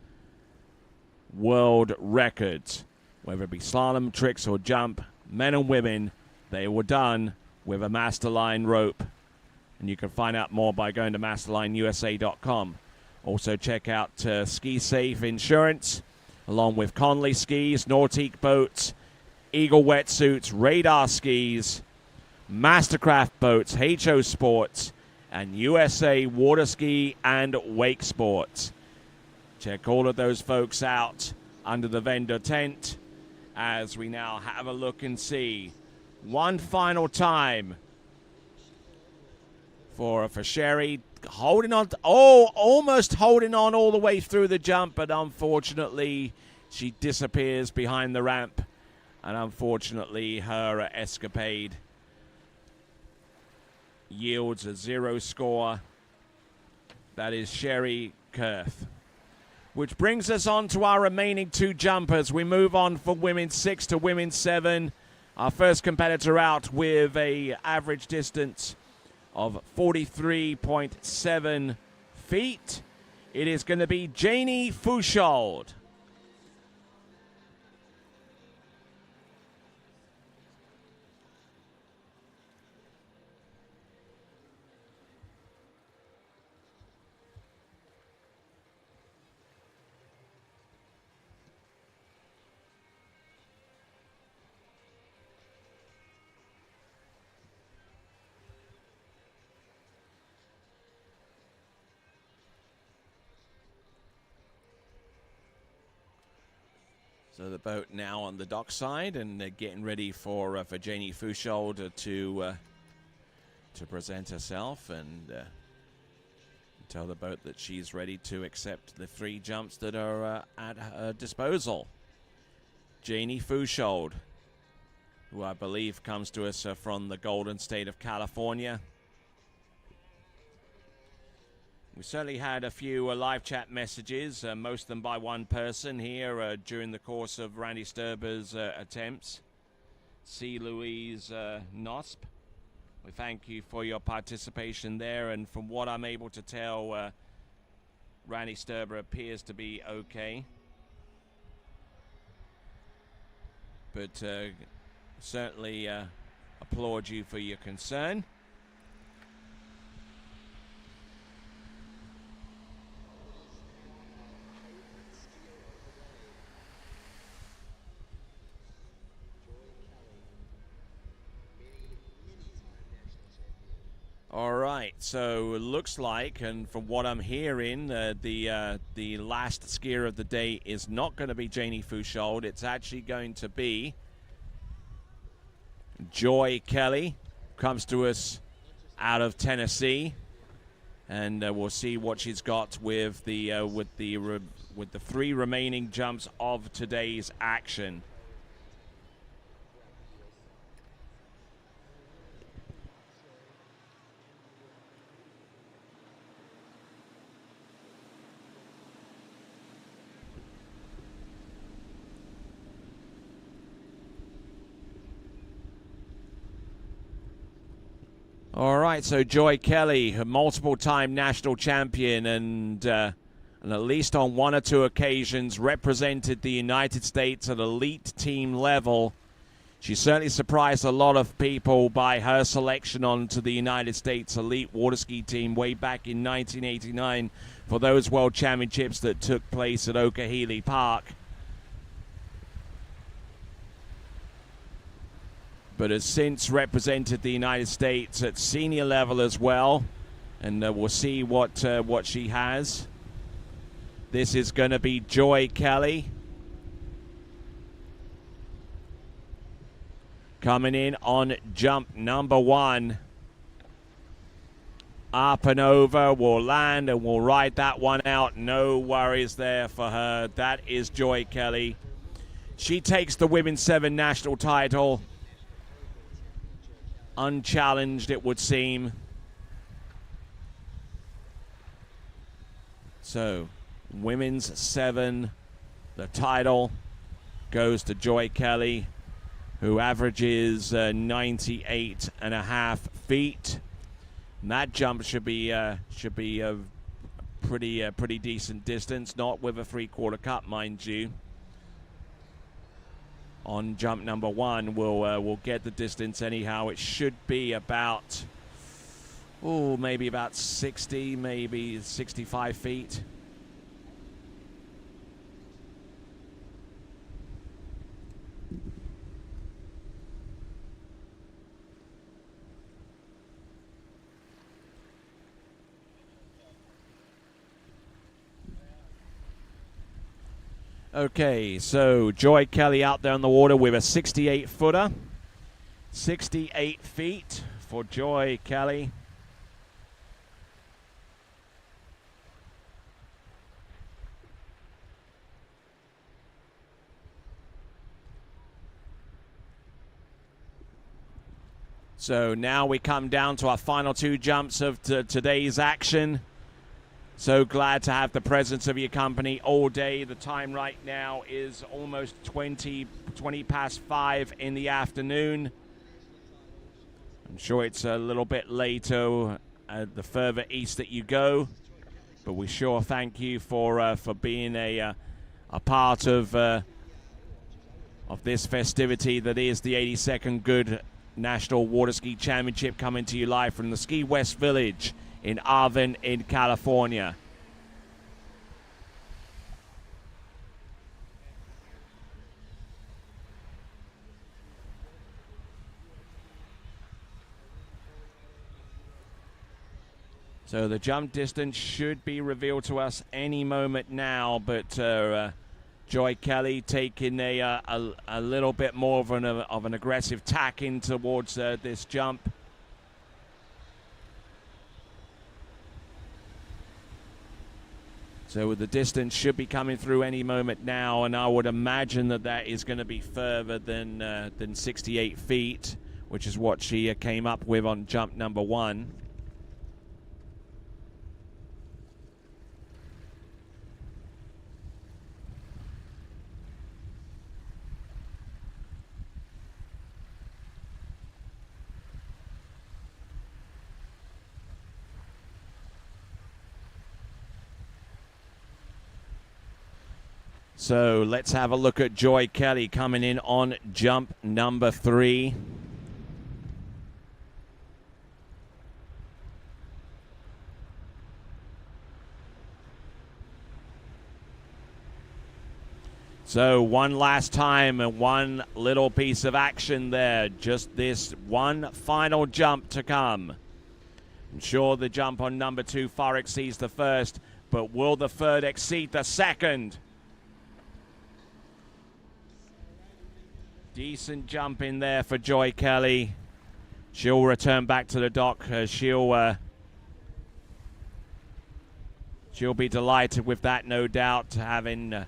world records, whether it be slalom, tricks, or jump, men and women. They were done with a Masterline rope. And you can find out more by going to masterlineusa.com. Also check out Ski Safe Insurance, along with Conley Skis, Nautique Boats, Eagle Wetsuits, Radar Skis, Mastercraft Boats, HO Sports, and USA Water Ski and Wake Sports. Check all of those folks out under the vendor tent as we now have a look and see one final time for Sherry, holding on, almost holding on all the way through the jump, but unfortunately she disappears behind the ramp, and unfortunately her escapade yields a 0 score. That is Sherry Kurth. Which brings us on to our remaining 2 jumpers. We move on from women's 6 to women's 7. Our first competitor out with a average distance of 43.7 feet. It is going to be Janie Fouchaud. So the boat now on the dockside and getting ready for Janie Fushold to present herself and tell the boat that she's ready to accept the 3 jumps that are at her disposal. Janie Fushold, who I believe comes to us from the Golden State of California. We certainly had a few live chat messages, most of them by one person here during the course of Randy Sturber's attempts. C. Louise Nosp, we thank you for your participation there, and from what I'm able to tell, Randy Sturber appears to be okay. But certainly applaud you for your concern. All right, so it looks like, and from what I'm hearing, the last skier of the day is not going to be Janie Fushold. It's actually going to be Joy Kelly, comes to us out of Tennessee, and we'll see what she's got with the 3 remaining jumps of today's action. All right, so Joy Kelly, a multiple-time national champion, and at least on 1 or 2 occasions represented the United States at elite team level. She certainly surprised a lot of people by her selection onto the United States elite water ski team way back in 1989 for those World Championships that took place at Okehele Park. But has since represented the United States at senior level as well, and we'll see what she has. This is going to be Joy Kelly coming in on jump number 1. Up and over, will land and will ride that one out. No worries there for her. That is Joy Kelly. She takes the Women's 7 national title. Unchallenged, it would seem. So, Women's 7, the title goes to Joy Kelly, who averages 98.5 feet. And that jump should be a pretty decent distance, not with a 3/4 cut, mind you. On jump number 1, we'll get the distance anyhow. It should be about, maybe about 60, maybe 65 feet. Okay, so Joy Kelly out there on the water with a 68-footer. 68 feet for Joy Kelly. So now we come down to our final 2 jumps of today's action. So glad to have the presence of your company all day. The time right now is almost 20 past 5 in the afternoon. I'm sure it's a little bit later the further east that you go, but we sure thank you for being a part of this festivity that is the 82nd Goode National Water Ski Championship, coming to you live from the Ski West Village in Ablen in California. So the jump distance should be revealed to us any moment now, but Joy Kelly taking a little bit more of an aggressive tack in towards this jump. So the distance should be coming through any moment now, and I would imagine that is going to be further than 68 feet, which is what she came up with on jump number 1. So let's have a look at Joy Kelly coming in on jump number 3. So one last time and one little piece of action there. Just this one final jump to come. I'm sure the jump on number 2 far exceeds the first, but will the third exceed the second? Decent jump in there for Joy Kelly. She'll return back to the dock. She'll be delighted with that, no doubt, having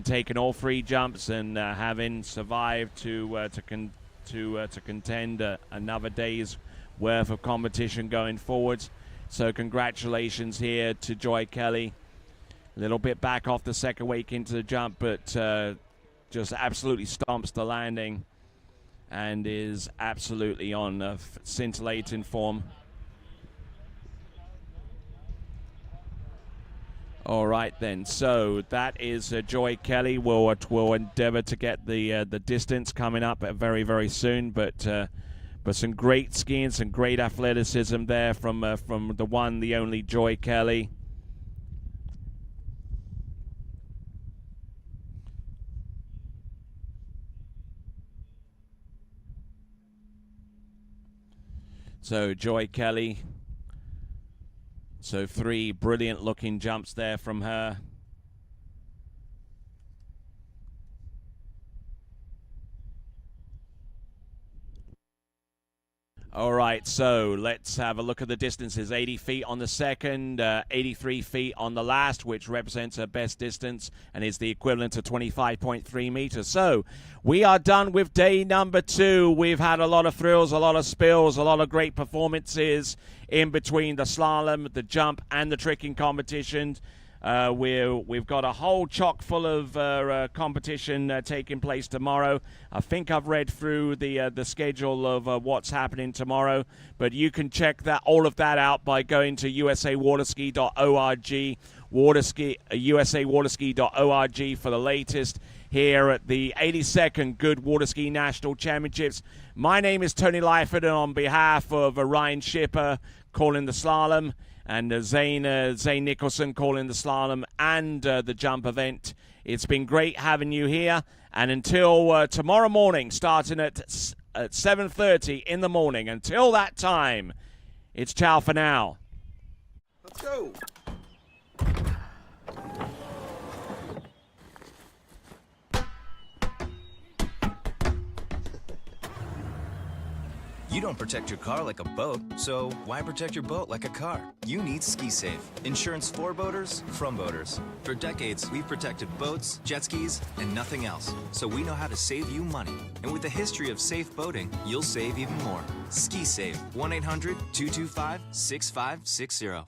taken all 3 jumps and having survived to contend another day's worth of competition going forwards. So congratulations here to Joy Kelly. A little bit back off the second wake into the jump, but just absolutely stomps the landing and is absolutely on scintillating form. All right then, so that is Joy Kelly. We'll endeavor to get the distance coming up very, very soon, but some great skiing, some great athleticism there from the one, the only Joy Kelly. So Joy Kelly, so 3 brilliant looking jumps there from her. All right, so let's have a look at the distances. 80 feet on the second, 83 feet on the last, which represents her best distance and is the equivalent to 25.3 meters. So we are done with day number 2. We've had a lot of thrills, a lot of spills, a lot of great performances in between the slalom, the jump, and the tricking competition. We've got a whole chock full of competition taking place tomorrow. I think I've read through the schedule of what's happening tomorrow, but you can check all of that out by going to usawaterski.org, usawaterski.org for the latest here at the 82nd Goode Waterski National Championships. My name is Tony Lyford, and on behalf of Ryan Schipper calling the slalom, and Zane Nicholson calling the slalom and the jump event. It's been great having you here. And until tomorrow morning, starting at 7:30 in the morning, until that time, it's ciao for now. Let's go. You don't protect your car like a boat, so why protect your boat like a car? You need Ski Safe. Insurance for boaters, from boaters. For decades, we've protected boats, jet skis, and nothing else. So we know how to save you money. And with a history of safe boating, you'll save even more. Ski Safe. 1-800-225-6560.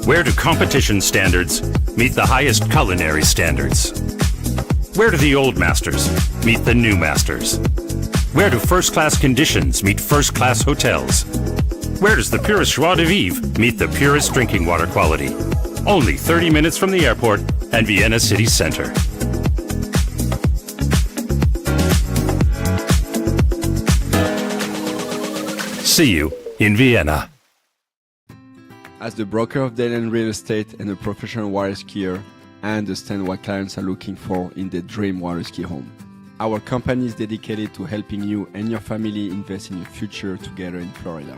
Where do competition standards meet the highest culinary standards? Where do the old masters meet the new masters? Where do first-class conditions meet first-class hotels? Where does the purest joie de vivre meet the purest drinking water quality? Only 30 minutes from the airport and Vienna city center. See you in Vienna. As the broker of Dayland Real Estate and a professional water skier, I understand what clients are looking for in their dream water ski home. Our company is dedicated to helping you and your family invest in your future together in Florida.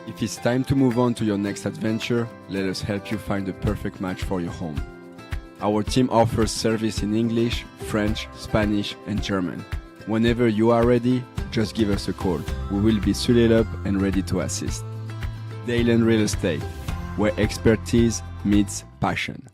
If it's time to move on to your next adventure, let us help you find the perfect match for your home. Our team offers service in English, French, Spanish, and German. Whenever you are ready, just give us a call. We will be suited up and ready to assist. Dayland Real Estate, where expertise meets passion.